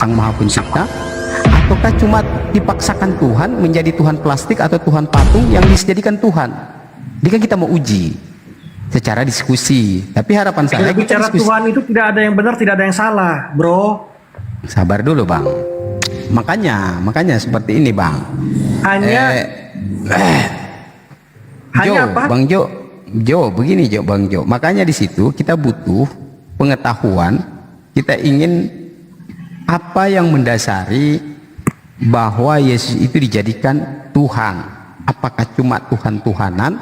Sang Maha Pencipta, ataukah cuma dipaksakan Tuhan menjadi Tuhan plastik atau Tuhan patung yang dijadikan Tuhan? Ini kan kita mau uji secara diskusi, tapi harapan saya kita bicara diskusi. Tuhan itu tidak ada yang benar, tidak ada yang salah, bro. Sabar dulu, Bang. Makanya seperti ini, Bang. Hanya apa? Bang Jo, begini Jo, Bang Jo. Makanya di situ kita butuh pengetahuan. Kita ingin apa yang mendasari bahwa Yesus itu dijadikan Tuhan. Apakah cuma Tuhan-Tuhanan,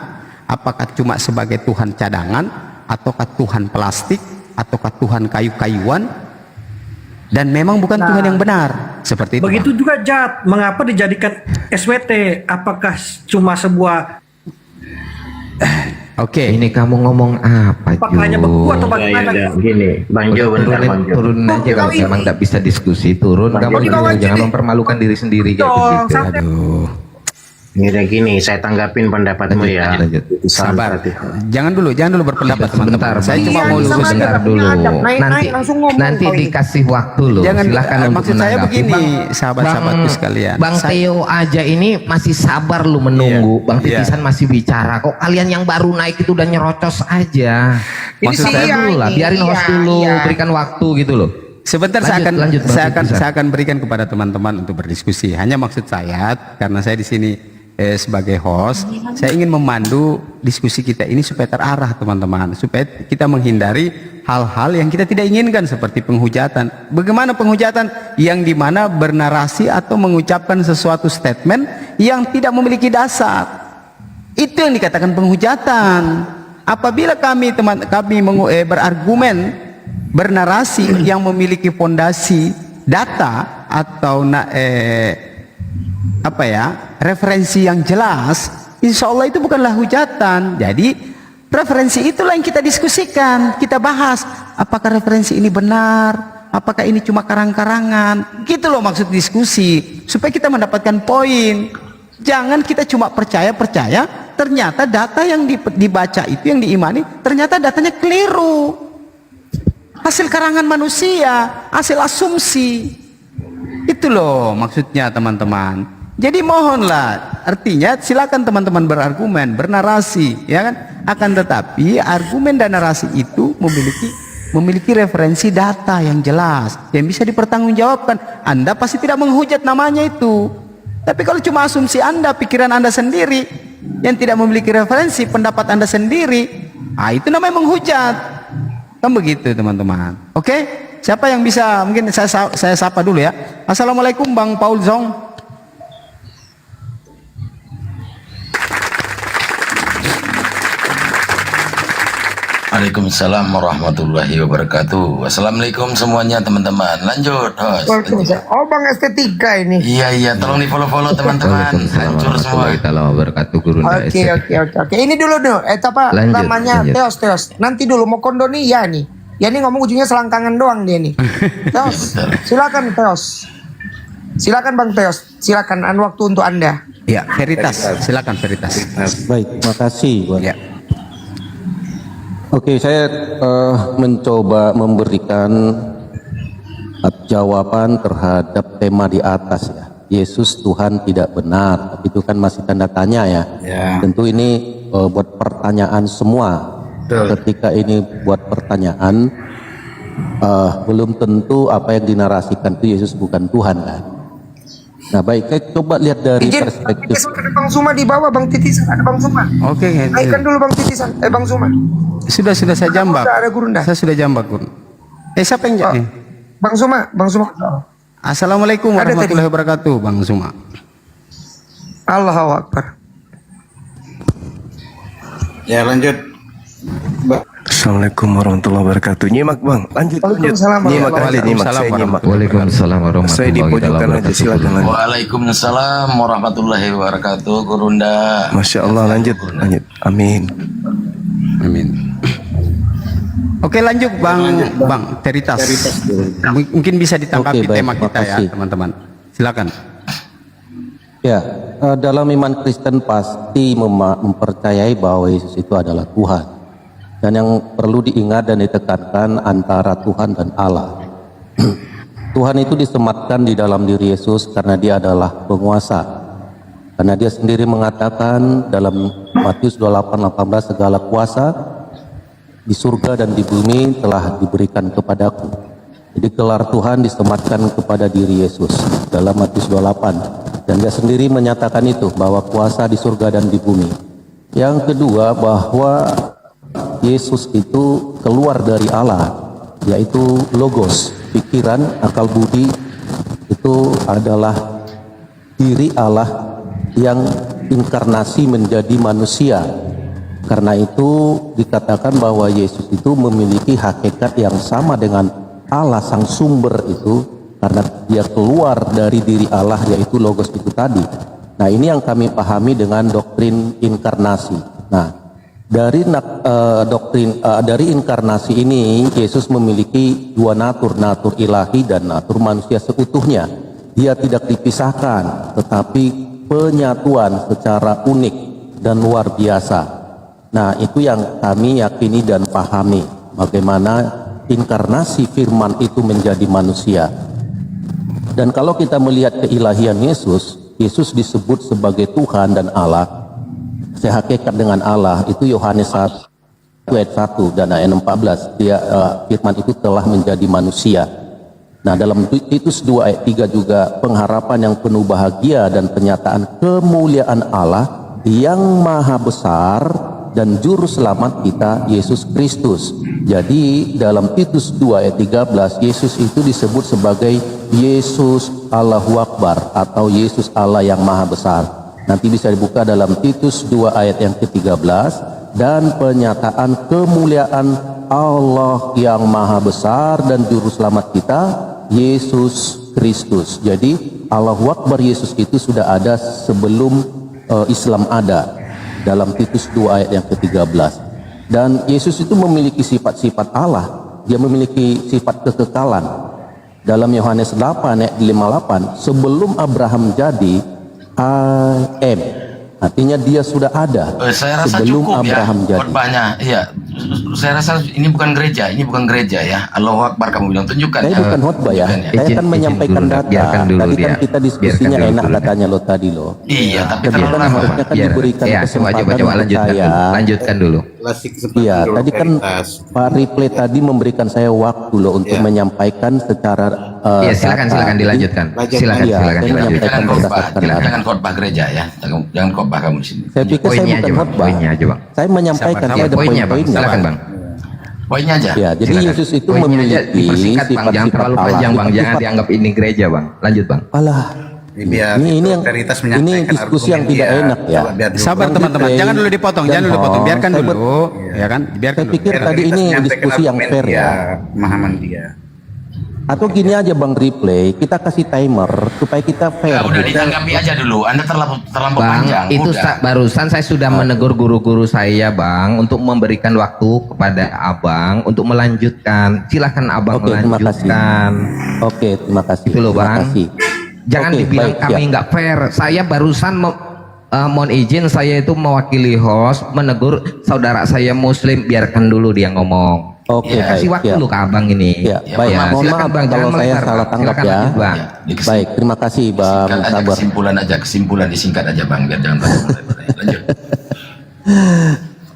apakah cuma sebagai Tuhan cadangan, ataukah Tuhan plastik, ataukah Tuhan kayu-kayuan, dan memang bukan Tuhan yang benar. Seperti itu. Begitu juga Jat, mengapa dijadikan SWT? Apakah cuma sebuah Oke. Ini kamu ngomong apa, apakah hanya beku atau bagaimana? Gini, Bang Jo, bentar Bang Jo. Turun aja kalau memang tidak bisa diskusi, turun. Kamu jangan mempermalukan diri sendiri kayak begitu. Aduh. Ini udah gini, saya tanggapin pendapatmu Lanjut, ya. lanjut. Sabar. Jangan dulu berpendapat teman-teman. Saya cuma mau lurus sebentar dulu. Nanti dikasih waktu loh. Jangan, silahkan untuk maksud saya menanggapi. begini, sahabat-sahabatku sekalian. Bang Theo aja ini masih sabar lu menunggu. Bang Titisan masih bicara. Kok kalian yang baru naik itu udah nyerocos aja? Maksud saya dulu lah, biarin host dulu, berikan waktu gitu loh. Sebentar Lanjut, saya akan berikan kepada teman-teman untuk berdiskusi. Hanya maksud saya, karena saya di sini sebagai host, saya ingin memandu diskusi kita ini supaya terarah teman-teman, supaya kita menghindari hal-hal yang kita tidak inginkan seperti penghujatan. Bagaimana penghujatan? Yang dimana bernarasi atau mengucapkan sesuatu statement yang tidak memiliki dasar. Itu yang dikatakan penghujatan. Apabila kami berargumen, bernarasi yang memiliki fondasi data atau referensi yang jelas, insya Allah itu bukanlah hujatan. Jadi referensi itulah yang kita diskusikan, kita bahas apakah referensi ini benar, apakah ini cuma karang-karangan. Gitu loh maksud diskusi, supaya kita mendapatkan poin. Jangan kita cuma percaya ternyata data yang dibaca itu, yang diimani, ternyata datanya keliru, hasil karangan manusia, hasil asumsi. Itu loh maksudnya teman-teman. Jadi mohonlah, artinya silakan teman-teman berargumen, bernarasi, ya kan? Akan tetapi argumen dan narasi itu memiliki referensi data yang jelas, yang bisa dipertanggungjawabkan. Anda pasti tidak menghujat namanya itu. Tapi kalau cuma asumsi Anda, pikiran Anda sendiri, yang tidak memiliki referensi, pendapat Anda sendiri, itu namanya menghujat. Kan begitu teman-teman. Oke? Siapa yang bisa, mungkin saya sapa dulu ya. Assalamualaikum Bang Paul Zong. Waalaikumsalam warahmatullahi wabarakatuh. Assalamualaikum semuanya teman-teman. Lanjut host. Oh Bang ST3 ini. Iya tolong di follow teman-teman. Hancur semua. Oke. Ini dulu namanya Teos. Nanti dulu mau kondoni ya nih. Ya ini ngomong ujungnya selangkangan doang dia nih. Teos. Silakan Teos. Silakan Bang Teos. Silakan waktu untuk Anda. Ya, Veritas. Silakan Veritas. Baik, makasih. Ya. Oke, saya mencoba memberikan jawaban terhadap tema di atas ya. Yesus Tuhan tidak benar, itu kan masih tanda tanya ya. Tentu ini buat pertanyaan semua. Ketika ini buat pertanyaan, belum tentu apa yang dinarasikan itu Yesus bukan Tuhan kan. Nah baik, saya coba lihat dari perspektif. Ada Bang Suma di bawah, Bang Titisan, ada Bang Suma. Oke. Naikkan dulu Bang Titisan, Bang Suma. Sudah saya jambak. Ada Gurunda. Saya sudah jambak, Gun. Siapa yang Bang Suma. Assalamualaikum warahmatullahi wabarakatuh, Bang Suma. Allahu Akbar. Ya lanjut. Assalamualaikum warahmatullahi wabarakatuh. Nyimak Bang, lanjut. Nyimak aja, saya nyimak. Waalaikumsalam warahmatullahi wabarakatuh. Saya di pojokan aja, silakan lanjut. Waalaikumsalam warahmatullahi wabarakatuh. Gurunda. Masya Allah, lanjut. Amin. Oke, lanjut Bang Veritas. Mungkin bisa ditanggapi tema kita ya teman-teman. Silakan. Ya, dalam iman Kristen pasti mempercayai bahwa Yesus itu adalah Tuhan. Dan yang perlu diingat dan ditekankan antara Tuhan dan Allah. Tuhan itu disematkan di dalam diri Yesus karena dia adalah penguasa. Karena dia sendiri mengatakan dalam Matius 28:18, segala kuasa di surga dan di bumi telah diberikan kepadaku. Jadi gelar Tuhan disematkan kepada diri Yesus dalam Matius 28. Dan dia sendiri menyatakan itu, bahwa kuasa di surga dan di bumi. Yang kedua, bahwa Yesus itu keluar dari Allah, yaitu logos, pikiran, akal budi, itu adalah diri Allah yang inkarnasi menjadi manusia. Karena itu dikatakan bahwa Yesus itu memiliki hakikat yang sama dengan Allah sang sumber itu, karena dia keluar dari diri Allah, yaitu logos itu tadi. Nah, ini yang kami pahami dengan doktrin inkarnasi. Nah, dari dari inkarnasi ini Yesus memiliki dua natur ilahi dan natur manusia seutuhnya. Dia tidak dipisahkan, tetapi penyatuan secara unik dan luar biasa. Nah, itu yang kami yakini dan pahami, bagaimana inkarnasi firman itu menjadi manusia. Dan kalau kita melihat keilahian Yesus, Yesus disebut sebagai Tuhan dan Allah, sehakikat dengan Allah. Itu Yohanes 1 ayat 1 dan ayat 14. Dia firman itu telah menjadi manusia. Nah, dalam Titus 2 ayat 3 juga, pengharapan yang penuh bahagia dan penyataan kemuliaan Allah yang maha besar dan juru selamat kita, Yesus Kristus. Jadi dalam Titus 2 ayat 13, Yesus itu disebut sebagai Yesus Allahu Akbar atau Yesus Allah yang maha besar. Nanti bisa dibuka dalam Titus 2 ayat yang ke-13, dan penyataan kemuliaan Allah yang maha besar dan juru selamat kita, Yesus Kristus. Jadi Allahu Akbar Yesus itu sudah ada sebelum Islam ada, dalam Titus 2 ayat yang ke-13. Dan Yesus itu memiliki sifat-sifat Allah. Dia memiliki sifat kekekalan. Dalam Yohanes 8 ayat 58, sebelum Abraham jadi, I am. Artinya dia sudah ada Saya rasa sebelum cukup Abraham ya jadi. khotbahnya. Iya, saya rasa ini bukan gereja, ya. Allahu Akbar kamu bilang, tunjukkan. Saya bukan khotbah ya. Saya kan menyampaikan dulu, data. biarkan dulu Tadi kan dia. kita diskusinya Biarkan dulu enak dulu. katanya lo tadi lo. Iya, tapi Tapi kan harusnya kan diberikan ya, kesempatan coba untuk lanjutkan saya. dulu. Lanjutkan dulu. Iya, tadi kan Pak Ripley tadi memberikan saya waktu loh untuk menyampaikan secara Iya, silakan dilanjutkan. Silakan Iya, saya dilanjutkan. menyampaikan berdasarkan data. Jangan khotbah gereja ya. Jangan khotbah kamu di sini. Saya pikir saya Poinnya bukan aja, Bang. khotbah. Poinnya aja, Bang. Saya menyampaikan Ya, saya ada poinnya, Bang. poin-poinnya. Silakan, Bang. Poinnya aja. Ya, jadi Silakan. Yesus itu Poinnya aja memiliki dipersingkat, Bang. Jangan sifat-sifat terlalu Allah. panjang, Bang. Jangan Sifat- dianggap ini gereja, Bang. Lanjut, Bang. Alah, Biar ini yang otoritas ini menyampaikan diskusi yang argumen tidak dia. enak ya. Coba biar dulu. Sabar Bang teman-teman, Ripley jangan dulu dipotong, dan jangan dulu dipotong, Hong, biarkan saya dulu, ya kan, biarkan Saya dulu. pikir Biar tadi otoritas ini menyampaikan diskusi yang argumen fair dia, ya. pemahaman dia. Atau gini aja Bang Ripley, kita kasih timer supaya kita fair. Ya, udah ditanggapi aja dulu. Anda terlampau Bang, panjang. itu Udah. barusan saya sudah menegur guru-guru saya, Bang, untuk memberikan waktu kepada Abang untuk melanjutkan. Silahkan Abang Oke, terima kasih. melanjutkan. Oke, terima kasih. Itu loh, Terima Bang. kasih. Jangan Oke, dibilang baik, kami ya. nggak fair. Saya barusan mohon izin, saya itu mewakili host menegur saudara saya Muslim. Biarkan dulu dia ngomong. Oke, Ya, kasih baik, waktu ya. lu ke Abang ini. Ya, Ya, baik. Bang, Mohon silakan, maaf Bang, jangan kalau saya melempar, salah Bang. tanggap Silakan ya. lanjut, Bang. Baik, terima kasih Bang Singkat aja, Sabar. kesimpulan disingkat aja Bang, biar jangan banyak. Lanjut.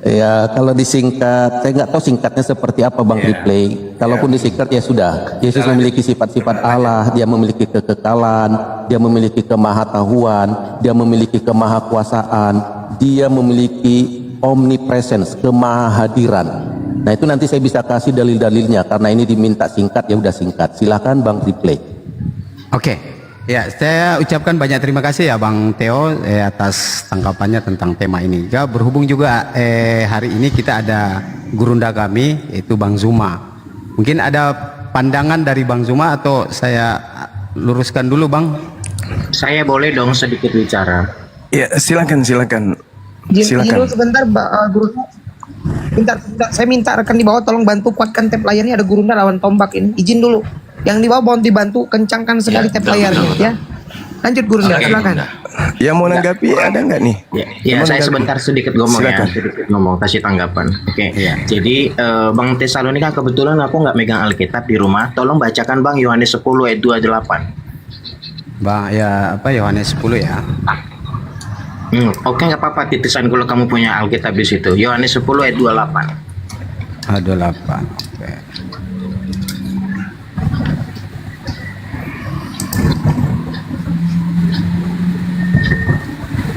Ya, kalau disingkat, saya nggak tahu singkatnya seperti apa Bang Ripley. Kalaupun disingkat ya sudah. Yesus memiliki sifat-sifat Allah, dia memiliki kekekalan, dia memiliki kemahatauan, dia memiliki kemahakuasaan, dia memiliki omnipresence, kemahadiran. Nah, itu nanti saya bisa kasih dalil-dalilnya karena ini diminta singkat, ya udah singkat. Silakan Bang Ripley. Oke, ya saya ucapkan banyak terima kasih ya Bang Theo atas tanggapannya tentang tema ini. Ya, berhubung juga hari ini kita ada gurunda kami yaitu Bang Zuma. Mungkin ada pandangan dari Bang Zuma atau saya luruskan dulu Bang? Saya boleh dong sedikit bicara. Ya, silakan. Izin dulu sebentar, Guru. Bentar, saya minta rekan di bawah tolong bantu kuatkan tape layarnya, ada gurunda lawan tombak ini. Izin dulu. Yang di bawah mohon dibantu kencangkan sekali tape betul, layarnya betul. ya. Lanjut gurunda, Oke, silakan. Gurunda. Yang mau nanggapi ada nggak nih? Ya, saya sebentar sedikit ngomong Silakan. ya, sedikit ngomong, kasih tanggapan. Oke. Iya. Jadi Bang Tesalonika, kebetulan aku nggak megang Alkitab di rumah. Tolong bacakan Bang Yohanes 10 ayat 28. Bang, ya apa Yohanes 10 ya. Oke, nggak apa-apa titisan kalau kamu punya Alkitab di situ. Yohanes 10 ayat 28. 28. Oke.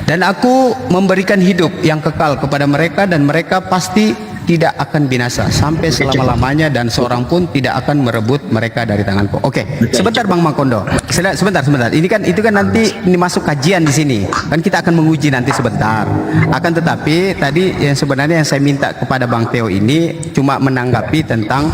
Dan aku memberikan hidup yang kekal kepada mereka dan mereka pasti tidak akan binasa sampai selama-lamanya dan seorang pun tidak akan merebut mereka dari tanganku. Oke, sebentar Bang Makondo. Sebentar. Ini kan nanti ini masuk kajian di sini. Kan kita akan menguji nanti sebentar. Akan tetapi tadi yang sebenarnya yang saya minta kepada Bang Theo ini cuma menanggapi tentang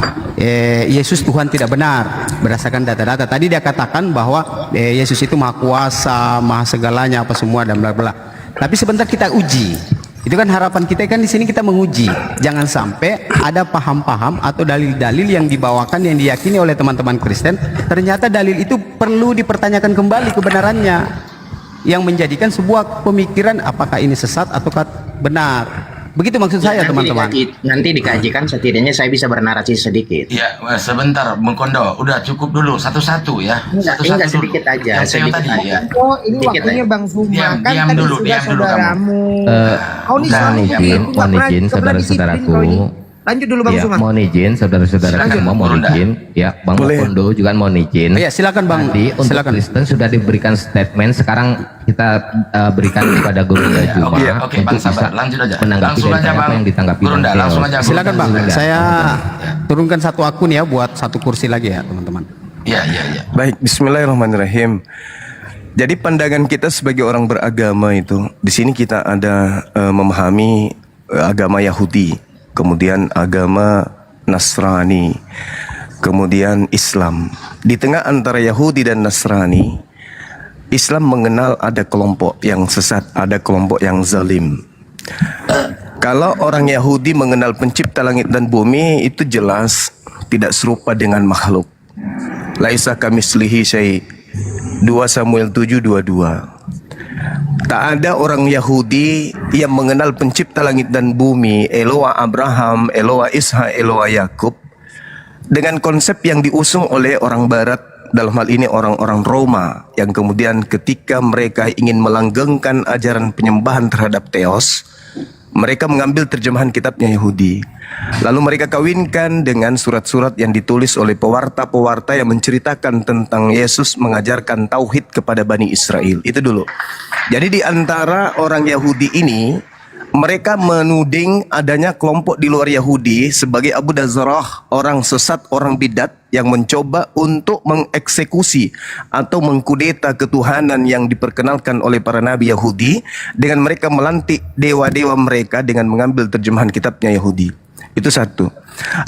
Yesus Tuhan tidak benar berdasarkan data-data. Tadi dia katakan bahwa Yesus itu maha kuasa, maha segalanya apa semua dan bla bla. Tapi sebentar kita uji. Itu kan harapan kita kan di sini kita menguji. Jangan sampai ada paham-paham atau dalil-dalil yang dibawakan yang diyakini oleh teman-teman Kristen, ternyata dalil itu perlu dipertanyakan kembali kebenarannya, yang menjadikan sebuah pemikiran apakah ini sesat ataukah benar. Begitu maksud saya teman-teman. Nanti dikajikan, setidaknya saya bisa bernarasi sedikit. Ya, sebentar, Bang Kondo. Udah cukup dulu, satu-satu ya. Enggak, sedikit aja. Yang saya tadi ya. Oh, ini Sedikit waktunya Bang Zuma. Diam- Kan diam tadi dulu, sudah diam dulu saudaramu. Mohon izin saudara-saudaraku. Lanjut dulu Bang Ya, Zuma. mohon izin saudara-saudara semua, mohon izin. Ya, Bang Boleh. Kondo juga mohon izin. Ya, silakan Bang. Tadi untuk Silakan. Kristen sudah diberikan statement, sekarang kita berikan kepada Guru Juma Oke, Bang, sabar. Lanjut aja. menanggapi Langsung dari aja, apa Bang. yang ditanggapi Gurunda, Bang Theo. langsung aja. Silakan Bang. Gurunda. Saya turunkan satu akun ya buat satu kursi lagi ya teman-teman. Ya. Baik, Bismillahirrahmanirrahim. Jadi pandangan kita sebagai orang beragama itu, di sini kita ada memahami agama Yahudi, kemudian agama Nasrani, kemudian Islam. Di tengah antara Yahudi dan Nasrani, Islam mengenal ada kelompok yang sesat, ada kelompok yang zalim. Kalau orang Yahudi mengenal pencipta langit dan bumi, itu jelas tidak serupa dengan makhluk. Laisa kamislihi syai'. 2 Samuel 7:22. Tak ada orang Yahudi yang mengenal pencipta langit dan bumi, Eloa Abraham, Eloa Ishak, Eloa Yakub, dengan konsep yang diusung oleh orang Barat, dalam hal ini orang-orang Roma, yang kemudian ketika mereka ingin melanggengkan ajaran penyembahan terhadap Theos, mereka mengambil terjemahan kitabnya Yahudi. Lalu mereka kawinkan dengan surat-surat yang ditulis oleh pewarta-pewarta yang menceritakan tentang Yesus mengajarkan tauhid kepada Bani Israel. Itu dulu. Jadi di antara orang Yahudi ini, mereka menuding adanya kelompok di luar Yahudi sebagai Abu Dazrah, orang sesat, orang bidat yang mencoba untuk mengeksekusi atau mengkudeta ketuhanan yang diperkenalkan oleh para nabi Yahudi dengan mereka melantik dewa-dewa mereka dengan mengambil terjemahan kitabnya Yahudi. Itu satu.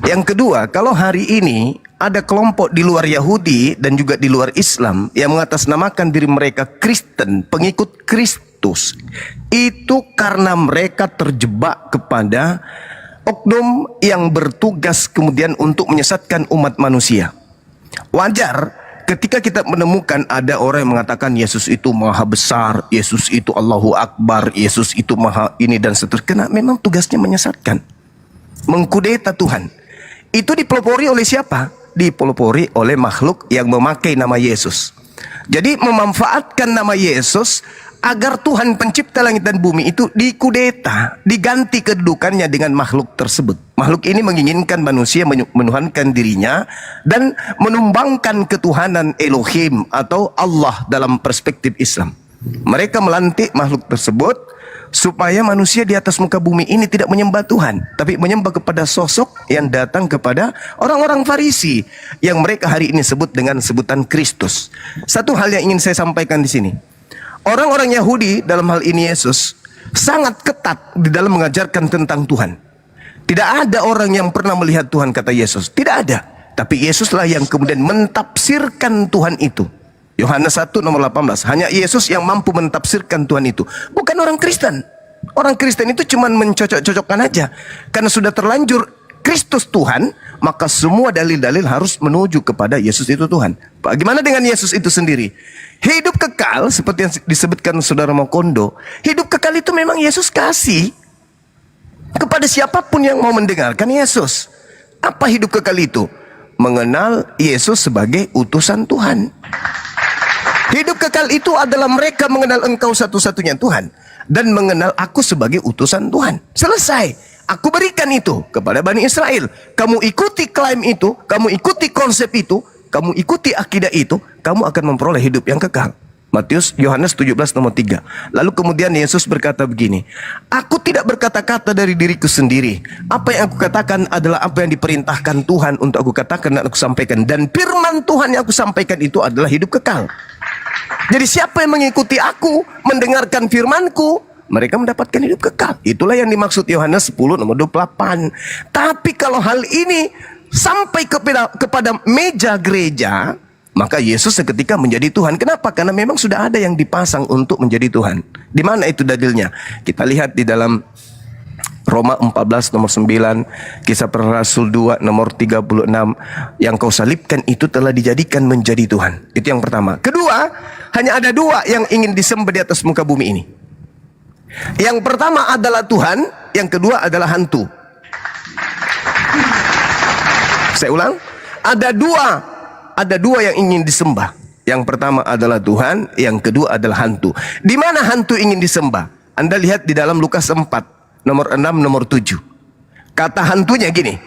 Yang kedua, kalau hari ini ada kelompok di luar Yahudi dan juga di luar Islam yang mengatasnamakan diri mereka Kristen, pengikut Kristus, itu karena mereka terjebak kepada oknum yang bertugas kemudian untuk menyesatkan umat manusia. Wajar ketika kita menemukan ada orang yang mengatakan Yesus itu maha besar, Yesus itu Allahu Akbar, Yesus itu maha ini dan seterusnya. Karena memang tugasnya menyesatkan, mengkudeta Tuhan. Itu dipelopori oleh siapa? Dipelopori oleh makhluk yang memakai nama Yesus. Jadi memanfaatkan nama Yesus agar Tuhan pencipta langit dan bumi itu dikudeta, diganti kedudukannya dengan makhluk tersebut. Makhluk ini menginginkan manusia menuhankan dirinya dan menumbangkan ketuhanan Elohim atau Allah dalam perspektif Islam. Mereka melantik makhluk tersebut supaya manusia di atas muka bumi ini tidak menyembah Tuhan, tapi menyembah kepada sosok yang datang kepada orang-orang Farisi yang mereka hari ini sebut dengan sebutan Kristus. Satu hal yang ingin saya sampaikan di sini. Orang-orang Yahudi dalam hal ini Yesus sangat ketat di dalam mengajarkan tentang Tuhan. Tidak ada orang yang pernah melihat Tuhan, kata Yesus. Tidak ada. Tapi Yesuslah yang kemudian mentafsirkan Tuhan itu. Yohanes 1 nomor 18. Hanya Yesus yang mampu mentafsirkan Tuhan itu. Bukan orang Kristen. Orang Kristen itu cuma mencocok-cocokkan aja. Karena sudah terlanjur Kristus Tuhan, maka semua dalil-dalil harus menuju kepada Yesus itu Tuhan. Bagaimana dengan Yesus itu sendiri? Hidup kekal seperti yang disebutkan Saudara Mokondo, hidup kekal itu memang Yesus kasih kepada siapapun yang mau mendengarkan Yesus. Apa hidup kekal itu? Mengenal Yesus sebagai utusan Tuhan. Hidup kekal itu adalah mereka mengenal Engkau satu-satunya Tuhan dan mengenal aku sebagai utusan Tuhan. Selesai. Aku berikan itu kepada Bani Israel. Kamu ikuti klaim itu, kamu ikuti konsep itu, kamu ikuti akidah itu, kamu akan memperoleh hidup yang kekal. Yohanes 17 nomor 3. Lalu kemudian Yesus berkata begini, aku tidak berkata-kata dari diriku sendiri. Apa yang aku katakan adalah apa yang diperintahkan Tuhan untuk aku katakan dan aku sampaikan. Dan firman Tuhan yang aku sampaikan itu adalah hidup kekal. Jadi siapa yang mengikuti aku, mendengarkan firmanku, mereka mendapatkan hidup kekal. Itulah yang dimaksud Yohanes 10 nomor 28. Tapi kalau hal ini sampai kepada meja gereja, maka Yesus seketika menjadi Tuhan. Kenapa? Karena memang sudah ada yang dipasang untuk menjadi Tuhan. Di mana itu dalilnya? Kita lihat di dalam Roma 14 nomor 9, Kisah Para Rasul 2 nomor 36, yang kau salibkan itu telah dijadikan menjadi Tuhan. Itu yang pertama. Kedua, hanya ada dua yang ingin disembah di atas muka bumi ini. Yang pertama adalah Tuhan, yang kedua adalah hantu. Saya ulang, ada dua yang ingin disembah. Yang pertama adalah Tuhan, yang kedua adalah hantu. Di mana hantu ingin disembah? Anda lihat di dalam Lukas 4 nomor 6 nomor 7. Kata hantunya gini,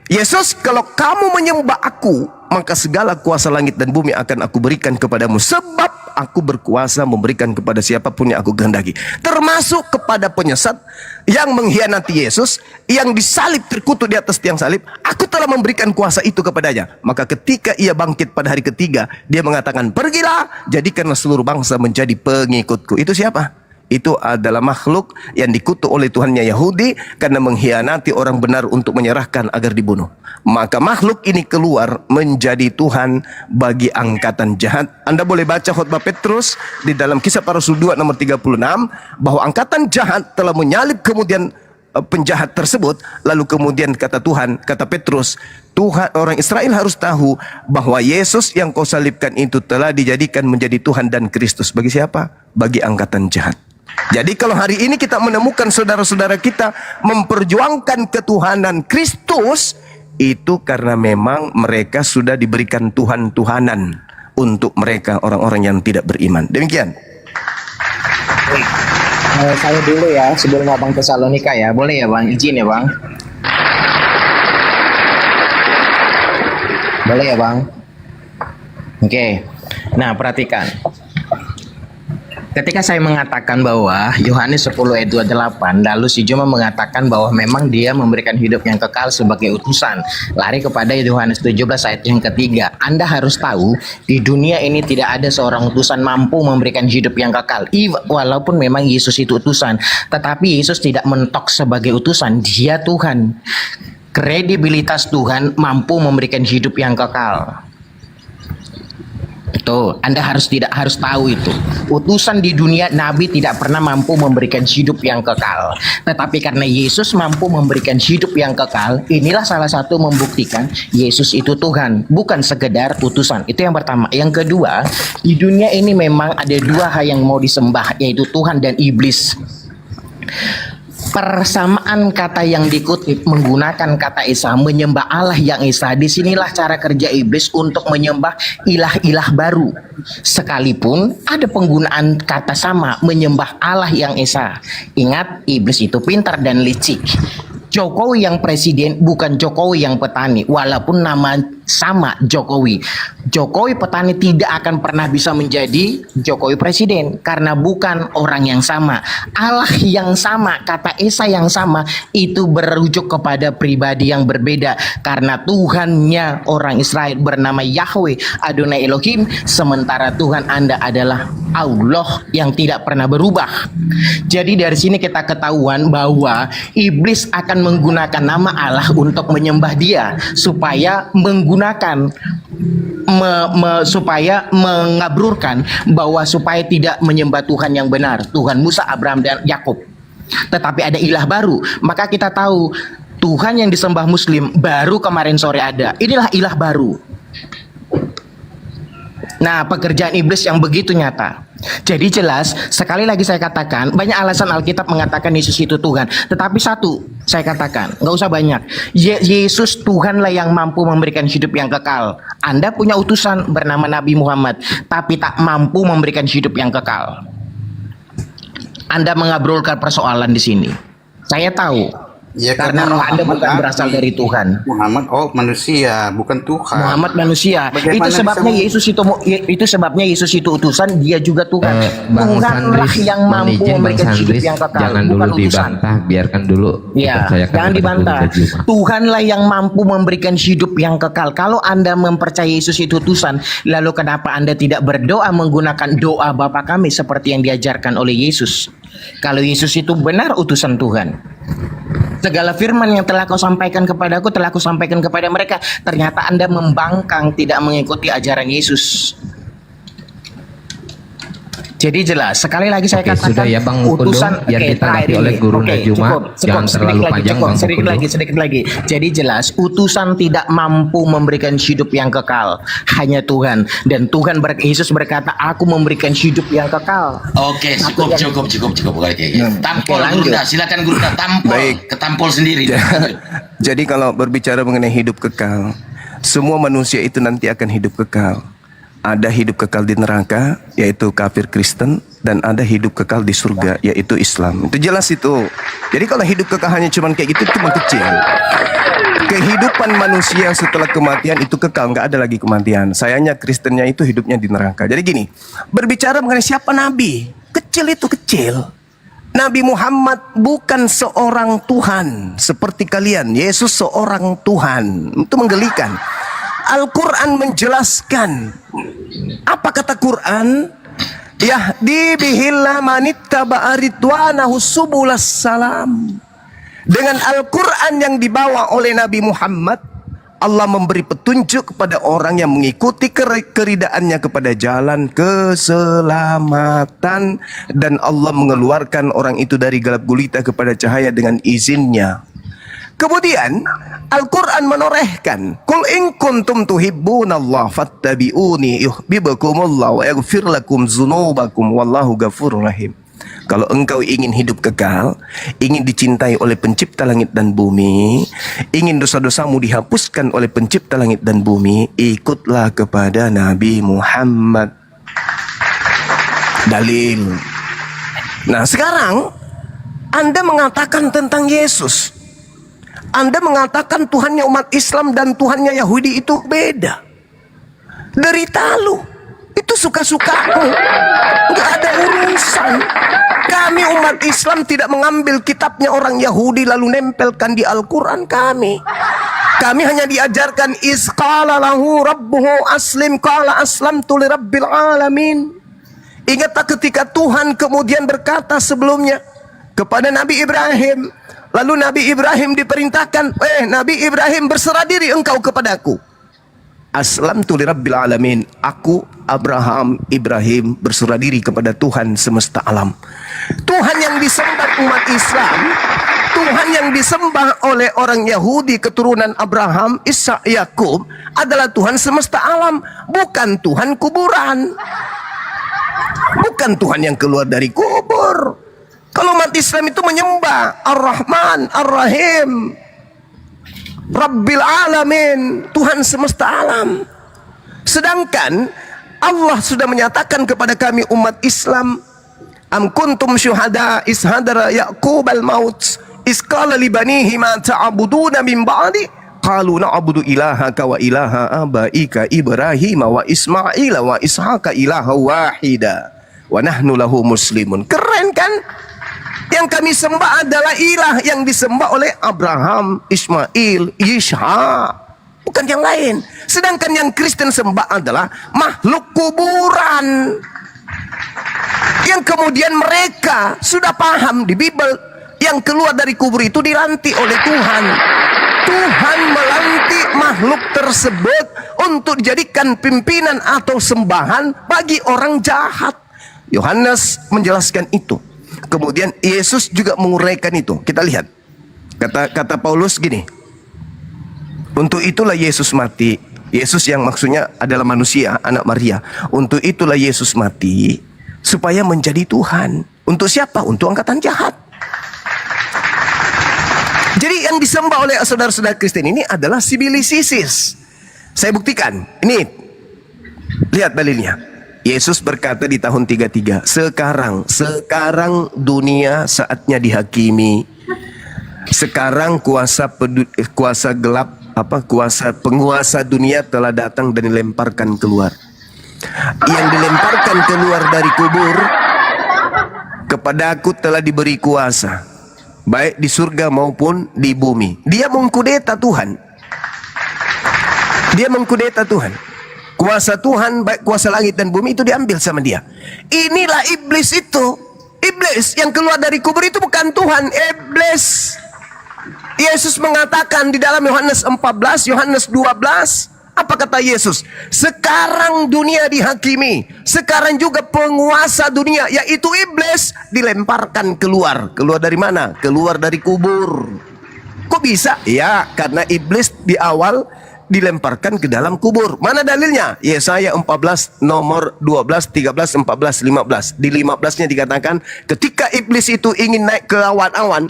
Yesus, kalau kamu menyembah aku, maka segala kuasa langit dan bumi akan aku berikan kepadamu, sebab aku berkuasa memberikan kepada siapapun yang aku kehendaki, termasuk kepada penyesat yang mengkhianati Yesus, yang disalib terkutuk di atas tiang salib. Aku telah memberikan kuasa itu kepadanya. Maka ketika ia bangkit pada hari ketiga, dia mengatakan, pergilah, jadikanlah seluruh bangsa menjadi pengikutku. Itu siapa? Itu adalah makhluk yang dikutuk oleh Tuhannya Yahudi karena mengkhianati orang benar untuk menyerahkan agar dibunuh. Maka makhluk ini keluar menjadi Tuhan bagi angkatan jahat. Anda boleh baca khotbah Petrus di dalam Kisah Para Rasul 2 nomor 36, bahwa angkatan jahat telah menyalib kemudian penjahat tersebut. Lalu kemudian kata Tuhan, kata Petrus, Tuhan, orang Israel harus tahu bahwa Yesus yang kau salibkan itu telah dijadikan menjadi Tuhan dan Kristus. Bagi siapa? Bagi angkatan jahat. Jadi kalau hari ini kita menemukan saudara-saudara kita memperjuangkan ketuhanan Kristus, itu karena memang mereka sudah diberikan Tuhan-Tuhanan untuk mereka orang-orang yang tidak beriman. Demikian. Saya dulu ya sebelum Abang Tesalonika ya. Boleh ya Bang? Izin ya Bang? Boleh ya Bang? Oke. Nah perhatikan. Ketika saya mengatakan bahwa Yohanes 10 ayat 28, lalu si Joma mengatakan bahwa memang dia memberikan hidup yang kekal sebagai utusan. Lari kepada Yohanes 17 ayat yang ketiga. Anda harus tahu, di dunia ini tidak ada seorang utusan mampu memberikan hidup yang kekal. Walaupun memang Yesus itu utusan, tetapi Yesus tidak mentok sebagai utusan, dia Tuhan. Kredibilitas Tuhan mampu memberikan hidup yang kekal. Tuh, Anda harus tahu itu. Utusan di dunia, nabi tidak pernah mampu memberikan hidup yang kekal. Tetapi karena Yesus mampu memberikan hidup yang kekal, inilah salah satu membuktikan Yesus itu Tuhan, bukan sekedar utusan. Itu yang pertama. Yang kedua, di dunia ini memang ada dua hal yang mau disembah, yaitu Tuhan dan iblis. Persamaan kata yang dikutip menggunakan kata Esa, menyembah Allah yang Esa. Disinilah cara kerja iblis untuk menyembah ilah-ilah baru. Sekalipun ada penggunaan kata sama, menyembah Allah yang Esa. Ingat, iblis itu pintar dan licik. Jokowi yang presiden bukan Jokowi yang petani, walaupun nama sama Jokowi. Jokowi petani tidak akan pernah bisa menjadi Jokowi presiden karena bukan orang yang sama. Allah yang sama, kata Esa yang sama itu berujuk kepada pribadi yang berbeda karena Tuhannya orang Israel bernama Yahweh Adonai Elohim, sementara Tuhan Anda adalah Allah yang tidak pernah berubah. Jadi dari sini kita ketahuan bahwa iblis akan menggunakan nama Allah untuk menyembah dia supaya supaya mengabrurkan bahwa supaya tidak menyembah Tuhan yang benar, Tuhan Musa, Abraham dan Yakub. Tetapi ada ilah baru. Maka kita tahu Tuhan yang disembah Muslim baru kemarin sore ada. Inilah ilah baru. Nah, pekerjaan iblis yang begitu nyata. Jadi jelas, sekali lagi saya katakan, banyak alasan Alkitab mengatakan Yesus itu Tuhan. Tetapi satu, saya katakan, nggak usah banyak. Yesus Tuhanlah yang mampu memberikan hidup yang kekal. Anda punya utusan bernama Nabi Muhammad, tapi tak mampu memberikan hidup yang kekal. Anda mengabrolkan persoalan di sini. Saya tahu. Ya, karena roh Anda bukan berasal dari Tuhan. Muhammad manusia, bukan Tuhan. Muhammad manusia. Bagaimana Itu sebabnya Yesus itu utusan, dia juga Tuhan. Tuhanlah yang mampu memberikan hidup yang kekal, jangan bukan dulu utusan. dibantah, biarkan dulu. Ya, jangan dibantah. Tuhanlah yang mampu memberikan hidup yang kekal. Kalau Anda mempercayai Yesus itu utusan, lalu kenapa Anda tidak berdoa menggunakan doa Bapa kami seperti yang diajarkan oleh Yesus? Kalau Yesus itu benar utusan Tuhan, segala firman yang telah kau sampaikan kepadaku telah kau sampaikan kepada mereka. Ternyata Anda membangkang, tidak mengikuti ajaran Yesus. Jadi jelas, sekali lagi saya katakan, sudah ya Bang utusan Undung, biar ditanggapi oleh Guru Najuma, jangan terlalu panjang Bang sedikit lagi. Jadi jelas, utusan tidak mampu memberikan hidup yang kekal, hanya Tuhan. Dan Yesus berkata, aku memberikan hidup yang kekal. Oke, cukup. Tampol, lanjut. Silakan Guru tampol. Baik. Ketampol sendiri. Jadi kalau berbicara mengenai hidup kekal, semua manusia itu nanti akan hidup kekal. Ada hidup kekal di neraka, yaitu kafir Kristen, dan ada hidup kekal di surga, yaitu Islam. Itu jelas itu. Jadi kalau hidup kekal hanya cuma kayak gitu, cuma kecil. Kehidupan manusia setelah kematian itu kekal, nggak ada lagi kematian. Sayangnya Kristennya itu hidupnya di neraka. Jadi gini, berbicara mengenai siapa Nabi, kecil itu kecil. Nabi Muhammad bukan seorang Tuhan seperti kalian. Yesus seorang Tuhan. Itu menggelikan. Al-Quran menjelaskan. Apa kata Quran? Yahdi bihillah manittaba'a ridwanahu subulas salam. Dengan Al-Quran yang dibawa oleh Nabi Muhammad, Allah memberi petunjuk kepada orang yang mengikuti keridaannya kepada jalan keselamatan. Dan Allah mengeluarkan orang itu dari gelap gulita kepada cahaya dengan izinnya. Kemudian Al-Quran menorehkan, Qul in kuntum tuhibbunallah fattabi'uni yuhibbukumullah wa yaghfir lakum dzunubakum wallahu ghafurur rahim. Kalau engkau ingin hidup kekal, ingin dicintai oleh pencipta langit dan bumi, ingin dosa-dosamu dihapuskan oleh pencipta langit dan bumi, ikutlah kepada Nabi Muhammad. Dalil. Nah sekarang Anda mengatakan tentang Yesus, Anda mengatakan Tuhannya umat Islam dan Tuhannya Yahudi itu beda. Derita lu, itu suka-sukamu, nggak ada urusan. Kami umat Islam tidak mengambil kitabnya orang Yahudi lalu nempelkan di Al-Quran kami. Kami hanya diajarkan isqala lahu rabbuhu aslim qala aslamtu li rabbil alamin. Ingatlah ketika Tuhan kemudian berkata sebelumnya kepada Nabi Ibrahim, lalu Nabi Ibrahim diperintahkan, Nabi Ibrahim berserah diri engkau kepadaku. Aslamtu li rabbil alamin. Aku Abraham Ibrahim berserah diri kepada Tuhan semesta alam. Tuhan yang disembah umat Islam, Tuhan yang disembah oleh orang Yahudi keturunan Abraham, Ishak, Yakub adalah Tuhan semesta alam, bukan Tuhan kuburan. Bukan Tuhan yang keluar dari kubur. Kalau umat Islam itu menyembah Ar-Rahman, Ar-Rahim, Rabbil Alamin, Tuhan semesta alam. Sedangkan Allah sudah menyatakan kepada kami umat Islam, Am kuntum syuhada is hadara Yaqub al-maut is qala li banihi ma ta'buduna min ba'di qalu na'budu ilahaka wa ilaha abaika Ibrahim wa Ismail wa Ishaqa ilaha wahida wa nahnu lahu muslimun. Keren kan? Yang kami sembah adalah ilah yang disembah oleh Abraham, Ismail, Ishak, bukan yang lain. Sedangkan yang Kristen sembah adalah makhluk kuburan, yang kemudian mereka sudah paham di Bible, yang keluar dari kubur itu dilantik oleh Tuhan. Tuhan melantik makhluk tersebut untuk dijadikan pimpinan atau sembahan bagi orang jahat. Yohanes menjelaskan itu. Kemudian Yesus juga menguraikan itu. Kita lihat Kata Paulus gini, untuk itulah Yesus mati. Yesus yang maksudnya adalah manusia, anak Maria. Untuk itulah Yesus mati, supaya menjadi Tuhan. Untuk siapa? Untuk angkatan jahat. Jadi yang disembah oleh saudara-saudara Kristen ini adalah Sibilis Isis. Saya buktikan. Ini, lihat dalilnya. Yesus berkata di tahun 33, sekarang dunia saatnya dihakimi. Sekarang kuasa gelap, penguasa dunia telah datang dan dilemparkan keluar. Yang dilemparkan keluar dari kubur, kepada aku telah diberi kuasa, baik di surga maupun di bumi. Dia mengkudeta Tuhan. Dia mengkudeta Tuhan. Kuasa Tuhan, baik kuasa langit dan bumi, itu diambil sama dia. Inilah iblis itu. Iblis yang keluar dari kubur itu bukan Tuhan, iblis. Yesus mengatakan di dalam Yohanes 14, Yohanes 12, apa kata Yesus? Sekarang dunia dihakimi. Sekarang juga penguasa dunia, yaitu iblis, dilemparkan keluar. Keluar dari mana? Keluar dari kubur. Kok bisa? Ya, karena iblis di awal dilemparkan ke dalam kubur. Mana dalilnya? Yesaya 14 nomor 12, 13, 14, 15. Di 15-nya dikatakan, ketika iblis itu ingin naik ke awan-awan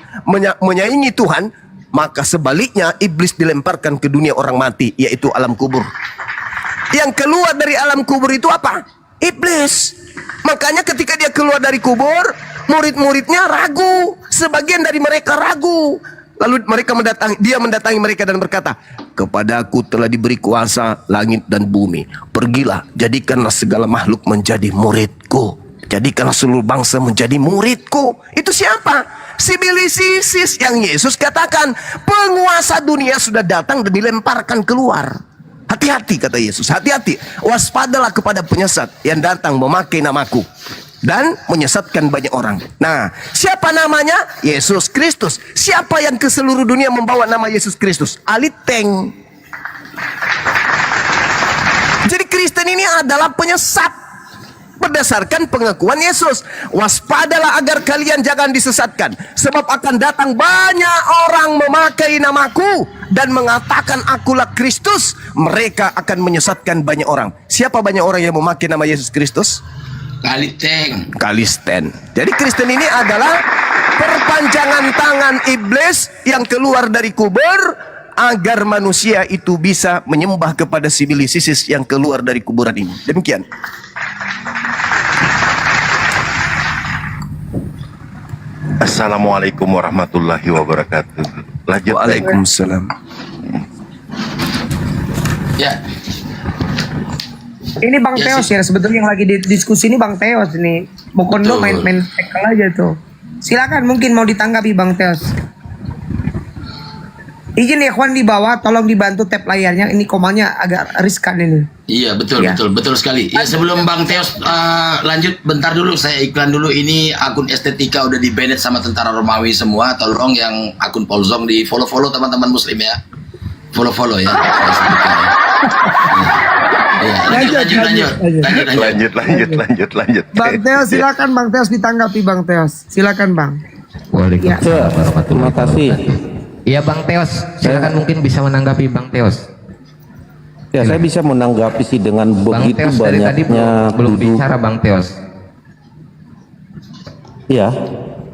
menyaingi Tuhan, maka sebaliknya iblis dilemparkan ke dunia orang mati, yaitu alam kubur. Yang keluar dari alam kubur itu apa? Iblis. Makanya ketika dia keluar dari kubur, murid-muridnya ragu. Sebagian dari mereka ragu. Lalu dia mendatangi mereka dan berkata, kepadaku telah diberi kuasa langit dan bumi. Pergilah, jadikanlah segala makhluk menjadi muridku. Jadikanlah seluruh bangsa menjadi muridku. Itu siapa? Sibilis Isis yang Yesus katakan, penguasa dunia sudah datang dan dilemparkan keluar. Hati-hati, kata Yesus, hati-hati. Waspadalah kepada penyesat yang datang memakai namaku dan menyesatkan banyak orang. Nah, siapa namanya? Yesus Kristus. Siapa yang ke seluruh dunia membawa nama Yesus Kristus? Aliteng. Jadi Kristen ini adalah penyesat berdasarkan pengakuan Yesus. Waspadalah agar kalian jangan disesatkan, sebab akan datang banyak orang memakai namaku dan mengatakan akulah Kristus. Mereka akan menyesatkan banyak orang. Siapa banyak orang yang memakai nama Yesus Kristus? Kalisten. Jadi Kristen ini adalah perpanjangan tangan iblis yang keluar dari kubur agar manusia itu bisa menyembah kepada Sibilis Isis yang keluar dari kuburan ini. Demikian. Assalamualaikum warahmatullahi wabarakatuh. Lanjut. Waalaikumsalam. Ya. Ini Bang Ya, Teos ya, sebetulnya yang lagi diskusi ini Bang Teos ini. Bokondo main tackle aja tuh. Silakan, mungkin mau ditanggapi Bang Teos. Izin ya Ikhwan di bawah, tolong dibantu tap layarnya. Ini komanya agak riskan ini. Iya, betul, Ya. betul sekali. Ya, sebelum Bang Teos lanjut, bentar dulu saya iklan dulu. Ini akun Estetika udah di-banned sama tentara Romawi semua. Tolong yang akun Polzong di follow teman-teman Muslim ya. Follow ya. Lanjut. Bang Teos silakan, Bang Teos ditanggapi Bang Teos. Silakan Bang. Waalaikumsalam warahmatullahi Terima kasih. Iya Bang Teos, silakan mungkin bisa menanggapi Bang Teos. Ya, saya bisa menanggapi sih dengan Bang begitu Teos dari tadi banyaknya belum bicara Bang Teos. Iya.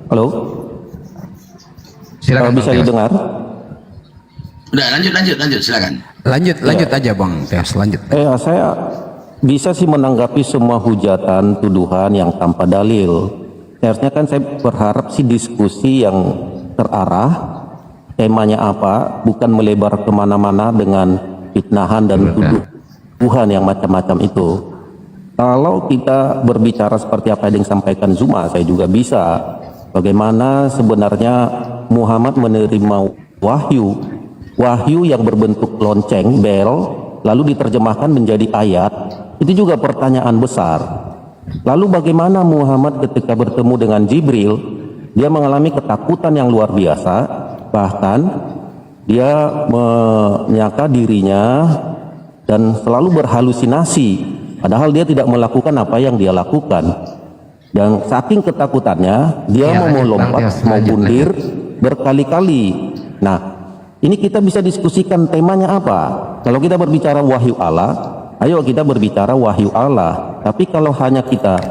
Halo. Silakan Bisa Bang Teos. didengar? Udah lanjut silakan. Lanjut aja Bang Teos, lanjut. Saya bisa sih menanggapi semua hujatan, tuduhan yang tanpa dalil. Seharusnya kan saya berharap sih diskusi yang terarah, temanya apa, bukan melebar kemana-mana dengan fitnahan dan tuduhan yang macam-macam itu. Kalau kita berbicara seperti apa yang disampaikan Zuma, saya juga bisa. Bagaimana sebenarnya Muhammad menerima wahyu yang berbentuk lonceng, bel, lalu diterjemahkan menjadi ayat. Itu juga pertanyaan besar. Lalu bagaimana Muhammad ketika bertemu dengan Jibril, dia mengalami ketakutan yang luar biasa. Bahkan dia menyangka dirinya dan selalu berhalusinasi, padahal dia tidak melakukan apa yang dia lakukan. Dan saking ketakutannya, dia mau melompat, mau bundir berkali-kali. Nah, ini kita bisa diskusikan temanya apa. Kalau kita berbicara wahyu Allah, ayo kita berbicara wahyu Allah. Tapi kalau hanya kita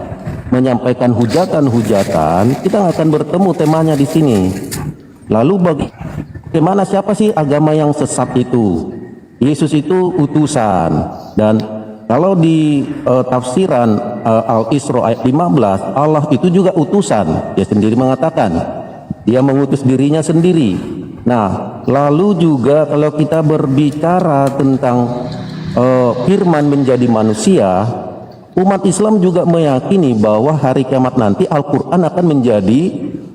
menyampaikan hujatan-hujatan, kita nggak akan bertemu temanya di sini. Lalu bagaimana, siapa sih agama yang sesat itu? Yesus itu utusan. Dan kalau di tafsiran Al-Isra ayat 15, Allah itu juga utusan. Dia sendiri mengatakan, dia mengutus dirinya sendiri. Nah, lalu juga kalau kita berbicara tentang firman menjadi manusia, umat Islam juga meyakini bahwa hari kiamat nanti Al-Quran akan menjadi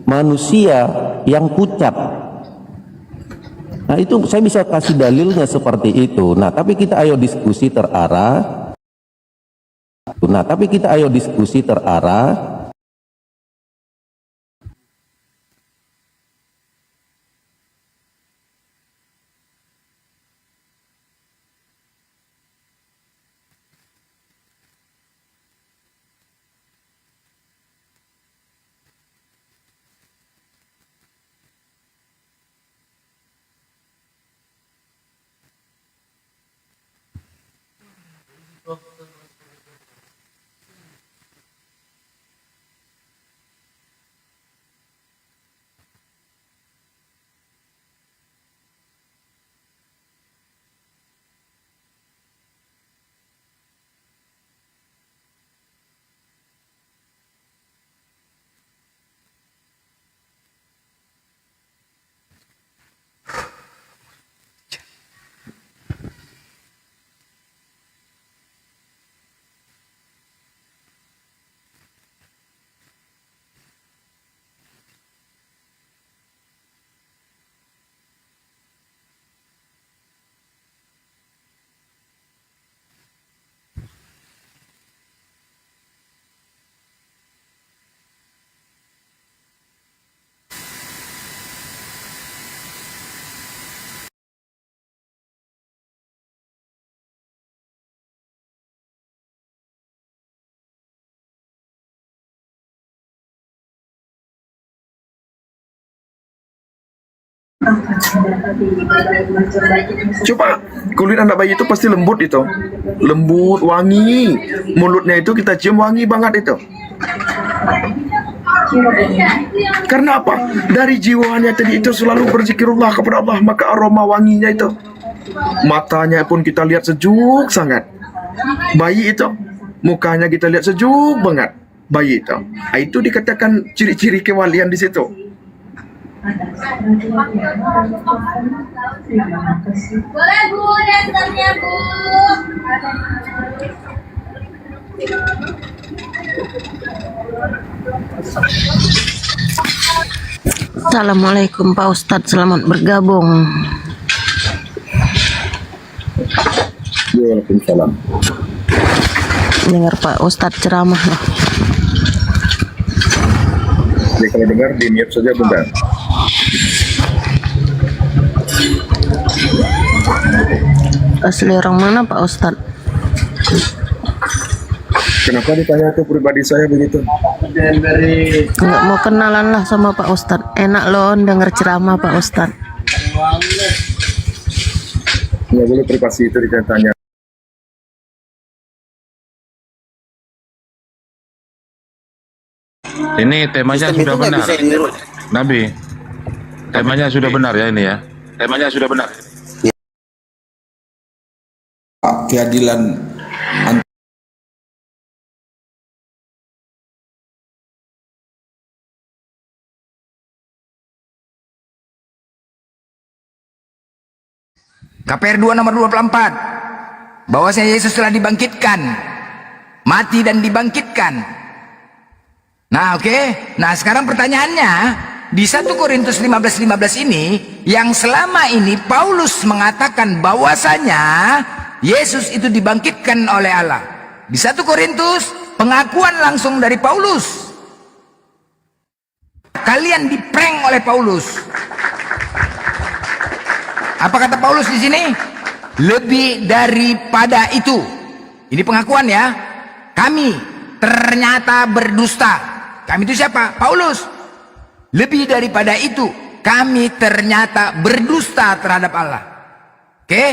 manusia yang pucat. Nah, itu saya bisa kasih dalilnya seperti itu. Nah, tapi kita ayo diskusi terarah. Coba kulit anak bayi itu pasti lembut itu, lembut, wangi. Mulutnya itu kita cium wangi banget itu. Karena apa? Dari jiwanya tadi itu selalu berzikirullah kepada Allah, maka aroma wanginya itu. Matanya pun kita lihat sejuk sangat. Bayi itu, mukanya kita lihat sejuk banget. Bayi itu. Itu dikatakan ciri-ciri kewalian di situ. Boleh Bu, dasarnya Bu. Assalamualaikum Pak Ustadz, selamat bergabung. Waalaikumsalam. Dengar Pak Ustadz ceramah loh. Ya, kalau dengar di mute saja bentar. Asli orang mana Pak Ustadz? Kenapa ditanya ke pribadi saya begitu? Nggak mau kenalan lah sama Pak Ustadz. Enak loh denger ceramah Pak Ustadz. Nggak boleh privasi itu ditanya. Ini temanya sudah benar, Nabi. Temanya sudah benar ya ini ya. Temanya sudah benar. Keadilan KPR 2 nomor 24, bahwasanya Yesus telah dibangkitkan, mati dan dibangkitkan. Nah, oke. Nah, sekarang pertanyaannya, di 1 Korintus 15:15 ini, yang selama ini Paulus mengatakan bahwasanya Yesus itu dibangkitkan oleh Allah. Di 1 Korintus, pengakuan langsung dari Paulus. Kalian diprank oleh Paulus. Apa kata Paulus di sini? Lebih daripada itu. Ini pengakuan ya. Kami ternyata berdusta. Kami itu siapa? Paulus. Lebih daripada itu, kami ternyata berdusta terhadap Allah. Oke,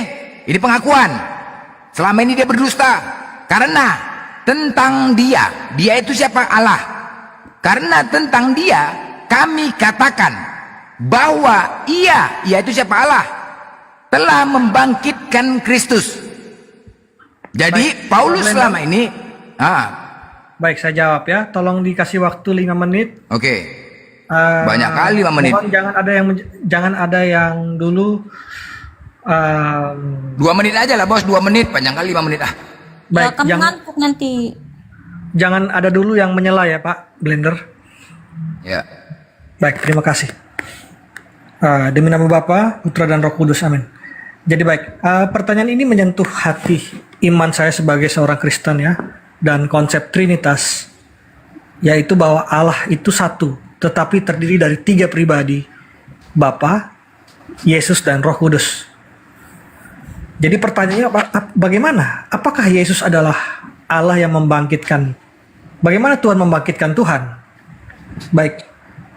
ini pengakuan. Selama ini dia berdusta karena tentang dia itu siapa? Allah. Karena tentang dia kami katakan bahwa ia itu siapa? Allah telah membangkitkan Kristus. Jadi Baik, Paulus Blender. selama ini Baik, saya jawab ya. Tolong dikasih waktu 5 menit. Oke. Banyak kali 5 menit. Mohon jangan ada yang dulu 2 menit aja lah bos, 2 menit, panjang kali 5 menit ah. baik, Kamu ngantuk nanti. jangan ada dulu yang menyela ya Pak Blender. Ya. Baik, terima kasih. Demi nama Bapa, Putra dan Roh Kudus, amin. Jadi baik, pertanyaan ini menyentuh hati iman saya sebagai seorang Kristen ya, dan konsep Trinitas, yaitu bahwa Allah itu satu, tetapi terdiri dari 3 pribadi, Bapa, Yesus, dan Roh Kudus. Jadi pertanyaannya bagaimana? Apakah Yesus adalah Allah yang membangkitkan? Bagaimana Tuhan membangkitkan Tuhan? Baik,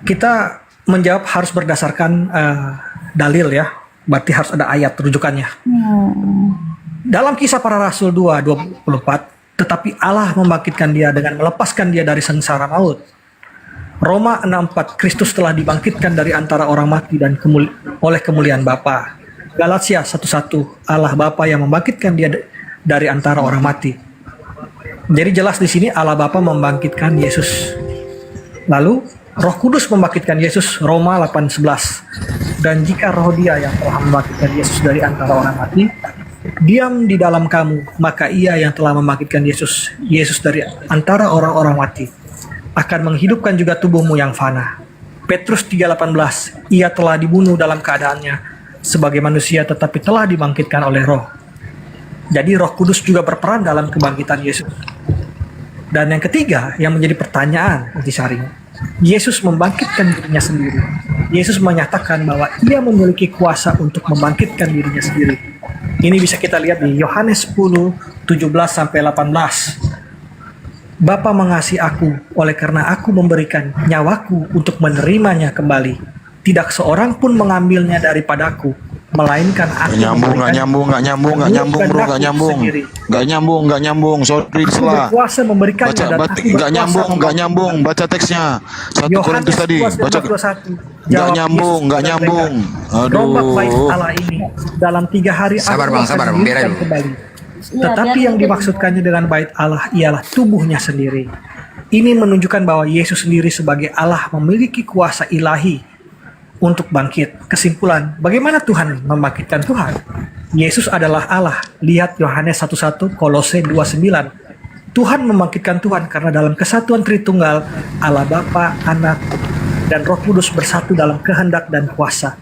kita menjawab harus berdasarkan dalil ya. Berarti harus ada ayat rujukannya. Dalam Kisah Para Rasul 2:24, tetapi Allah membangkitkan dia dengan melepaskan dia dari sengsara maut. Roma 6:4, Kristus telah dibangkitkan dari antara orang mati dan oleh kemuliaan Bapa. Galatia 1:1, Allah Bapa yang membangkitkan dia dari antara orang mati. Jadi jelas di sini Allah Bapa membangkitkan Yesus. Lalu Roh Kudus membangkitkan Yesus, Roma 8:11. Dan jika roh dia yang telah membangkitkan Yesus dari antara orang mati diam di dalam kamu, maka ia yang telah membangkitkan Yesus dari antara orang-orang mati akan menghidupkan juga tubuhmu yang fana. Petrus 3:18, ia telah dibunuh dalam keadaannya sebagai manusia tetapi telah dibangkitkan oleh Roh. Jadi Roh Kudus juga berperan dalam kebangkitan Yesus. Dan yang ketiga yang menjadi pertanyaan intisari, Yesus membangkitkan dirinya sendiri. Yesus menyatakan bahwa ia memiliki kuasa untuk membangkitkan dirinya sendiri. Ini bisa kita lihat di Yohanes 10:17-18. Bapa mengasihi aku oleh karena aku memberikan nyawaku untuk menerimanya kembali. Tidak seorang pun mengambilnya daripadaku, melainkan aku Nggak nyambung. Sorry, Aku salah. berkuasa memberikannya dan aku Nggak nyambung. Baca teksnya. 1 Korintus tadi. Baca. Nggak nyambung. Rombak bait Aduh. Allah ini dalam 3 hari Sabar, aku Bang, akan sabar, Bang, biar didirikan dulu. kembali. Iya, Tetapi biar yang dulu. dimaksudkannya dengan bait Allah ialah tubuhnya sendiri. Ini menunjukkan bahwa Yesus sendiri sebagai Allah memiliki kuasa ilahi untuk bangkit. Kesimpulan, bagaimana Tuhan membangkitkan Tuhan? Yesus adalah Allah. Lihat Yohanes 1:1, Kolose 2:9. Tuhan membangkitkan Tuhan karena dalam kesatuan Tritunggal, Allah Bapa, Anak, dan Roh Kudus bersatu dalam kehendak dan kuasa.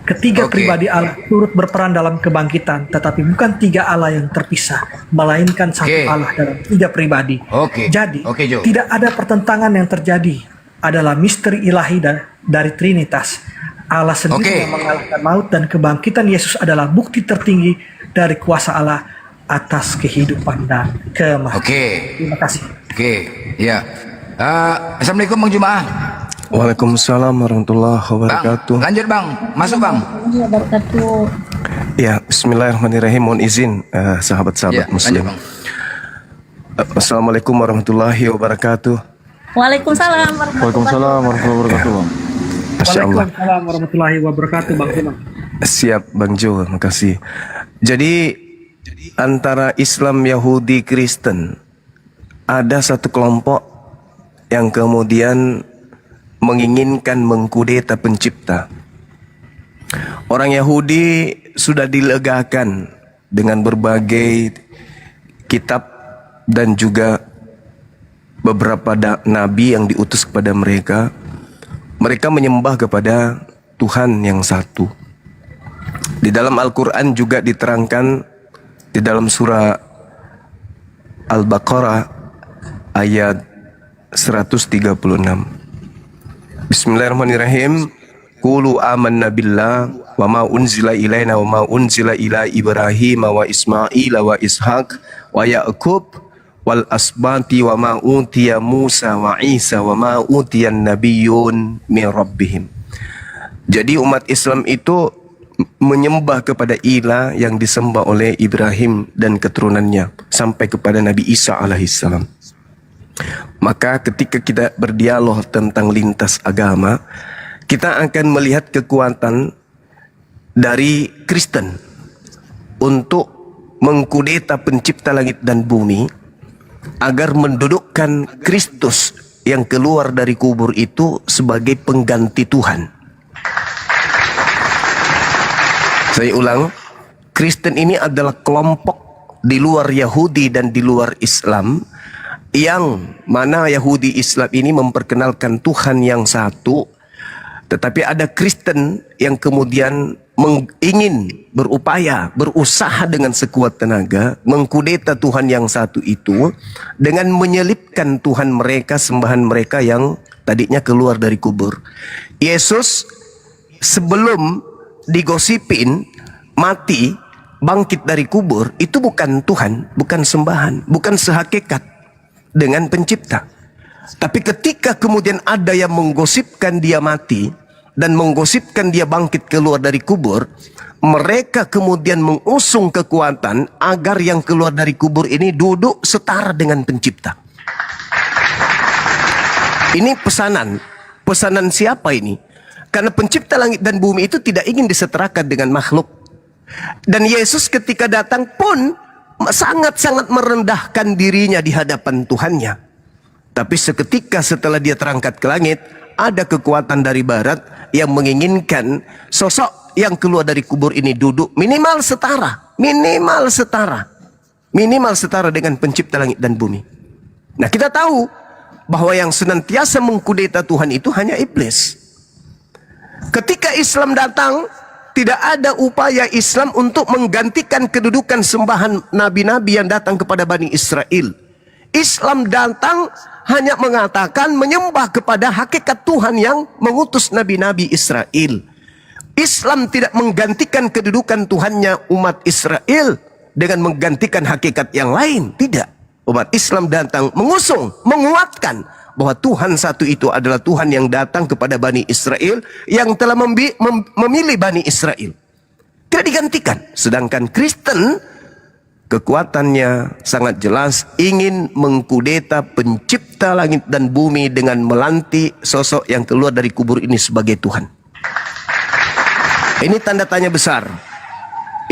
Ketiga pribadi Allah turut berperan dalam kebangkitan, tetapi bukan 3 Allah yang terpisah, melainkan satu Allah dalam 3 pribadi. Jadi, Jo. tidak ada pertentangan yang terjadi. Adalah misteri ilahi dari Trinitas. Allah sendiri yang mengalahkan maut, dan kebangkitan Yesus adalah bukti tertinggi dari kuasa Allah atas kehidupan dan kematian. Terima kasih. Ya. Assalamualaikum Bang Jumaah. Waalaikumsalam warahmatullahi wabarakatuh. Lanjut Bang, masuk Bang. Ya, bismillahirrahmanirrahim. Mohon izin sahabat-sahabat muslim. Assalamualaikum warahmatullahi wabarakatuh. Waalaikumsalam warahmatullahi wabarakatuh. Masya Allah. Waalaikumsalam warahmatullahi wabarakatuh, Bang Imam. Siap Bang Jo, makasih. Jadi antara Islam, Yahudi, Kristen ada satu kelompok yang kemudian menginginkan mengkudeta pencipta. Orang Yahudi sudah dilegakan dengan berbagai kitab dan juga beberapa nabi yang diutus kepada mereka. Mereka menyembah kepada Tuhan yang satu. Di dalam Al-Quran juga diterangkan di dalam surah Al-Baqarah ayat 136. Bismillahirrahmanirrahim. Qulu amanna billah wa ma unzila ilaina wa ma unzila ila Ibrahim wa Ismail wa Ishaq wa Ya'qub wal asbati wa ma utiya Musa wa Isa wa ma utiyan nabiyyun min rabbihim. Jadi umat Islam itu menyembah kepada ilah yang disembah oleh Ibrahim dan keturunannya sampai kepada Nabi Isa alaihissalam. Maka ketika kita berdialog tentang lintas agama, kita akan melihat kekuatan dari Kristen untuk mengkudeta pencipta langit dan bumi agar mendudukkan Kristus yang keluar dari kubur itu sebagai pengganti Tuhan. Saya ulang, Kristen ini adalah kelompok di luar Yahudi dan di luar Islam, yang mana Yahudi Islam ini memperkenalkan Tuhan yang satu, tetapi ada Kristen yang kemudian ingin berupaya, berusaha dengan sekuat tenaga mengkudeta Tuhan yang satu itu dengan menyelipkan Tuhan mereka, sembahan mereka yang tadinya keluar dari kubur. Yesus sebelum digosipin mati, bangkit dari kubur, itu bukan Tuhan, bukan sembahan, bukan sehakikat dengan pencipta. Tapi ketika kemudian ada yang menggosipkan dia mati dan menggosipkan dia bangkit keluar dari kubur, mereka kemudian mengusung kekuatan agar yang keluar dari kubur ini duduk setara dengan pencipta. Ini pesanan siapa ini? Karena pencipta langit dan bumi itu tidak ingin disetarakan dengan makhluk. Dan Yesus ketika datang pun sangat-sangat merendahkan dirinya di hadapan Tuhannya. Tapi seketika setelah dia terangkat ke langit, ada kekuatan dari barat yang menginginkan sosok yang keluar dari kubur ini duduk minimal setara dengan pencipta langit dan bumi. Nah, kita tahu bahwa yang senantiasa mengkudeta Tuhan itu hanya iblis. Ketika Islam datang, tidak ada upaya Islam untuk menggantikan kedudukan sembahan nabi-nabi yang datang kepada Bani Israel. Islam datang hanya mengatakan menyembah kepada hakikat Tuhan yang mengutus nabi-nabi Israel. Islam tidak menggantikan kedudukan Tuhannya umat Israel dengan menggantikan hakikat yang lain. Tidak. Umat Islam datang mengusung, menguatkan bahwa Tuhan satu itu adalah Tuhan yang datang kepada Bani Israel, yang telah memilih Bani Israel. Tidak digantikan. Sedangkan Kristen, kekuatannya sangat jelas, ingin mengkudeta pencipta langit dan bumi dengan melantik sosok yang keluar dari kubur ini sebagai Tuhan. Ini tanda tanya besar.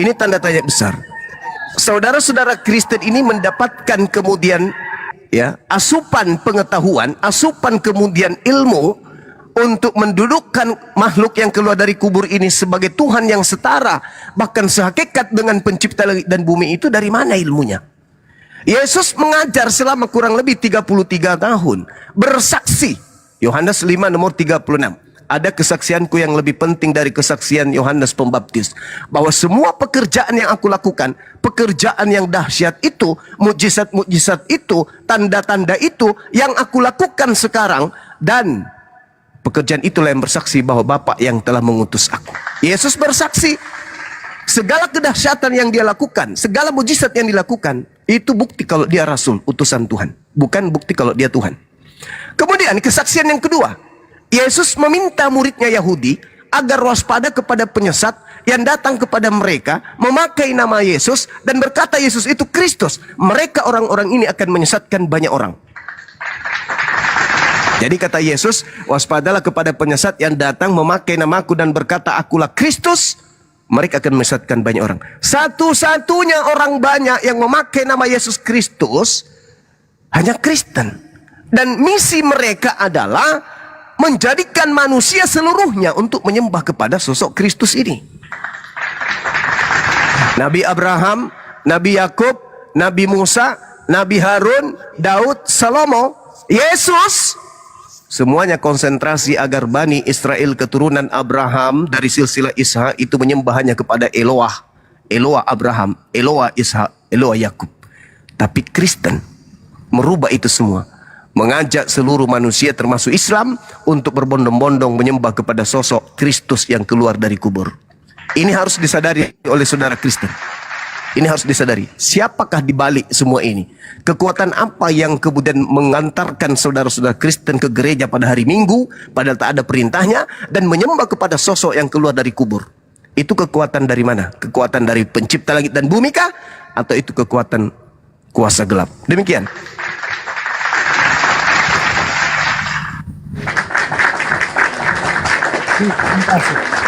Ini tanda tanya besar. Saudara-saudara Kristen ini mendapatkan kemudian asupan pengetahuan, asupan kemudian ilmu untuk mendudukkan makhluk yang keluar dari kubur ini sebagai Tuhan yang setara, bahkan sehakikat dengan pencipta langit dan bumi. Itu dari mana ilmunya? Yesus mengajar selama kurang lebih 33 tahun, bersaksi. Yohanes 5 nomor 36. Ada kesaksianku yang lebih penting dari kesaksian Yohanes Pembaptis, bahwa semua pekerjaan yang aku lakukan, pekerjaan yang dahsyat itu, mukjizat-mukjizat itu, tanda-tanda itu yang aku lakukan sekarang, dan pekerjaan itulah yang bersaksi bahwa Bapa yang telah mengutus aku. Yesus bersaksi segala kedahsyatan yang dia lakukan, segala mukjizat yang dilakukan, itu bukti kalau dia rasul, utusan Tuhan, bukan bukti kalau dia Tuhan. Kemudian kesaksian yang kedua, Yesus meminta muridnya Yahudi agar waspada kepada penyesat yang datang kepada mereka memakai nama Yesus dan berkata Yesus itu Kristus. Mereka orang-orang ini akan menyesatkan banyak orang. Jadi kata Yesus, waspadalah kepada penyesat yang datang memakai namaku dan berkata akulah Kristus. Mereka akan menyesatkan banyak orang. Satu-satunya orang banyak yang memakai nama Yesus Kristus hanya Kristen. Dan misi mereka adalah menjadikan manusia seluruhnya untuk menyembah kepada sosok Kristus ini. Nabi Abraham, Nabi Yakub, Nabi Musa, Nabi Harun, Daud, Salomo, Yesus, semuanya konsentrasi agar Bani Israel keturunan Abraham dari silsilah Ishak itu menyembahnya kepada Eloah, Eloah Abraham, Eloah Ishak, Eloah Yakub. Tapi Kristen merubah itu semua, mengajak seluruh manusia termasuk Islam untuk berbondong-bondong menyembah kepada sosok Kristus yang keluar dari kubur. Ini harus disadari oleh saudara Kristen. Ini harus disadari. Siapakah di balik semua ini? Kekuatan apa yang kemudian mengantarkan saudara-saudara Kristen ke gereja pada hari Minggu, padahal tak ada perintahnya, dan menyembah kepada sosok yang keluar dari kubur? Itu kekuatan dari mana? Kekuatan dari pencipta langit dan bumi kah? Atau itu kekuatan kuasa gelap? Demikian. Terima kasih.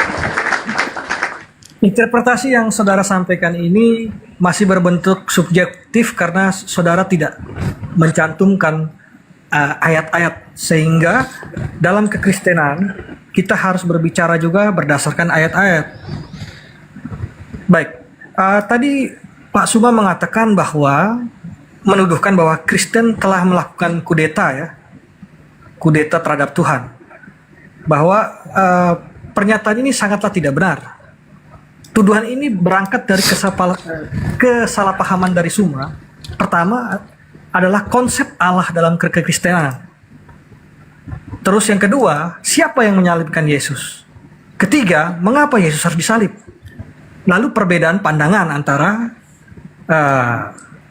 Interpretasi yang saudara sampaikan ini masih berbentuk subjektif karena saudara tidak mencantumkan ayat-ayat, sehingga dalam kekristenan kita harus berbicara juga berdasarkan ayat-ayat. Baik, tadi Pak Suma mengatakan bahwa menuduhkan bahwa Kristen telah melakukan kudeta, ya, kudeta terhadap Tuhan, bahwa pernyataan ini sangatlah tidak benar. Tuduhan ini berangkat dari kesalahpahaman dari Suma. Pertama adalah konsep Allah dalam kekristenan. Terus yang kedua, siapa yang menyalibkan Yesus? Ketiga, mengapa Yesus harus disalib? Lalu perbedaan pandangan antara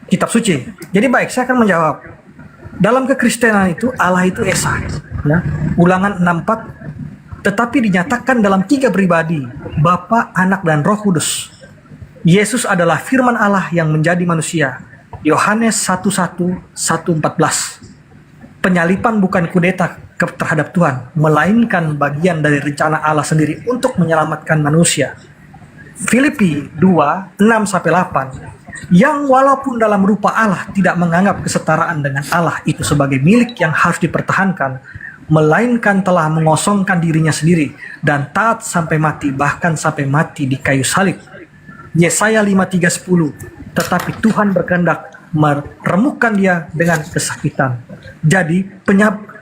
kitab suci. Jadi baik, saya akan menjawab. Dalam kekristenan itu Allah itu Esa, ya. Ulangan 64. Tetapi dinyatakan dalam 3 pribadi, Bapa, Anak, dan Roh Kudus. Yesus adalah firman Allah yang menjadi manusia. Yohanes 1:1-1:14. Penyalipan bukan kudeta terhadap Tuhan, melainkan bagian dari rencana Allah sendiri untuk menyelamatkan manusia. Filipi 2:6-8. Yang walaupun dalam rupa Allah tidak menganggap kesetaraan dengan Allah itu sebagai milik yang harus dipertahankan, melainkan telah mengosongkan dirinya sendiri dan taat sampai mati, bahkan sampai mati di kayu salib. Yesaya 5:3-10. Tetapi Tuhan berkehendak meremukkan dia dengan kesakitan. Jadi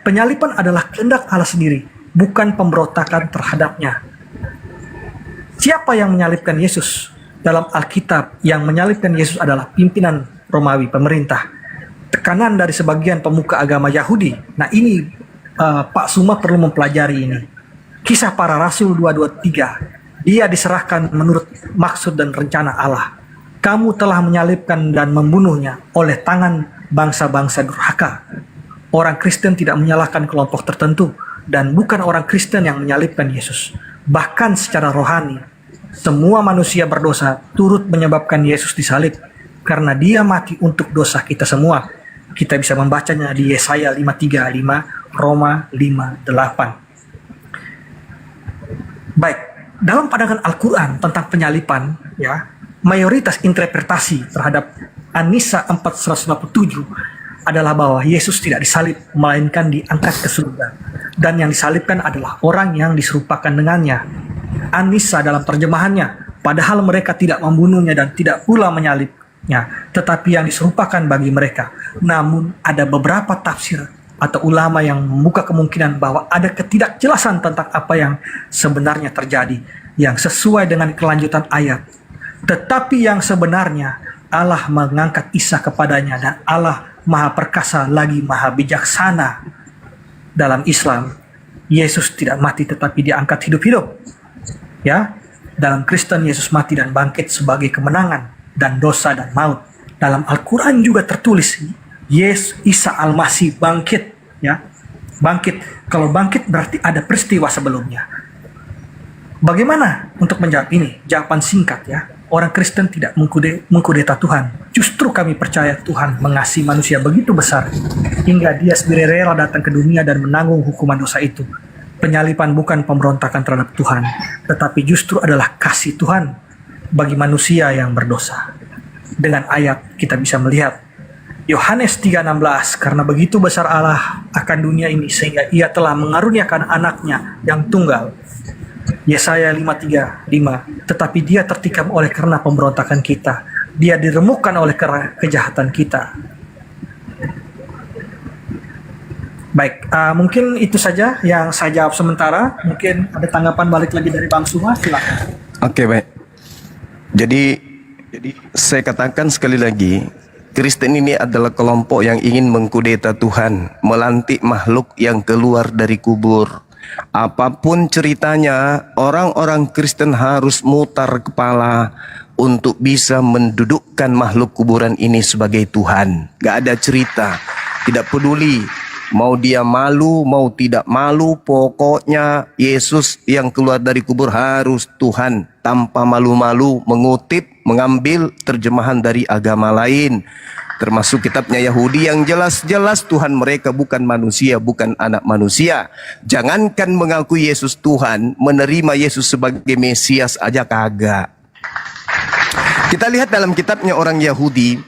penyalipan adalah kehendak Allah sendiri, bukan pemberontakan terhadapnya. Siapa yang menyalibkan Yesus? Dalam Alkitab, yang menyalibkan Yesus adalah pimpinan Romawi, pemerintah. Tekanan dari sebagian pemuka agama Yahudi. Nah ini Pak Suma perlu mempelajari ini. Kisah Para Rasul 2:23. Dia diserahkan menurut maksud dan rencana Allah. Kamu telah menyalibkan dan membunuhnya oleh tangan bangsa-bangsa durhaka. Orang Kristen tidak menyalahkan kelompok tertentu, dan bukan orang Kristen yang menyalibkan Yesus. Bahkan secara rohani, semua manusia berdosa turut menyebabkan Yesus disalib, karena dia mati untuk dosa kita semua. Kita bisa membacanya di Yesaya 5:3-5, Roma 5:8. Baik, dalam pandangan Al-Quran tentang penyalipan, ya, mayoritas interpretasi terhadap An-Nisa 4:157 adalah bahwa Yesus tidak disalib, melainkan diangkat ke surga. Dan yang disalibkan adalah orang yang diserupakan dengannya. An-Nisa dalam terjemahannya, padahal mereka tidak membunuhnya dan tidak pula menyalibnya, tetapi yang diserupakan bagi mereka. Namun ada beberapa tafsir atau ulama yang membuka kemungkinan bahwa ada ketidakjelasan tentang apa yang sebenarnya terjadi, yang sesuai dengan kelanjutan ayat. Tetapi yang sebenarnya Allah mengangkat Isa kepadanya, dan Allah Maha Perkasa lagi Maha Bijaksana. Dalam Islam, Yesus tidak mati tetapi diangkat hidup-hidup. Ya, dalam Kristen Yesus mati dan bangkit sebagai kemenangan dan dosa dan maut. Dalam Al-Quran juga tertulis Isa Al-Masih bangkit, ya. Bangkit. Kalau bangkit berarti ada peristiwa sebelumnya. Bagaimana untuk menjawab ini? Jawaban singkat, ya. Orang Kristen tidak mengkudeta Tuhan. Justru kami percaya Tuhan mengasihi manusia begitu besar hingga Dia sendiri rela datang ke dunia dan menanggung hukuman dosa itu. Penyalipan bukan pemberontakan terhadap Tuhan, tetapi justru adalah kasih Tuhan bagi manusia yang berdosa. Dengan ayat kita bisa melihat Yohanes 3:16, karena begitu besar Allah akan dunia ini sehingga Ia telah mengaruniakan anaknya yang tunggal. Yesaya 5:3-5, tetapi Dia tertikam oleh karena pemberontakan kita, Dia diremukkan oleh karena kejahatan kita. Baik, mungkin itu saja yang saya jawab sementara. Mungkin ada tanggapan balik lagi dari Bang Suma, silakan. Oke, baik. Jadi saya katakan sekali lagi, Kristen ini adalah kelompok yang ingin mengkudeta Tuhan, melantik makhluk yang keluar dari kubur. Apapun ceritanya, orang-orang Kristen harus mutar kepala untuk bisa mendudukkan makhluk kuburan ini sebagai Tuhan. Gak ada cerita, tidak peduli mau dia malu, mau tidak malu, pokoknya Yesus yang keluar dari kubur harus Tuhan, tanpa malu-malu mengambil terjemahan dari agama lain, termasuk kitabnya Yahudi yang jelas-jelas Tuhan mereka bukan manusia, bukan anak manusia. Jangankan mengaku Yesus Tuhan, menerima Yesus sebagai Mesias aja kagak. Kita lihat dalam kitabnya orang Yahudi,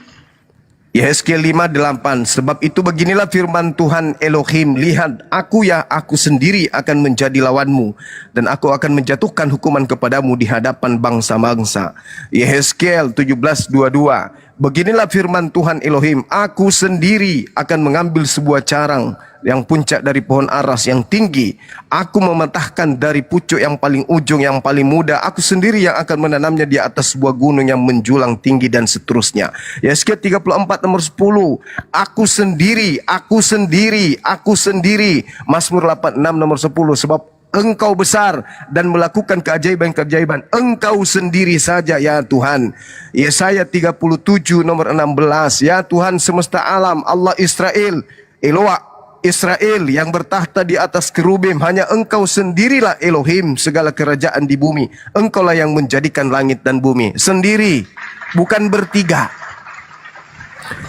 Yehezkiel 5:8, sebab itu beginilah firman Tuhan Elohim, lihat aku sendiri akan menjadi lawanmu, dan aku akan menjatuhkan hukuman kepadamu di hadapan bangsa-bangsa. Yehezkiel 17:22, beginilah firman Tuhan Elohim, aku sendiri akan mengambil sebuah carang yang puncak dari pohon aras yang tinggi, aku mematahkan dari pucuk yang paling ujung yang paling muda, aku sendiri yang akan menanamnya di atas sebuah gunung yang menjulang tinggi, dan seterusnya. Yesaya 34 nomor 10, aku sendiri, aku sendiri, aku sendiri. Mazmur 86 nomor 10, sebab Engkau besar dan melakukan keajaiban-keajaiban, Engkau sendiri saja ya Tuhan. Yesaya 37 nomor 16, ya Tuhan semesta alam, Allah Israel, Eloah Israel yang bertahta di atas kerubim, hanya Engkau sendirilah Elohim segala kerajaan di bumi. Engkaulah yang menjadikan langit dan bumi. Sendiri, bukan bertiga.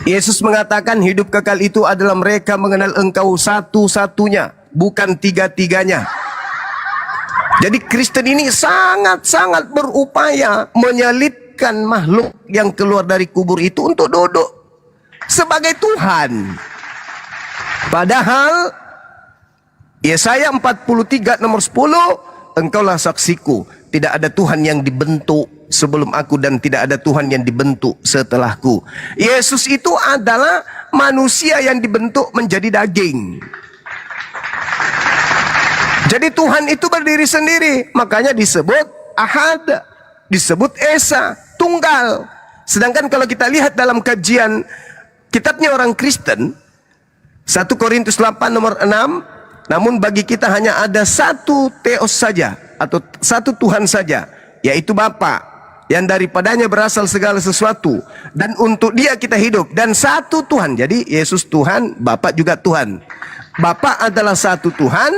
Yesus mengatakan hidup kekal itu adalah mereka mengenal Engkau satu-satunya, bukan tiga-tiganya. Jadi Kristen ini sangat-sangat berupaya menyalibkan makhluk yang keluar dari kubur itu untuk duduk sebagai Tuhan. Padahal Yesaya 43 nomor 10, Engkaulah saksiku, tidak ada Tuhan yang dibentuk sebelum aku dan tidak ada Tuhan yang dibentuk setelahku. Yesus itu adalah manusia yang dibentuk menjadi daging. Jadi Tuhan itu berdiri sendiri, makanya disebut Ahad, disebut Esa, tunggal. Sedangkan kalau kita lihat dalam kajian kitabnya orang Kristen, 1 Korintus 8 nomor 6, namun bagi kita hanya ada satu Theos saja, atau satu Tuhan saja, yaitu Bapa, yang daripadanya berasal segala sesuatu, dan untuk Dia kita hidup, dan satu Tuhan. Jadi Yesus Tuhan, Bapa juga Tuhan. Bapa adalah satu Tuhan,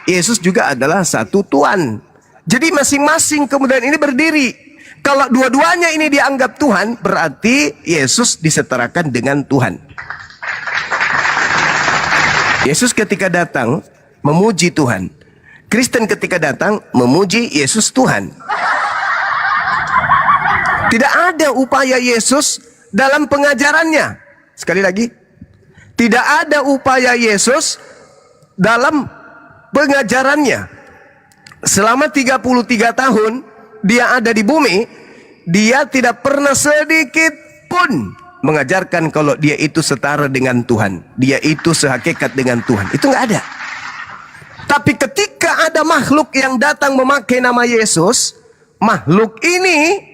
Yesus juga adalah satu Tuhan. Jadi masing-masing kemudian ini berdiri. Kalau dua-duanya ini dianggap Tuhan, berarti Yesus disetarakan dengan Tuhan. Yesus ketika datang memuji Tuhan. Kristen ketika datang memuji Yesus Tuhan. Tidak ada upaya Yesus dalam pengajarannya. Sekali lagi, tidak ada upaya Yesus dalam pengajarannya. Selama 33 tahun Dia ada di bumi, Dia tidak pernah sedikit pun mengajarkan kalau Dia itu setara dengan Tuhan, Dia itu sehakikat dengan Tuhan. Itu nggak ada. Tapi ketika ada makhluk yang datang memakai nama Yesus, makhluk ini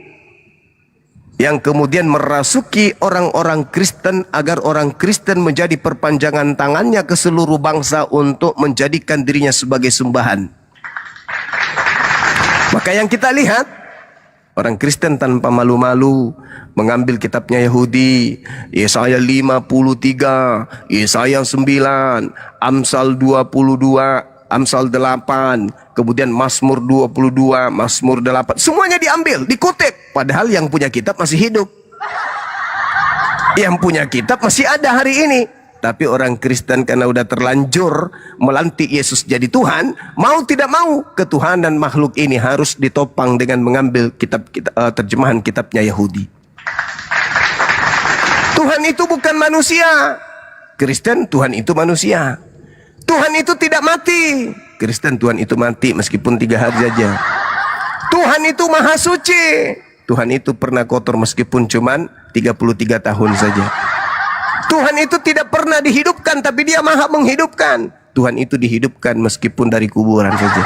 yang kemudian merasuki orang-orang Kristen agar orang Kristen menjadi perpanjangan tangannya ke seluruh bangsa untuk menjadikan dirinya sebagai sembahan. Maka yang kita lihat, orang Kristen tanpa malu-malu mengambil kitabnya Yahudi, Yesaya 53, Yesaya 9, Amsal 22, Amsal 8, kemudian Mazmur 22, Mazmur 8, semuanya diambil, dikutip. Padahal yang punya kitab masih hidup. Yang punya kitab masih ada hari ini. Tapi orang Kristen karena udah terlanjur melantik Yesus jadi Tuhan, mau tidak mau ketuhanan makhluk ini harus ditopang dengan mengambil terjemahan kitabnya Yahudi. Tuhan itu bukan manusia. Kristen, Tuhan itu manusia. Tuhan itu tidak mati. Kristen, Tuhan itu mati meskipun 3 hari saja. Tuhan itu maha suci. Tuhan itu pernah kotor meskipun cuman 33 tahun saja. Tuhan itu tidak pernah dihidupkan, tapi Dia maha menghidupkan. Tuhan itu dihidupkan meskipun dari kuburan saja.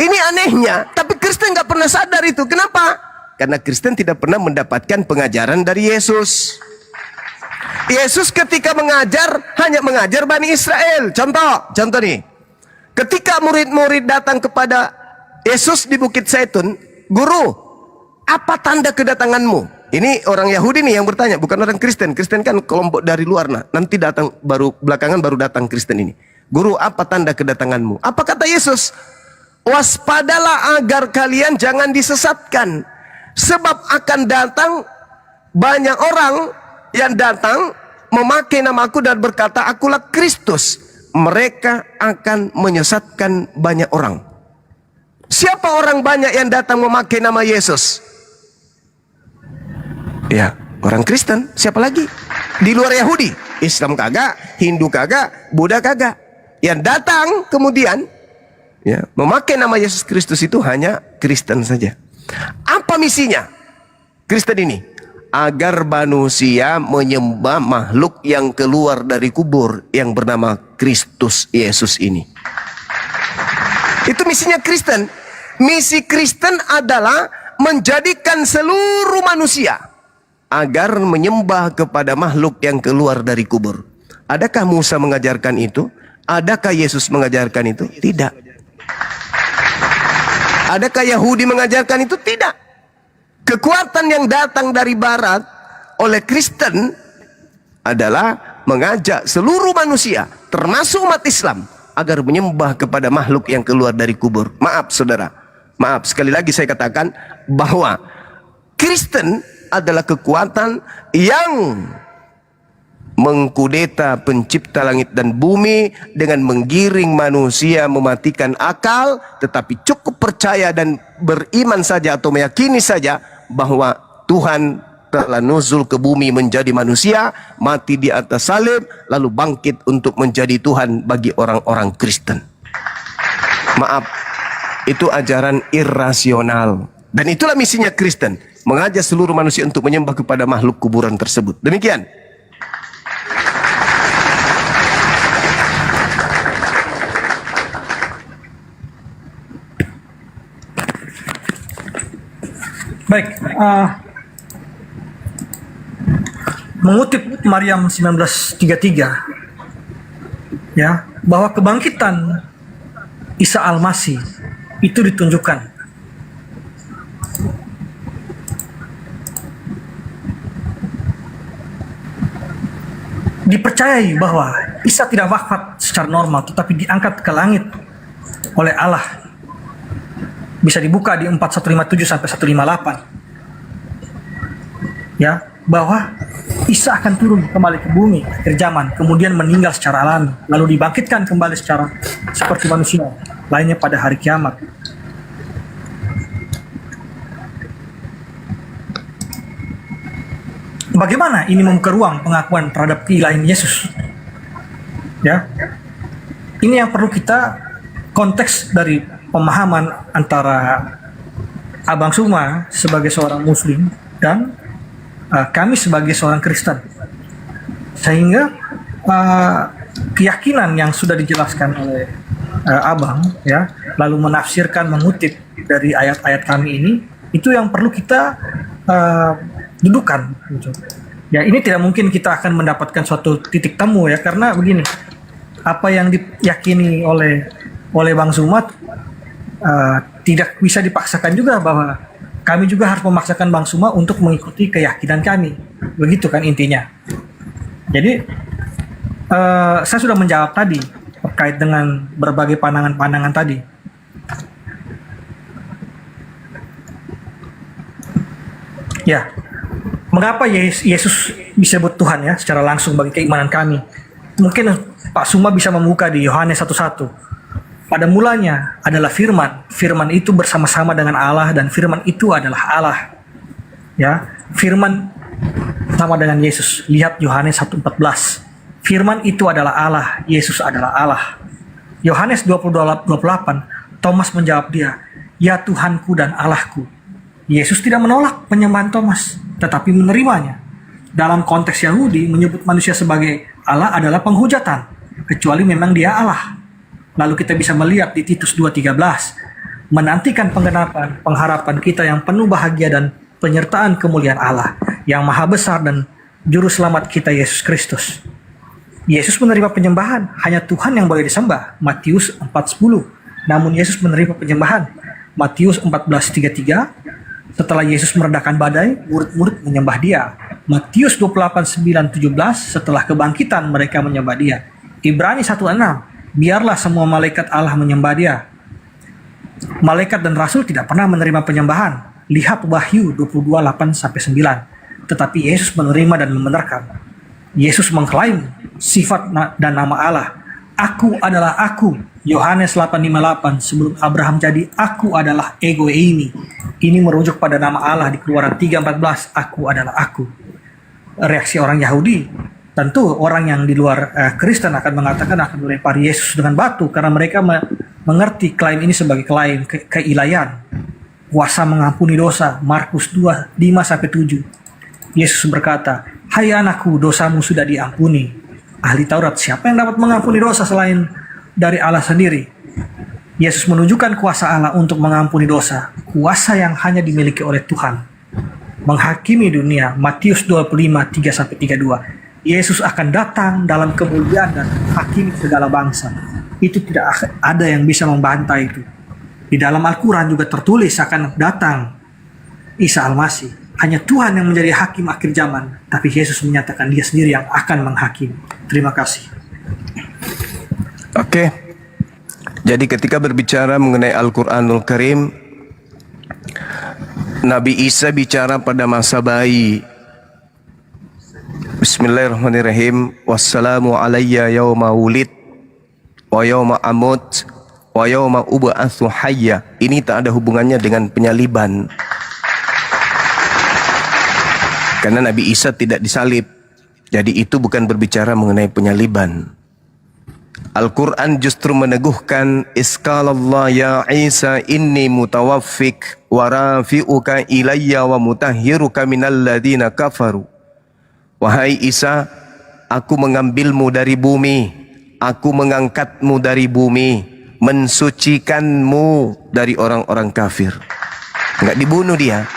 Ini anehnya, tapi Kristen nggak pernah sadar itu. Kenapa? Karena Kristen tidak pernah mendapatkan pengajaran dari Yesus. Yesus ketika mengajar, hanya mengajar Bani Israel. Contoh nih. Ketika murid-murid datang kepada Yesus di Bukit Zaitun, Guru, apa tanda kedatanganmu? Ini orang Yahudi nih yang bertanya, bukan orang Kristen. Kristen kan kelompok dari luar, nah. Nanti datang belakangan baru datang Kristen ini. Guru, apa tanda kedatanganmu? Apa kata Yesus? Waspadalah agar kalian jangan disesatkan. Sebab akan datang banyak orang yang datang memakai namaku dan berkata, akulah Kristus. Mereka akan menyesatkan banyak orang. Siapa orang banyak yang datang memakai nama Yesus? Ya, orang Kristen. Siapa lagi? Di luar Yahudi. Islam kagak, Hindu kagak, Buddha kagak. Yang datang kemudian ya, memakai nama Yesus Kristus itu hanya Kristen saja. Apa misinya Kristen ini? Agar manusia menyembah makhluk yang keluar dari kubur yang bernama Kristus Yesus ini. Itu misinya Kristen. Misi Kristen adalah menjadikan seluruh manusia agar menyembah kepada makhluk yang keluar dari kubur. Adakah Musa mengajarkan itu? Adakah Yesus mengajarkan itu? Tidak. Adakah Yahudi mengajarkan itu? Tidak. Kekuatan yang datang dari barat oleh Kristen adalah mengajak seluruh manusia, termasuk umat Islam, agar menyembah kepada makhluk yang keluar dari kubur. Maaf saudara, maaf sekali lagi saya katakan bahwa Kristen adalah kekuatan yang mengkudeta pencipta langit dan bumi dengan menggiring manusia mematikan akal, tetapi cukup percaya dan beriman saja atau meyakini saja bahwa Tuhan telah nuzul ke bumi menjadi manusia, mati di atas salib, lalu bangkit untuk menjadi Tuhan bagi orang-orang Kristen. Maaf, itu ajaran irasional. Dan itulah misinya Kristen, mengajak seluruh manusia untuk menyembah kepada makhluk kuburan tersebut. Demikian. Baik, mengutip Maryam 19:33, ya, bahwa kebangkitan Isa Al-Masih itu ditunjukkan dipercayai bahwa Isa tidak wafat secara normal, tetapi diangkat ke langit oleh Allah. Bisa dibuka di 4157 sampai 158. Ya, bahwa Isa akan turun kembali ke bumi akhir zaman, kemudian meninggal secara alami, lalu dibangkitkan kembali secara seperti manusia lainnya pada hari kiamat. Bagaimana ini membuka ruang pengakuan terhadap keilahian Yesus? Ya, ini yang perlu kita konteks dari pemahaman antara Abang Suma sebagai seorang Muslim dan kami sebagai seorang Kristen, sehingga keyakinan yang sudah dijelaskan oleh Abang, ya, lalu menafsirkan, mengutip dari ayat-ayat kami ini, itu yang perlu kita dudukan. Gitu. Ya, ini tidak mungkin kita akan mendapatkan suatu titik temu, ya, karena begini, apa yang diyakini oleh Bang Sumat tidak bisa dipaksakan juga, bahwa kami juga harus memaksakan Bang Suma untuk mengikuti keyakinan kami. Begitu kan intinya. Jadi saya sudah menjawab tadi terkait dengan berbagai pandangan-pandangan tadi. Ya, mengapa Yesus disebut Tuhan, ya, secara langsung bagi keimanan kami? Mungkin Pak Suma bisa membuka di Yohanes 1:1. Pada mulanya adalah firman. Firman itu bersama-sama dengan Allah dan firman itu adalah Allah. Ya, firman sama dengan Yesus. Lihat Yohanes 1:14. Firman itu adalah Allah, Yesus adalah Allah. Yohanes 20:28, Thomas menjawab dia, "Ya Tuhanku dan Allahku." Yesus tidak menolak penyembahan Thomas, tetapi menerimanya. Dalam konteks Yahudi, menyebut manusia sebagai Allah adalah penghujatan, kecuali memang dia Allah. Lalu kita bisa melihat di Titus 2:13, menantikan penggenapan pengharapan kita yang penuh bahagia dan penyertaan kemuliaan Allah yang maha besar dan juru selamat kita Yesus Kristus. Yesus menerima penyembahan, hanya Tuhan yang boleh disembah, Matius 4:10. Namun Yesus menerima penyembahan, Matius 14:33. Setelah Yesus meredakan badai, murid-murid menyembah dia. Matius 28:9-17, setelah kebangkitan mereka menyembah dia. Ibrani 1:6, biarlah semua malaikat Allah menyembah dia. Malaikat dan rasul tidak pernah menerima penyembahan. Lihat Wahyu 22:8-9. Tetapi Yesus menerima dan membenarkan. Yesus mengklaim sifat dan nama Allah. Aku adalah aku. Yohanes 8:58, sebelum Abraham jadi, aku adalah ego ini. Ini merujuk pada nama Allah di Keluaran 3:14, aku adalah aku. Reaksi orang Yahudi, tentu orang yang di luar Kristen akan mengatakan akan melempar Yesus dengan batu karena mereka mengerti klaim ini sebagai klaim keilahian. Kuasa mengampuni dosa, Markus 2:5-7. Yesus berkata, hai anakku, dosamu sudah diampuni. Ahli Taurat, siapa yang dapat mengampuni dosa selain dari Allah sendiri? Yesus menunjukkan kuasa Allah untuk mengampuni dosa, kuasa yang hanya dimiliki oleh Tuhan. Menghakimi dunia, Matius 25:3-32. Yesus akan datang dalam kemuliaan dan hakimi segala bangsa. Itu tidak ada yang bisa membantah itu. Di dalam Al-Quran juga tertulis akan datang Isa Al-Masih. Hanya Tuhan yang menjadi hakim akhir zaman, tapi Yesus menyatakan dia sendiri yang akan menghakimi. Terima kasih. Oke. Jadi ketika berbicara mengenai Al-Quranul Karim, Nabi Isa bicara pada masa bayi. Bismillahirrahmanirrahim. Wassalamu alayya yawma wulid wa yawma amut wa yawma ub'atsu hayya. Ini tak ada hubungannya dengan penyaliban. Karena Nabi Isa tidak disalib. Jadi itu bukan berbicara mengenai penyaliban. Al-Quran justru meneguhkan, Iskalallah ya Isa inni mutawaffik wa rafi'uka ilayya wa mutahhiruka minal ladina kafaru. Wahai Isa, aku mengambilmu dari bumi, aku mengangkatmu dari bumi, mensucikanmu dari orang-orang kafir. Enggak dibunuh dia,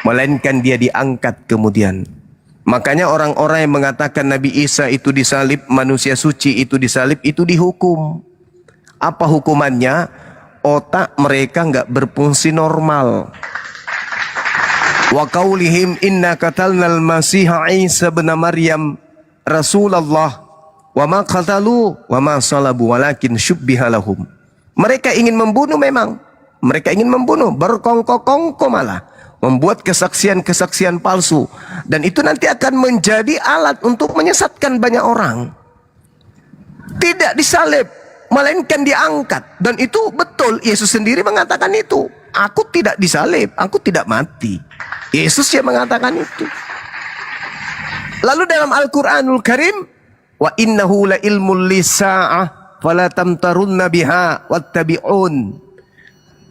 melainkan dia diangkat kemudian. Makanya orang-orang yang mengatakan Nabi Isa itu disalib, manusia suci itu disalib, itu dihukum. Apa hukumannya? Otak mereka enggak berfungsi normal. Wa qaulihim inna qatalnal masiha Isa bin Maryam Rasulullah wa ma qatalu wa ma salabu walakin syubbiha lahum. Mereka ingin membunuh memang. Mereka ingin membunuh, berkongko-kongko malah. Membuat kesaksian-kesaksian palsu. Dan itu nanti akan menjadi alat untuk menyesatkan banyak orang. Tidak disalib, melainkan diangkat. Dan itu betul, Yesus sendiri mengatakan itu. Aku tidak disalib, aku tidak mati. Yesus yang mengatakan itu. Lalu dalam Al-Quranul Karim, wa innahu la ilmul lisa'ah fala tamtarunna biha wattabi'un.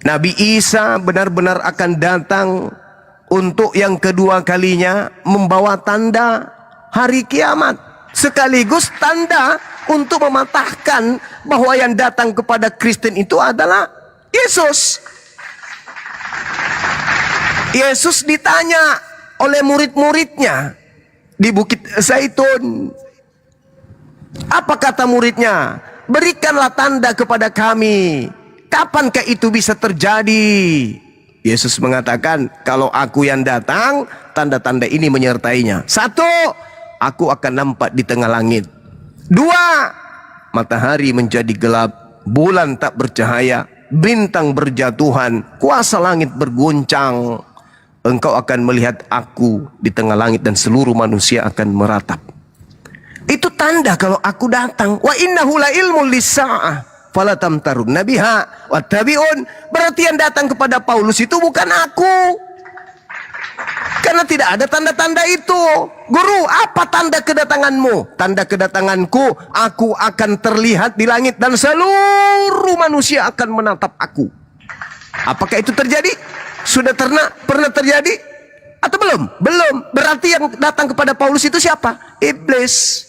Nabi Isa benar-benar akan datang untuk yang kedua kalinya membawa tanda hari kiamat. Sekaligus tanda untuk mematahkan bahwa yang datang kepada Kristen itu adalah Yesus. Yesus ditanya oleh murid-muridnya di Bukit Zaitun. Apa kata muridnya? Berikanlah tanda kepada kami. Kapankah itu bisa terjadi? Yesus mengatakan, kalau aku yang datang, tanda-tanda ini menyertainya. 1, aku akan nampak di tengah langit. 2, matahari menjadi gelap, bulan tak bercahaya, bintang berjatuhan, kuasa langit berguncang. Engkau akan melihat aku di tengah langit dan seluruh manusia akan meratap. Itu tanda kalau aku datang. Wa innahu la ilmul lisa'ah fala tamtarun nabiha wattabi'un. Berarti yang datang kepada Paulus itu bukan aku. Karena tidak ada tanda-tanda itu. Guru, apa tanda kedatanganmu? Tanda kedatanganku, aku akan terlihat di langit dan seluruh manusia akan menatap aku. Apakah itu terjadi? Sudah pernah terjadi? Atau belum? Belum. Berarti yang datang kepada Paulus itu siapa? Iblis.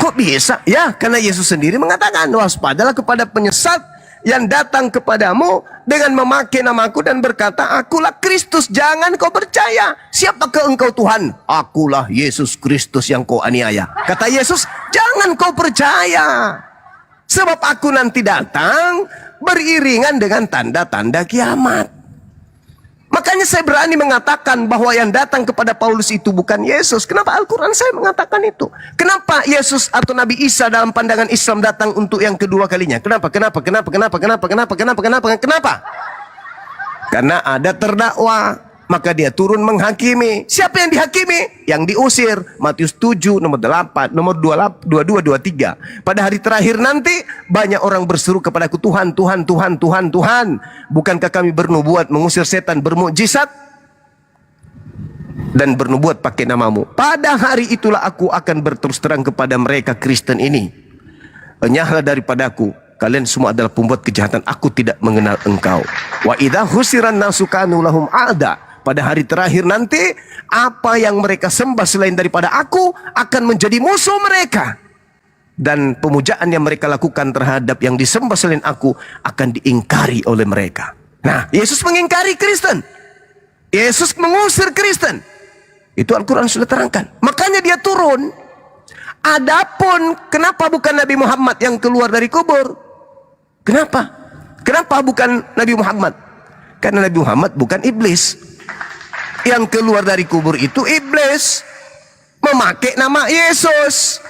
Kok bisa? Ya, karena Yesus sendiri mengatakan, waspadalah kepada penyesat yang datang kepadamu dengan memakai namaku dan berkata, akulah Kristus, jangan kau percaya. Siapakah engkau Tuhan? Akulah Yesus Kristus yang kau aniaya. Kata Yesus, jangan kau percaya. Sebab aku nanti datang beriringan dengan tanda-tanda kiamat. Makanya saya berani mengatakan bahwa yang datang kepada Paulus itu bukan Yesus. Kenapa Al-Quran saya mengatakan itu? Kenapa Yesus atau Nabi Isa dalam pandangan Islam datang untuk yang kedua kalinya? Kenapa? Karena ada terdakwa, maka dia turun menghakimi. Siapa yang dihakimi? Yang diusir. Matius 7, nomor 8, nomor 22, 23. Pada hari terakhir nanti, banyak orang berseru kepadaku, Tuhan, Tuhan, Tuhan, Tuhan, Tuhan. Bukankah kami bernubuat, mengusir setan, bermukjizat, dan bernubuat pakai namamu? Pada hari itulah aku akan berterus terang kepada mereka Kristen ini. Enyahlah daripadaku, kalian semua adalah pembuat kejahatan, aku tidak mengenal engkau. Wa idza husiran nasu kanu lahum a'da. Pada hari terakhir nanti, apa yang mereka sembah selain daripada aku akan menjadi musuh mereka. Dan pemujaan yang mereka lakukan terhadap yang disembah selain aku akan diingkari oleh mereka. Nah, Yesus mengingkari Kristen. Yesus mengusir Kristen. Itu Al-Quran sudah terangkan. Makanya dia turun. Adapun kenapa bukan Nabi Muhammad yang keluar dari kubur? Kenapa? Kenapa bukan Nabi Muhammad? Karena Nabi Muhammad bukan iblis. Yang keluar dari kubur itu iblis, memakai nama Yesus.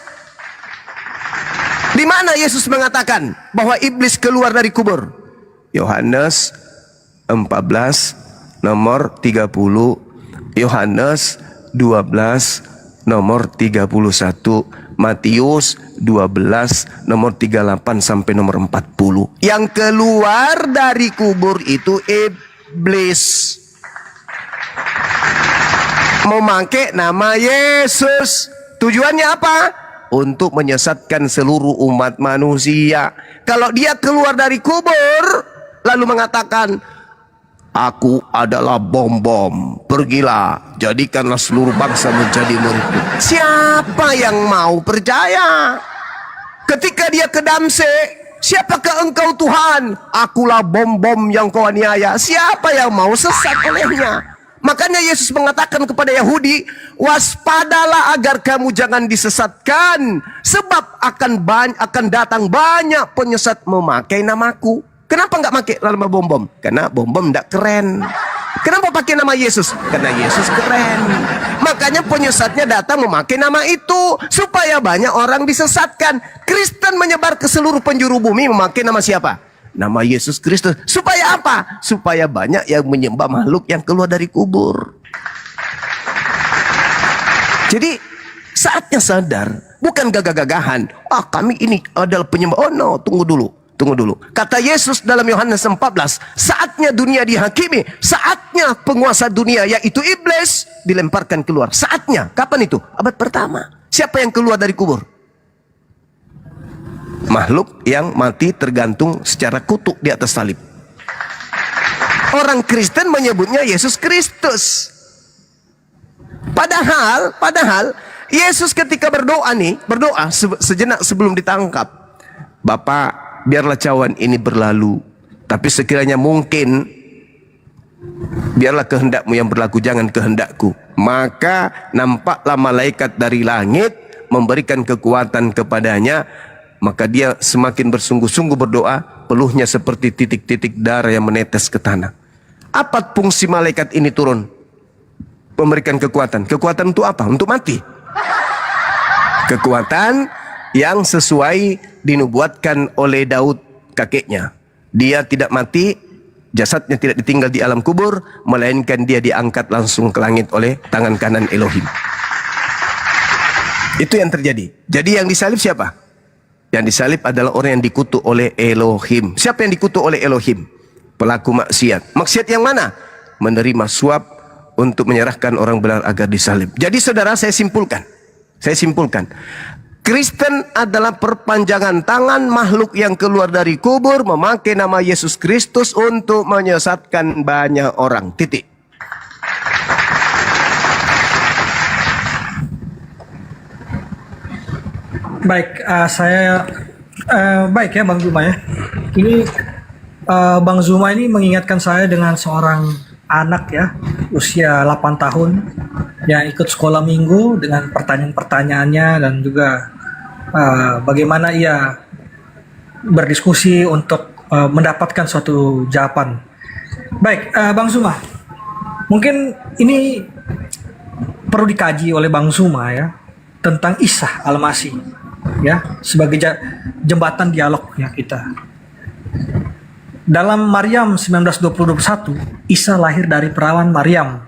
Di mana Yesus mengatakan bahwa iblis keluar dari kubur? Yohanes 14 nomor 30, Yohanes 12 nomor 31, Matius 12 nomor 38 sampai nomor 40. Yang keluar dari kubur itu iblis, memakai nama Yesus. Tujuannya apa? Untuk menyesatkan seluruh umat manusia. Kalau dia keluar dari kubur lalu mengatakan, aku adalah bom-bom, pergilah, jadikanlah seluruh bangsa menjadi muridku. Siapa yang mau percaya? Ketika dia ke Damsyik, siapakah engkau Tuhan? Akulah bom-bom yang kau aniaya. Siapa yang mau sesat olehnya? Makanya Yesus mengatakan kepada Yahudi, waspadalah agar kamu jangan disesatkan, sebab akan datang banyak penyesat memakai namaku. Kenapa nggak pakai nama bom-bom? Karena bom-bom nggak keren. Kenapa pakai nama Yesus? Karena Yesus keren. Makanya penyesatnya datang memakai nama itu supaya banyak orang disesatkan. Kristen menyebar ke seluruh penjuru bumi memakai nama siapa? Nama Yesus Kristus. Supaya apa? Supaya banyak yang menyembah makhluk yang keluar dari kubur. Jadi saatnya sadar, bukan gagah-gagahan. Kami ini adalah penyembah. Oh no, tunggu dulu. Kata Yesus dalam Yohanes 14, saatnya dunia dihakimi, saatnya penguasa dunia yaitu iblis dilemparkan keluar. Saatnya. Kapan itu? Abad pertama. Siapa yang keluar dari kubur? Makhluk yang mati tergantung secara kutuk di atas salib. Orang Kristen menyebutnya Yesus Kristus. Padahal Yesus ketika berdoa sejenak sebelum ditangkap, Bapa, biarlah cawan ini berlalu, tapi sekiranya mungkin biarlah kehendakmu yang berlaku, jangan kehendakku. Maka nampaklah malaikat dari langit memberikan kekuatan kepadanya. Maka dia semakin bersungguh-sungguh berdoa, peluhnya seperti titik-titik darah yang menetes ke tanah. Apa fungsi malaikat ini turun? Memberikan kekuatan. Kekuatan untuk apa? Untuk mati. Kekuatan yang sesuai dinubuatkan oleh Daud kakeknya. Dia tidak mati, jasadnya tidak ditinggal di alam kubur, melainkan dia diangkat langsung ke langit oleh tangan kanan Elohim. Itu yang terjadi. Jadi yang disalib siapa? Yang disalib adalah orang yang dikutuk oleh Elohim. Siapa yang dikutuk oleh Elohim? Pelaku maksiat. Maksiat yang mana? Menerima suap untuk menyerahkan orang benar agar disalib. Jadi saudara, saya simpulkan. Kristen adalah perpanjangan tangan makhluk yang keluar dari kubur memakai nama Yesus Kristus untuk menyesatkan banyak orang. Titik. Baik, baik ya Bang Zuma ya. Ini Bang Zuma ini mengingatkan saya dengan seorang anak ya, usia 8 tahun yang ikut sekolah minggu dengan pertanyaan-pertanyaannya dan juga bagaimana ia berdiskusi untuk mendapatkan suatu jawaban. Baik, Bang Suma, mungkin ini perlu dikaji oleh Bang Suma ya tentang Isa Al-Masih ya sebagai jembatan dialognya kita. Dalam Maryam 19:21, Isa lahir dari perawan Maryam.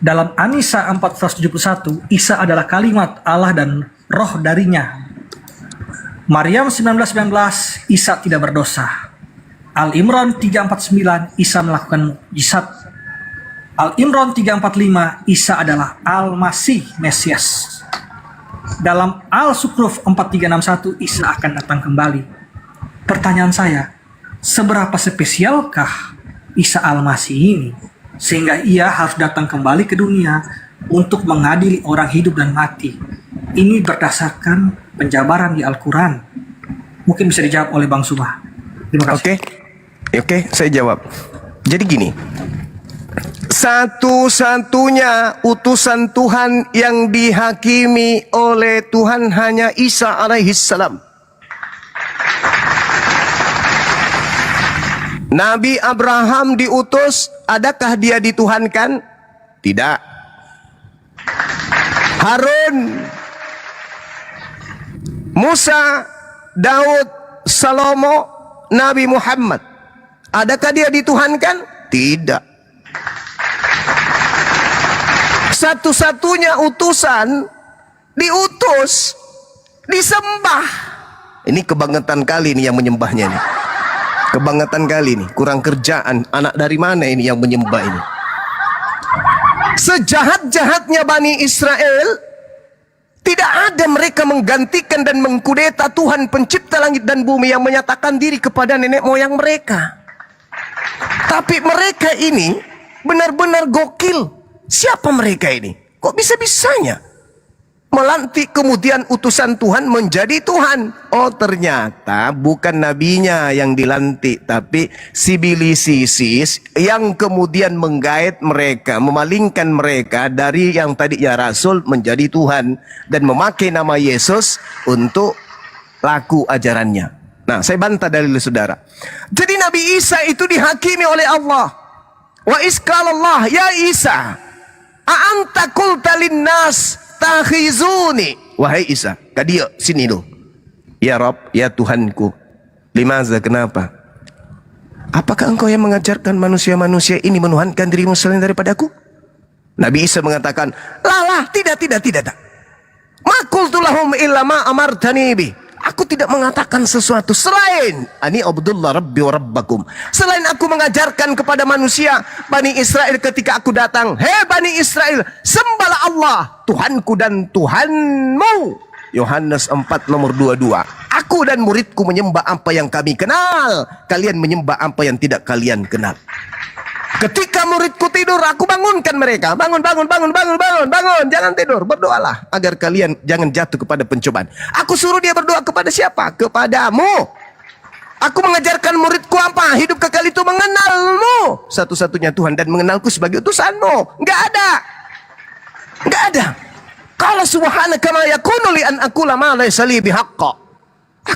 Dalam An-Nisa 14:71, Isa adalah kalimat Allah dan roh darinya. Maryam 19:19, Isa tidak berdosa. Al-Imran 3:49, Isa melakukan mukjizat. Al-Imran 3:45, Isa adalah Al-Masih, Mesias. Dalam Al-Sukruf 43:61, Isa akan datang kembali. Pertanyaan saya, seberapa spesialkah Isa Al-Masih ini sehingga ia harus datang kembali ke dunia untuk mengadili orang hidup dan mati? Ini berdasarkan penjabaran di Al-Quran. Mungkin bisa dijawab oleh Bang Suma. Terima kasih. Oke, saya jawab. Jadi gini, satu-satunya utusan Tuhan yang dihakimi oleh Tuhan hanya Isa alaihissalam. Nabi Abraham diutus, adakah dia dituhankan? Tidak. Harun, Musa, Daud, Salomo, Nabi Muhammad, adakah dia dituhankan? Tidak. Satu-satunya utusan diutus, disembah. Ini kebangetan kali nih yang menyembahnya nih. Kebangetan kali nih, kurang kerjaan. Anak dari mana ini yang menyembah ini? Sejahat-jahatnya Bani Israel, tidak ada mereka menggantikan dan mengkudeta Tuhan pencipta langit dan bumi yang menyatakan diri kepada nenek moyang mereka. Tapi mereka ini benar-benar gokil. Siapa mereka ini? Kok bisa-bisanya melantik kemudian utusan Tuhan menjadi Tuhan? Oh, ternyata bukan nabinya yang dilantik, tapi sibilisis yang kemudian menggait mereka, memalingkan mereka dari yang tadi ya Rasul menjadi Tuhan dan memakai nama Yesus untuk laku ajarannya. Nah, saya bantah dalil saudara. Jadi Nabi Isa itu dihakimi oleh Allah. Wa iskalallah ya Isa, a'anta qulta linnas takhizuni. Wahai Isa, kadia sini lo. Ya Rabb, ya Tuhanku. Limaza, kenapa? Apakah engkau yang mengajarkan manusia-manusia ini menuhankan dirimu selain daripadaku? Nabi Isa mengatakan, lah, tidak. Ma qultu lahum illa ma amartani bi. Aku tidak mengatakan sesuatu selain ani Abdullah Rabbi wa Rabbakum. Selain aku mengajarkan kepada manusia Bani Israel ketika aku datang, hei Bani Israel, sembahlah Allah Tuhanku dan Tuhanmu. Yohanes 4:22. Aku dan muridku menyembah apa yang kami kenal, kalian menyembah apa yang tidak kalian kenal. Ketika muridku tidur, aku bangunkan mereka. Bangun. Jangan tidur, berdoalah agar kalian jangan jatuh kepada pencobaan. Aku suruh dia berdoa kepada siapa? Kepadamu. Aku mengajarkan muridku apa? Hidup kekal itu mengenalmu, satu-satunya Tuhan, dan mengenalku sebagai utusanmu. Enggak ada. Qala subhanaka ma yakunu li an aqula ma laysa li bihaqqa.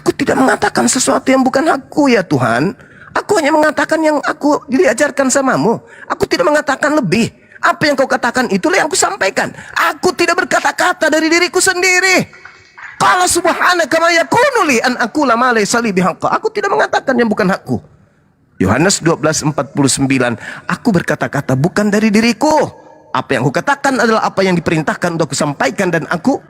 Aku tidak mengatakan sesuatu yang bukan hakku ya Tuhan. Aku hanya mengatakan yang aku diajarkan samamu. Aku tidak mengatakan lebih. Apa yang kau katakan itulah yang aku sampaikan. Aku tidak berkata-kata dari diriku sendiri. Qala subhanaka ma yakunu li an aqula ma laysa li bihaqqa. Aku tidak mengatakan yang bukan hakku. Yohanes 12:49. Aku berkata-kata bukan dari diriku. Apa yang aku katakan adalah apa yang diperintahkan untuk aku sampaikan dan aku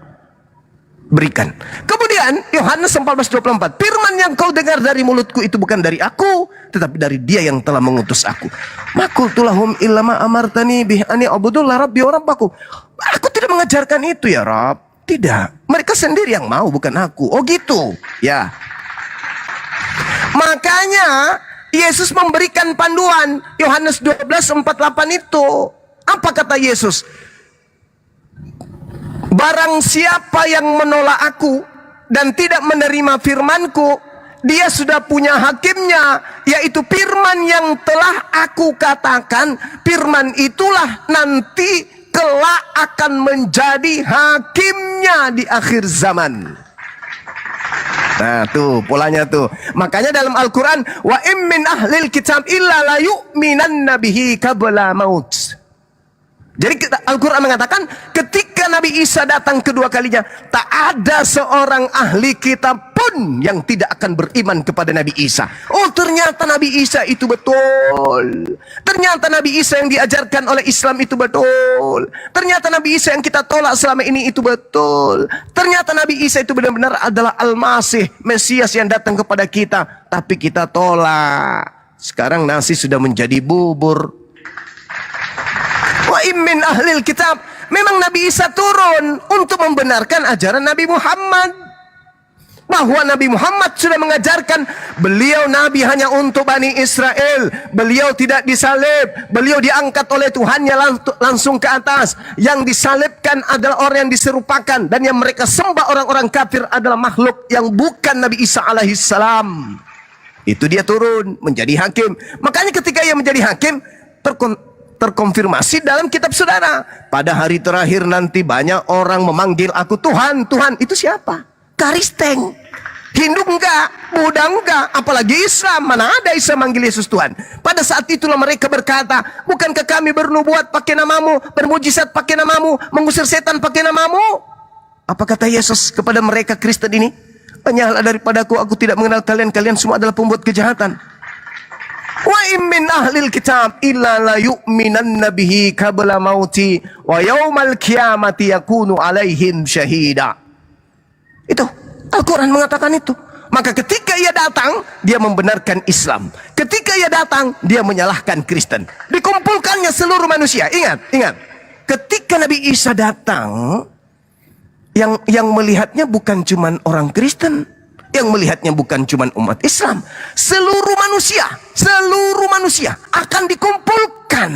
berikan. Kemudian Yohanes 14:24, firman yang kau dengar dari mulutku itu bukan dari aku, tetapi dari dia yang telah mengutus aku. Maqultu lahum illa ma amartani bih ani abudullah rabbi wa rabbakum. Aku tidak mengajarkan itu ya Rabb. Tidak, mereka sendiri yang mau, bukan aku. Oh gitu ya. Makanya Yesus memberikan panduan Yohanes 12:48 itu. Apa kata Yesus? Barang siapa yang menolak aku dan tidak menerima firmanku, dia sudah punya hakimnya, yaitu firman yang telah aku katakan. Firman itulah nanti kelak akan menjadi hakimnya di akhir zaman. Nah tuh polanya tuh. Makanya dalam Al-Quran, wa im min ahlil kitab illa la yu'minanna bihi qabla maut. Jadi Al-Quran mengatakan ketika Nabi Isa datang kedua kalinya, tak ada seorang ahli kitab pun yang tidak akan beriman kepada Nabi Isa. Oh ternyata Nabi Isa itu betul. Ternyata Nabi Isa yang diajarkan oleh Islam itu betul. Ternyata Nabi Isa yang kita tolak selama ini itu betul. Ternyata Nabi Isa itu benar-benar adalah Al-Masih, Mesias yang datang kepada kita. Tapi kita tolak. Sekarang nasi sudah menjadi bubur. Wa immin ahlil kitab. Memang Nabi Isa turun untuk membenarkan ajaran Nabi Muhammad. Bahwa Nabi Muhammad sudah mengajarkan beliau Nabi hanya untuk Bani Israel. Beliau tidak disalib. Beliau diangkat oleh Tuhannya langsung ke atas. Yang disalibkan adalah orang yang diserupakan. Dan yang mereka sembah orang-orang kafir adalah makhluk yang bukan Nabi Isa alaihissalam. Itu dia turun menjadi hakim. Makanya ketika ia menjadi hakim, terkonfirmasi dalam kitab saudara. Pada hari terakhir nanti banyak orang memanggil aku Tuhan, Tuhan. Itu siapa? Kristen. Hindu enggak, Buddha enggak, apalagi Islam. Mana ada Islam manggil Yesus Tuhan? Pada saat itulah mereka berkata, bukankah kami bernubuat pakai namamu, bermujizat pakai namamu, mengusir setan pakai namamu? Apa kata Yesus kepada mereka Kristen ini? Banyaklah daripadaku, aku tidak mengenal kalian. Kalian semua adalah pembuat kejahatan. Wa min ahlil kitab illa la yu'minanna bihi qabla mauti wa yaumal qiyamati yakunu alaihim syahida. Itu Al-Quran mengatakan itu. Maka ketika ia datang, dia membenarkan Islam. Ketika ia datang, dia menyalahkan Kristen. Dikumpulkannya seluruh manusia. Ingat. Ketika Nabi Isa datang, yang melihatnya bukan cuma orang Kristen. Yang melihatnya bukan cuma umat Islam. Seluruh manusia akan dikumpulkan.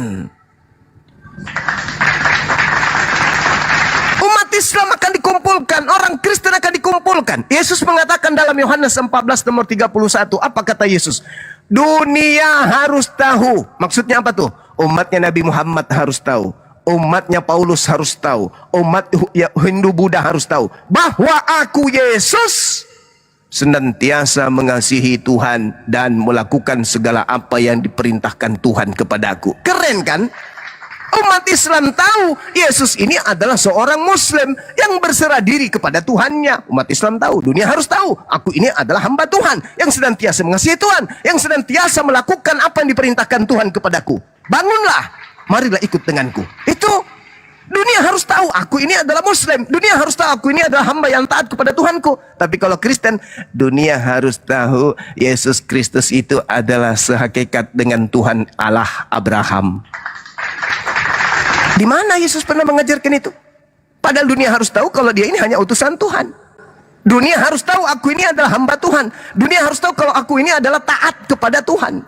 Umat Islam akan dikumpulkan. Orang Kristen akan dikumpulkan. Yesus mengatakan dalam Yohanes 14 nomor 31. Apa kata Yesus? Dunia harus tahu. Maksudnya apa tuh? Umatnya Nabi Muhammad harus tahu. Umatnya Paulus harus tahu. Umat Hindu Buddha harus tahu. Bahwa aku Yesus senantiasa mengasihi Tuhan dan melakukan segala apa yang diperintahkan Tuhan kepadaku. Keren kan? Umat Islam tahu Yesus ini adalah seorang Muslim yang berserah diri kepada Tuhannya. Umat Islam tahu, dunia harus tahu, aku ini adalah hamba Tuhan yang senantiasa mengasihi Tuhan, yang senantiasa melakukan apa yang diperintahkan Tuhan kepadaku. Bangunlah, marilah ikut denganku. Itu dunia harus tahu aku ini adalah Muslim. Dunia harus tahu aku ini adalah hamba yang taat kepada Tuhanku. Tapi kalau Kristen, dunia harus tahu Yesus Kristus itu adalah sehakikat dengan Tuhan Allah Abraham. Di mana Yesus pernah mengajarkan itu? Padahal dunia harus tahu kalau dia ini hanya utusan Tuhan. Dunia harus tahu aku ini adalah hamba Tuhan. Dunia harus tahu kalau aku ini adalah taat kepada Tuhan.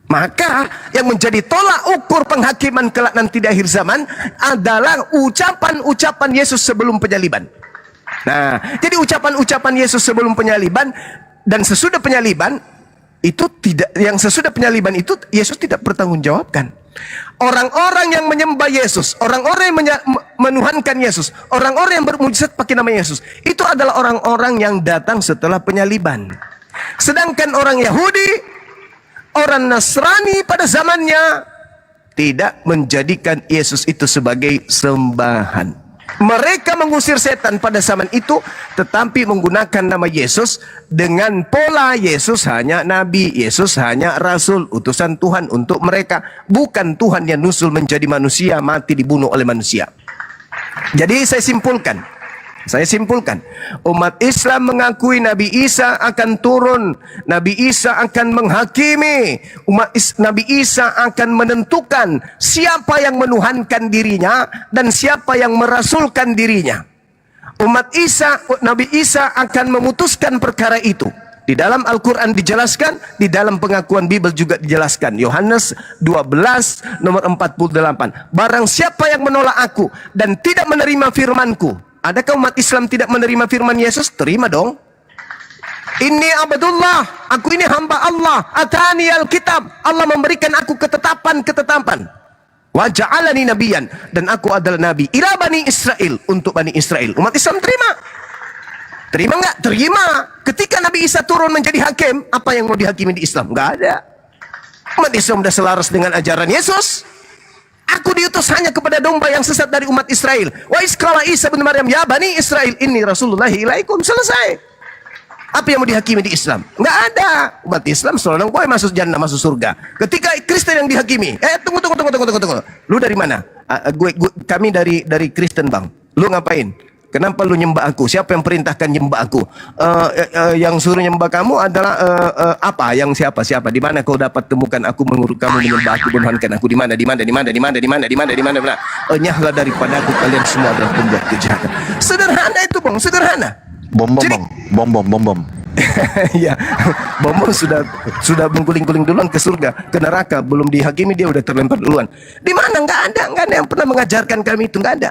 Maka yang menjadi tolak ukur penghakiman kelak nanti di akhir zaman adalah ucapan-ucapan Yesus sebelum penyaliban. Nah, jadi ucapan-ucapan Yesus sebelum penyaliban dan sesudah penyaliban itu tidak, yang sesudah penyaliban itu Yesus tidak bertanggungjawabkan. Orang-orang yang menyembah Yesus, orang-orang yang menuhankan Yesus, orang-orang yang bermujizat pakai nama Yesus, itu adalah orang-orang yang datang setelah penyaliban. Sedangkan orang Yahudi, orang Nasrani pada zamannya tidak menjadikan Yesus itu sebagai sembahan. Mereka mengusir setan pada zaman itu, tetapi menggunakan nama Yesus dengan pola Yesus hanya nabi, Yesus hanya rasul, utusan Tuhan untuk mereka. Bukan Tuhan yang nusul menjadi manusia, mati dibunuh oleh manusia. Jadi saya simpulkan, umat Islam mengakui Nabi Isa akan turun, Nabi Isa akan menghakimi, Nabi Isa akan menentukan siapa yang menuhankan dirinya dan siapa yang merasulkan dirinya. Nabi Isa akan memutuskan perkara itu. Di dalam Al-Quran dijelaskan, di dalam pengakuan Bible juga dijelaskan. Yohanes 12 nomor 48. Barang siapa yang menolak aku dan tidak menerima firmanku. Adakah umat Islam tidak menerima firman Yesus? Terima dong. Inni abdullah, aku ini hamba Allah. Atani al-kitab, Allah memberikan aku ketetapan. Wa ja'alani nabiyan, dan aku adalah nabi. Ila Bani Israel, untuk Bani Israel. Umat Islam terima. Terima nggak? Terima. Ketika Nabi Isa turun menjadi hakim, apa yang mau dihakimi di Islam? Nggak ada. Umat Islam sudah selaras dengan ajaran Yesus. Aku diutus hanya kepada domba yang sesat dari umat Israel. Wa iskala Isa bin Maryam, ya bani Israel, ini Rasulullah ilaikum. Selesai. Apa yang mau dihakimi di Islam? Nggak ada. Umat Islam selalu boleh masuk jannah, masuk surga. Ketika Kristen yang dihakimi, tunggu. Lu dari mana? Kami dari Kristen, bang. Lu ngapain? Kenapa lu nyembah aku? Siapa yang perintahkan nyembah aku? Yang suruh nyembah kamu adalah apa? Yang siapa? Di mana kau dapat temukan aku menyuruh kamu menyembah aku, menuhankan aku? Di mana? Nyahlah daripada aku, kalian semua adalah pembuat kejahatan. Sederhana itu, bang, sederhana. Bom. Ya, bom sudah mengguling-guling duluan ke surga, ke neraka, belum dihakimi dia udah terlempar duluan. Di mana? Nggak ada yang pernah mengajarkan kami itu, nggak ada.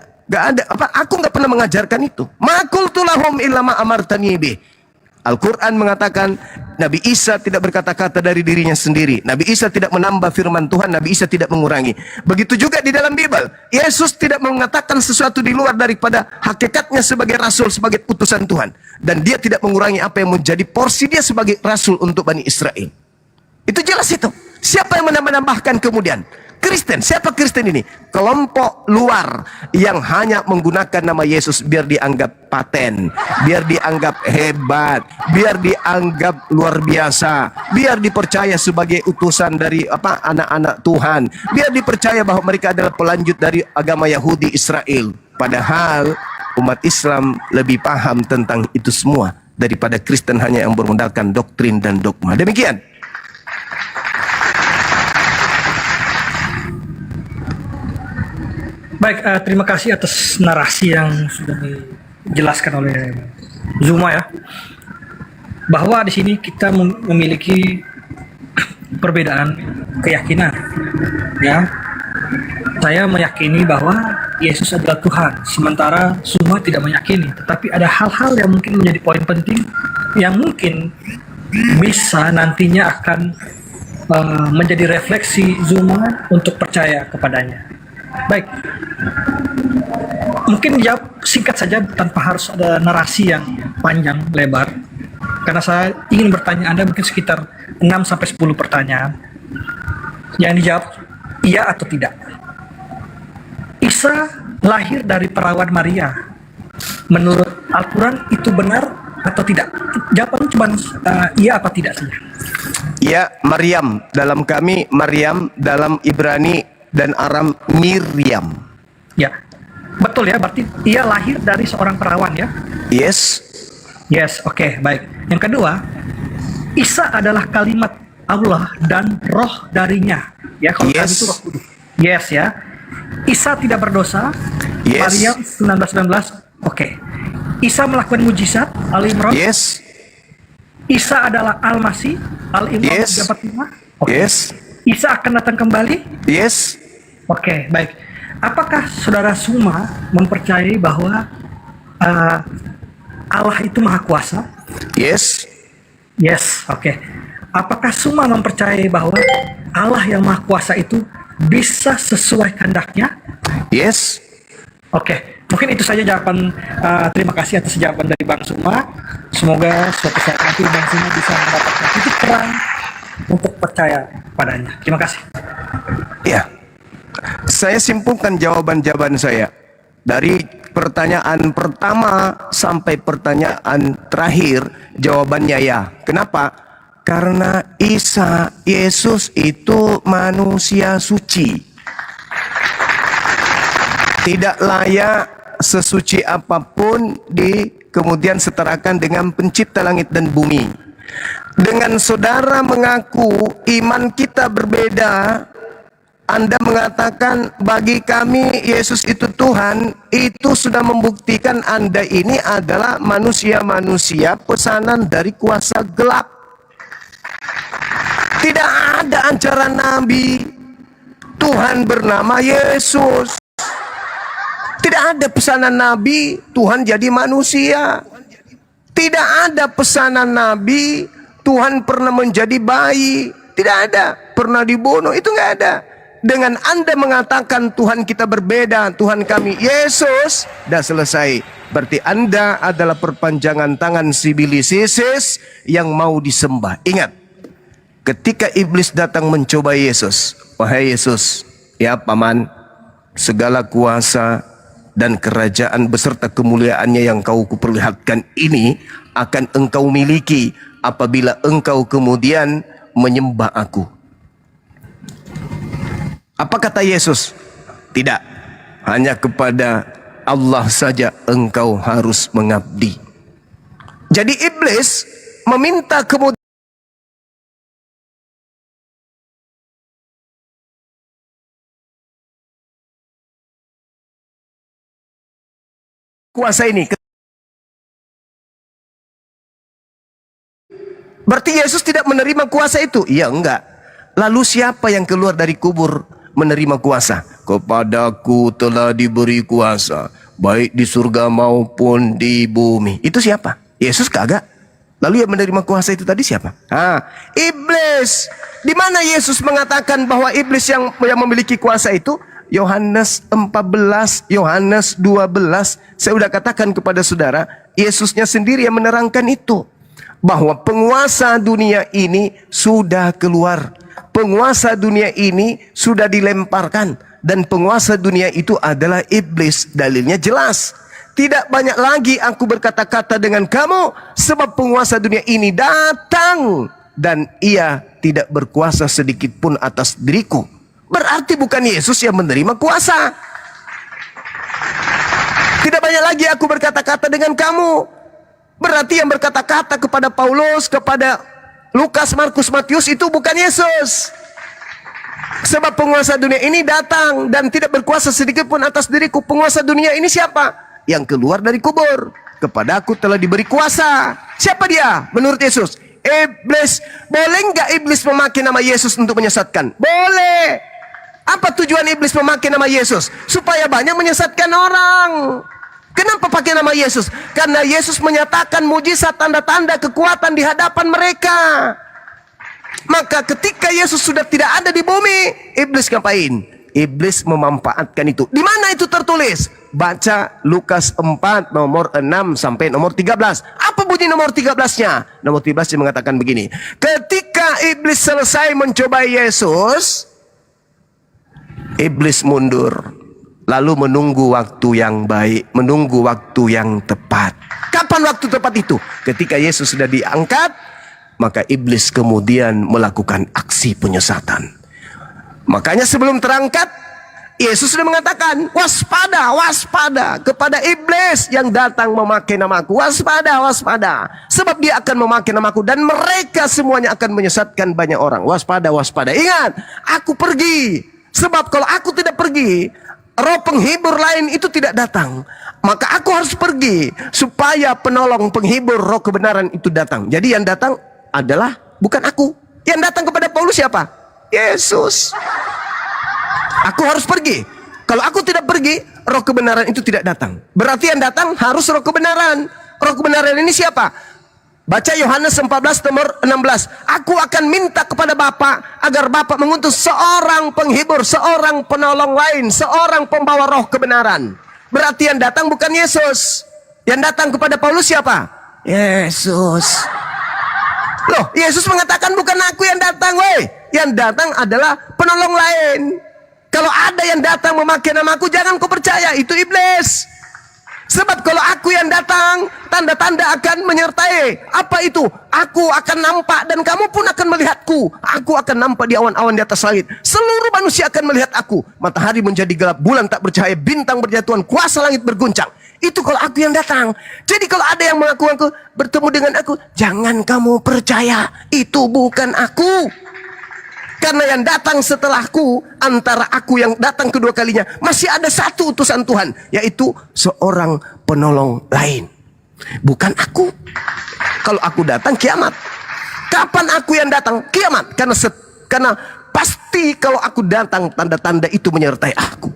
Aku nggak pernah mengajarkan itu. Ma qultu lahum illa ma amartani bih. Al-Quran mengatakan Nabi Isa tidak berkata-kata dari dirinya sendiri. Nabi Isa tidak menambah firman Tuhan. Nabi Isa tidak mengurangi. Begitu juga di dalam Bible. Yesus tidak mengatakan sesuatu di luar daripada hakikatnya sebagai rasul, sebagai utusan Tuhan. Dan dia tidak mengurangi apa yang menjadi porsi dia sebagai rasul untuk Bani Israel. Itu jelas itu. Siapa yang menambahkan kemudian? Kristen. Siapa Kristen ini? Kelompok luar yang hanya menggunakan nama Yesus biar dianggap paten, biar dianggap hebat, biar dianggap luar biasa, biar dipercaya sebagai utusan dari anak-anak Tuhan, biar dipercaya bahwa mereka adalah pelanjut dari agama Yahudi Israel. Padahal umat Islam lebih paham tentang itu semua daripada Kristen hanya yang bermodalkan doktrin dan dogma. Demikian. Baik, terima kasih atas narasi yang sudah dijelaskan oleh Zuma ya. Bahwa di sini kita memiliki perbedaan keyakinan. Ya. Saya meyakini bahwa Yesus adalah Tuhan, sementara Zuma tidak meyakini. Tetapi ada hal-hal yang mungkin menjadi poin penting yang mungkin bisa nantinya akan menjadi refleksi Zuma untuk percaya kepadanya. Baik, mungkin jawab singkat saja tanpa harus ada narasi yang panjang lebar, karena saya ingin bertanya Anda mungkin sekitar 6-10 pertanyaan yang dijawab iya atau tidak. Isa lahir dari perawan Maria, menurut Al-Quran itu benar atau tidak? Jawabannya cuma iya apa tidak saja. Ya, Maryam, dalam kami Maryam, dalam Ibrani dan Aram Miriam. Ya, betul ya, berarti ia lahir dari seorang perawan ya? Yes. Yes, oke, baik. Yang kedua, Isa adalah kalimat Allah dan roh darinya. Ya, kalau kami itu roh kudus. Yes ya. Isa tidak berdosa. Yes. Maryam 19:19. Oke. Isa melakukan mujizat. Al-Imran. Yes. Isa adalah Al-Masih. Al-Imran 3:45. Oke. Yes. Isa akan datang kembali. Yes. Oke, baik. Apakah saudara Zuma mempercayai bahwa Allah itu Maha Kuasa? Yes. Yes, oke. Apakah Zuma mempercayai bahwa Allah yang Maha Kuasa itu bisa sesuai kehendaknya? Yes. Oke, mungkin itu saja jawaban. Terima kasih atas jawaban dari Bang Zuma. Semoga suatu saat nanti Bang Zuma bisa mendapatkan titik terang untuk percaya padanya. Terima kasih. Ya. Saya simpulkan jawaban-jawaban saya dari pertanyaan pertama sampai pertanyaan terakhir, jawabannya ya. Kenapa? Karena Yesus itu manusia suci, tidak layak sesuci apapun kemudian setarakan dengan pencipta langit dan bumi. Dengan saudara mengaku iman kita berbeda, Anda mengatakan bagi kami Yesus itu Tuhan, itu sudah membuktikan Anda ini adalah manusia-manusia pesanan dari kuasa gelap. Tidak ada ajaran Nabi Tuhan bernama Yesus. Tidak ada pesanan Nabi Tuhan jadi manusia. Tidak ada pesanan Nabi Tuhan pernah menjadi bayi. Tidak ada. Pernah dibunuh, itu nggak ada. Dengan Anda mengatakan Tuhan kita berbeda, Tuhan kami Yesus, dah selesai. Berarti Anda adalah perpanjangan tangan si iblis yang mau disembah. Ingat, ketika iblis datang mencoba Yesus, wahai Yesus, ya paman, segala kuasa dan kerajaan beserta kemuliaannya yang kau kuperlihatkan ini akan engkau miliki apabila engkau kemudian menyembah aku. Apa kata Yesus? Tidak, hanya kepada Allah saja engkau harus mengabdi. Jadi iblis meminta kemudian kuasa ini. Berarti Yesus tidak menerima kuasa itu? Iya, enggak. Lalu siapa yang keluar dari kubur menerima kuasa? Kepadaku telah diberi kuasa, baik di surga maupun di bumi. Itu siapa? Yesus kagak. Lalu yang menerima kuasa itu tadi siapa? Iblis. Di mana Yesus mengatakan bahwa iblis yang memiliki kuasa itu? Yohanes 14, Yohanes 12. Saya sudah katakan kepada saudara, Yesusnya sendiri yang menerangkan itu, bahwa penguasa dunia ini sudah keluar. Penguasa dunia ini sudah dilemparkan. Dan penguasa dunia itu adalah iblis. Dalilnya jelas. Tidak banyak lagi aku berkata-kata dengan kamu, sebab penguasa dunia ini datang dan ia tidak berkuasa sedikit pun atas diriku. Berarti bukan Yesus yang menerima kuasa. Tidak banyak lagi aku berkata-kata dengan kamu. Berarti yang berkata-kata kepada Paulus, kepada Lukas, Markus, Matius itu bukan Yesus. Sebab penguasa dunia ini datang dan tidak berkuasa sedikit pun atas diriku. Penguasa dunia ini siapa? Yang keluar dari kubur. Kepada aku telah diberi kuasa. Siapa dia? Menurut Yesus, iblis. Boleh nggak iblis memakai nama Yesus untuk menyesatkan? Boleh. Apa tujuan iblis memakai nama Yesus? Supaya banyak menyesatkan orang. Kenapa pakai nama Yesus? Karena Yesus menyatakan mujizat, tanda-tanda, kekuatan di hadapan mereka. Maka ketika Yesus sudah tidak ada di bumi, iblis ngapain? Iblis memanfaatkan itu. Di mana itu tertulis? Baca Lukas 4 nomor 6 sampai nomor 13. Apa bunyi nomor 13-nya? Nomor 13 mengatakan begini. Ketika iblis selesai mencoba Yesus, iblis mundur. Lalu menunggu waktu yang baik, menunggu waktu yang tepat. Kapan waktu tepat itu? Ketika Yesus sudah diangkat, maka iblis kemudian melakukan aksi penyesatan. Makanya sebelum terangkat, Yesus sudah mengatakan, waspada, waspada kepada iblis yang datang memakai namaku. Waspada, waspada. Sebab dia akan memakai namaku dan mereka semuanya akan menyesatkan banyak orang. Waspada, waspada. Ingat, aku pergi. Sebab kalau aku tidak pergi, roh penghibur lain itu tidak datang. Maka aku harus pergi supaya penolong penghibur roh kebenaran itu datang. Jadi yang datang adalah bukan aku. Yang datang kepada Paulus siapa? Yesus. Aku harus pergi. Kalau aku tidak pergi, roh kebenaran itu tidak datang. Berarti yang datang harus roh kebenaran. Roh kebenaran ini siapa? Baca Yohanes 14 nomor 16. Aku akan minta kepada Bapa agar Bapa mengutus seorang penghibur, seorang penolong lain, seorang pembawa roh kebenaran. Berarti yang datang bukan Yesus. Yang datang kepada Paulus siapa? Yesus. Loh, Yesus mengatakan bukan aku yang datang, woi. Yang datang adalah penolong lain. Kalau ada yang datang memakai namaku, jangan kau percaya, itu iblis. Sebab kalau aku yang datang, tanda-tanda akan menyertai. Apa itu? Aku akan nampak dan kamu pun akan melihatku. Aku akan nampak di awan-awan di atas langit. Seluruh manusia akan melihat aku. Matahari menjadi gelap, bulan tak bercahaya, bintang berjatuhan, kuasa langit berguncang. Itu kalau aku yang datang. Jadi kalau ada yang mengaku-ngaku bertemu dengan aku, jangan kamu percaya, itu bukan aku. Karena yang datang setelahku, antara aku yang datang kedua kalinya, masih ada satu utusan Tuhan, yaitu seorang penolong lain. Bukan aku. Kalau aku datang, kiamat. Kapan aku yang datang? Kiamat. Karena pasti kalau aku datang, tanda-tanda itu menyertai aku.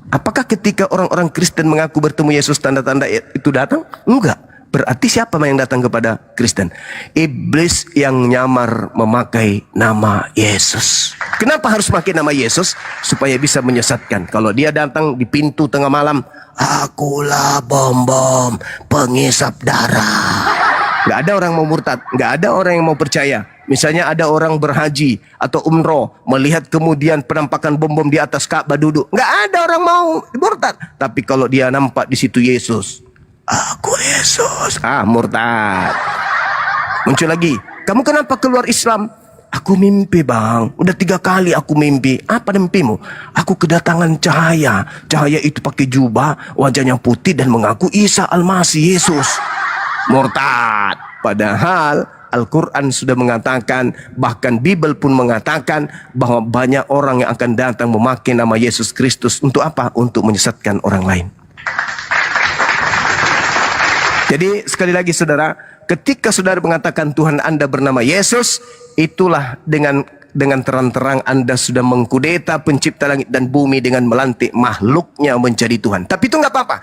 Apakah ketika orang-orang Kristen mengaku bertemu Yesus, tanda-tanda itu datang? Enggak. Berarti siapa yang datang kepada Kristen? Iblis yang nyamar memakai nama Yesus. Kenapa harus pakai nama Yesus? Supaya bisa menyesatkan. Kalau dia datang di pintu tengah malam, akulah bom-bom pengisap darah. Gak ada orang mau murtad, gak ada orang yang mau percaya. Misalnya ada orang berhaji atau umroh, melihat kemudian penampakan bom-bom di atas Ka'bah duduk. Gak ada orang mau murtad. Tapi kalau dia nampak di situ Yesus, aku Yesus, murtad. Muncul lagi, kamu kenapa keluar Islam? Aku mimpi bang, udah 3 kali aku mimpi. Apa mimpimu? Aku kedatangan cahaya. Cahaya itu pakai jubah, wajahnya putih dan mengaku Isa Al-Masih Yesus. Murtad. Padahal Al-Quran sudah mengatakan, bahkan Bible pun mengatakan bahwa banyak orang yang akan datang memakai nama Yesus Kristus. Untuk apa? Untuk menyesatkan orang lain. Jadi sekali lagi saudara, ketika saudara mengatakan Tuhan Anda bernama Yesus, itulah dengan terang-terang Anda sudah mengkudeta pencipta langit dan bumi dengan melantik makhluknya menjadi Tuhan. Tapi itu nggak apa-apa.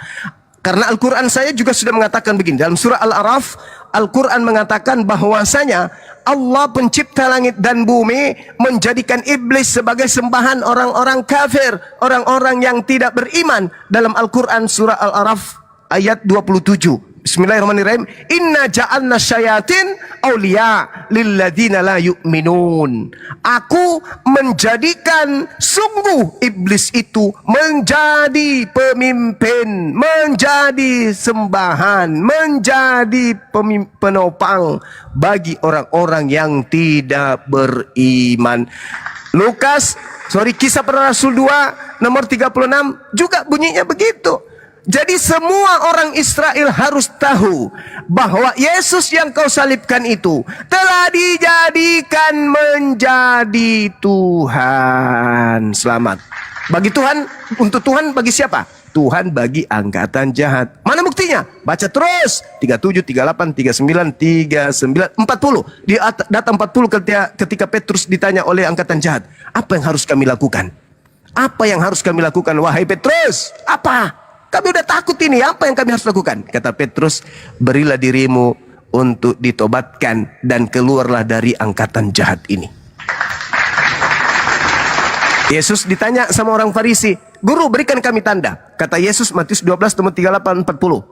Karena Al-Quran saya juga sudah mengatakan begini. Dalam surah Al-Araf, Al-Quran mengatakan bahwasanya Allah pencipta langit dan bumi menjadikan iblis sebagai sembahan orang-orang kafir, orang-orang yang tidak beriman. Dalam Al-Quran surah Al-Araf ayat 27. Bismillahirrahmanirrahim. Inna ja'alna syayatin awliya lilladina la yu'minun. Aku menjadikan sungguh iblis itu menjadi pemimpin, menjadi sembahan, menjadi penopang bagi orang-orang yang tidak beriman. Kisah Para Rasul 2 nomor 36 juga bunyinya begitu. Jadi semua orang Israel harus tahu bahwa Yesus yang kau salibkan itu telah dijadikan menjadi Tuhan. Selamat. Bagi Tuhan, untuk Tuhan bagi siapa? Tuhan bagi angkatan jahat. Mana buktinya? Baca terus. 37, 38, 39, 39, 40. Di data 40 ketika Petrus ditanya oleh angkatan jahat. Apa yang harus kami lakukan? Apa yang harus kami lakukan wahai Petrus? Apa? Kami udah takut ini, apa yang kami harus lakukan? Kata Petrus, berilah dirimu untuk ditobatkan dan keluarlah dari angkatan jahat ini. Yesus ditanya sama orang Farisi, Guru berikan kami tanda. Kata Yesus, Matius 12, 38, 40.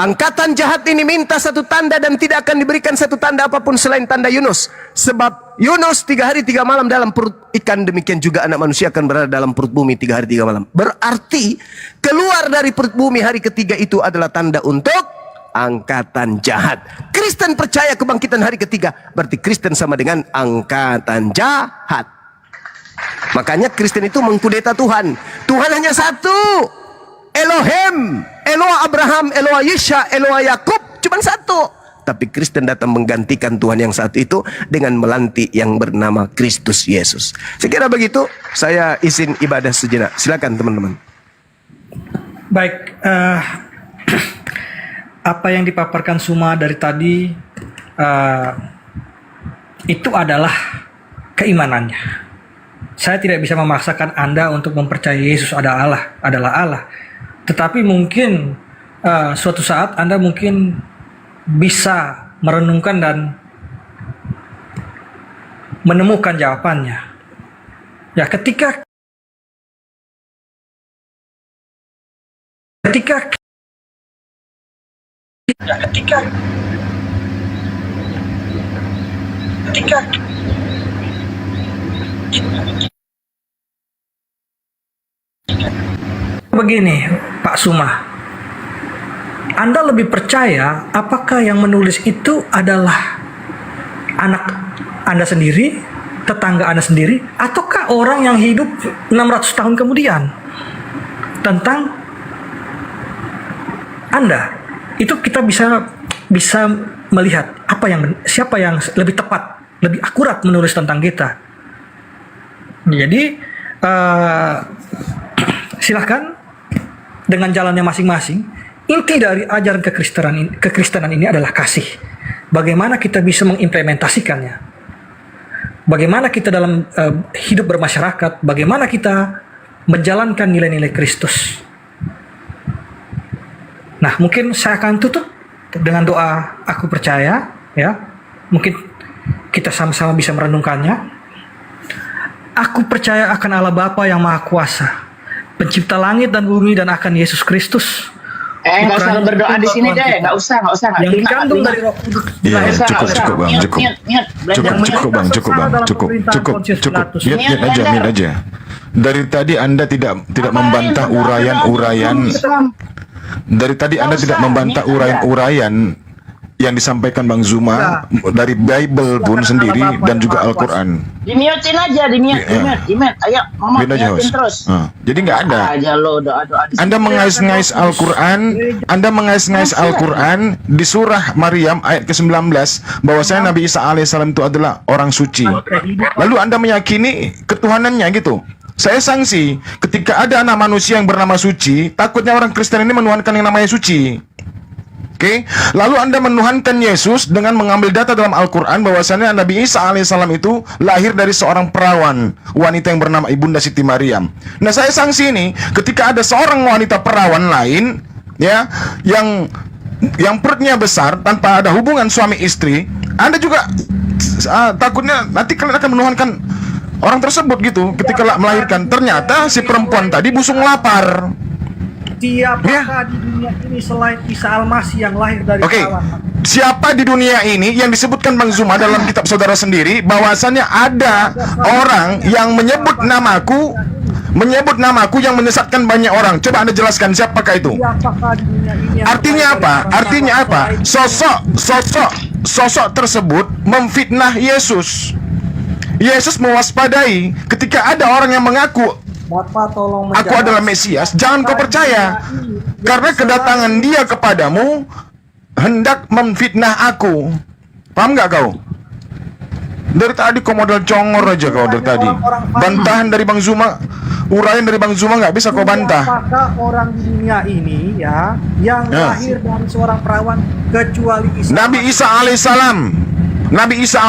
Angkatan jahat ini minta satu tanda dan tidak akan diberikan satu tanda apapun selain tanda Yunus. Sebab Yunus 3 hari 3 malam dalam perut ikan, demikian juga anak manusia akan berada dalam perut bumi 3 hari 3 malam. Berarti keluar dari perut bumi hari ketiga itu adalah tanda untuk angkatan jahat. Kristen percaya kebangkitan hari ketiga, berarti Kristen sama dengan angkatan jahat. Makanya Kristen itu mengkudeta Tuhan. Tuhan hanya satu. Elohim, Eloah Abraham, Eloah Yesha, Eloah Yakub, cuma satu. Tapi Kristen datang menggantikan Tuhan yang satu itu dengan melantik yang bernama Kristus Yesus. Sekira begitu, saya izin ibadah sejenak. Silakan teman-teman. Baik, apa yang dipaparkan Suma dari tadi itu adalah keimanannya. Saya tidak bisa memaksakan Anda untuk mempercayai Yesus adalah Allah. Tetapi mungkin suatu saat Anda mungkin bisa merenungkan dan menemukan jawabannya. Ya, ketika begini, Pak Suma, Anda lebih percaya apakah yang menulis itu adalah anak Anda sendiri, tetangga Anda sendiri, ataukah orang yang hidup 600 tahun kemudian tentang Anda? Itu kita bisa melihat siapa yang lebih tepat, lebih akurat menulis tentang kita. Jadi silahkan dengan jalannya masing-masing. Inti dari ajaran kekristenan ini adalah kasih. Bagaimana kita bisa mengimplementasikannya? Bagaimana kita dalam hidup bermasyarakat? Bagaimana kita menjalankan nilai-nilai Kristus? Nah, mungkin saya akan tutup dengan doa aku percaya, ya, mungkin kita sama-sama bisa merenungkannya. Aku percaya akan Allah Bapa yang Maha Kuasa, pencipta langit dan bumi, dan akan Yesus Kristus. Nggak usah berdoa di sini deh, nggak usah. Yang dikandung dari Roh Kudus. Iya, cukup bang, cukup. Lihat aja. Dari tadi Anda tidak membantah uraian-uraian. Dari tadi Anda tidak membantah uraian-uraian yang disampaikan Bang Zuma dari Bible pun sendiri dan juga Al-Quran. Dimiotin aja, dimute. Ayo, Mama, miotin terus. Jadi nggak ada. Aja lo doa-doa. Anda mengais-ngais Al-Quran di surah Maryam ayat ke-19 bahwasanya Nabi Isa alaihissalam itu adalah orang suci. Lalu Anda meyakini ketuhanannya gitu. Saya sanksi ketika ada anak manusia yang bernama suci, takutnya orang Kristen ini menuhankan yang namanya suci. Oke, lalu Anda menuhankan Yesus dengan mengambil data dalam Al-Quran bahwasannya Nabi Isa alaihissalam itu lahir dari seorang perawan wanita yang bernama Ibunda Siti Maryam. Nah, saya sanksi ini ketika ada seorang wanita perawan lain, ya, yang perutnya besar tanpa ada hubungan suami istri, Anda juga takutnya nanti kalian akan menuhankan orang tersebut gitu ketika melahirkan. Ternyata si perempuan tadi busung lapar. Siapakah di dunia ini selain Isa Al-Masih yang lahir dari perawan? Siapa di dunia ini yang disebutkan Bang Zuma dalam kitab saudara sendiri bahwasannya ada orang yang menyebut namaku yang menyesatkan banyak orang? Coba Anda jelaskan siapakah itu? Artinya apa? Artinya apa? Sosok tersebut memfitnah Yesus. Yesus mewaspadai ketika ada orang yang mengaku Bapak tolong aku adalah Mesias, jangan kau percaya, karena kedatangan dia kepadamu hendak memfitnah aku. Paham nggak kau? Dari tadi kau modal congor aja kau dari tadi. Bantahan dari Bang Zuma, uraian dari Bang Zuma nggak bisa kau bantah. Apakah orang di dunia ini ya yang lahir dari seorang perawan kecuali Isa? Nabi Isa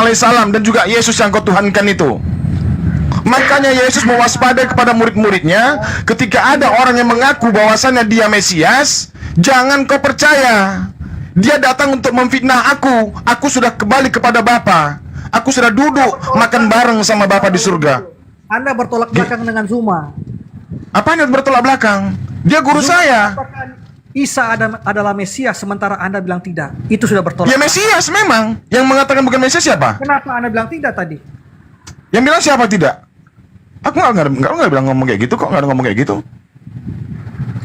alaihissalam dan juga Yesus yang kau tuhankan itu. Makanya Yesus mewaspadai kepada murid-muridnya ketika ada orang yang mengaku bahwasannya dia Mesias, jangan kau percaya. Dia datang untuk memfitnah aku. Aku sudah kembali kepada Bapa. Aku sudah duduk makan bareng sama Bapa di surga. Anda bertolak belakang dengan Zuma. Apa yang bertolak belakang? Dia guru saya. Isa adalah Mesias sementara Anda bilang tidak. Itu sudah bertolak. Ya Mesias memang. Yang mengatakan bukan Mesias siapa? Kenapa Anda bilang tidak tadi? Yang bilang siapa tidak? Aku nggak bilang ngomong kayak gitu kok, nggak ada ngomong kayak gitu.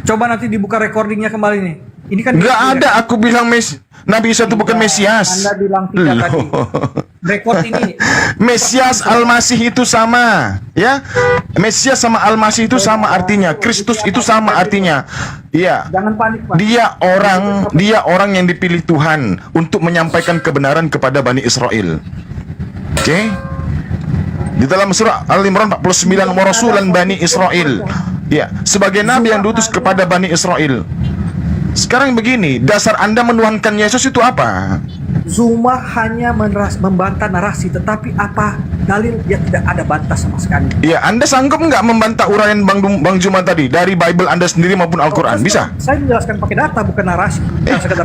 Coba nanti dibuka recordingnya kembali nih. Ini kan nggak ada. Aku bilang Nabi Isa itu bukan Mesias. Anda bilang tidak tadi. Rekord ini. Mesias Al-Masih itu sama, ya. Mesias sama Al-Masih itu sama artinya. Kristus itu sama artinya. Iya. Jangan panik, Pak. Dia orang yang dipilih Tuhan untuk menyampaikan kebenaran kepada Bani Israel. Oke? Di dalam surah Al-Imran 49, wa rasulan Bani Israel. Ya, sebagai nabi yang diutus kepada Bani Israel. Sekarang begini, dasar Anda menuhankan Yesus itu apa? Zuma hanya membantah narasi, tetapi apa dalil? Dia tidak ada bantah sama sekali. Ya, Anda sanggup nggak membantah uraian Bang Zuma tadi dari Bible Anda sendiri maupun Al-Quran? Bisa? Saya menjelaskan pakai data, bukan narasi.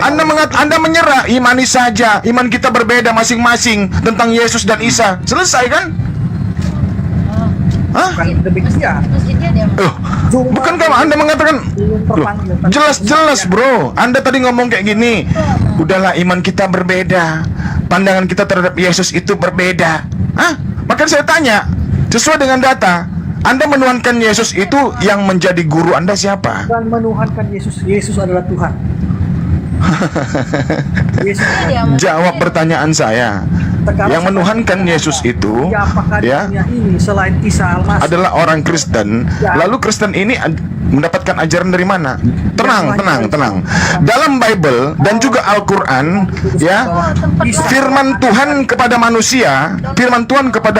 Anda menyerah, imani saja. Iman kita berbeda masing-masing tentang Yesus dan Isa. Selesai kan? Hah? Bukan kalau Anda mengatakan jelas bro, Anda tadi ngomong kayak gini, udahlah iman kita berbeda, pandangan kita terhadap Yesus itu berbeda. Hah? Makanya saya tanya, sesuai dengan data, Anda menuhankan Yesus itu yang menjadi guru Anda siapa? Dan menuhankan Yesus adalah Tuhan. Jawab pertanyaan saya. Yang menuhankan Yesus itu ya ini selain Isa Al-Masih adalah orang Kristen. Lalu Kristen ini mendapatkan ajaran dari mana? Tenang. Dalam Bible dan juga Al-Quran, ya, firman Tuhan kepada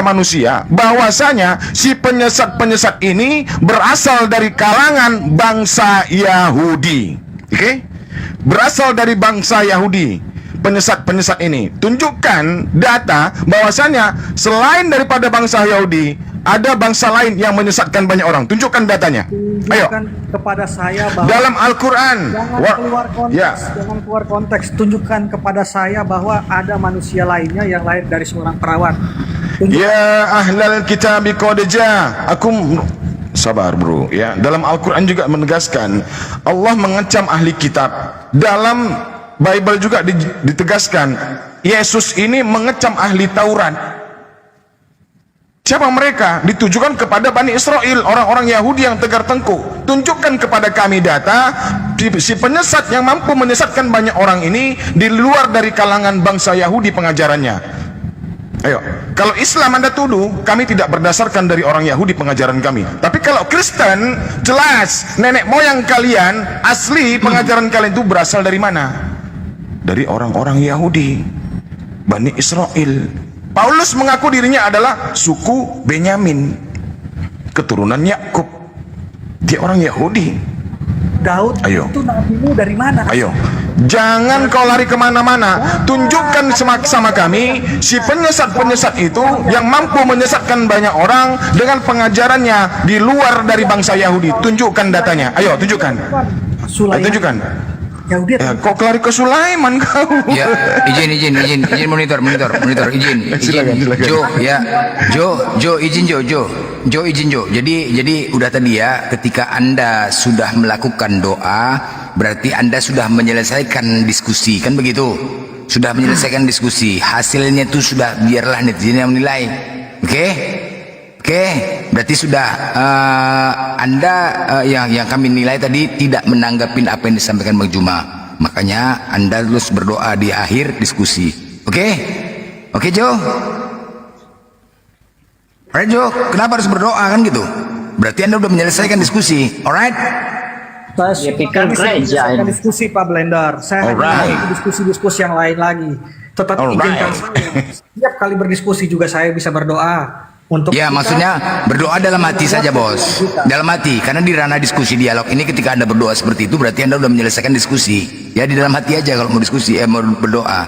manusia bahwasanya si penyesat ini berasal dari kalangan bangsa Yahudi. Oke? Berasal dari bangsa Yahudi. Penyesat ini tunjukkan data bahwasanya selain daripada bangsa Yahudi ada bangsa lain yang menyesatkan banyak orang? Tunjukkan datanya. Ayo. Tunjukkan kepada saya bahwa Dalam Al-Quran. jangan keluar konteks. Tunjukkan kepada saya bahwa ada manusia lainnya yang lahir dari seorang perawan. Ya ahlal kitab qad ja'akum. Sabar bro ya. Dalam Al-Quran juga menegaskan Allah mengecam ahli kitab. Dalam Bible juga ditegaskan Yesus ini mengecam ahli Taurat. Siapa mereka? Ditujukan kepada Bani Israel, orang-orang Yahudi yang tegar tengkuk. Tunjukkan kepada kami data si penyesat yang mampu menyesatkan banyak orang ini di luar dari kalangan bangsa Yahudi pengajarannya. Ayo, kalau Islam Anda tuduh, kami tidak berdasarkan dari orang Yahudi pengajaran kami. Tapi kalau Kristen, jelas nenek moyang kalian asli pengajaran kalian itu berasal dari mana? Dari orang-orang Yahudi, Bani Israel. Paulus mengaku dirinya adalah suku Benyamin, keturunan Yakub. Dia orang Yahudi. Daud itu nabimu dari mana? Ayo, jangan kau lari kemana-mana. Tunjukkan sama kami si penyesat-penyesat itu yang mampu menyesatkan banyak orang dengan pengajarannya di luar dari bangsa Yahudi. Tunjukkan datanya. Ayo, tunjukkan. Tunjukkan. Ya, kok lari ke Sulaiman kau? Ya, izin monitor, izin. Silakan. Jo, izin Jo. Jadi udah tadi ya, ketika Anda sudah melakukan doa, berarti Anda sudah menyelesaikan diskusi, kan begitu? Sudah menyelesaikan diskusi. Hasilnya itu sudah biarlah netizen yang menilai. Oke, berarti sudah Anda yang kami nilai tadi tidak menanggapin apa yang disampaikan Bang Juma. Makanya Anda terus berdoa di akhir diskusi. Oke Jo. Alright Jo, kenapa harus berdoa kan gitu? Berarti Anda udah menyelesaikan diskusi. Alright? Saya pikir gereja diskusi Pak Blender. Saya diskusi yang lain lagi. Tetapi izinkan saya setiap kali berdiskusi juga saya bisa berdoa. Ya, maksudnya berdoa dalam hati saja, Bos. Dalam hati, karena di ranah diskusi dialog ini ketika Anda berdoa seperti itu berarti Anda sudah menyelesaikan diskusi. Ya, di dalam hati aja kalau mau diskusi, mau berdoa.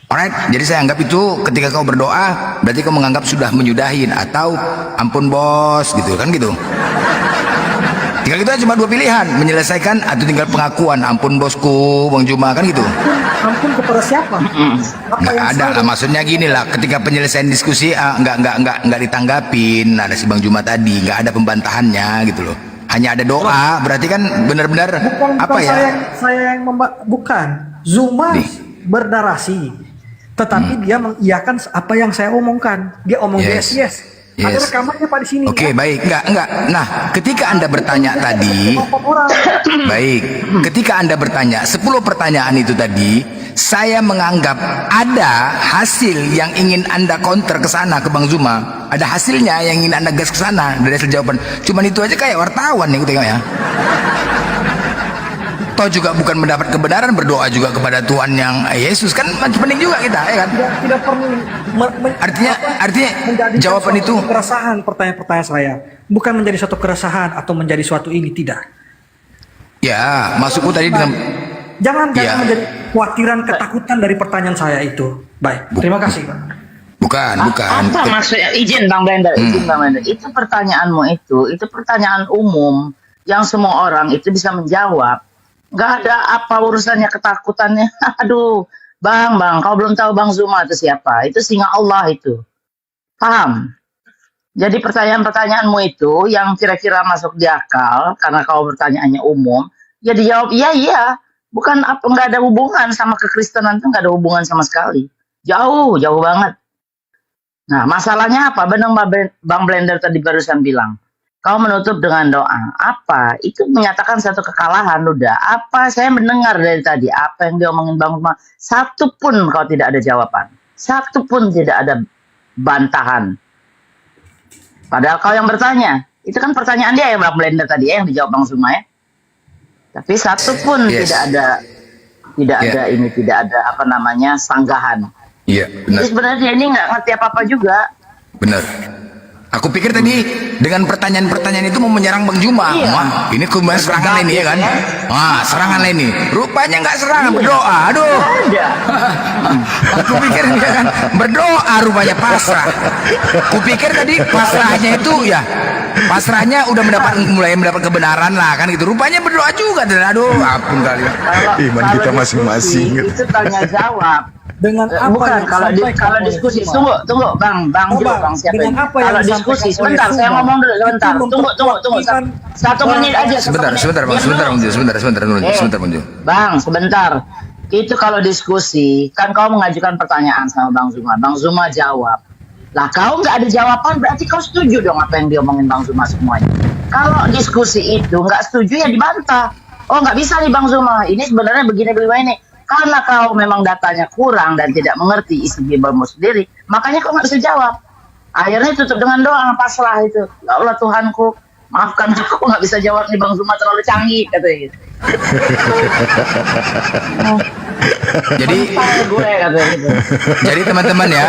Alright, jadi saya anggap itu ketika kau berdoa berarti kau menganggap sudah menyudahin atau ampun bos gitu kan gitu. Tinggal itu cuma dua pilihan, menyelesaikan atau tinggal pengakuan ampun bosku Bang Juma kan gitu. Ampun kepada siapa? Nggak ada lah, maksudnya gini lah, ketika penyelesaian diskusi nggak ditanggapin, ada si Bang Juma tadi nggak ada pembantahannya gitu loh, hanya ada doa, berarti kan benar-benar apa ya? Saya yang bukan Zuma bernarasi, tetapi dia mengiyakan apa yang saya omongkan, dia omong yes. Ada rekamannya Pak di sini. Oke, baik. Enggak. Nah, ketika Anda bertanya tadi, baik. Ketika Anda bertanya 10 pertanyaan itu tadi, saya menganggap ada hasil yang ingin Anda counter ke sana ke Bang Zuma. Ada hasilnya yang ingin Anda gas ke sana dari hasil jawaban. Cuman itu aja kayak wartawan nih tengok ya. Toh juga bukan mendapat kebenaran, berdoa juga kepada Tuhan yang Yesus kan penting juga kita ya kan. Tidak perlu artinya jawaban itu keresahan pertanyaan-pertanyaan saya bukan menjadi suatu keresahan atau menjadi suatu ini tidak. Ya, maksudku tadi dengan jangan menjadi khawatiran ketakutan dari pertanyaan saya itu. Baik, terima kasih Pak. Bukan. Apa maksudnya? Izin Bang Blender. Itu pertanyaanmu itu pertanyaan umum yang semua orang itu bisa menjawab. Gak ada apa urusannya ketakutannya. Aduh, Bang, kau belum tahu Bang Zuma itu siapa? Itu singa Allah itu. Paham? Jadi pertanyaan-pertanyaanmu itu yang kira-kira masuk di akal karena kau pertanyaannya umum, ya dijawab iya. Bukan apa, nggak ada hubungan sama kekristenan itu, nggak ada hubungan sama sekali. Jauh banget. Nah, masalahnya apa? Benar Bang Blender tadi barusan bilang. Kau menutup dengan doa. Apa? Itu menyatakan satu kekalahan, udah. Apa? Saya mendengar dari tadi. Apa yang diomongin Bang Zuma. Satu pun kau tidak ada jawaban. Satu pun tidak ada bantahan. Padahal kau yang bertanya. Itu kan pertanyaan dia ya Bang Blender tadi ya, yang dijawab Bang Zuma ya. Tapi satu pun tidak ada apa namanya sanggahan. Iya, benar. Jadi sebenarnya ini nggak ngerti apa-apa juga. Benar. Aku pikir tadi dengan pertanyaan-pertanyaan itu mau menyerang Bang Juma. Iya. Wah, ini kemudian serangan lain ya kan? Wah, serangan lain nih. Rupanya nggak serangan, berdoa. Aduh. Aku pikir dia kan berdoa, rupanya pasrah. Aku pikir tadi pasrahnya itu ya, pasrahnya udah mulai mendapat kebenaran lah kan gitu. Rupanya berdoa juga. Aduh, ampun kali. Iman kita masing-masing. Itu tanya jawab. Dengan apa Bukan yang kalau disampaikan kalau oleh diskusi Juma? tunggu bang Jo, Coba, bang siapa dengan ini? apa yang Kalau disampaikan diskusi oleh sebentar saya Juma, ngomong dulu sebentar itu tunggu satu menit aja Sebentar, Bang. Bang sebentar itu kalau diskusi kan kau mengajukan pertanyaan sama Bang Zuma jawab lah kau nggak ada jawaban berarti kau setuju dong apa yang diomongin Bang Zuma semuanya. Kalau diskusi itu nggak setuju ya dibantah. Oh nggak bisa nih Bang Zuma ini sebenarnya begini ini. Karena kau memang datanya kurang dan tidak mengerti isi Bibelmu sendiri, makanya kau nggak bisa jawab. Akhirnya tutup dengan doa pasrah itu. Ya Allah Tuhanku, maafkan aku nggak bisa jawab nih Bang Zuma terlalu canggih katanya gitu. Jadi gue katanya gitu. Jadi teman-teman ya,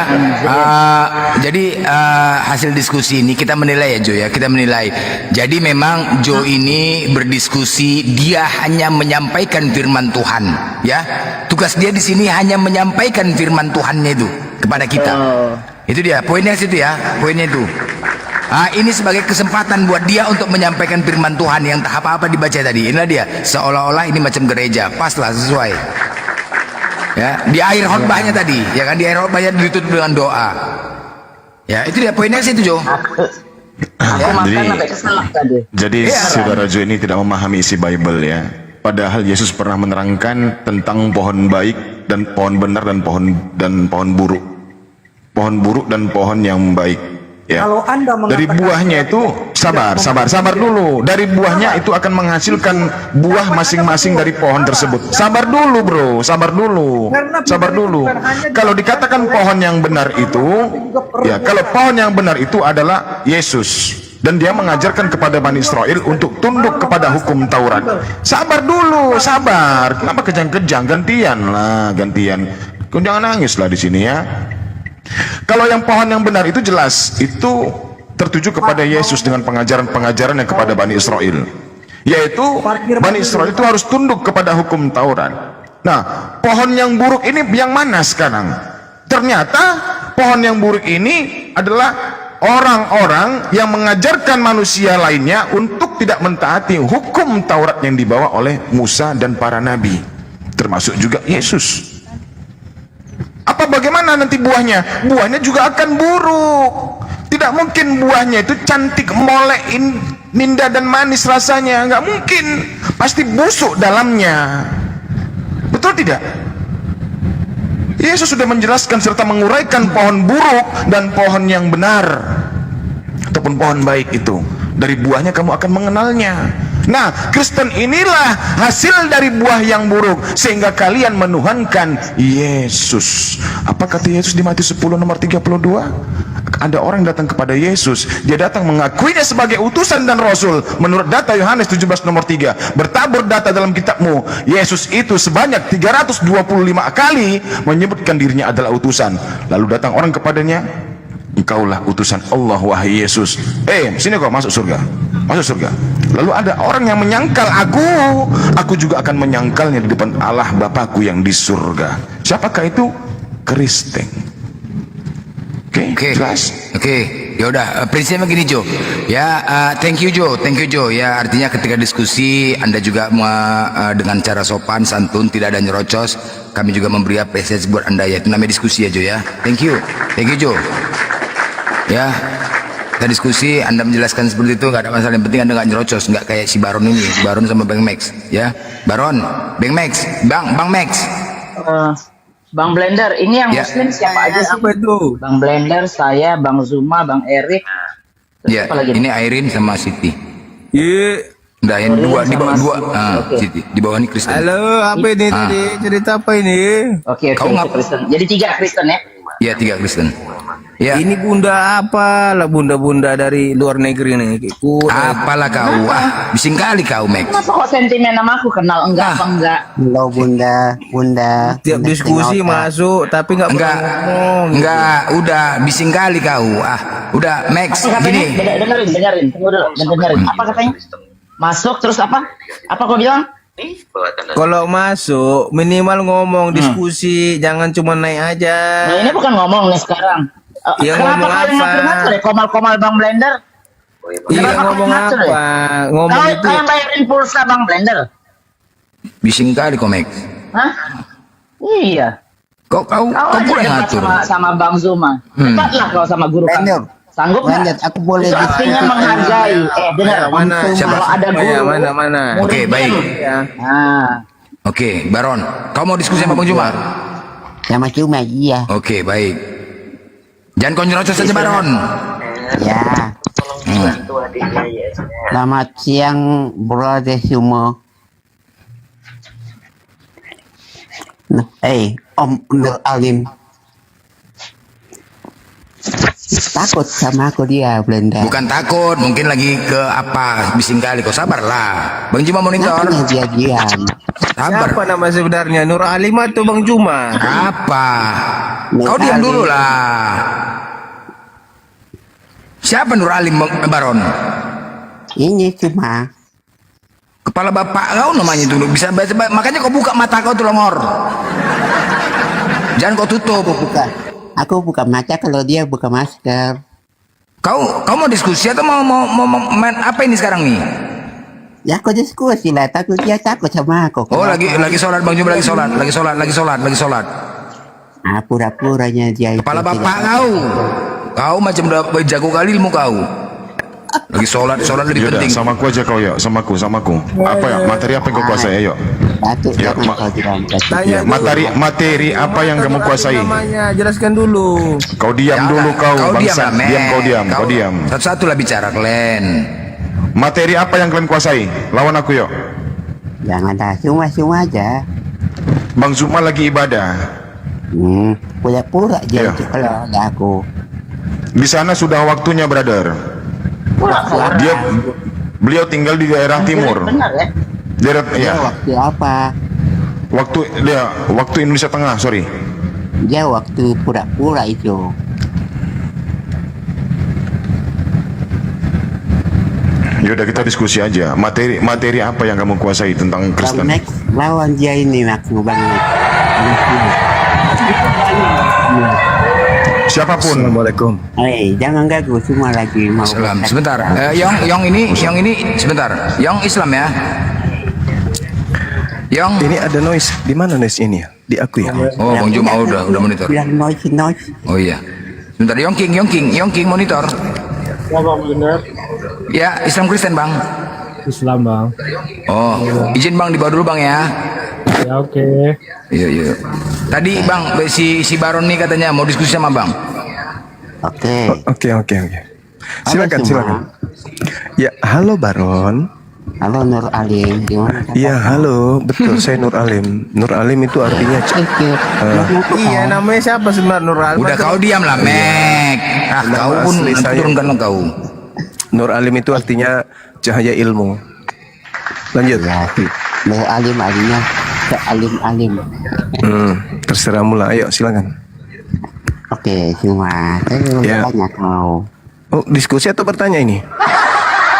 hasil diskusi ini kita menilai ya Jo ya, kita menilai. Jadi memang Jo ini berdiskusi, dia hanya menyampaikan firman Tuhan, ya. Tugas dia di sini hanya menyampaikan firman Tuhannya itu kepada kita. Itu dia, poinnya situ ya, poinnya itu. Ini sebagai kesempatan buat dia untuk menyampaikan firman Tuhan yang tak apa-apa dibaca tadi. Inilah dia, seolah-olah ini macam gereja, pas lah sesuai. Ya, di akhir khotbahnya tadi, ya kan di akhir khotbahnya ditutup dengan doa. Ya, itu dia poinnya situ, Jo. Jadi saudara Jo ini tidak memahami isi Bible ya. Padahal Yesus pernah menerangkan tentang pohon baik dan pohon benar dan pohon buruk. Pohon buruk dan pohon yang baik. Ya. Kalau Anda dari mengatakan buahnya itu sabar dulu. Dari buahnya itu akan menghasilkan buah masing-masing dari pohon tersebut. Sabar dulu, bro. Sabar dulu. Kalau dikatakan pohon yang benar itu, ya kalau pohon yang benar itu adalah Yesus dan dia mengajarkan kepada Bani Israel untuk tunduk kepada hukum Taurat. Sabar dulu, sabar. Kenapa kejang-kejang? Gantian. Kau jangan nangis lah di sini ya. Kalau yang pohon yang benar itu jelas itu tertuju kepada Yesus dengan pengajaran-pengajaran yang kepada Bani Israel, yaitu Bani Israel itu harus tunduk kepada hukum Taurat. Nah, pohon yang buruk ini yang mana sekarang? Ternyata pohon yang buruk ini adalah orang-orang yang mengajarkan manusia lainnya untuk tidak mentaati hukum Taurat yang dibawa oleh Musa dan para nabi, termasuk juga Yesus. Bagaimana nanti buahnya? Buahnya juga akan buruk. Tidak mungkin buahnya itu cantik, molek, indah dan manis rasanya. Nggak mungkin. Pasti busuk dalamnya. Betul tidak? Yesus sudah menjelaskan serta menguraikan pohon buruk dan pohon yang benar ataupun pohon baik itu. Dari buahnya kamu akan mengenalnya. Nah, Kristen inilah hasil dari buah yang buruk, sehingga kalian menuhankan Yesus. Apa kata Yesus di Matius 10 nomor 32? Ada orang datang kepada Yesus, dia datang mengakuinya sebagai utusan dan rasul. Menurut data Yohanes 17 nomor 3, bertabur data dalam kitabmu, Yesus itu sebanyak 325 kali menyebutkan dirinya adalah utusan. Lalu datang orang kepadanya, engkaulah utusan Allah wahai Yesus. Sini kau masuk surga. Lalu ada orang yang menyangkal aku juga akan menyangkalnya di depan Allah Bapakku yang di surga. Siapakah itu? Kristen. Oke, jelas? Ya udah, prinsipnya begini Jo. Ya, thank you Jo. Ya, artinya ketika diskusi Anda juga dengan cara sopan, santun, tidak ada nyerocos. Kami juga memberi apresiasi buat Anda ya. Itu namanya diskusi ya Jo ya. Thank you Jo. Ya, kita diskusi, Anda menjelaskan seperti itu, nggak ada masalah. Yang penting Anda nggak nyerocos, nggak kayak si Baron ini, Baron sama Bang Max, ya. Bang Max. Bang Blender, ini yang Muslim siapa aja sih? Apa itu? Bang Blender, saya, Bang Zuma, Bang Erik. Ya, ini Airin sama Siti. Udah yang dua di bawah Siti, di bawah ini Kristen. Halo, apa ini tadi? Cerita apa ini? Oke, Kristen. Jadi 3 Kristen ya? Iya, 3 Kristen. Ya. Ini bunda apa lah, bunda-bunda dari luar negeri nih. Apalah kau? Bising kali kau, Max. Kenapa kok sentimen sama aku? Kenal enggak? Halo bunda. Tiap diskusi masuk tapi enggak ngomong. Enggak, udah bising kali kau. Udah, Max. Apa katanya? Gini. Dengerin. Tunggu dulu, dengerin. Apa katanya? Masuk terus apa? Apa kau bilang? Kalau masuk minimal ngomong diskusi, jangan cuma naik aja. Nah, ini bukan ngomong nih sekarang. Ya, Kenapa ngomong kalian apa? ngatur-ngatur ya? Komal-komal Bang Blender? Iya, Kenapa ngomong kalian ngatur ya? apa? Ngomong Kalian itu. kalian bayarin pulsa Bang Blender? Bising kali kau, Max. Hah? Iya. Kau aja boleh debat ngatur. sama Bang Zuma. Debatlah kau sama guru Blender. kamu. Sanggup nggak? Aku boleh Itu artinya menghargai. Dengar. Mana? Kalau ada guru. Mana? Oke, baik. Nah. Oke, Baron. Kau mau diskusi sama Bang Juma? Sama cuma iya. Oke, baik. Jangan kau nyerocos saja, Baron. Ya. Selamat siang, brother semua. Nah, Om Nur Alim. Takut sama aku dia, Blender. Bukan takut, mungkin lagi ke apa? Bising kali, kau sabarlah. Bang Juma monitor. Makanya dia diam. Sabar. Siapa nama sebenarnya? Nur Alim atau Bang Juma? Apa? Nur Kau diam Alim. dulu lah. Siapa Nur Alim, Baron? Ini cuma Kepala bapak kau namanya itu bisa baca, makanya kau buka mata kau tuh longor. Jangan kau tutup. Aku buka mata kalau dia buka masker. Kau mau diskusi atau mau main apa ini sekarang nih? Ya aku diskusi lah, takut dia takut sama aku. Oh, lagi sholat Bang Juma, lagi sholat. Ah, pura-puranya dia itu. Kepala bapak kau macam udah jago kali ilmu kau. Lagi sholat lebih Yaudah, penting. sama aku aja kau ya, sama aku. Apa ya? Materi apa yang kau kuasai? Ayo. Datuk, Ya, jangan kau bilang. Ya, materi apa yang kamu kuasai? Namanya, jelaskan dulu. Kau diam dulu kau, bangsa. Kau diam. Satu-satu lah bicara kalian. Materi apa yang kalian kuasai? Lawan aku yuk. Jangan dah, cuma aja. Bang Zuma lagi ibadah. Pura-pura aja Iya. itu kalau ada aku. Di sana sudah waktunya, brother. Beliau tinggal di daerah timur. Benar ya? Daerah ya. Waktu apa? Waktu Indonesia Tengah, sorry. Dia waktu pura-pura itu. Yaudah kita diskusi aja. Materi apa yang kamu kuasai tentang Kristen? Next, lawan dia ini Max banget. Siapapun. Assalamualaikum. Jangan ganggu, semua lagi mau. Salam. Sebentar. Yang ini sebentar. Yang Islam ya. Yang ini ada noise. Di mana noise ini ya? Di aku ya? Oh, Bang Juma udah monitor. Bilang noise. Oh iya. Sebentar, Yongking monitor. Ya Bang Blender. Ya, Islam Kristen Bang. Islam Bang. Oh, izin Bang dibawa dulu Bang ya. Ya oke. Iya. Tadi Bang, si Baron nih katanya mau diskusi sama Bang. Oke. Silakan. Ya, halo Baron. Halo Nur Alim, gimana? Iya, halo. Betul, saya Nur Alim. Nur Alim itu artinya Iya, namanya siapa sebenarnya Nur Alim? Udah kau diam lah, Mek. Kau pun turunkan kau. Nur Alim itu artinya cahaya ilmu. Lanjut. Ya, Nur Alim artinya alim. Terserahmu lah. Ayo, silakan. Oke, cuma saya tanya kau. Oh, diskusi atau bertanya ini?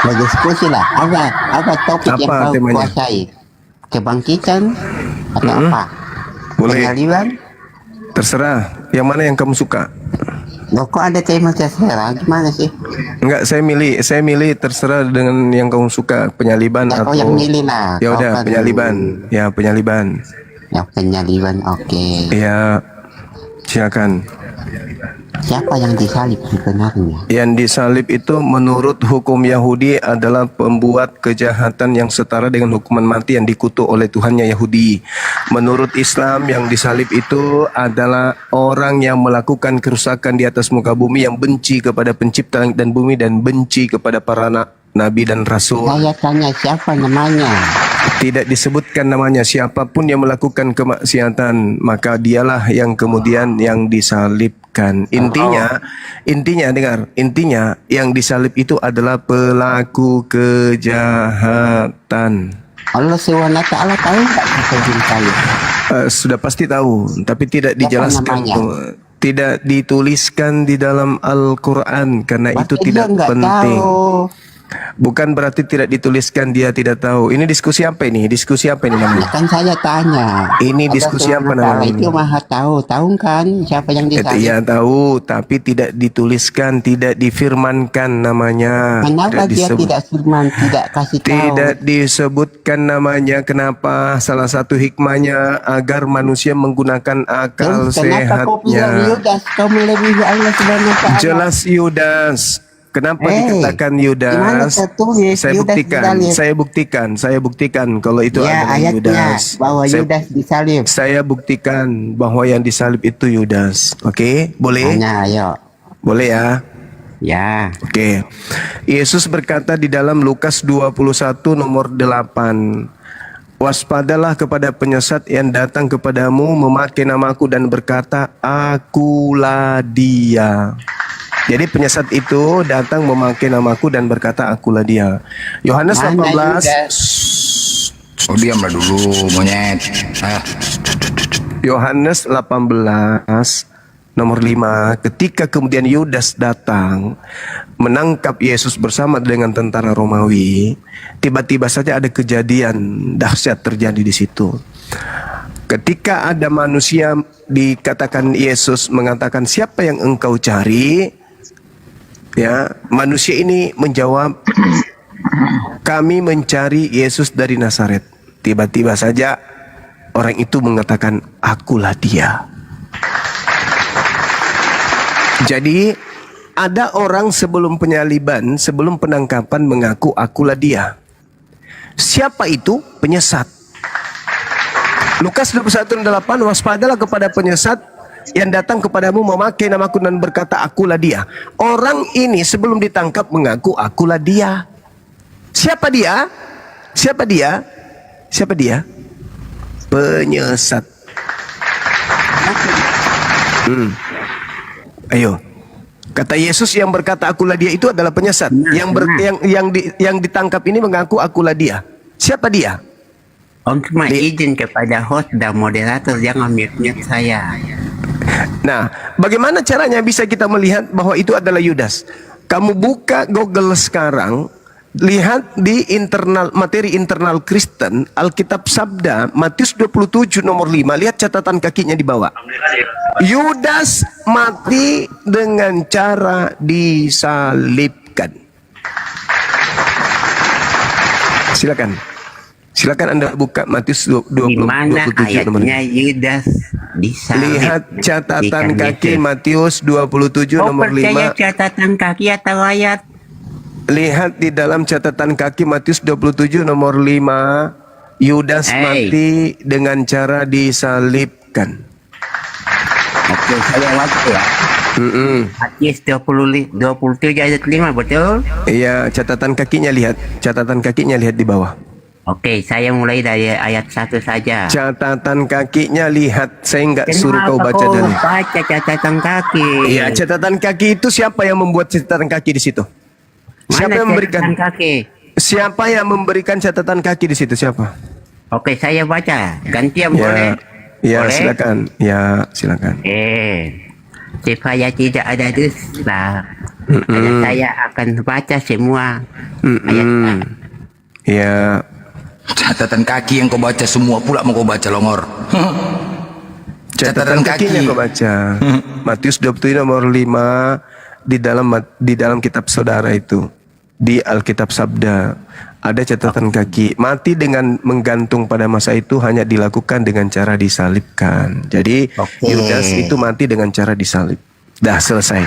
Diskusi lah. Apa topik yang kau kuasai? Kebangkitan atau apa? Boleh. Pengaliban? Terserah. Yang mana yang kamu suka? Loh, kok ada tema terserah? Gimana sih? Enggak, saya milih terserah dengan yang kamu suka, penyaliban Nah, atau kau yang milih lah. Ya udah, penyaliban. Ya, penyaliban. Ya, penyaliban. Oke. Ya, silakan. Siapa yang disalib sebenarnya? Yang disalib itu menurut hukum Yahudi adalah pembuat kejahatan yang setara dengan hukuman mati yang dikutuk oleh Tuhannya Yahudi. Menurut Islam yang disalib itu adalah orang yang melakukan kerusakan di atas muka bumi, yang benci kepada pencipta langit dan bumi dan benci kepada para nabi dan rasul. Saya tanya siapa namanya? Tidak disebutkan namanya. Siapapun yang melakukan kemaksiatan, maka dialah yang kemudian yang disalibkan. Intinya dengar, intinya yang disalib itu adalah pelaku kejahatan. Allah SWT tahu nggak siapa yang disalib? Sudah pasti tahu, tapi tidak dijelaskan. Tidak dituliskan di dalam Al-Quran karena itu Berarti dia tidak nggak penting. tahu. Bukan berarti tidak dituliskan dia tidak tahu. Ini diskusi apa ini? Diskusi apa ini namanya? Kan saya tanya. Ini diskusi apa namanya? Itu Maha tahu, tahu kan siapa yang disalib? Iya tahu, tapi tidak dituliskan, tidak difirmankan namanya. Kenapa dia tidak firman, tidak kasih tahu? Tidak disebutkan namanya. Kenapa? Salah satu hikmahnya agar manusia menggunakan akal Kenapa kau bilang sehatnya. Yudas kau melebihi Allah Subhanahu wa Ta'ala? Jelas Yudas. Kenapa dikatakan gimana Yudas? tertulis Saya Yudas disalib? Saya buktikan kalau itu Ya, adalah ayatnya Yudas. bahwa Yudas disalib. Saya buktikan bahwa yang disalib itu Yudas. Oke, boleh? Hanya, ayo. Boleh ya? Ya. Oke. Yesus berkata di dalam Lukas 21 nomor 8. Waspadalah kepada penyesat yang datang kepadamu memakai namaku dan berkata, Akulah dia. Jadi penyesat itu datang memakai namaku dan berkata, Akulah dia. Yohanes 18. Oh diamlah dulu monyet. Yohanes 18 nomor 5. Ketika kemudian Yudas datang menangkap Yesus bersama dengan tentara Romawi, tiba-tiba saja ada kejadian dahsyat terjadi di situ. Ketika ada manusia, dikatakan Yesus mengatakan, siapa yang engkau cari? Ya, manusia ini menjawab, kami mencari Yesus dari Nazaret. Tiba-tiba saja orang itu mengatakan, akulah dia. Jadi ada orang sebelum penyaliban, sebelum penangkapan mengaku akulah dia. Siapa itu? Penyesat. Lukas 21:8, waspadalah kepada penyesat yang datang kepadamu memakai namaku dan berkata akulah dia. Orang ini sebelum ditangkap mengaku akulah dia. Siapa dia? Siapa dia? Siapa dia? Penyesat. Ayo. Kata Yesus yang berkata akulah dia itu adalah penyesat. Yang ditangkap ini mengaku akulah dia. Siapa dia? Om cuma izin kepada host dan moderator jangan mute-mute saya. Nah, bagaimana caranya bisa kita melihat bahwa itu adalah Yudas? Kamu buka Google sekarang, lihat di materi internal Kristen, Alkitab Sabda, Matius 27 nomor 5, lihat catatan kakinya di bawah. Yudas mati dengan cara disalibkan. Silakan. Silakan Anda buka Matius 27 nomor 5. Ayatnya Yudas disalib. Lihat catatan kaki Matius 27 nomor 5. Percaya catatan kaki atau ayat? Lihat di dalam catatan kaki Matius 27 nomor 5. Yudas mati dengan cara disalibkan. Oke, saya baca ya. Matius 27 ayat 5, betul? Iya, catatan kakinya lihat. Catatan kakinya lihat di bawah. Oke, saya mulai dari ayat 1 saja. Catatan kakinya lihat. Saya nggak suruh kau baca dulu. Baca catatan kaki. Iya, catatan kaki itu siapa yang membuat catatan kaki di situ? Siapa yang memberikan? Kaki? Siapa yang memberikan catatan kaki di situ? Siapa? Oke, saya baca. Gantian boleh? Ya, Boleh? silakan. Ya, silakan. Supaya tidak ada dusta. Saya akan baca semua ayat. Ya. Catatan kaki yang kau baca semua pula mau kau baca longor. Catatan kaki yang kau baca. Matius 27 nomor 5 di dalam kitab saudara itu. Di Alkitab Sabda ada catatan kaki. Mati dengan menggantung pada masa itu hanya dilakukan dengan cara disalibkan. Jadi Yudas itu mati dengan cara disalib. Dah selesai.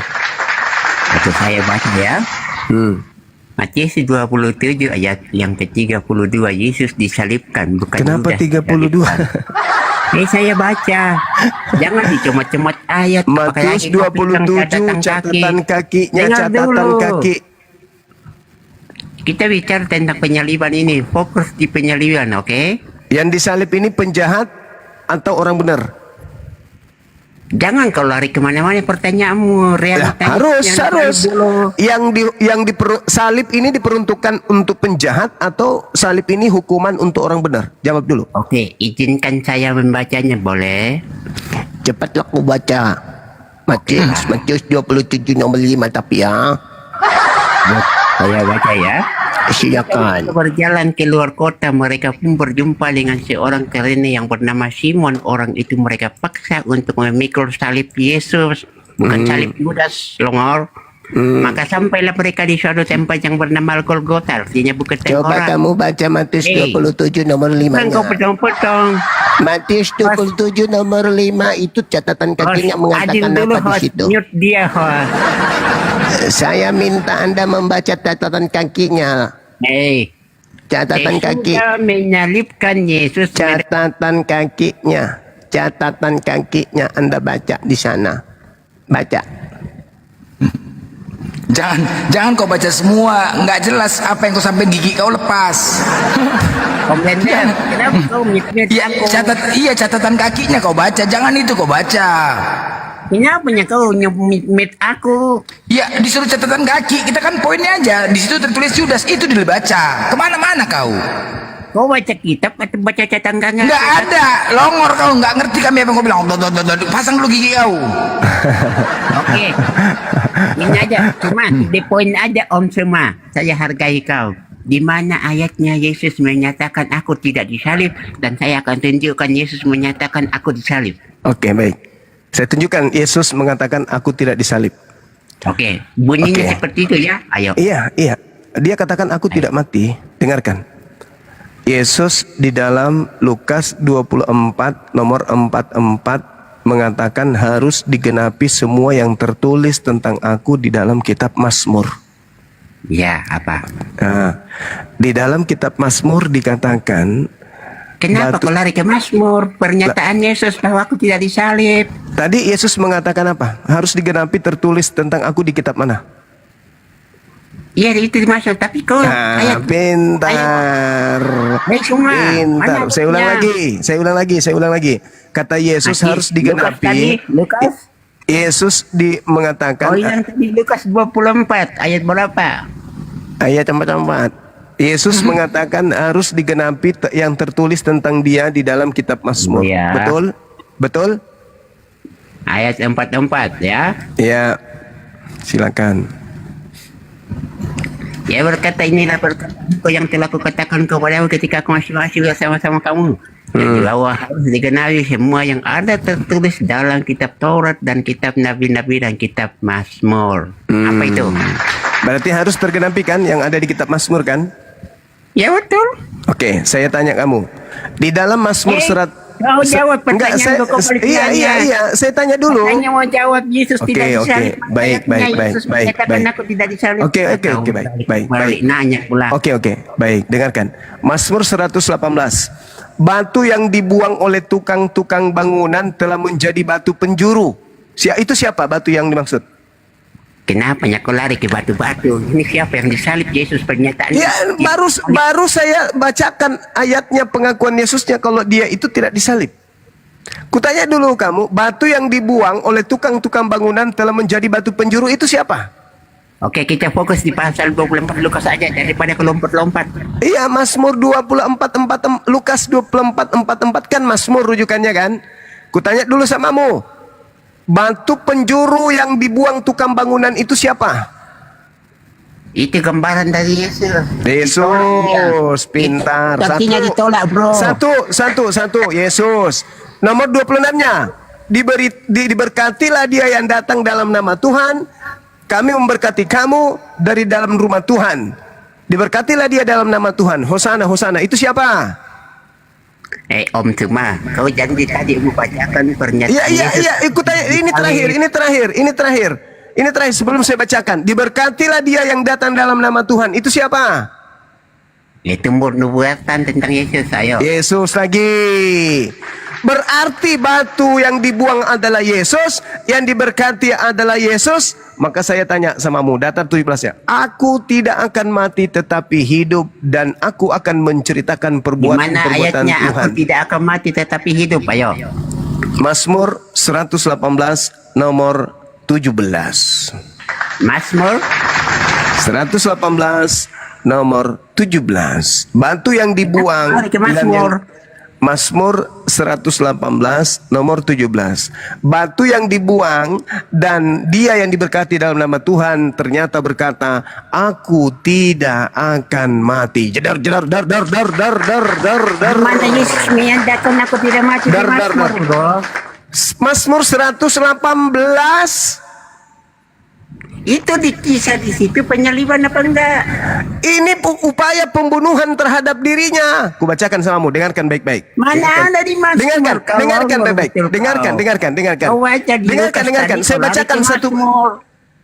Oke, saya baca ya. Matius 27 ayat yang ke-32, Yesus disalibkan, bukan Kenapa Yudas 32? Saya baca. Jangan dicomot-comot ayat. Matius 27 catatan kakinya, catatan kaki. Kita bicara tentang penyaliban ini, fokus di penyaliban, oke? Yang disalib ini penjahat atau orang benar? Jangan kau lari kemana-mana pertanyaanmu. Harus. Salib ini diperuntukkan untuk penjahat atau salib ini hukuman untuk orang benar? Jawab dulu. Oke, izinkan saya membacanya, boleh? Cepatlah kau baca. Matius 27 nomor 5 tapi ya. Saya baca ya. Silakan. Berjalan ke luar kota, mereka pun berjumpa dengan seorang Kirene yang bernama Simon. Orang itu mereka paksa untuk memikul salib Yesus, bukan salib Yudas, Longor. Maka sampailah mereka di suatu tempat yang bernama Golgota, artinya bukit tengkorak. Coba kamu baca Matius 27 nomor 5. Kau potong-potong. Matius 27 nomor 5 itu catatan kakinya mengatakan apa di situ? Mute dia, saya minta Anda membaca catatan kakinya. Catatan kaki. Menyalibkan Yesus. Catatan kakinya. Catatan kakinya Anda baca di sana. Baca. Jangan kau baca semua, nggak jelas apa yang kau sampai gigi kau lepas. Komentar. Kenapa kau Iya, catatan kakinya kau baca, jangan itu kau baca. Kenapa kau nyemit aku? Ya disuruh catatan kaki, kita kan poinnya aja. Di situ tertulis Yudas, itu dibaca. Kemana-mana kau? Kau baca kitab atau baca catatan kaki? Nggak ada, longor kau, nggak ngerti kami apa yang kau bilang. Pasang dulu gigi kau. Oke, ini aja. Cuma di poin aja Om semua. Saya hargai kau. Di mana ayatnya Yesus menyatakan aku tidak disalib, dan saya akan tunjukkan Yesus menyatakan aku disalib. Oke, baik. Saya tunjukkan Yesus mengatakan aku tidak disalib. Oke, bunyinya seperti itu ya. Ayo. Iya. Dia katakan aku tidak mati. Dengarkan. Yesus di dalam Lukas 24 nomor 44 mengatakan harus digenapi semua yang tertulis tentang aku di dalam kitab Mazmur. Ya, apa? Nah, di dalam kitab Mazmur dikatakan, kenapa kau lari ke Mazmur? Pernyataan Yesus bahwa aku tidak disalib. Tadi Yesus mengatakan apa? Harus digenapi tertulis tentang aku di kitab mana? Iya, itu dimaksud. Tapi kau pintar. Pintar. Saya ulang lagi. Kata Yesus harus digenapi. Lukas. Yesus mengatakan. Oh, yang tadi Lukas 24 ayat berapa? Ayat 44. Yesus mengatakan harus digenapi yang tertulis tentang dia di dalam kitab Mazmur. Ya. Betul? Ayat 44 ya. Ya. Silakan. Ya, berkata inilah perkataanku yang telah kukatakan kepadamu ketika aku masih bersama-sama kamu. Bahwa harus digenapi semua yang ada tertulis dalam kitab Taurat dan kitab Nabi-Nabi dan kitab Mazmur. Apa itu? Berarti harus tergenapi kan yang ada di kitab Mazmur kan? Ya, betul. Oke, saya tanya kamu. Di dalam Mazmur surat Kau jawab pertanyaan Iya, saya tanya dulu. Katanya mau jawab Yesus tidak disalib. Baik. Aku tidak disalib. Oke, baik. Nanya pula. Oke, baik. Dengarkan. Mazmur 118. Batu yang dibuang oleh tukang-tukang bangunan telah menjadi batu penjuru. Itu siapa batu yang dimaksud? Kenapa kau lari ke batu-batu? Ini siapa yang disalib? Yesus pernyataan. Ya, baru saya bacakan ayatnya pengakuan Yesusnya kalau dia itu tidak disalib. Kutanya dulu kamu, batu yang dibuang oleh tukang-tukang bangunan telah menjadi batu penjuru itu siapa? Oke, kita fokus di pasal 24 Lukas aja daripada ke lompat-lompat. Iya, Mazmur 24 Lukas 24:44 kan Mazmur rujukannya kan? Kutanya dulu samamu. Batu penjuru yang dibuang tukang bangunan itu siapa? Itu gambaran dari Yesus. Yesus, pintar. Kakinya ditolak, bro. Satu. Yesus. Nomor 26-nya. Diberkatilah dia yang datang dalam nama Tuhan. Kami memberkati kamu dari dalam rumah Tuhan. Diberkatilah dia dalam nama Tuhan. Hosana. Itu siapa? Om Cuma, kau janji tadi mau bacakan pernyataan Yesus. Iya, ikut aja. Ini terakhir sebelum saya bacakan. Diberkatilah dia yang datang dalam nama Tuhan. Itu siapa? Itu nubuatan tentang Yesus, ayo. Yesus lagi. Berarti batu yang dibuang adalah Yesus, yang diberkati adalah Yesus. Maka saya tanya samamu, data 17-nya. Aku tidak akan mati tetapi hidup, dan aku akan menceritakan perbuatan-perbuatan Tuhan. Aku tidak akan mati tetapi hidup, ayo. Mazmur 118 nomor 17. Mazmur 118 nomor 17. Batu yang dibuang. Mazmur 118 nomor 17. Batu yang dibuang dan dia yang diberkati dalam nama Tuhan ternyata berkata, aku tidak akan mati. Jedar jedar dar dar dar dar dar dar dar. Mana Yesus menyatakan aku tidak mati di Mazmur, bro? Mazmur 118. Itu di kisah di situ penyaliban apa enggak? Ini upaya pembunuhan terhadap dirinya. Kubacakan samamu, dengarkan baik-baik. Mana ada di Mazmur? Dengarkan baik-baik. Dengarkan. Dengarkan. Saya bacakan satu.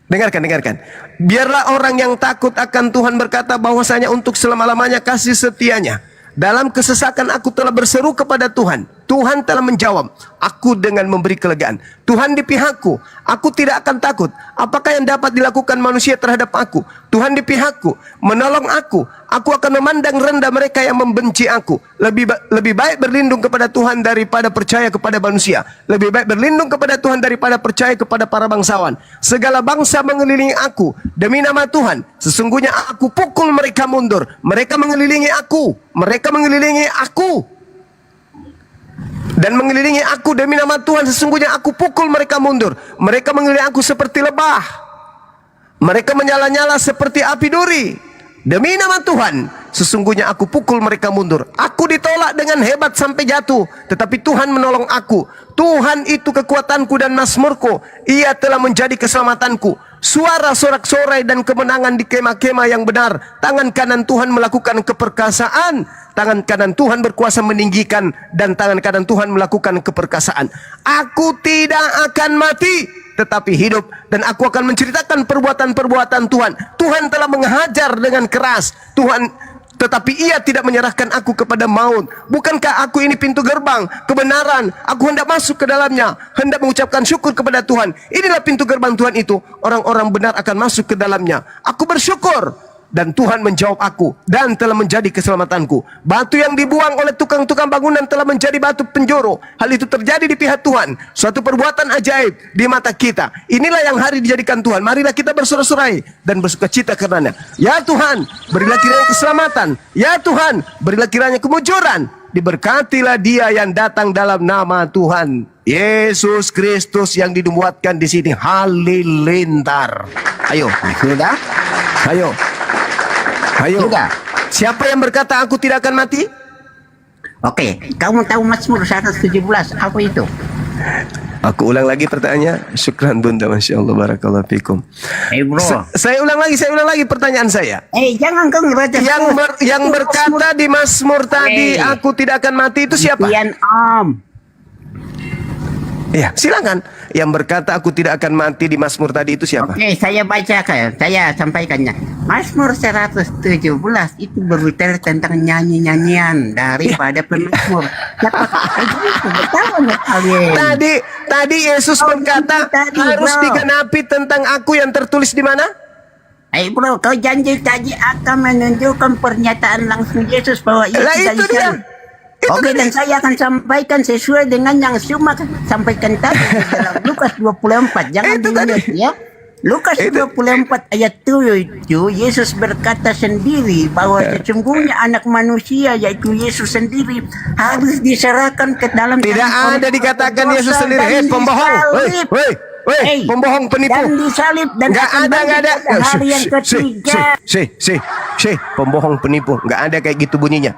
Dengarkan. Biarlah orang yang takut akan Tuhan berkata bahwasanya untuk selama-lamanya kasih setianya. Dalam kesesakan aku telah berseru kepada Tuhan. Tuhan telah menjawab aku dengan memberi kelegaan. Tuhan di pihakku, aku tidak akan takut. Apakah yang dapat dilakukan manusia terhadap aku? Tuhan di pihakku, menolong aku. Aku akan memandang rendah mereka yang membenci aku. Lebih baik berlindung kepada Tuhan daripada percaya kepada manusia. Lebih baik berlindung kepada Tuhan daripada percaya kepada para bangsawan. Segala bangsa mengelilingi aku demi nama Tuhan. Sesungguhnya aku pukul mereka mundur. Mereka mengelilingi aku. Dan mengelilingi aku demi nama Tuhan. Sesungguhnya aku pukul mereka mundur. Mereka mengelilingi aku seperti lebah. Mereka menyala-nyala seperti api duri. Demi nama Tuhan, sesungguhnya aku pukul mereka mundur. Aku ditolak dengan hebat sampai jatuh, tetapi Tuhan menolong aku. Tuhan itu kekuatanku dan mazmurku. Ia telah menjadi keselamatanku. Suara sorak-sorai dan kemenangan di kemah-kemah yang benar. Tangan kanan Tuhan melakukan keperkasaan. Tangan kanan Tuhan berkuasa meninggikan, dan tangan kanan Tuhan melakukan keperkasaan. Aku tidak akan mati, tetapi hidup, dan aku akan menceritakan perbuatan-perbuatan Tuhan. Tuhan telah menghajar dengan keras. Tetapi ia tidak menyerahkan aku kepada maut. Bukankah aku ini pintu gerbang kebenaran? Aku hendak masuk ke dalamnya, hendak mengucapkan syukur kepada Tuhan. Inilah pintu gerbang Tuhan itu. Orang-orang benar akan masuk ke dalamnya. Aku bersyukur. Dan Tuhan menjawab aku dan telah menjadi keselamatanku. Batu yang dibuang oleh tukang-tukang bangunan telah menjadi batu penjuru. Hal itu terjadi di pihak Tuhan. Suatu perbuatan ajaib di mata kita. Inilah yang hari dijadikan Tuhan. Marilah kita bersorak-sorai dan bersukacita karenanya. Ya Tuhan, berilah kiranya keselamatan. Ya Tuhan, berilah kiranya kemujuran. Diberkatilah dia yang datang dalam nama Tuhan. Yesus Kristus yang dinubuatkan di sini. Halilintar. Ayo, sudah? Ayo. Siapa yang berkata aku tidak akan mati? Oke, kamu tahu Mazmur 117 apa itu? Aku ulang lagi pertanyaannya. Syukran Bunda, Masya Allah, barakallahu fikum. Bro. Saya ulang lagi pertanyaan saya. Jangan kau ngerasa. Yang berkata di Mazmur tadi aku tidak akan mati itu siapa? Ya, silakan. Yang berkata aku tidak akan mati di Mazmur tadi itu siapa? Oke, saya bacakan, saya sampaikannya. Mazmur 117 itu berbicara tentang nyanyi-nyanyian daripada pemazmur. Tadi Yesus berkata harus digenapi tentang aku yang tertulis di mana? Bro, kau janji tadi akan menunjukkan pernyataan langsung Yesus bahwa ia tidak bisa. Oke, dan saya akan sampaikan sesuai dengan yang Suma sampaikan tadi dalam Lukas 24. Jangan dilihat ya. Lukas 24 ayat 7, Yesus berkata sendiri bahwa sesungguhnya anak manusia yaitu Yesus sendiri harus diserahkan ke dalam. Tidak ada dikatakan Yesus sendiri. Pembohong. Pembohong, penipu. Dan disalib dan nggak ada. Hari yang ketiga. Pembohong, penipu. Nggak ada kayak gitu bunyinya.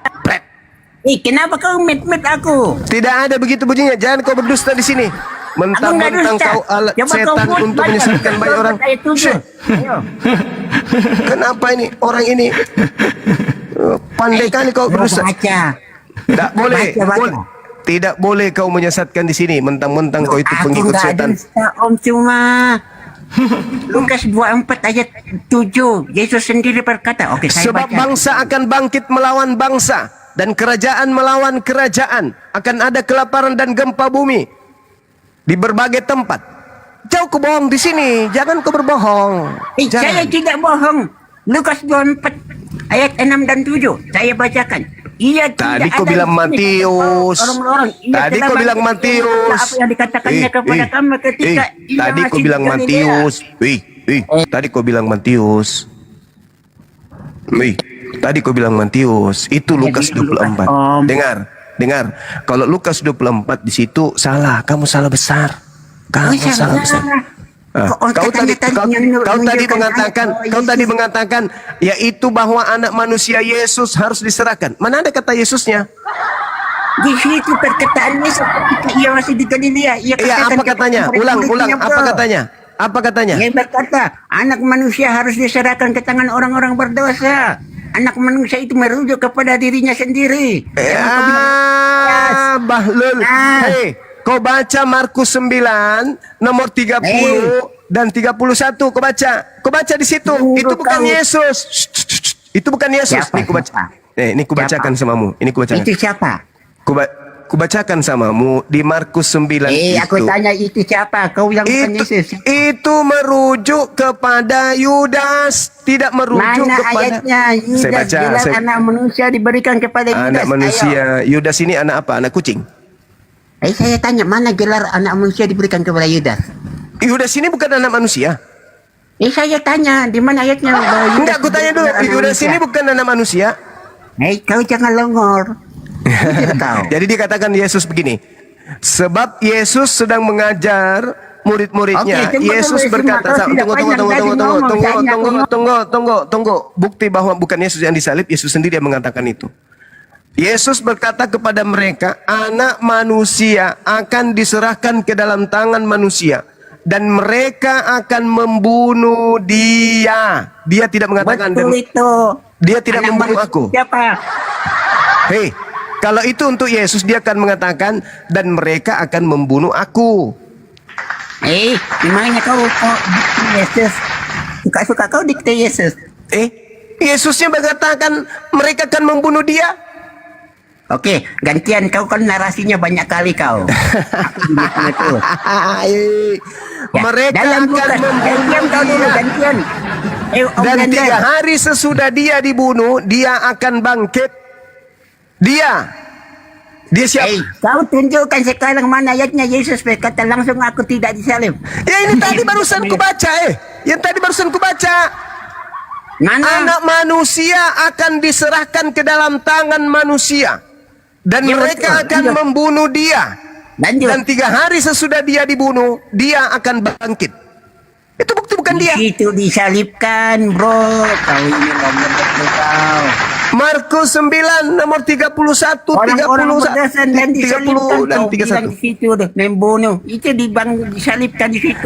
Kenapa kau met-met aku? Tidak ada begitu bunyinya. Jangan kau berdusta di sini. Mentang-mentang kau alat setan untuk menyesatkan banyak orang. Kenapa ini orang ini pandai kali kau berdusta? Tidak boleh. Tidak boleh kau menyesatkan di sini. Mentang-mentang kau itu pengikut setan. Om cuma Lukas 24 ayat 7. Yesus sendiri berkata, sebab bangsa akan bangkit melawan bangsa dan kerajaan melawan kerajaan. Akan ada kelaparan dan gempa bumi di berbagai tempat. Jauh kau bohong di sini. Jangan kau berbohong. Saya tidak bohong. Lukas 24 ayat 6 dan 7. Saya bacakan. Tadi kau bilang Matius. Tadi kau bilang Matius. Apa yang dikatakannya kepada kami ketika tadi kau bilang Matius. Tadi kau bilang Matius. Tadi kau bilang Matius. Itu Lukas 24. Dengar. dengar. Kalau Lukas 24 di situ salah, kamu salah besar. Kamu salah besar. Kau tadi mengatakan yaitu bahwa anak manusia Yesus harus diserahkan. Mana ada kata Yesusnya? Di situ perkataannya ketika ia masih di Galilea. Ia apa katanya? Ulang, apa katanya? Apa katanya? Ia berkata, anak manusia harus diserahkan ke tangan orang-orang berdosa. Anak manusia itu merujuk kepada dirinya sendiri. Bahlul. Hei, kau baca Markus 9 nomor 30 dan 31. Kau baca di situ. Itu bukan Yesus. Itu bukan Yesus. Ini kubaca. Ini kubacakan samamu. Ini kubacakan. Itu siapa? Kubacakan samamu di Markus 9 aku tanya itu siapa? Kau yang bukan Yesus. Itu merujuk kepada Yudas, tidak merujuk kepada ayatnya? Yudas jelas anak manusia diberikan kepada Yudas. Anak manusia. Yudas ini anak apa? Anak kucing. Saya tanya, mana gelar anak manusia diberikan kepada Yudas? Yudas ini bukan anak manusia. Saya tanya, di mana ayatnya? Enggak, aku tanya dulu. Yudas ini bukan anak manusia. Kau jangan longor. Jadi dikatakan Yesus begini, sebab Yesus sedang mengajar murid-muridnya. Yesus berkata, tunggu. Bukti bahwa bukan Yesus yang disalib, Yesus sendiri yang mengatakan itu. Yesus berkata kepada mereka, anak manusia akan diserahkan ke dalam tangan manusia dan mereka akan membunuh dia. Dia tidak mengatakan dia tidak membunuh aku. Siapa? Hei, kalau itu untuk Yesus, dia akan mengatakan dan mereka akan membunuh aku. Gimana kau Yesus? Suka-suka kau dikte Yesus. Yesusnya mengatakan mereka akan membunuh dia. Oke, gantian, kau kan narasinya banyak kali kau. Mereka akan membunuh dia. Gantian. Dan 3 hari sesudah dia dibunuh, dia akan bangkit. Dia siapa? Kau tunjukkan sekarang mana ayatnya Yesus berkata langsung aku tidak disalib. Ini tadi barusan kubaca Yang tadi barusan kubaca. Mana? Anak manusia akan diserahkan ke dalam tangan manusia dan mereka akan membunuh dia. Dan 3 hari sesudah dia dibunuh, dia akan bangkit. Itu bukti bukan dia. Itu disalibkan, bro. Kau ini ngomong kau. Markus 9 nomor 31, 30 dan disalibkan dan 31. Di situ membunuh. Itu disalibkan di situ.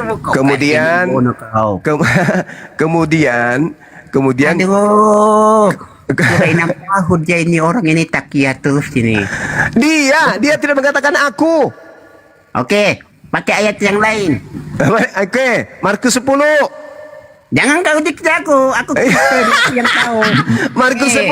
Kemudian aduh. Kirain 6 tahun dia ini orang ini takia terus ini. Dia tidak mengatakan aku. Oke, pakai ayat yang lain. Oke, Markus 10. Jangan kau dikte aku yang tahu. Markus 10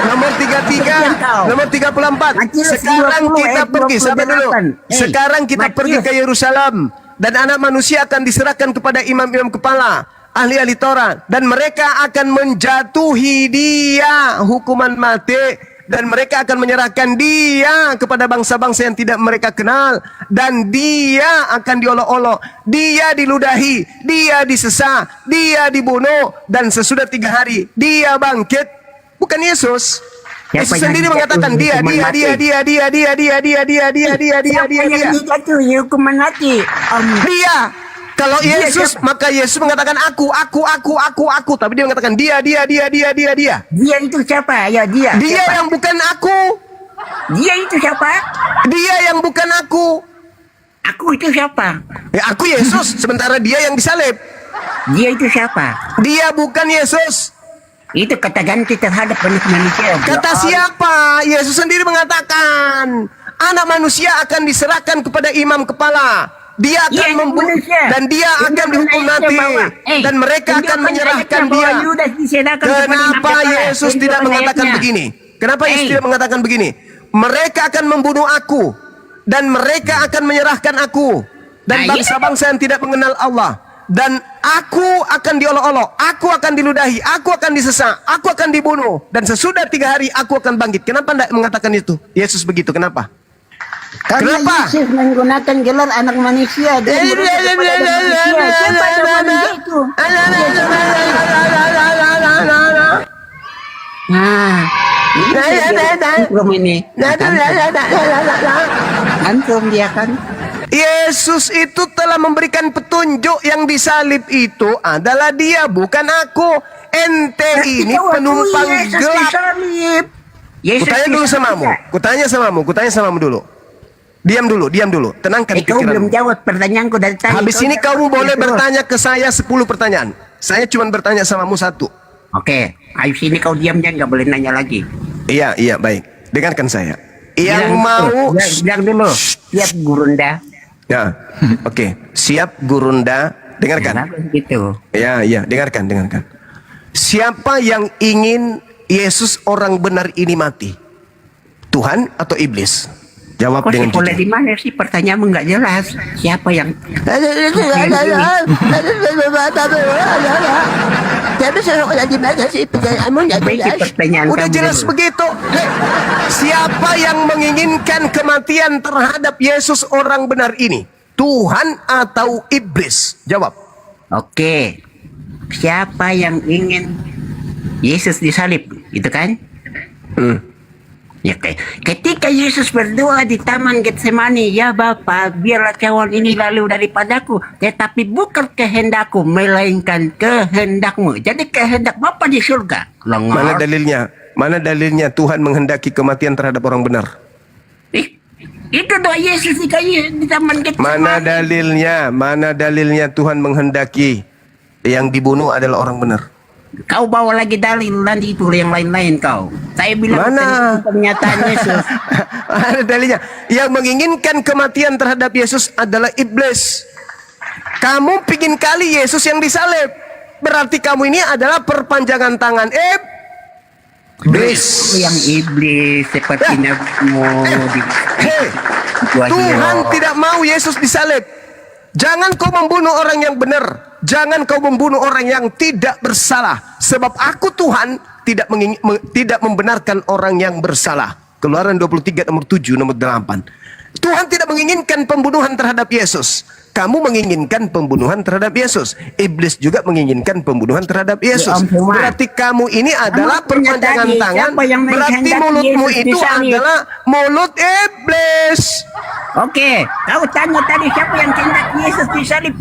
nomor 33, nomor 34. Sekarang kita pergi, sabar dulu. Sekarang kita pergi ke Yerusalem dan anak manusia akan diserahkan kepada imam-imam kepala, ahli-ahli Taurat, dan mereka akan menjatuhi dia hukuman mati. Dan mereka akan menyerahkan dia kepada bangsa-bangsa yang tidak mereka kenal. Dan dia akan diolok-olok. Dia diludahi. Dia disesah. Dia dibunuh. Dan sesudah 3 hari, dia bangkit. Bukan Yesus. Yesus sendiri mengatakan dia. Dia. Kalau Yesus, maka Yesus mengatakan aku. Tapi dia mengatakan dia. Dia itu siapa? Ya dia. Dia siapa? Yang bukan aku. Dia itu siapa? Dia yang bukan aku. Aku itu siapa? Ya aku Yesus, sementara dia yang disalib. Dia itu siapa? Dia bukan Yesus. Itu kata ganti terhadap manusia. Kata siapa? Yesus sendiri mengatakan anak manusia akan diserahkan kepada imam kepala. Dia akan membunuh dan dia akan dihukum mati dan mereka akan menyerahkan dia. Kenapa Yesus tidak mengatakan begini? Kenapa Yesus tidak mengatakan begini? Mereka akan membunuh aku dan mereka akan menyerahkan aku dan bangsa-bangsa yang tidak mengenal Allah. Dan aku akan diolok-olok, aku akan diludahi, aku akan disesat, aku akan dibunuh. Dan sesudah 3 hari aku akan bangkit. Kenapa tidak mengatakan itu? Yesus begitu, kenapa? Karena kenapa? Yesus menggunakan gelar anak manusia dan siapa yang manusia itu? Antum ini. Antum dia kan. Yesus itu telah memberikan petunjuk yang disalib itu adalah dia, bukan aku. Ente ini penumpang gelap. Kutanya samamu dulu. Diam dulu. Tenangkan Kau pikiranmu. belum jawab pertanyaanku dari tadi. Habis ini kamu boleh bertanya ke saya 10 pertanyaan. Saya cuma bertanya samamu 1. Oke, habis ini kau diam dan nggak boleh nanya lagi. Iya, baik. Dengarkan saya. Yang mau... Bilang dulu. Siap Gurunda. Ya, oke. Siap Gurunda. Dengarkan. Gitu. Ya, dengarkan. Siapa yang ingin Yesus orang benar ini mati? Tuhan atau iblis? Jawab dengan boleh jujur. di mana sih pertanyaanmu nggak jelas? Siapa yang? Udah jelas begitu. Siapa yang menginginkan kematian terhadap Yesus orang benar ini? Tuhan atau iblis? Jawab. Oke. Siapa yang ingin Yesus disalib? Itu kan? Ya, ketika Yesus berdoa di Taman Getsemani, ya Bapa, biarlah cawan ini lalu daripadaku, tetapi bukan kehendakku, melainkan kehendakmu. Jadi kehendak Bapa di surga. Mana dalilnya Tuhan menghendaki kematian terhadap orang benar? Itu doa Yesus di Taman Getsemani. Mana dalilnya Tuhan menghendaki yang dibunuh adalah orang benar? Kau bawa lagi dalil nanti itu yang lain-lain kau. Saya bilang pernyataan Yesus. Ada dalilnya. Yang menginginkan kematian terhadap Yesus adalah iblis. Kamu pingin kali Yesus yang disalib. Berarti kamu ini adalah perpanjangan tangan iblis. Yang iblis sepertinya mau Tuhan tidak mau Yesus disalib. Jangan kau membunuh orang yang benar. Jangan kau membunuh orang yang tidak bersalah. Sebab aku Tuhan tidak membenarkan orang yang bersalah. Keluaran 23 nomor 7 nomor 8. Tuhan tidak menginginkan pembunuhan terhadap Yesus. Kamu menginginkan pembunuhan terhadap Yesus. Iblis juga menginginkan pembunuhan terhadap Yesus. Berarti kamu ini adalah perpanjangan tangan. Berarti mulutmu itu adalah mulut iblis. Oke, kau tanya tadi siapa yang kehendak Yesus disalib?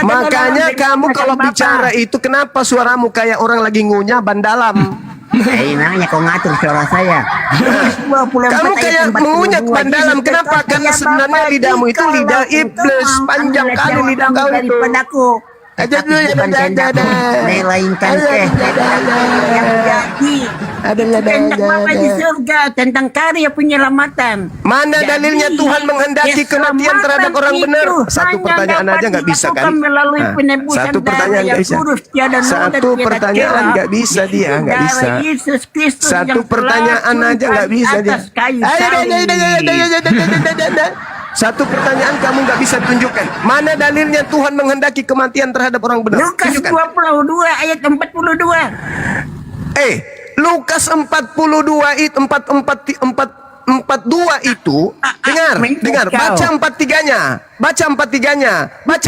Makanya kamu kalau bicara itu kenapa suaramu kayak orang lagi ngunyah ban dalam? Namanya kau ngatur suara saya. Kamu kayak mengunyah ban dalam. Kenapa? Karena sebenarnya lidahmu itu lidah iblis. Panjang kali lidah kau itu. Melainkan yang jadi kehendak Bapa di surga tentang karya penyelamatan. Mana dalilnya Tuhan menghendaki kematian terhadap orang benar? Satu pertanyaan aja nggak bisa kan? Satu pertanyaan nggak bisa. Satu pertanyaan nggak bisa dia, nggak bisa. Satu pertanyaan aja nggak bisa dia. Satu pertanyaan kamu nggak bisa tunjukkan. Mana dalilnya Tuhan menghendaki kematian terhadap orang benar? Lukas 22 ayat 42. Lukas 42 itu 42 itu dengar baca 43-nya. Baca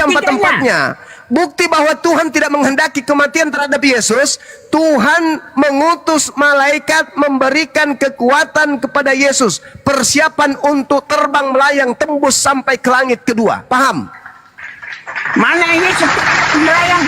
44-nya. Bukti bahwa Tuhan tidak menghendaki kematian terhadap Yesus. Tuhan mengutus malaikat memberikan kekuatan kepada Yesus. Persiapan untuk terbang melayang tembus sampai ke langit kedua. Paham? Mana Yesus melayang?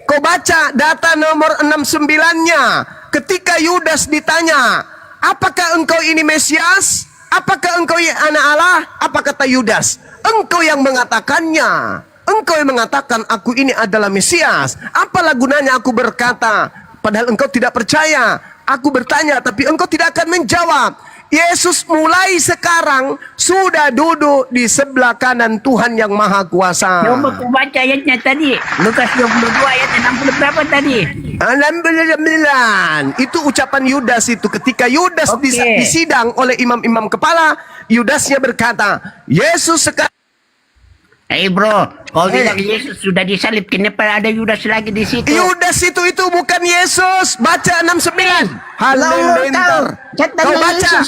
Kau baca data nomor 69-nya. Ketika Yudas ditanya, apakah engkau ini Mesias? Apakah engkau anak Allah? Apa kata Yudas? Engkau yang mengatakannya. Engkau yang mengatakan aku ini adalah Mesias. Apalah gunanya aku berkata, padahal engkau tidak percaya. Aku bertanya, tapi engkau tidak akan menjawab. Yesus mulai sekarang sudah duduk di sebelah kanan Tuhan yang Maha Kuasa. Coba aku baca ayatnya tadi. Lukas 22 ayat 60 berapa tadi? 69. Itu ucapan Yudas itu. Ketika Yudas disidang oleh imam-imam kepala, Yudasnya berkata, Yesus sekarang... Bro, kalau bilang Yesus sudah disalib, kenapa ada Yudas lagi di situ? Yudas itu bukan Yesus. Baca 69. Halilintar. Kau baca.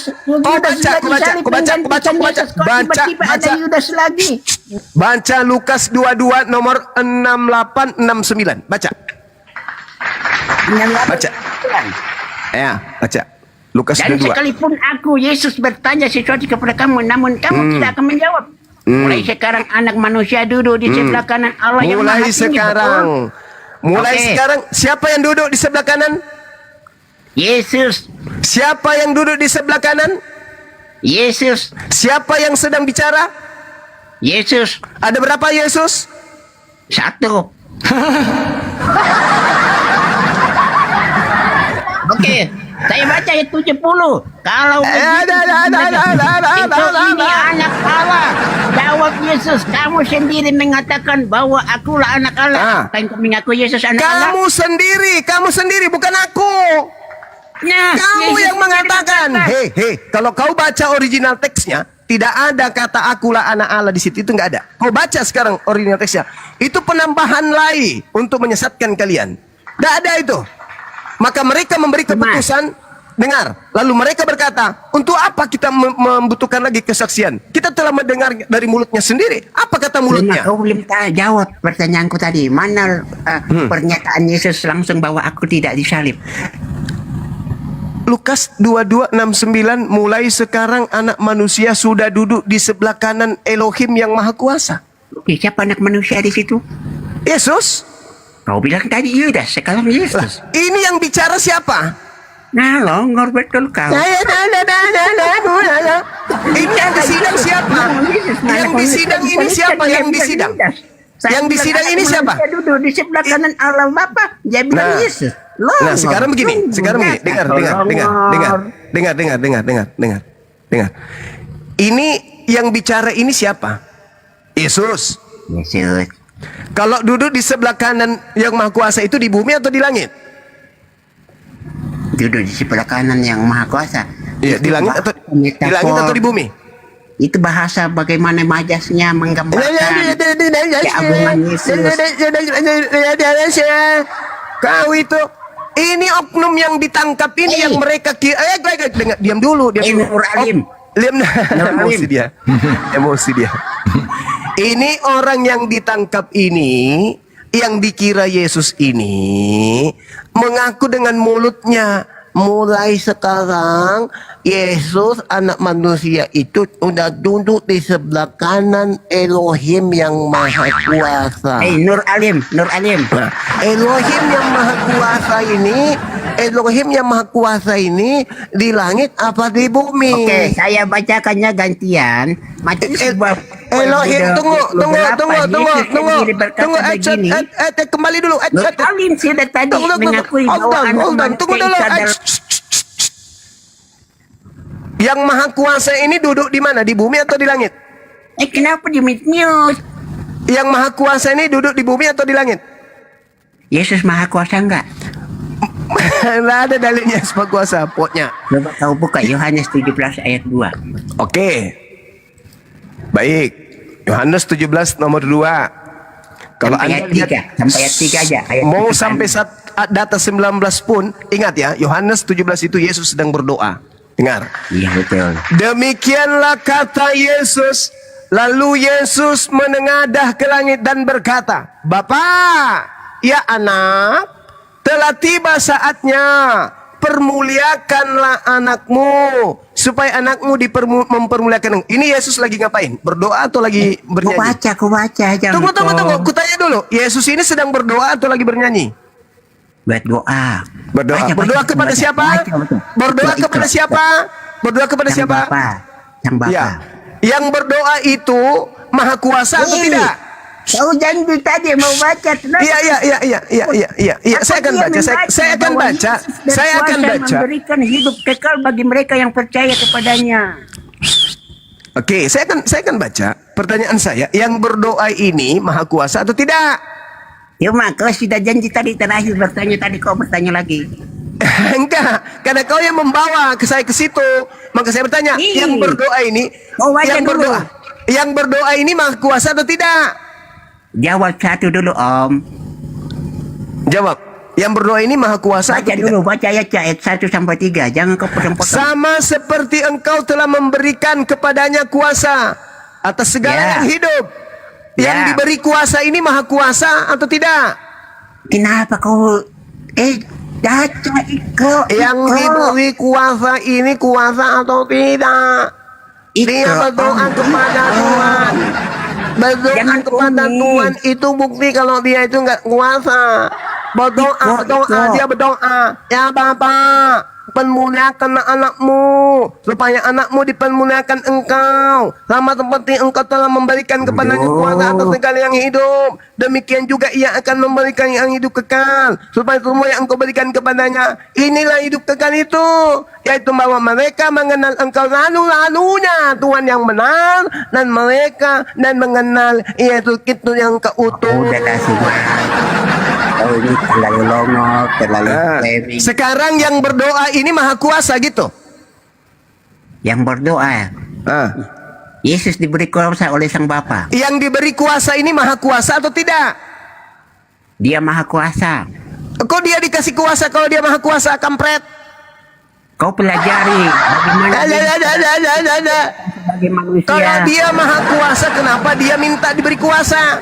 Baca Yudas lagi. Baca Lukas 22 nomor 6869. Baca. Ya, baca. Lukas Dan 22. sekalipun aku Yesus bertanya sesuatu kepada kamu, namun kamu tidak akan menjawab. Mulai sekarang anak manusia duduk di sebelah kanan Allah yang Maha Mulai Tinggi. sekarang. Mulai Oke. sekarang siapa yang duduk di sebelah kanan? Yesus. Siapa yang duduk di sebelah kanan? Yesus. Siapa yang sedang bicara? Yesus. Ada berapa Yesus? Satu. Oke, saya baca ayat 70. Kalau begitu, itu ini anak Allah. Jawab Yesus, kamu sendiri mengatakan bahwa akulah anak Allah. Apa yang kau mengaku Yesus anak Allah? Kamu sendiri, bukan aku. Nah, Kamu Yesus yang mengatakan. Hei, kalau kau baca original teksnya, tidak ada kata akulah anak Allah di situ, itu nggak ada. Kau baca sekarang original teksnya, itu penambahan lain untuk menyesatkan kalian. Tidak ada itu. Maka mereka memberi keputusan, dengar. Lalu mereka berkata, untuk apa kita membutuhkan lagi kesaksian? Kita telah mendengar dari mulutnya sendiri. Apa kata mulutnya? Kau belum jawab pertanyaanku tadi. Mana pernyataan Yesus langsung bahwa aku tidak disalib? Lukas 22:69, mulai sekarang anak manusia sudah duduk di sebelah kanan Elohim yang Maha Kuasa. Oke, siapa anak manusia di situ? Yesus. Kau bilang tadi Yudas, sekarang Yesus. Ini yang bicara siapa? Nah, longgar betul kau. Ini yang disidang siapa? Yang disidang ini siapa? Yang disidang? Yang disidang ini siapa? Dia duduk di sebelah kanan Allah Bapa. Dia bilang Yesus. Nah, sekarang begini. Dengar. Ini yang bicara ini siapa? Yesus. Yesus. Kalau duduk di sebelah kanan yang Maha Kuasa itu di bumi atau di langit? Duduk di sebelah kanan yang Maha Kuasa. Iya, di langit atau di bumi? Itu bahasa bagaimana majasnya menggambarkan keagungan Yesus. Kau itu, ini oknum yang ditangkap ini yang mereka kira. Dengar, diam dulu. Emosi dia. Ini orang yang ditangkap ini, yang dikira Yesus ini, mengaku dengan mulutnya, mulai sekarang Yesus anak manusia itu udah duduk di sebelah kanan Elohim yang Maha Kuasa. Nur Alim. Nah, Elohim yang Maha Kuasa ini di langit apa di bumi? Oke, saya bacakannya gantian. Macam sebuah Elohim, tunggu, kembali dulu. Nur Alim sudah tadi mengakui bahwa anak tunggu dulu. Yang Maha Kuasa ini duduk di mana? Di bumi atau di langit? Kenapa di mute? Yang Maha Kuasa ini duduk di bumi atau di langit? Yesus Maha Kuasa enggak? Nggak ada dalilnya Maha Kuasa, pokoknya. Coba kau buka Yohanes 17 ayat 2. Oke. Baik. Yohanes 17 nomor 2. Kalau sampai Anda lihat, sampai ayat 3 aja. Mau sampai data 19 pun, ingat ya, Yohanes 17 itu Yesus sedang berdoa. Dengar. Iya, betul. Demikianlah kata Yesus. Lalu Yesus menengadah ke langit dan berkata, Bapa, ya anak, telah tiba saatnya. Permuliakanlah anakmu, supaya anakmu mempermuliakan. Ini Yesus lagi ngapain? Berdoa atau lagi bernyanyi? Aku baca. Tunggu. Ku tanya dulu. Yesus ini sedang berdoa atau lagi bernyanyi? Berdoa. Berdoa kepada siapa? Berdoa kepada siapa? Berdoa kepada siapa? Yang Bapa. Ya. Yang berdoa itu Maha Kuasa atau tidak? Kau janji tadi mau baca. Iya. Saya akan baca. Memberikan hidup kekal bagi mereka yang percaya kepadanya. Oke, saya akan baca. Pertanyaan saya, yang berdoa ini Maha Kuasa atau tidak? Cuma kau sudah janji tadi terakhir bertanya, tadi kau bertanya lagi. Enggak, karena kau yang membawa saya ke situ. Maka saya bertanya, yang berdoa ini, yang berdoa ini Maha Kuasa atau tidak? Jawab satu dulu, Om. Jawab. Yang berdoa ini Maha Kuasa atau tidak? Baca ayat 1 sampai 3. Jangan kau potong-potong. Sama seperti engkau telah memberikan kepadanya kuasa atas segala yang hidup. Yang diberi kuasa ini Maha Kuasa atau tidak? Kenapa kau Caca Iko. Yang diberi kuasa ini kuasa atau tidak? Dia berdoa kepada Tuhan. Berdoa kepada Tuhan itu bukti kalau dia itu nggak kuasa. Berdoa, dia berdoa. Ya Bapak, permuliakan anakmu supaya anakmu dipermuliakan engkau sama seperti engkau telah memberikan kepadanya kuasa atas segala yang hidup, demikian juga ia akan memberikan yang hidup kekal supaya semua yang engkau berikan kepadanya inilah hidup kekal itu, yaitu bahwa mereka mengenal engkau lalu-lalunya Tuhan yang benar dan mereka dan mengenal Yesus itu yang keutuh. Udah kasih Oh, ini terlalu longok, terlalu framing. Sekarang yang berdoa ini maha kuasa gitu. Yang berdoa. Yesus diberi kuasa oleh Sang Bapa. Yang diberi kuasa ini maha kuasa atau tidak? Dia maha kuasa. Kok dia dikasih kuasa kalau dia maha kuasa, kampret? Kau pelajari bagaimana sebagai manusia. Kalau dia maha kuasa, kenapa dia minta diberi kuasa?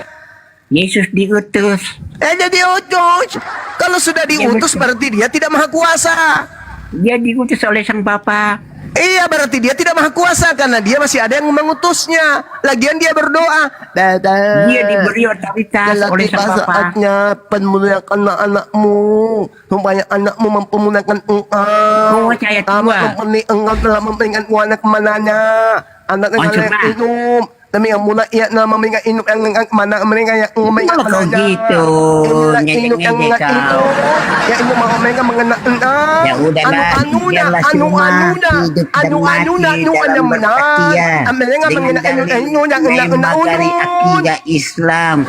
Yesus diutus. Dia diutus. Kalau sudah diutus berarti dia tidak maha kuasa. Dia diutus oleh Sang Bapa. Iya, berarti dia tidak maha kuasa karena dia masih ada yang mengutusnya. Lagian dia berdoa. Dia diberi otoritas oleh Sang Bapa. Saatnya permuliakan anakmu supaya anakmu mempermuliakan engkau. Saya tua. Engkau telah memberikan anak kemananya. Anak yang hidup. Demi yang mula ia nama mereka inuk yang mana mereka yang mereka menanya. Gitu. Inuk yang inuk ya inuk mau mereka mengenal ya udahlah dari akidah Islam.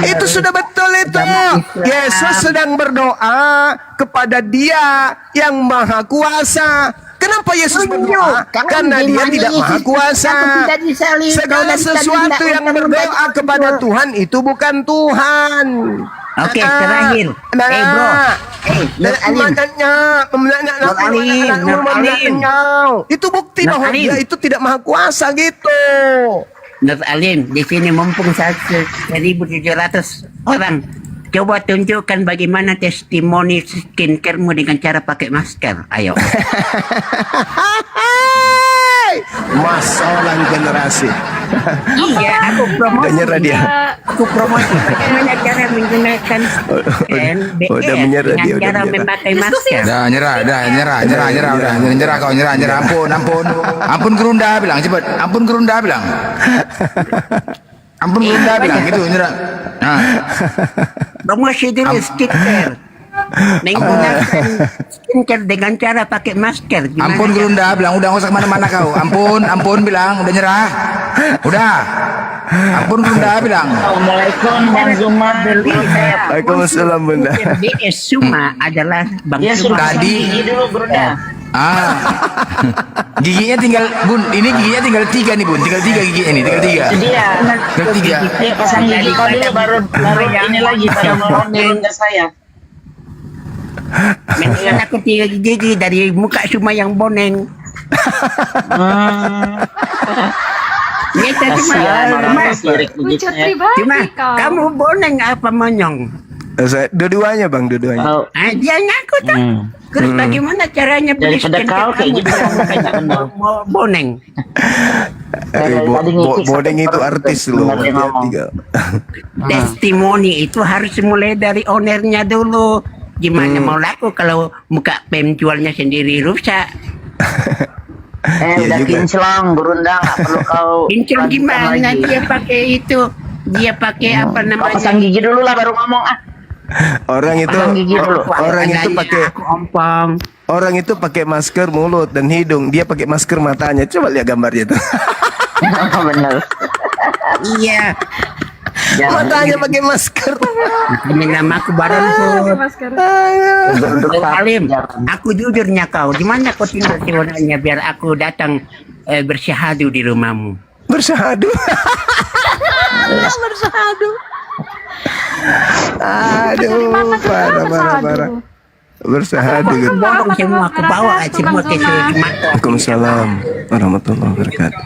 Itu sudah betul itu. Yesus sedang berdoa kepada Dia yang Maha Kuasa. Kenapa Yesus berdoa? Karena dia tidak maha kuasa. Segala sesuatu yang berdoa kepada Tuhan itu bukan Tuhan. Oke, terakhir. Bro. Itu bukti bahwa dia itu tidak maha kuasa gitu. Nur Alim, di sini mumpung 1.700 orang. Coba tunjukkan bagaimana testimoni skincaremu dengan cara pakai masker. Ayo. Masalah generasi. Iya, aku promosi. Udah nyerah dia. Aku promosi bagaimana cara menggunakan scan BR dengan cara memakai masker. Dah nyerah kau nyerah. Ampun Gerunda bilang cepet. Ampun Gerunda bilang gitu nyerah. Nah. Promosi dulu skincare. Menggunakan skincare dengan cara pakai masker. Gimana Ampun Gerunda bilang udah nggak usah kemana-mana kau. Ampun bilang udah nyerah. Udah. Ampun Gerunda bilang. Assalamualaikum Bang Zuma. Waalaikumsalam Bunda. BS Suma adalah Bang Zuma. Tadi dulu Gerunda. Giginya tinggal Bun, ini giginya tinggal 3 nih Bun, tinggal 3 giginya nih, tinggal 3. Dia pasang gigi kau dulu baru ini lagi pada mau ke saya. Mendingan aku 3 gigi dari muka cuma yang boneng. Cuma kamu boneng apa monyong? Dua-duanya Bang, dua-duanya. Dia ngaku tak. Terus bagaimana caranya beli daripada kau kayak gitu boneng? Boneng itu artis loh. Testimoni itu harus mulai dari ownernya dulu. Gimana mau laku kalau muka penjualnya sendiri rusak? Udah kinclong, Gerunda nggak perlu kau. Kinclong gimana? Dia pakai itu. Dia pakai apa namanya? Pasang gigi dulu lah baru ngomong Orang itu pakai masker mulut dan hidung, dia pakai masker matanya. Coba lihat gambarnya tuh. Benar. Iya. Matanya pakai masker. Ini nama aku Baron Alim. Aku jujurnya kau. Gimana kau tinggal sebenarnya biar aku datang bersyahadu di rumahmu? Bersyahadu. Bersyahadu. Aduh, parah. Bersyahadu gitu. Bodoh semua, aku bawa semua ke Sumatera. Waalaikumsalam warahmatullahi wabarakatuh.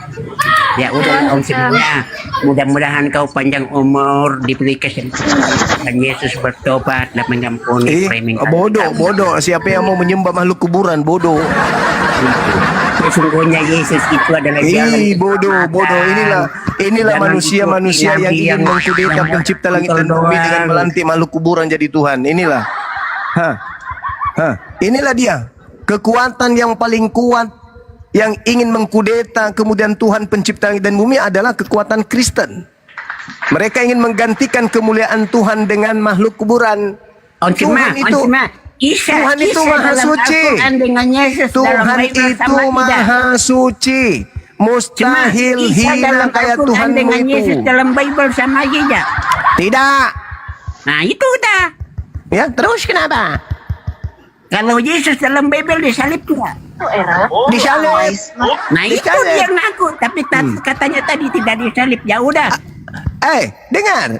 Ya udah om semuanya. Mudah-mudahan kau panjang umur, diberi kesempatan dan Yesus bertobat dan mengampuni Bodoh. Siapa yang mau menyembah makhluk kuburan? Bodoh. Sesungguhnya Yesus itu adalah jalan. Bodoh. Inilah manusia-manusia yang ingin mengkudeta pencipta langit dan bumi dengan melantik makhluk kuburan jadi Tuhan. Inilah. Inilah dia. Kekuatan yang paling kuat yang ingin mengkudeta kemudian Tuhan pencipta langit dan bumi adalah kekuatan Kristen. Mereka ingin menggantikan kemuliaan Tuhan dengan makhluk kuburan. Tuhan itu maha suci. Tuhan itu maha suci. Mustahil hina kayak Tuhanmu itu. Dalam Bible sama aja. Tidak. Nah itu udah. Ya terus kenapa? Kalau Yesus dalam Bible disalib enggak? Disalib. Nah itu dia ngaku, tapi katanya tadi tidak disalib. Ya udah.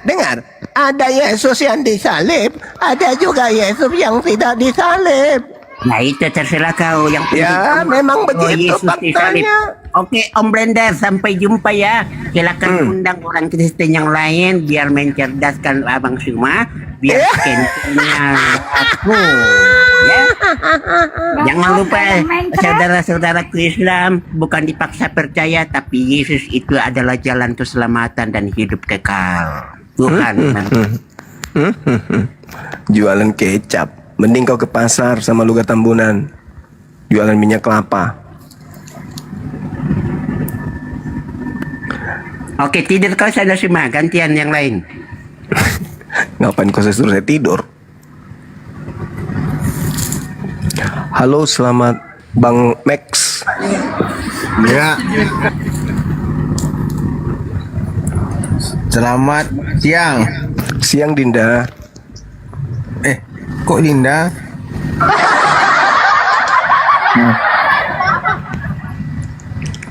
Dengar. Ada Yesus yang disalib, ada juga Yesus yang tidak disalib. Nah itu terserah kau yang ya memang begitu faktanya. Oke Om Blender, sampai jumpa ya. Silakan undang orang Kristen yang lain biar mencerdaskan abang semua, biar kentalnya aku ya. Jangan lupa saudara-saudaraku Islam, bukan dipaksa percaya, tapi Yesus itu adalah jalan keselamatan dan hidup kekal. Tuhan. Jualan kecap. Mending kau ke pasar sama Luga Tambunan jualan minyak kelapa. Oke, tidur kau sana semua, gantian yang lain. Ngapain kau suruh saya tidur? Halo, selamat Bang Max. Ya. Selamat siang. Siang Dinda. Kok Dinda?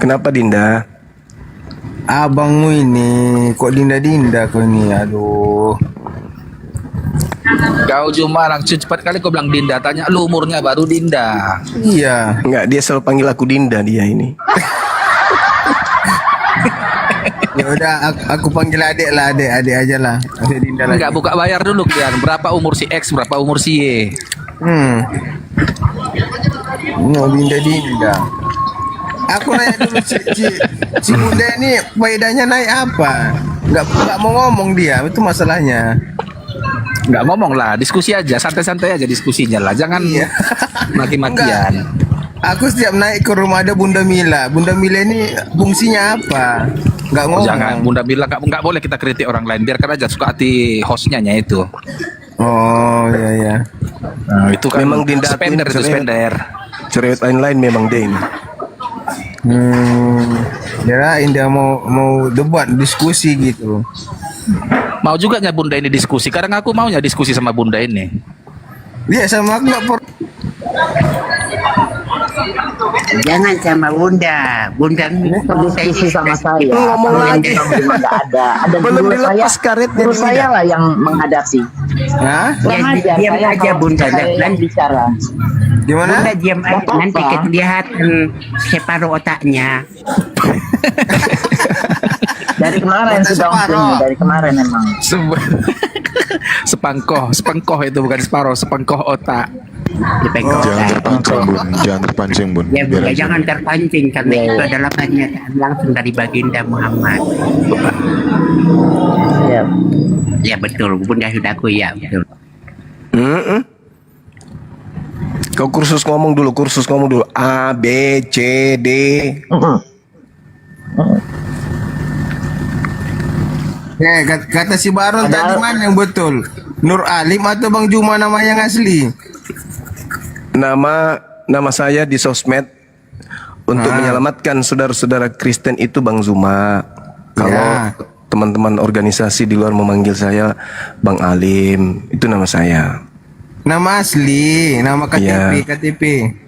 Kenapa Dinda? Abangmu ini kok Dinda kau ini, aduh. Kau cuma langsung cepat kali kau bilang Dinda, tanya lu umurnya baru Dinda. Iya. Enggak, dia selalu panggil aku Dinda dia ini. Ya udah, aku panggil adik aja lah. Adik Dinda lagi. Enggak, buka bayar dulu Kian. Berapa umur si X, berapa umur si Y? Dinda. Aku nanya dulu si Bunda ini faedahnya naik apa? Enggak mau ngomong dia, itu masalahnya. Enggak ngomong lah, diskusi aja, santai-santai aja diskusinya lah. Jangan maki-makian. Aku setiap naik ke rumah ada Bunda Mila. Bunda Mila ini fungsinya apa? Nggak ngomong. Jangan, Bunda Mila nggak boleh kita kritik orang lain. Biarkan aja suka hati hostnya itu. Oh iya. Nah, itu kan memang Dinda spender itu spender. Cerewet lain-lain memang dia ini. Kirain dia mau debat diskusi gitu. Mau juga nya Bunda ini diskusi. Kadang aku maunya diskusi sama Bunda ini. Iya sama aku nggak Jangan sama Bunda berdiskusi sama saya. Itu ngomong lagi. Ada Belum dilepas karetnya. Guru saya lah yang menghadapi. Diam aja Bunda, dan bicara. Gimana? Bunda diam aja, nanti kelihatan separuh otaknya. Dari kemarin sudah ongkong, dari kemarin memang. Sepangkoh itu bukan separuh, sepangkoh otak. Jangan terpancing bun. Ya Bunda, jangan terpancing karena itu adalah pernyataan langsung dari baginda Muhammad. Ya betul, Bunda sudah aku ya betul. Kau kursus ngomong dulu. A, B, C, D. Kata si Baron tadi mana yang betul? Nur Alim atau Bang Juma nama yang asli? Nama saya di sosmed untuk menyelamatkan saudara-saudara Kristen itu Bang Zuma. Kalau teman-teman organisasi di luar memanggil saya Bang Alim, itu nama saya. Nama asli, nama KTP.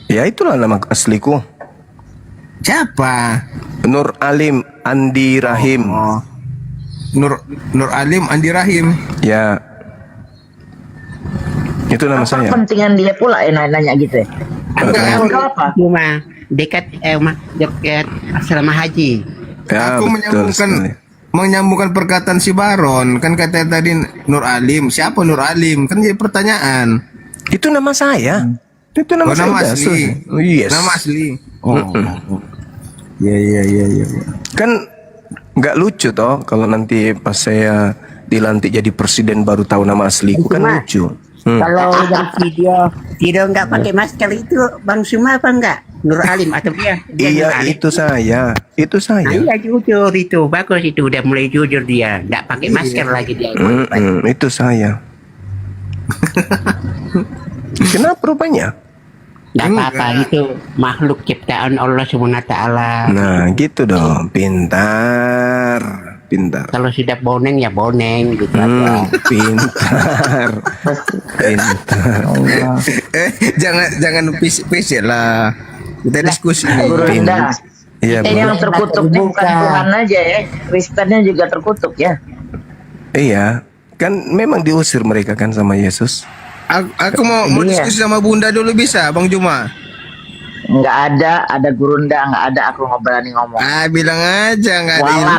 Ya itulah nama asliku. Siapa? Nur Alim Andi Rahim. Nur Alim Andi Rahim. Ya. Itu nama saya. Kepentingan dia pula nanya gitu ya. Apa? Cuma dekat asrama haji. Ya, Aku betul sekali. menyambungkan perkataan si Baron, kan kata tadi Nur Alim. Siapa Nur Alim? Kan jadi pertanyaan. Itu nama saya. Itu nama saya. Nama asli. Oh, yes. Nama asli. Iya. Kan nggak lucu toh kalau nanti pas saya dilantik jadi presiden baru tahu nama asliku, kan Cuma, lucu. Kalau yang video nggak pakai masker itu Bang Suma apa enggak? Nur Alim atau dia? Iya, itu saya. Itu Nah, saya. iya jujur itu, bagus itu udah mulai jujur dia, nggak pakai masker lagi dia. Itu saya. Kenapa rupanya? Nggak apa-apa itu makhluk ciptaan Allah SWT. Nah, gitu dong. Pintar. Kalau sudah boneng ya boneng gitu aja. Pintar. Jangan PC lah. Kita diskusi nih. Guru Indah. Iya, Yang terkutuk nih bukan Tuhan aja ya, Kristennya juga terkutuk ya. Iya, kan memang diusir mereka kan sama Yesus. Aku mau diskusi sama Bunda dulu bisa, Bang Juma? Nggak ada Gurunda, nggak ada, aku nggak berani ngomong. Bilang aja nggak ada ilmu.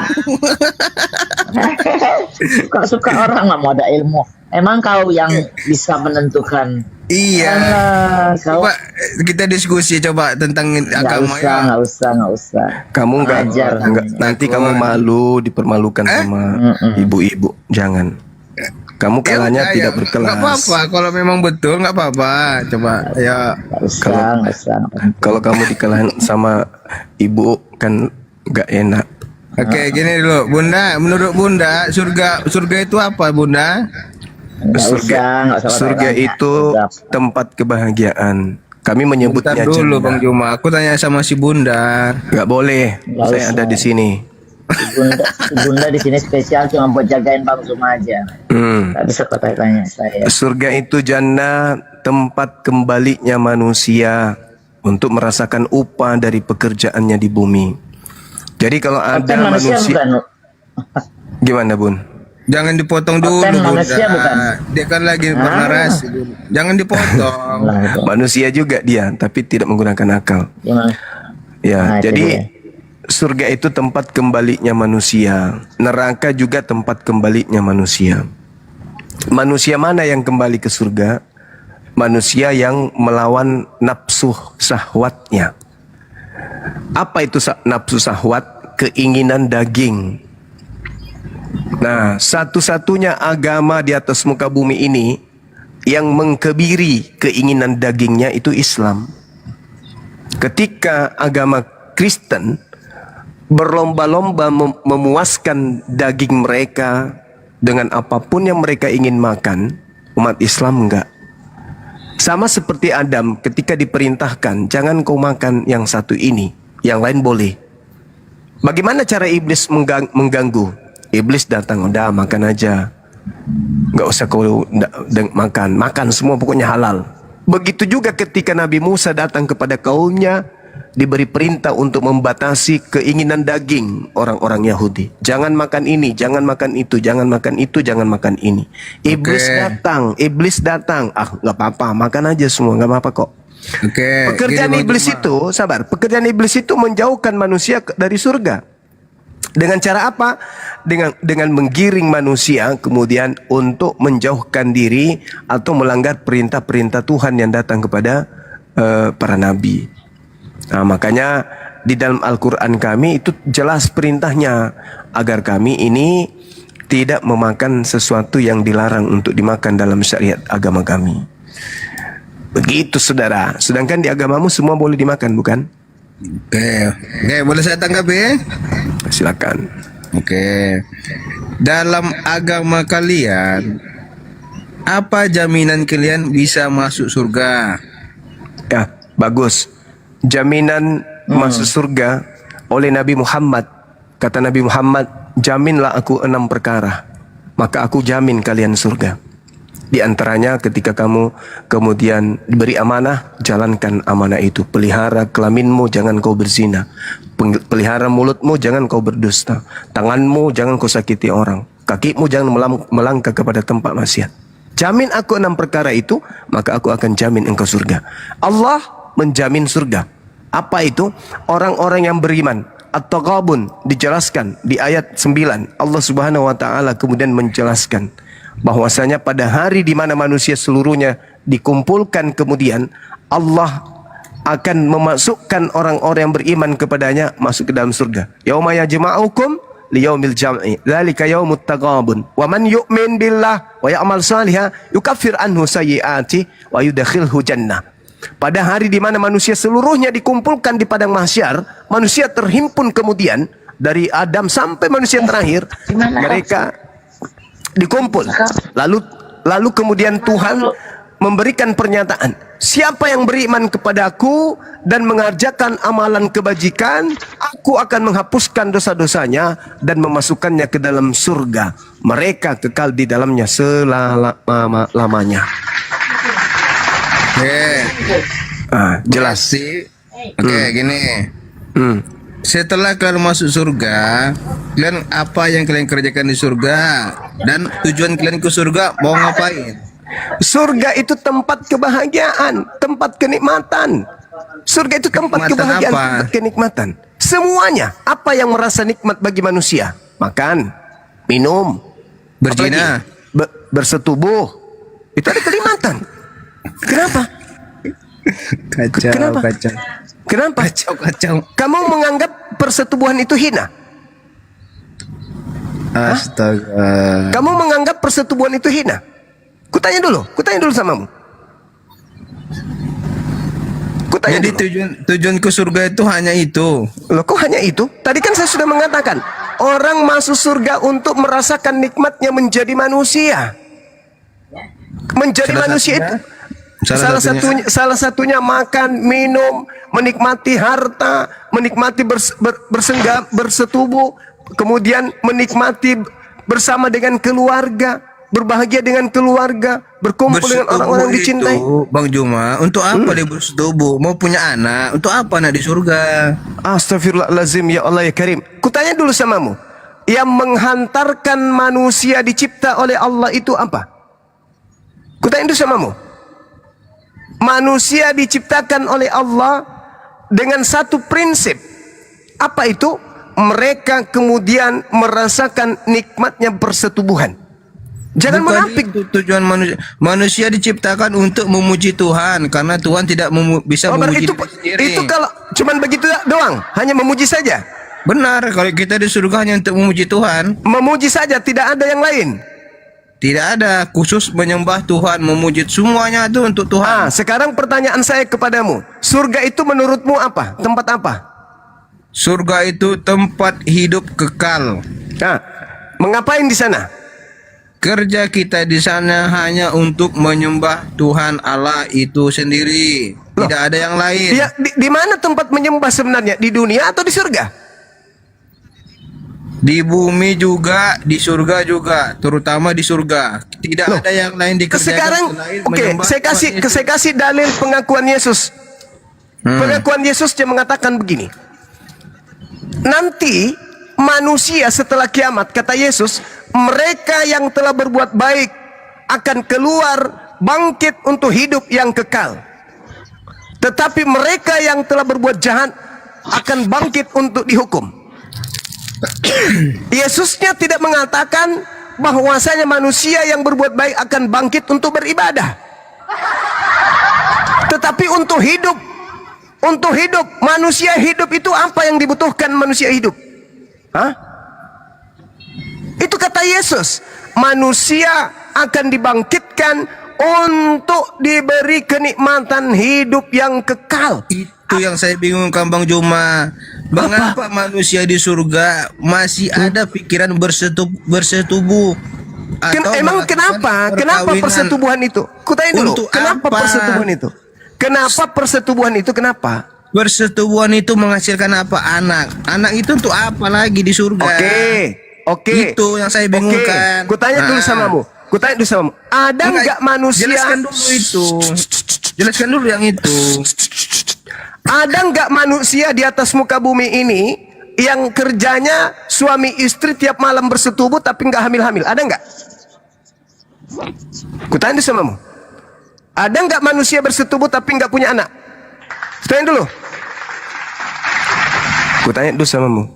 Suka orang nggak mau ada ilmu. Emang kau yang bisa menentukan. Iya. Coba kita diskusi coba tentang agama. Nggak usah. Kamu nggak, nanti kamu malu, dipermalukan sama ibu-ibu. Jangan. Kamu kalahnya tidak berkelas. Nggak apa-apa, kalau memang betul nggak apa-apa. Coba ya. Kalau kamu dikalahin sama ibu kan nggak enak. Oke, gini dulu, Bunda. Menurut Bunda, surga itu apa, Bunda? Surga itu tempat kebahagiaan. Kami menyebutnya Bentar dulu, jannah. Bang Juma. Aku tanya sama si Bunda. Nggak boleh. Saya ada di sini. Bunda di sini spesial cuma buat jagain Bang Zuma aja. Nggak bisa tanya saya. Surga itu jannah, tempat kembalinya manusia untuk merasakan upah dari pekerjaannya di bumi. Jadi kalau ada manusia gimana, Bun? Jangan dipotong dulu, Bunda. Dia kan lagi bernarasi. Jangan dipotong. Manusia juga dia, tapi tidak menggunakan akal. Ya, jadi surga itu tempat kembalinya manusia. Neraka juga tempat kembalinya manusia. Manusia mana yang kembali ke surga? Manusia yang melawan nafsu syahwatnya. Apa itu nafsu syahwat? Keinginan daging. Nah, satu-satunya agama di atas muka bumi ini yang mengkebiri keinginan dagingnya itu Islam. Ketika agama Kristen berlomba-lomba memuaskan daging mereka dengan apapun yang mereka ingin makan, umat Islam enggak. Sama seperti Adam ketika diperintahkan, jangan kau makan yang satu ini, yang lain boleh. Bagaimana cara iblis mengganggu? Iblis datang, udah makan aja, nggak usah kau makan semua pokoknya halal. Begitu juga ketika Nabi Musa datang kepada kaumnya, diberi perintah untuk membatasi keinginan daging orang-orang Yahudi. Jangan makan ini, jangan makan itu, jangan makan itu, jangan makan ini. Iblis datang. Nggak apa-apa, makan aja semua, nggak apa-apa kok. Pekerjaan iblis itu, pekerjaan iblis itu menjauhkan manusia dari surga. Dengan cara apa? Dengan menggiring manusia kemudian untuk menjauhkan diri atau melanggar perintah-perintah Tuhan yang datang kepada para nabi. Nah, makanya di dalam Al-Quran kami itu jelas perintahnya agar kami ini tidak memakan sesuatu yang dilarang untuk dimakan dalam syariat agama kami. Begitu, saudara. Sedangkan di agamamu semua boleh dimakan, bukan? Oke, boleh saya tanggapi? Silakan. Oke. Dalam agama kalian, apa jaminan kalian bisa masuk surga? Ya, bagus. Jaminan masuk surga oleh Nabi Muhammad. Kata Nabi Muhammad, jaminlah aku 6 perkara, maka aku jamin kalian surga. Di antaranya ketika kamu kemudian diberi amanah, jalankan amanah itu. Pelihara kelaminmu, jangan kau berzina. Pelihara mulutmu, jangan kau berdusta. Tanganmu, jangan kau sakiti orang. Kakimu, jangan melangkah kepada tempat maksiat. Jamin aku 6 perkara itu, maka aku akan jamin engkau surga. Allah menjamin surga. Apa itu? Orang-orang yang beriman. At-Taghabun dijelaskan di ayat 9. Allah Subhanahu wa taala kemudian menjelaskan bahwasanya pada hari di mana manusia seluruhnya dikumpulkan, kemudian Allah akan memasukkan orang-orang yang beriman kepadanya masuk ke dalam surga. Yauma yajma'ukum liyaumil jam'i dzalika yaumut taghabun wa man yu'min billah wa ya'mal shalihan yukaffir anhu sayyi'ati wa yudkhilhu jannah. Pada hari di mana manusia seluruhnya dikumpulkan di padang mahsyar, manusia terhimpun kemudian dari Adam sampai manusia terakhir, mereka dikumpul. Lalu kemudian Tuhan memberikan pernyataan, siapa yang beriman kepadaku dan mengerjakan amalan kebajikan, aku akan menghapuskan dosa-dosanya dan memasukkannya ke dalam surga. Mereka kekal di dalamnya selama-lamanya. Jelas sih. Gini. Setelah kalian masuk surga, kalian apa yang kalian kerjakan di surga dan tujuan kalian ke surga mau ngapain? Surga itu tempat kebahagiaan, tempat kenikmatan. Surga itu tempat kebahagiaan, tempat kenikmatan. Semuanya. Apa yang merasa nikmat bagi manusia? Makan, minum, berzina, bersetubuh. Itu ada kenikmatan. Kenapa? Kacau. Kenapa? Kacau. Kamu menganggap persetubuhan itu hina? Astaga. Kamu menganggap persetubuhan itu hina? Kutanya dulu samamu. Jadi tujuan ke surga itu hanya itu. Loh, kok hanya itu? Tadi kan saya sudah mengatakan, orang masuk surga untuk merasakan nikmatnya menjadi manusia. Menjadi manusia itu salah satunya makan, minum, menikmati harta, menikmati bersetubuh, kemudian menikmati bersama dengan keluarga, berbahagia dengan keluarga, berkumpul dengan orang-orang yang dicintai. Bang Juma, untuk apa dia bersetubuh? Mau punya anak? Untuk apa anak di surga? Astagfirullahalazim, ya Allah ya Karim. Kutanya dulu samamu, yang menghantarkan manusia dicipta oleh Allah itu apa? Kutanya dulu samamu, manusia diciptakan oleh Allah dengan satu prinsip. Apa itu? Mereka kemudian merasakan nikmatnya persetubuhan. Jangan menapik. Tujuan manusia diciptakan untuk memuji Tuhan, karena Tuhan tidak bisa memuji diri sendiri. Itu kalau cuman begitu doang, hanya memuji saja. Benar, kalau kita di surga hanya untuk memuji Tuhan. Memuji saja, tidak ada yang lain. Tidak ada, khusus menyembah Tuhan, memuji, semuanya itu untuk Tuhan. Sekarang pertanyaan saya kepadamu, surga itu menurutmu apa? Tempat apa? Surga itu tempat hidup kekal. Mengapain di sana? Kerja kita di sana hanya untuk menyembah Tuhan Allah itu sendiri. Tidak ada yang lain. Ya, di mana tempat menyembah sebenarnya? Di dunia atau di surga? Di bumi juga, di surga juga, terutama di surga. Tidak ada yang lain dikerjakan sekarang, selain saya kasih dalil pengakuan Yesus. Pengakuan Yesus dia mengatakan begini. Nanti manusia setelah kiamat, kata Yesus, mereka yang telah berbuat baik akan keluar bangkit untuk hidup yang kekal. Tetapi mereka yang telah berbuat jahat akan bangkit untuk dihukum. Yesusnya tidak mengatakan bahwasanya manusia yang berbuat baik akan bangkit untuk beribadah. Tetapi untuk hidup, manusia hidup itu apa yang dibutuhkan manusia hidup? Itu kata Yesus, manusia akan dibangkitkan untuk diberi kenikmatan hidup yang kekal. Itu yang saya bingungkan Bang Juma. Mengapa manusia di surga masih ada pikiran bersetubuh? Emang kenapa? Kenapa persetubuhan itu? Kutanya dulu, kenapa persetubuhan itu? Kenapa persetubuhan itu? Kenapa? Bersetubuhan itu menghasilkan apa? Anak. Anak itu untuk apa lagi di surga? Oke. Itu yang saya bingungkan. Kutanya dulu samamu. Ada nggak manusia? Jelaskan dulu itu. Jelaskan dulu yang itu. Ada nggak manusia di atas muka bumi ini yang kerjanya suami istri tiap malam bersetubuh tapi nggak hamil-hamil? Ada nggak? Kutanya samamu. Ada nggak manusia bersetubuh tapi nggak punya anak? Kutanya dulu. Ku tanya dulu samamu.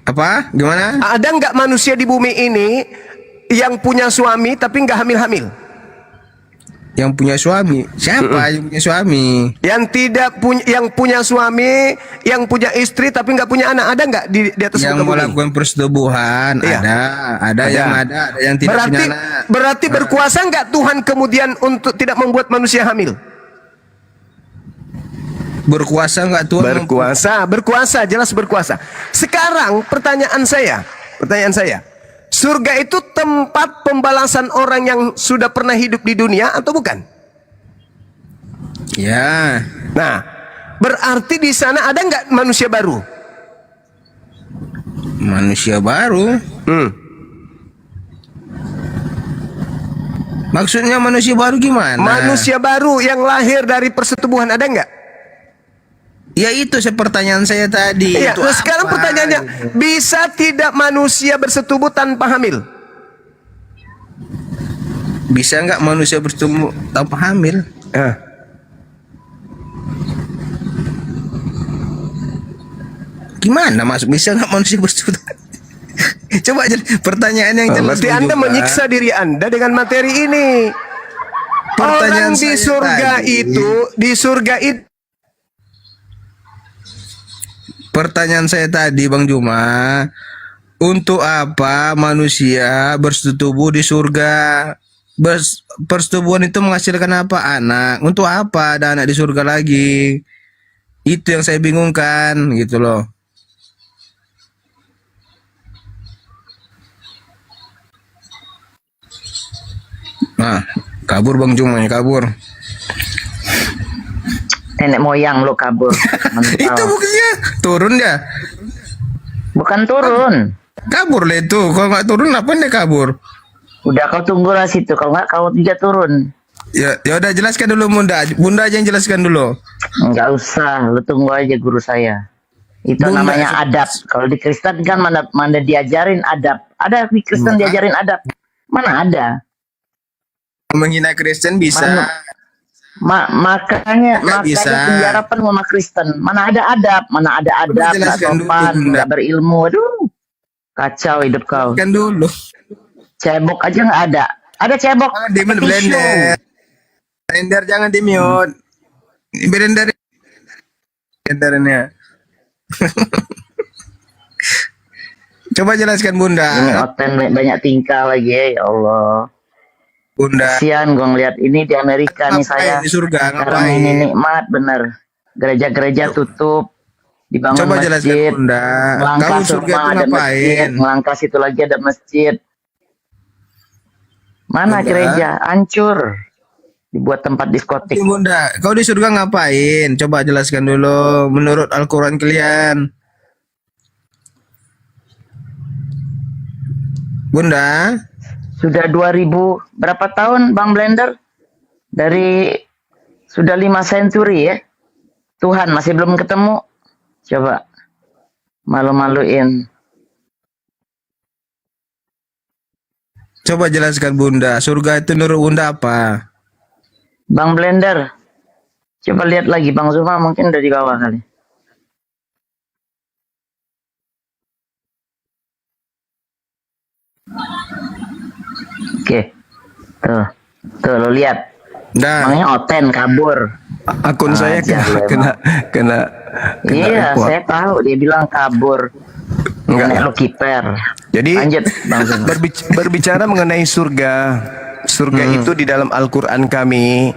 Apa? Gimana? Ada nggak manusia di bumi ini yang punya suami tapi nggak hamil-hamil? Yang punya suami? Siapa yang punya suami? Yang tidak punya, yang punya suami, yang punya istri tapi nggak punya anak, ada nggak di atas Yang muka bumi? melakukan persetubuhan? Iya. Ada yang tidak berarti, punya anak. berarti berkuasa nggak Tuhan kemudian untuk tidak membuat manusia hamil? Berkuasa nggak Tuhan? Berkuasa, jelas berkuasa. Sekarang pertanyaan saya, surga itu tempat pembalasan orang yang sudah pernah hidup di dunia atau bukan? Ya. Nah, berarti di sana ada nggak manusia baru? Manusia baru? Maksudnya manusia baru gimana? Manusia baru yang lahir dari persetubuhan ada nggak? Ya itu pertanyaan saya tadi. Iya, Itu nah sekarang apa? pertanyaannya, bisa tidak manusia bersetubuh tanpa hamil? Bisa nggak manusia bersetubuh tanpa hamil? Gimana masuk? Bisa nggak manusia bersetubuh? Coba pertanyaan yang jelas. Berarti Anda menyiksa diri Anda dengan materi ini. Pertanyaan Orang di saya surga tadi. di surga itu. Pertanyaan saya tadi, Bang Juma, untuk apa manusia bersetubuh di surga? Persetubuhan itu menghasilkan apa? Anak. Untuk apa ada anak di surga lagi? Itu yang saya bingungkan, gitu loh. Nah, kabur Bang Juma, kabur. Nenek moyang lo kabur. Itu buktinya turun dia. Bukan turun. Kabur lah itu. Kalau nggak turun, apa dia kabur? Udah kau tunggu lah situ. Kalau nggak kau juga turun. Ya udah jelaskan dulu Bunda. Bunda aja yang jelaskan dulu. Nggak usah. Lu tunggu aja guru saya. Itu Bunda, namanya adab. Kalau di Kristen kan mana diajarin adab. Ada di Kristen diajarin adab. Mana ada? Menghina Kristen bisa. Makanya bisa. penjara penuh sama Kristen. Mana ada adab, nggak jelaskan sopan, dulu, nggak berilmu. Aduh, kacau hidup kau. Kan dulu. Cebok aja nggak ada. Ada cebok. Di blender. Blender jangan di mute. Blender. Blendernya. Coba jelaskan Bunda. Ini Oten banyak tingkah lagi ya Allah. Bunda. Kasihan gue ngeliat ini di Amerika nih saya. Di surga Sekarang ini nikmat bener. Gereja-gereja tutup. Dibangun Coba masjid. jelaskan Bunda. Melangkah Kamu surga rumah itu ada masjid. ngapain? Melangkah situ lagi ada masjid. Mana Bunda. gereja? Hancur. Dibuat tempat diskotik. Bunda, kau di surga ngapain? Coba jelaskan dulu menurut Al-Quran kalian. Bunda. Sudah 2000 berapa tahun Bang Blender? Dari sudah 5 century ya. Tuhan masih belum ketemu. Coba malu-maluin. Coba jelaskan Bunda, surga itu menurut Bunda apa? Bang Blender. Coba lihat lagi Bang Zuma mungkin udah di bawah kali. Oke. Tuh lo lihat. Namanya Oten kabur. Akun saya kena Iya, saya tahu dia bilang kabur. Nenek lo kiper. Jadi lanjut Bang Zuma. berbicara mengenai surga, itu di dalam Al-Quran kami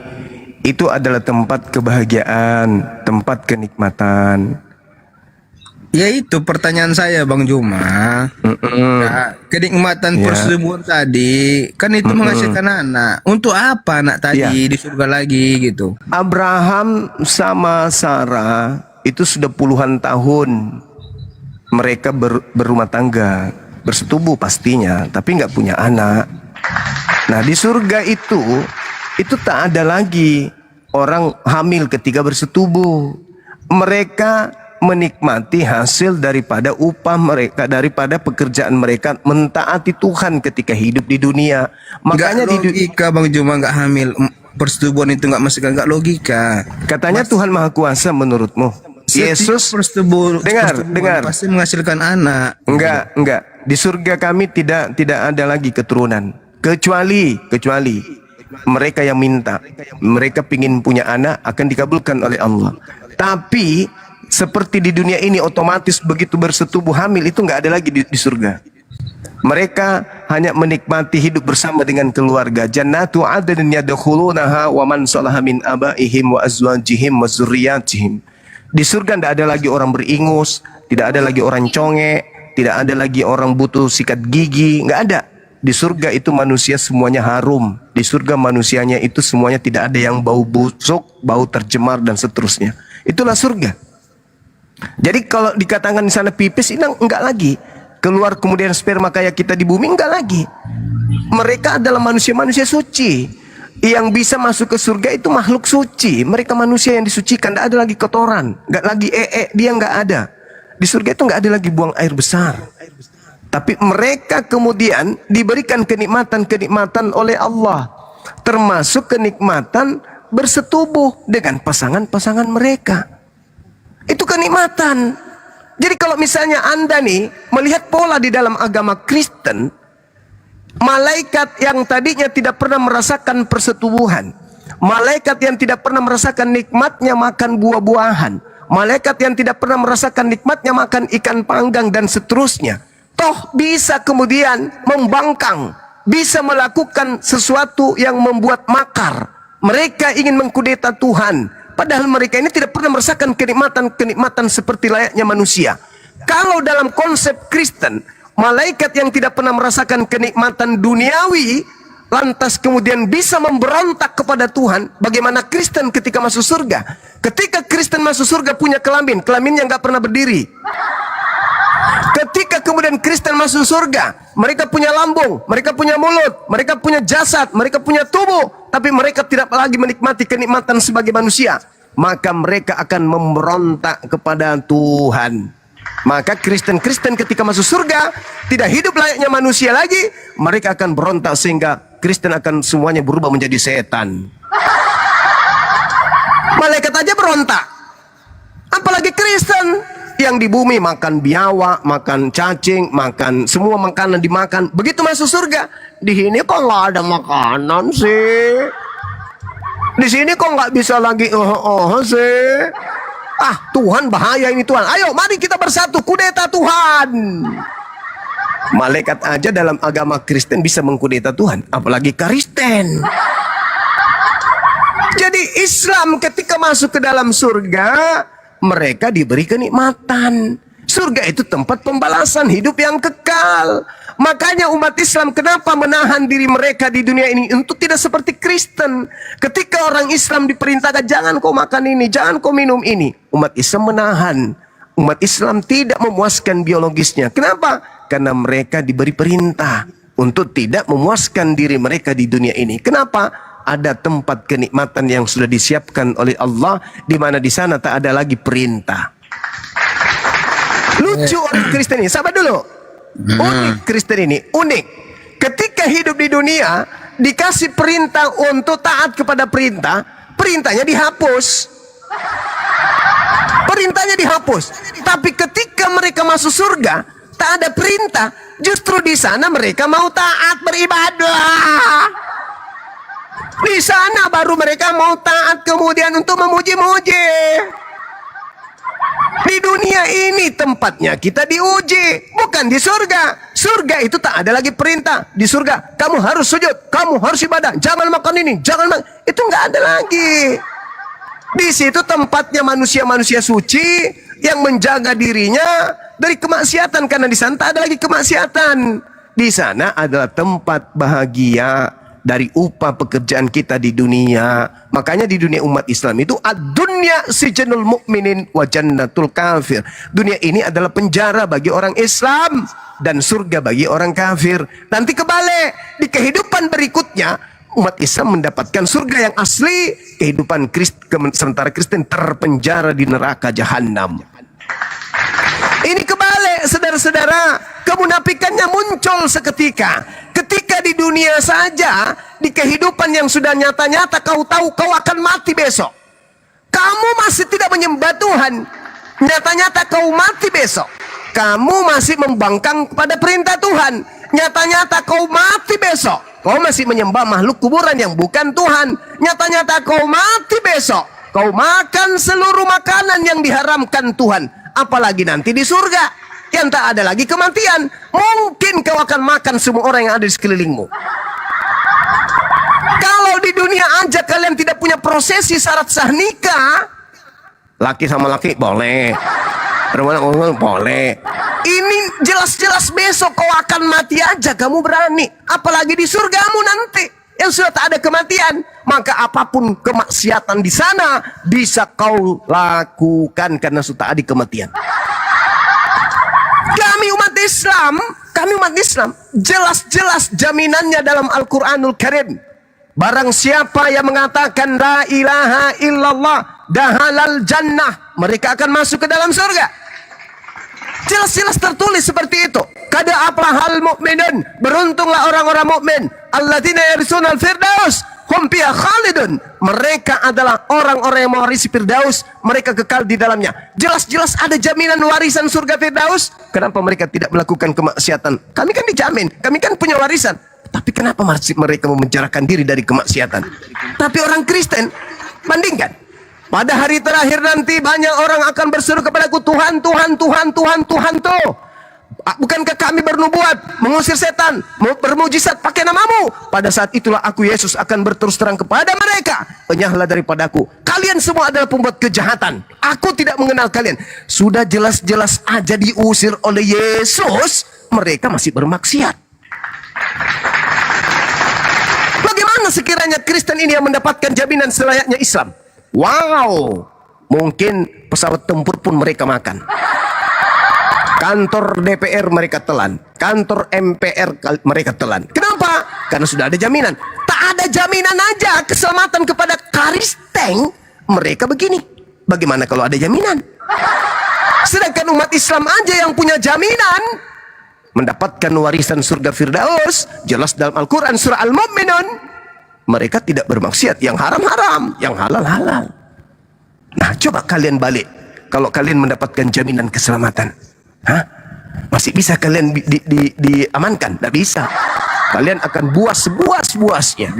itu adalah tempat kebahagiaan, tempat kenikmatan. Ya itu pertanyaan saya Bang Juma. Nah, kenikmatan persetubuhan tadi kan itu menghasilkan anak. Untuk apa anak tadi di surga lagi gitu? Abraham sama Sarah itu sudah puluhan tahun mereka berumah tangga, bersetubuh pastinya, tapi nggak punya anak. Nah di surga itu tak ada lagi orang hamil ketika bersetubuh. Mereka menikmati hasil daripada upah mereka, daripada pekerjaan mereka, mentaati Tuhan ketika hidup di dunia. Makanya di logika Bang Juma nggak hamil persetubuhan itu nggak masuk, nggak logika. Katanya Tuhan Maha Kuasa menurutmu. Yesus dengar pasti menghasilkan anak. Enggak. Di surga kami tidak ada lagi keturunan kecuali mereka yang minta. Mereka pingin punya anak akan dikabulkan oleh Allah. Tapi seperti di dunia ini otomatis begitu bersetubuh hamil itu enggak ada lagi di surga. Mereka hanya menikmati hidup bersama dengan keluarga. Jannatu adnin yadkhulunaha wa man salaha min abaihim wa azwajihim wa dzurriyyatihim. Di surga tidak ada lagi orang beringus, tidak ada lagi orang conge, tidak ada lagi orang butuh sikat gigi, nggak ada. Di surga itu manusia semuanya harum. Di surga manusianya itu semuanya tidak ada yang bau busuk, bau tercemar dan seterusnya. Itulah surga. Jadi kalau dikatakan di sana pipis, ini enggak lagi. Keluar kemudian sperma kayak kita di bumi, enggak lagi. Mereka adalah manusia-manusia suci. Yang bisa masuk ke surga itu makhluk suci. Mereka manusia yang disucikan, enggak ada lagi kotoran, enggak lagi dia enggak ada. Di surga itu enggak ada lagi buang air besar. Tapi mereka kemudian diberikan kenikmatan-kenikmatan oleh Allah. Termasuk kenikmatan bersetubuh dengan pasangan-pasangan mereka. Itu kenikmatan. Jadi kalau misalnya Anda nih melihat pola di dalam agama Kristen, malaikat yang tadinya tidak pernah merasakan persetubuhan, malaikat yang tidak pernah merasakan nikmatnya makan buah-buahan, malaikat yang tidak pernah merasakan nikmatnya makan ikan panggang dan seterusnya, toh bisa kemudian membangkang, bisa melakukan sesuatu yang membuat makar. Mereka ingin mengkudeta Tuhan. Padahal mereka ini tidak pernah merasakan kenikmatan seperti layaknya manusia. Kalau dalam konsep Kristen, malaikat yang tidak pernah merasakan kenikmatan duniawi, lantas kemudian bisa memberontak kepada Tuhan. Bagaimana Kristen ketika masuk surga? Ketika Kristen masuk surga punya kelaminnya nggak pernah berdiri. Ketika kemudian Kristen masuk surga, mereka punya lambung, mereka punya mulut, mereka punya jasad, mereka punya tubuh, tapi mereka tidak lagi menikmati kenikmatan sebagai manusia. Maka mereka akan memberontak kepada Tuhan. Maka Kristen-Kristen ketika masuk surga tidak hidup layaknya manusia lagi, mereka akan berontak sehingga Kristen akan semuanya berubah menjadi setan. Malaikat aja berontak, apalagi Kristen. Yang di bumi makan biawak, makan cacing, makan semua makanan dimakan. Begitu masuk surga, di sini kok nggak ada makanan sih? Di sini kok nggak bisa lagi sih? Ah, Tuhan bahaya ini Tuhan. Ayo, mari kita bersatu kudeta Tuhan. Malaikat aja dalam agama Kristen bisa mengkudeta Tuhan, apalagi Kristen. Jadi Islam ketika masuk ke dalam surga, mereka diberi kenikmatan. Surga itu tempat pembalasan hidup yang kekal. Makanya umat Islam kenapa menahan diri mereka di dunia ini untuk tidak seperti Kristen. Ketika orang Islam diperintahkan jangan kau makan ini, jangan kau minum ini, umat Islam menahan. Umat Islam tidak memuaskan biologisnya. Kenapa? Karena mereka diberi perintah untuk tidak memuaskan diri mereka di dunia ini. Kenapa? Ada tempat kenikmatan yang sudah disiapkan oleh Allah, di mana di sana tak ada lagi perintah. Lucu orang Kristen ini, sabar dulu. Unik Kristen ini, unik. Ketika hidup di dunia, dikasih perintah untuk taat kepada perintah, perintahnya dihapus. Perintahnya dihapus. Tapi ketika mereka masuk surga, tak ada perintah. Justru di sana mereka mau taat beribadah. Di sana baru mereka mau taat kemudian untuk memuji-muji. Di dunia ini tempatnya kita diuji, bukan di surga. Surga itu tak ada lagi perintah. Di surga kamu harus sujud, kamu harus ibadah, jangan makan ini, jangan makan itu, nggak ada lagi. Di situ tempatnya manusia-manusia suci yang menjaga dirinya dari kemaksiatan, karena di sana tak ada lagi kemaksiatan. Di sana adalah tempat bahagia dari upah pekerjaan kita di dunia. Makanya di dunia umat Islam itu ad-dunya sijnul mu'minin wa jannatul kafir. Dunia ini adalah penjara bagi orang Islam dan surga bagi orang kafir. Nanti kebalik, di kehidupan berikutnya umat Islam mendapatkan surga yang asli, kehidupan sementara Kristen terpenjara di neraka jahanam. Ini kebalik, saudara-saudara. Kemunafikannya muncul seketika. Ketika di dunia saja, di kehidupan yang sudah nyata-nyata, kau tahu kau akan mati besok. Kamu masih tidak menyembah Tuhan. Nyata-nyata kau mati besok, kamu masih membangkang pada perintah Tuhan. Nyata-nyata kau mati besok, kau masih menyembah makhluk kuburan yang bukan Tuhan. Nyata-nyata kau mati besok, kau makan seluruh makanan yang diharamkan Tuhan. Apalagi nanti di surga yang tak ada lagi kematian. Mungkin kau akan makan semua orang yang ada di sekelilingmu. Kalau di dunia aja kalian tidak punya prosesi syarat sah nikah, laki sama laki boleh, perempuan boleh. Ini jelas-jelas besok kau akan mati aja kamu berani. Apalagi di surgamu nanti yang sudah tak ada kematian. Maka apapun kemaksiatan di sana bisa kau lakukan karena sudah ada kematian. Kami umat Islam, jelas-jelas jaminannya dalam Al-Quranul Karim. Barang siapa yang mengatakan la ilaha illallah dahalal jannah, mereka akan masuk ke dalam surga. Jelas-jelas tertulis seperti itu. Kada aflahal mu'minun, beruntunglah orang-orang mukmin, alladzina yarisuna al-firdaus hum fiha khalidun. Mereka adalah orang-orang yang mewarisi Firdaus, mereka kekal di dalamnya. Jelas-jelas ada jaminan warisan surga Firdaus. Kenapa mereka tidak melakukan kemaksiatan? Kami kan dijamin, kami kan punya warisan. Tapi kenapa masih mereka memenjarakan diri dari kemaksiatan? Tapi orang Kristen, bandingkan. Pada hari terakhir nanti banyak orang akan berseru kepadaku, Tuhan, Tuhan, Tuhan, Tuhan, Tuhan tuh. Bukankah kami bernubuat, mengusir setan, bermujizat pakai namamu? Pada saat itulah aku Yesus akan berterus terang kepada mereka, enyahlah daripadaku. Kalian semua adalah pembuat kejahatan. Aku tidak mengenal kalian. Sudah jelas-jelas aja diusir oleh Yesus, mereka masih bermaksiat. Bagaimana sekiranya Kristen ini yang mendapatkan jaminan selayaknya Islam? Wow, mungkin pesawat tempur pun mereka makan. Kantor DPR mereka telan, kantor MPR mereka telan. Kenapa? Karena sudah ada jaminan. Tak ada jaminan aja keselamatan kepada Kristen, mereka begini. Bagaimana kalau ada jaminan? Sedangkan umat Islam aja yang punya jaminan mendapatkan warisan surga Firdaus, jelas dalam Al-Quran surah Al-Mu'minun. Mereka tidak bermaksiat, yang haram-haram, yang halal-halal. Nah, coba kalian balik. Kalau kalian mendapatkan jaminan keselamatan, masih bisa kalian diamankan? Tidak bisa. Kalian akan buas sebuas-buasnya.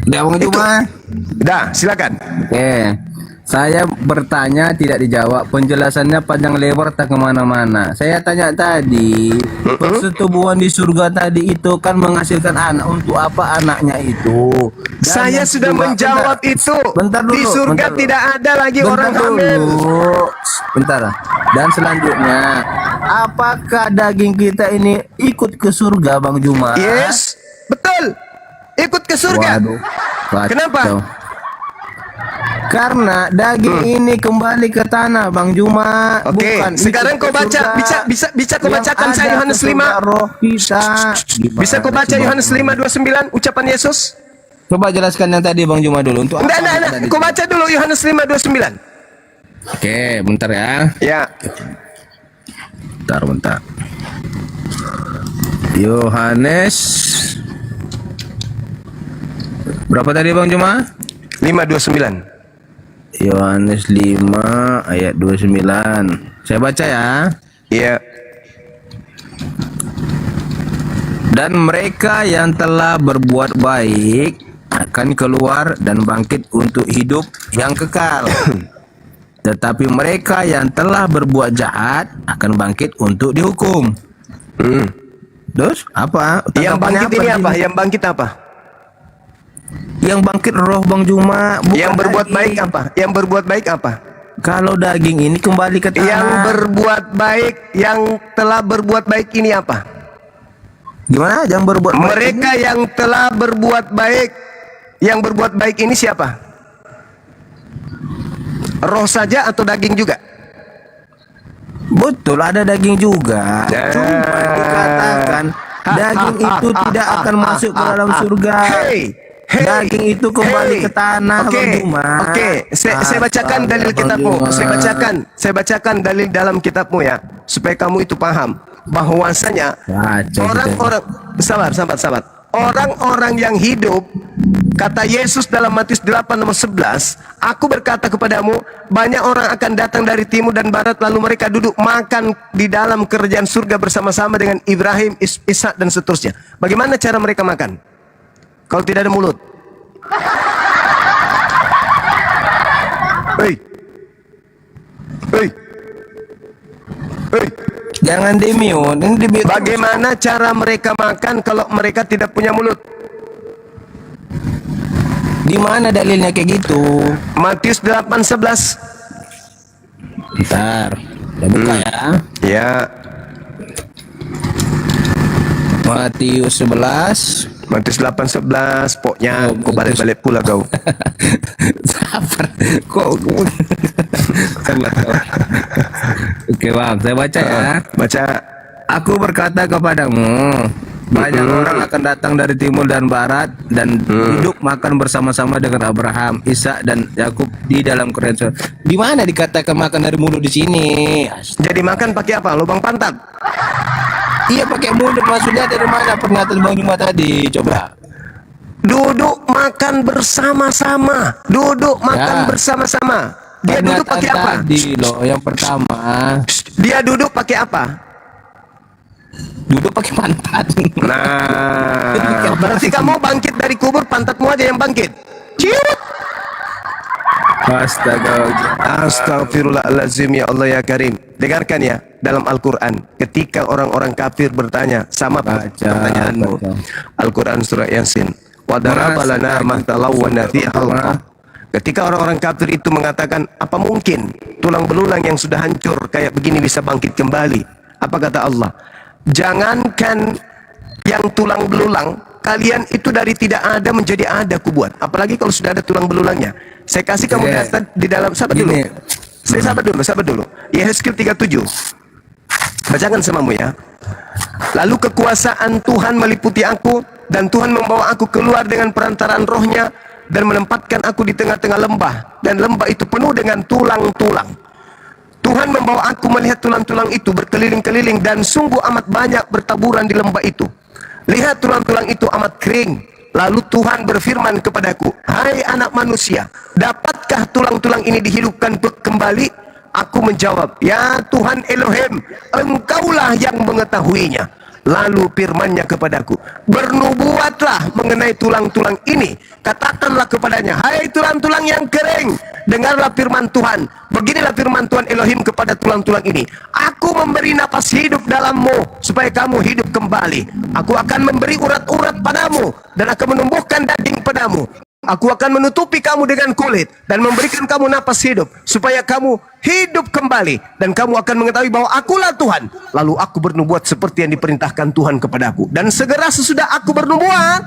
Udah, Bang Juma. Dah, silakan. Oke. Saya bertanya tidak dijawab, penjelasannya panjang lebar tak kemana-mana. Saya tanya tadi, persetubuhan di surga tadi itu kan menghasilkan anak. Untuk apa anaknya itu? Dan saya sudah menjawab itu. Bentar dulu. Di surga tidak ada lagi orang hamil. Bentar. Dan selanjutnya, apakah daging kita ini ikut ke surga, Bang Juma? Yes, betul. Ikut ke surga. Waduh, kenapa? Karena daging ini kembali ke tanah, Bang Juma. Oke, sekarang kau baca, bisa kau bacakan saya Yohanes 5. Roh kita. Bisa kau baca Yohanes 5:29 ucapan Yesus? Coba jelaskan yang tadi Bang Juma dulu. Untuk Enggak. Kau baca dulu Yohanes 5:29. Oke, bentar ya. Ya. Bentar. Yohanes berapa tadi Bang Juma? 5:29. Yohanes 5 ayat 29. Saya baca ya. Iya. Dan mereka yang telah berbuat baik akan keluar dan bangkit untuk hidup yang kekal. Tetapi mereka yang telah berbuat jahat akan bangkit untuk dihukum. Terus apa? Yang bangkit ini apa? Yang bangkit apa? Yang bangkit roh Bang Juma. Yang berbuat baik apa? Yang berbuat baik apa? Kalau daging ini kembali ke tanah. Yang berbuat baik, yang telah berbuat baik ini apa? Gimana? Yang berbuat baik mereka ini? Yang telah berbuat baik. Yang berbuat baik ini siapa? Roh saja atau daging juga? Betul, ada daging juga. Cuma dikatakan daging itu tidak akan masuk ke dalam surga. Daging itu kembali ke tanah, Bang Juma. Oke, saya bacakan dalil kitabmu. Saya bacakan dalil dalam kitabmu ya, supaya kamu itu paham bahwasanya orang-orang sabar. Orang-orang yang hidup Kata Yesus dalam Matius 8:11, aku berkata kepadamu, banyak orang akan datang dari timur dan barat, lalu mereka duduk makan di dalam kerajaan surga bersama-sama dengan Ibrahim, Ishak dan seterusnya. Bagaimana cara mereka makan kalau tidak ada mulut? Hei, hei, hei. Jangan di-mute. Bagaimana cara mereka makan kalau mereka tidak punya mulut? Di mana dalilnya kayak gitu? Matius 8:11. Bentar, udah buka ya. Ya. Matius 11. Matius 8:11. Pokoknya kau balik-balik pula kau. Sabar. Kok Oke bang, saya baca ya. Baca. Aku berkata kepadamu, banyak orang akan datang dari timur dan barat dan duduk makan bersama-sama dengan Abraham, Ishak dan Yakub di dalam kerajaan. Di mana dikatakan makan dari mulut di sini? Jadi makan pakai apa? Lubang pantat. Iya pakai mulut, maksudnya dari mana pernyataan Bang Juma tadi? Coba. Duduk makan bersama-sama. Duduk makan bersama-sama. Dia duduk pakai apa? Tadi loh, yang pertama. Dia duduk pakai apa? Duduk pakai pantat. Nah, berarti kamu bangkit dari kubur, pantatmu aja yang bangkit. Ciut. Astagfirullahaladzim, ya Allah ya Karim. Dengarkan ya, dalam Al-Quran, ketika orang-orang kafir bertanya, sama pertanyaanmu. Al-Quran surah Yasin. Wadaraba lana mahtalau wa nafi halqa. Ketika orang-orang kafir itu mengatakan, apa mungkin tulang belulang yang sudah hancur kayak begini bisa bangkit kembali? Apa kata Allah? Jangankan yang tulang belulang, kalian itu dari tidak ada menjadi ada kubuat. Apalagi kalau sudah ada tulang belulangnya. Saya kasih kamu data di dalam, sabar dulu. Saya sabar dulu. Yehezkiel 37. Bacakan samamu ya. Lalu kekuasaan Tuhan meliputi aku, dan Tuhan membawa aku keluar dengan perantaraan rohnya, dan menempatkan aku di tengah-tengah lembah, dan lembah itu penuh dengan tulang-tulang. Tuhan membawa aku melihat tulang-tulang itu berkeliling-keliling, dan sungguh amat banyak bertaburan di lembah itu. Lihat tulang-tulang itu amat kering. Lalu Tuhan berfirman kepadaku, hai anak manusia, dapatkah tulang-tulang ini dihidupkan kembali? Aku menjawab, ya Tuhan Elohim, engkaulah yang mengetahuinya. Lalu firman-Nya kepadaku, bernubuatlah mengenai tulang-tulang ini. Katakanlah kepadanya, hai tulang-tulang yang kering, dengarlah firman Tuhan. Beginilah firman Tuhan Elohim kepada tulang-tulang ini. Aku memberi napas hidup dalammu, supaya kamu hidup kembali. Aku akan memberi urat-urat padamu, dan akan menumbuhkan daging padamu. Aku akan menutupi kamu dengan kulit, dan memberikan kamu napas hidup, supaya kamu hidup kembali, dan kamu akan mengetahui bahwa akulah Tuhan. Lalu aku bernubuat seperti yang diperintahkan Tuhan kepadaku. Dan segera sesudah aku bernubuat,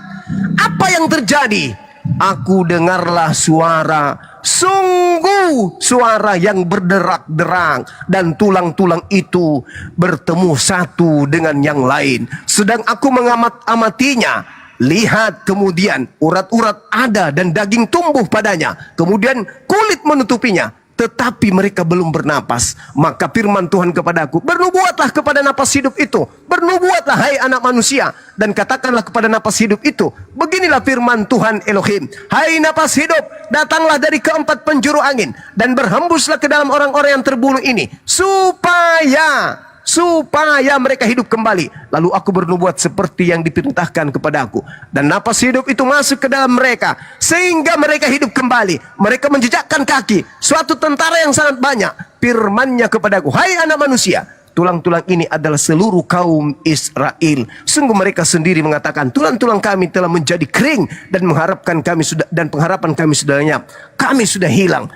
apa yang terjadi? Aku dengarlah suara, sungguh suara yang berderak-derak, dan tulang-tulang itu bertemu satu dengan yang lain. Sedang aku mengamat-amatinya, lihat kemudian urat-urat ada dan daging tumbuh padanya, kemudian kulit menutupinya, tetapi mereka belum bernapas. Maka firman Tuhan kepadaku, bernubuatlah kepada napas hidup itu, bernubuatlah hai anak manusia, dan katakanlah kepada napas hidup itu, beginilah firman Tuhan Elohim, hai napas hidup, datanglah dari keempat penjuru angin, dan berhembuslah ke dalam orang-orang yang terbunuh ini, supaya mereka hidup kembali. Lalu aku bernubuat seperti yang diperintahkan kepadaku, dan napas hidup itu masuk ke dalam mereka, sehingga mereka hidup kembali. Mereka menjejakkan kaki suatu tentara yang sangat banyak. Firman-Nya kepadaku, hai anak manusia, tulang-tulang ini adalah seluruh kaum Israel. Sungguh mereka sendiri mengatakan, tulang-tulang kami telah menjadi kering, dan pengharapan kami sudah lenyap. Kami sudah hilang.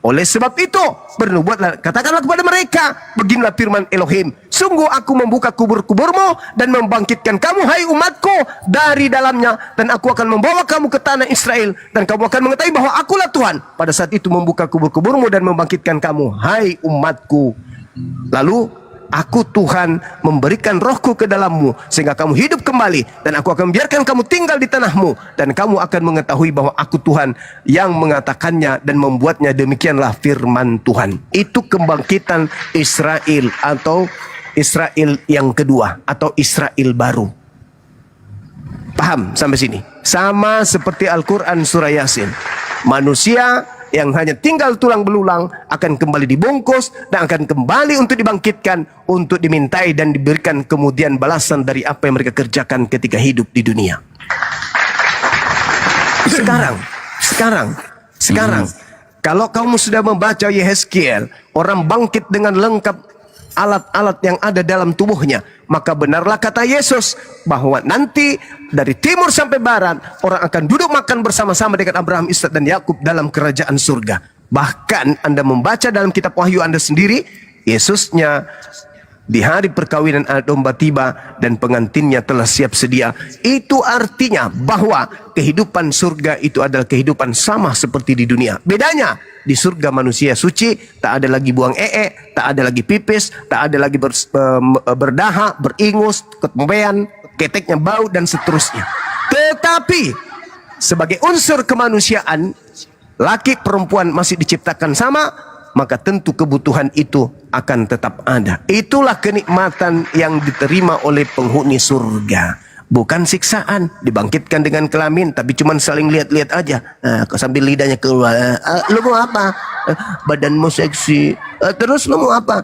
Oleh sebab itu, bernubuatlah, katakanlah kepada mereka, beginilah firman Elohim, sungguh aku membuka kubur-kuburmu, dan membangkitkan kamu, hai umatku, dari dalamnya, dan aku akan membawa kamu ke tanah Israel, dan kamu akan mengetahui bahwa akulah Tuhan. Pada saat itu membuka kubur-kuburmu, dan membangkitkan kamu, hai umatku. Lalu aku Tuhan memberikan rohku ke dalammu, sehingga kamu hidup kembali, dan aku akan biarkan kamu tinggal di tanahmu, dan kamu akan mengetahui bahwa aku Tuhan yang mengatakannya dan membuatnya. Demikianlah firman Tuhan. Itu kebangkitan Israel, atau Israel yang kedua, atau Israel baru. Paham sampai sini? sama seperti Al-Quran surah Yasin. Manusia yang hanya tinggal tulang belulang akan kembali dibungkus dan akan kembali untuk dibangkitkan, untuk dimintai dan diberikan kemudian balasan dari apa yang mereka kerjakan ketika hidup di dunia. Sekarang kalau kamu sudah membaca Yehezkiel, orang bangkit dengan lengkap alat-alat yang ada dalam tubuhnya, maka benarlah kata Yesus bahwa nanti dari timur sampai barat orang akan duduk makan bersama-sama dengan Abraham, Ishak dan Yakub dalam kerajaan surga. Bahkan Anda membaca dalam kitab Wahyu Anda sendiri, Yesusnya di hari perkawinan anak domba tiba dan pengantinnya telah siap sedia. Itu artinya bahwa kehidupan surga itu adalah kehidupan sama seperti di dunia. Bedanya, di surga manusia suci, tak ada lagi buang tak ada lagi pipis, tak ada lagi berdahak, beringus, ketombean, keteknya bau dan seterusnya. Tetapi sebagai unsur kemanusiaan, laki perempuan masih diciptakan sama, maka tentu kebutuhan itu akan tetap ada. Itulah kenikmatan yang diterima oleh penghuni surga. Bukan siksaan, dibangkitkan dengan kelamin, tapi cuma saling lihat-lihat aja. Sambil lidahnya keluar. Lu mau apa? Badanmu seksi. Terus lu mau apa?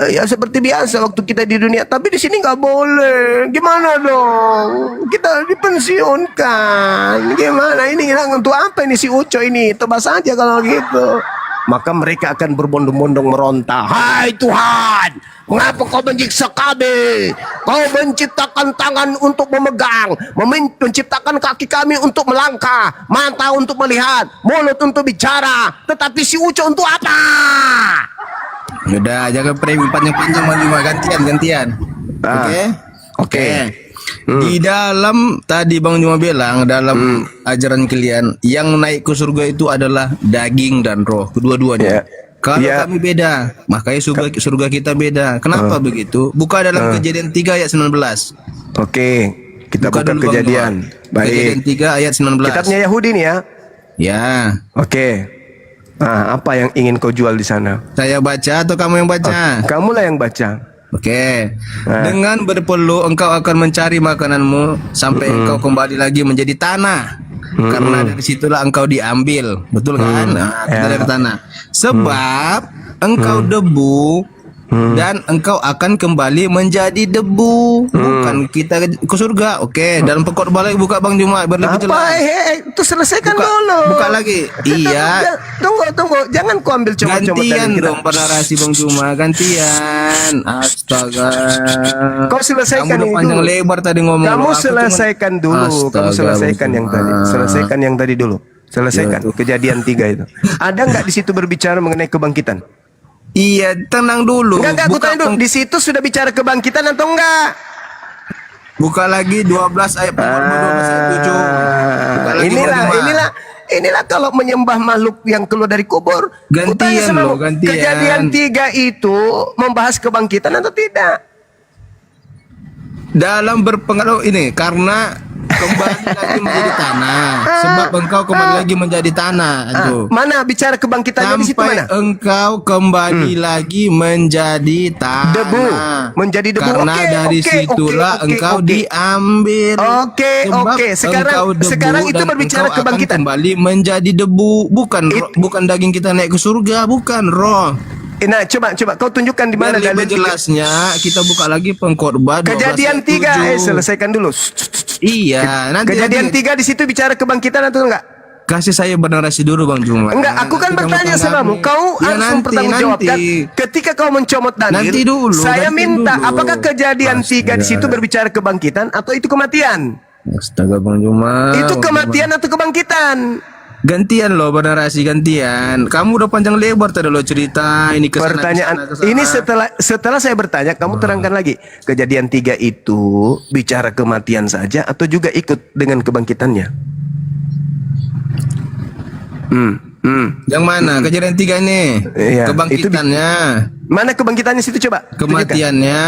Ya seperti biasa waktu kita di dunia. Tapi di sini nggak boleh. Gimana dong? Kita dipensiunkan. Gimana ini? Untuk apa ini si Uco ini? Tebas aja kalau gitu. Maka mereka akan berbondong-bondong meronta. Hai Tuhan, mengapa kau menyiksa kami? Kau menciptakan tangan untuk memegang, menciptakan kaki kami untuk melangkah, mata untuk melihat, mulut untuk bicara, tetapi si Uco untuk apa? Udah, jangan premi panjang-panjang, gantian. Oke. Di dalam tadi Bang Juma bilang dalam ajaran kalian yang naik ke surga itu adalah daging dan roh, kedua-duanya. Kalau kami beda, makanya surga kita beda. Kenapa begitu? Buka dalam Kejadian 3 ayat 19. Oke, kita buka Kejadian. Baik. Kejadian 3 ayat 19. Kitabnya Yahudi nih ya. Ya. Oke. Nah, apa yang ingin kau jual di sana? Saya baca atau kamu yang baca? Kamulah yang baca. Oke. Dengan berpeluh engkau akan mencari makananmu sampai engkau kembali lagi menjadi tanah. Karena dari situlah engkau diambil. Betul kan? Kita dari tanah. Sebab engkau debu dan engkau akan kembali menjadi debu. Bukan kita ke surga. Oke, dalam pengkhotbah lagi buka Bang Juma biar lebih jelas. Itu selesaikan dulu. Buka lagi. Iya. Tunggu. Jangan kau ambil coba-coba. Gantian dong narasi Bang Juma, gantian. Astaga. Kau selesaikan kamu ini panjang dulu. lebar tadi ngomong. Kamu selesaikan dulu. Kamu selesaikan yang tadi. Selesaikan yang tadi dulu. Selesaikan Kejadian 3 itu. Ada nggak di situ berbicara mengenai kebangkitan? Iya, tenang dulu. Enggak, aku tanya dulu. Di situ sudah bicara kebangkitan atau enggak? Buka lagi 12 ayat 12 ayat 7. Inilah kalau menyembah makhluk yang keluar dari kubur. Gantian loh, gantian. Kejadian 3 itu membahas kebangkitan atau tidak? Dalam berpengaruh ini karena kembali lagi menjadi tanah. Sebab engkau kembali lagi menjadi tanah. Mana bicara kebangkitannya di situ mana? Engkau kembali lagi menjadi tanah. Debu. Menjadi debu. Karena dari situlah engkau diambil. Oke. Sekarang itu berbicara kebangkitan. Kembali menjadi debu. Bukan daging kita naik ke surga. Bukan roh. Nah, coba kau tunjukkan di mana dalil jelasnya. Kita buka lagi pengkhotbah 12 Kejadian 3 selesaikan dulu. Iya, nanti Kejadian 3 di situ bicara kebangkitan atau enggak? Kasih saya bernarasi dulu Bang Juma. Enggak, aku kan bertanya sama kamu. Kau harus mempertanggungjawabkan. Ketika kau mencomot dalil, nanti dulu, saya minta apakah Kejadian 3 di situ berbicara kebangkitan atau itu kematian? Astaga Bang Juma. Itu kematian atau kebangkitan? Gantian loh bernarasi, gantian. Kamu udah panjang lebar tadi lo cerita ini kesana, pertanyaan kesana. Ini setelah saya bertanya, kamu terangkan lagi. Kejadian 3 itu bicara kematian saja atau juga ikut dengan kebangkitannya? Yang mana? Kejadian 3 ini. Iya, kebangkitannya. Mana kebangkitannya situ coba? Kematiannya.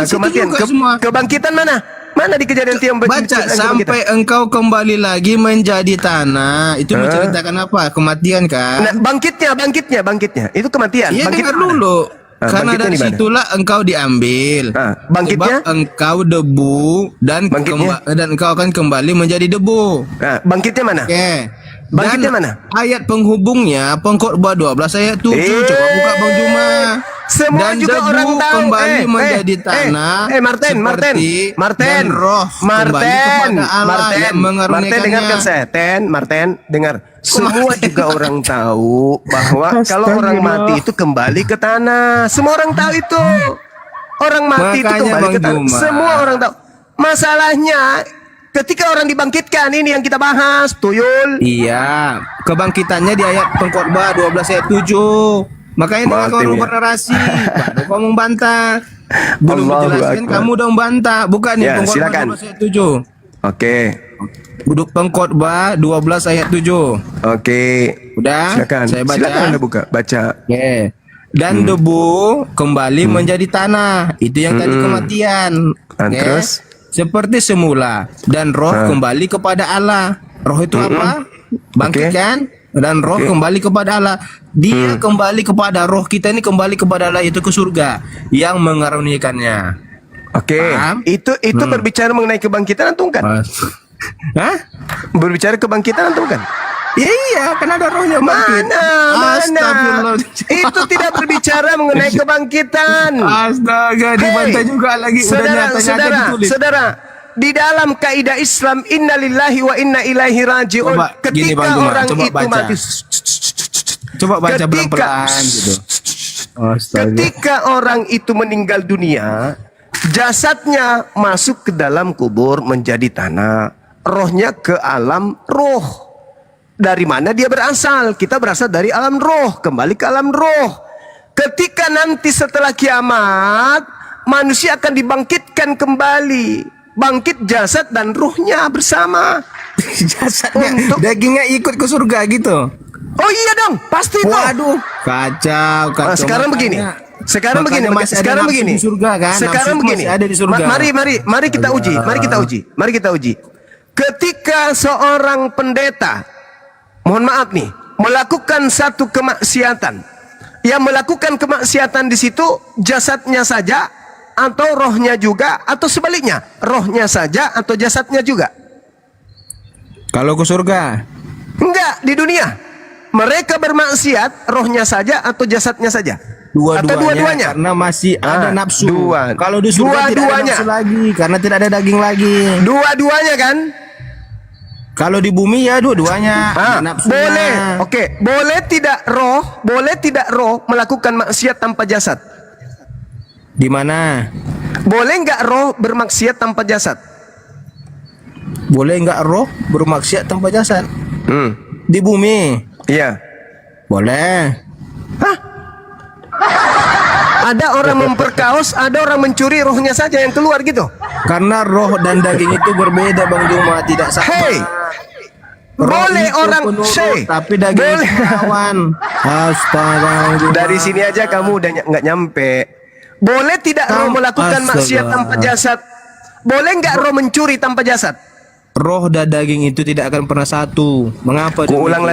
Kematian. Kebangkitan mana? Mana di Kejadian 3 baca sampai engkau kembali lagi menjadi tanah. Itu menceritakan apa? Kematian kan? Nah, bangkitnya. Itu kematian. Iya, bangkit dengar dulu. Karena bangkitnya dari di mana? situlah engkau diambil. Bangkitnya? Sebab engkau debu dan engkau akan kembali menjadi debu. Bangkitnya mana? Bangkitnya mana? Ayat penghubungnya Pengkhotbah 12 ayat 7. Coba buka Bang Juma. Semua Dan juga debu orang tahu. kembali menjadi tanah. Martin, dan roh kembali kepada Allah yang mengaruniakannya. dengarkan saya. Martin, dengar. Semua juga orang tahu bahwa kalau orang mati itu kembali ke tanah. Semua orang tahu itu. Orang mati itu Makanya, kembali Bang ke tanah. Juma. Semua orang tahu. Masalahnya ketika orang dibangkitkan, ini yang kita bahas, tuyul. Iya, kebangkitannya di ayat Pengkhotbah 12 ayat 7. Makanya dengan kamu bernarasi, baru kamu membantah. Belum Allahu menjelaskan, Akbar. kamu udah membantah. Bukan Ya, Pengkhotbah silakan. 12 ayat 7. Oke. Pengkhotbah 12 ayat 7. Oke. Udah? Silakan. Saya baca. Silakan Anda buka. Baca. Oke. Dan debu kembali menjadi tanah. Itu yang tadi kematian. Oke. Terus? Seperti semula. Dan roh kembali kepada Allah. Roh itu apa? Bangkit kan? Dan roh kembali kepada Allah. Dia kembali kepada roh kita ini, kembali kepada Allah, itu ke surga yang mengaruniakannya. Oke. Itu berbicara mengenai kebangkitan atau bukan? Hah? Berbicara kebangkitan atau bukan? Iya, kan ada rohnya bangkit. Mana? Astagfirullah. Itu tidak berbicara mengenai kebangkitan. Astaga, dibantai juga lagi. Udah nyata-nyata ditulis. Saudara, di dalam kaidah Islam, inna lillahi wa inna ilaihi raji'un. Coba, gini, Ketika Bang Juma, orang coba itu baca. mati, Coba baca pelan-pelan gitu. ketika orang itu meninggal dunia, jasadnya masuk ke dalam kubur menjadi tanah, rohnya ke alam roh. Dari mana dia berasal? Kita berasal dari alam roh, kembali ke alam roh. Ketika nanti setelah kiamat, manusia akan dibangkitkan kembali, bangkit jasad dan ruhnya bersama. Jasadnya, dagingnya ikut ke surga gitu. Oh iya dong, pasti itu. Waduh, kacau. Sekarang begini. Sekarang begini. Sekarang begini. Sekarang begini. Ada di surga. Mari kita uji. Mari kita uji. Ketika seorang pendeta, mohon maaf nih, melakukan satu kemaksiatan, yang melakukan kemaksiatan di situ jasadnya saja atau rohnya juga, atau sebaliknya, rohnya saja atau jasadnya juga? Kalau ke surga? Enggak, di dunia. Mereka bermaksiat, rohnya saja atau jasadnya saja? Atau dua-duanya? Karena masih ada nafsu. Kalau di surga tidak ada Dua-duanya. nafsu lagi, karena tidak ada daging lagi. Dua-duanya kan? Kalau di bumi ya dua-duanya. Boleh. Oke, boleh tidak roh melakukan maksiat tanpa jasad? Di mana? Boleh nggak roh bermaksiat tanpa jasad? Boleh nggak roh bermaksiat tanpa jasad? Di bumi? Iya. Boleh. Ada orang memperkaos, ada orang mencuri, rohnya saja yang keluar gitu. Karena roh dan daging itu berbeda, Bang Juma, tidak sama. Hey, Roh boleh itu orang penurut, tapi daging itu melawan. Astaga. Dari sini aja kamu udah nggak nyampe. Boleh tidak roh melakukan maksiat tanpa jasad? Boleh nggak roh mencuri tanpa jasad? Roh dan daging itu tidak akan pernah satu. Mengapa? Kuulang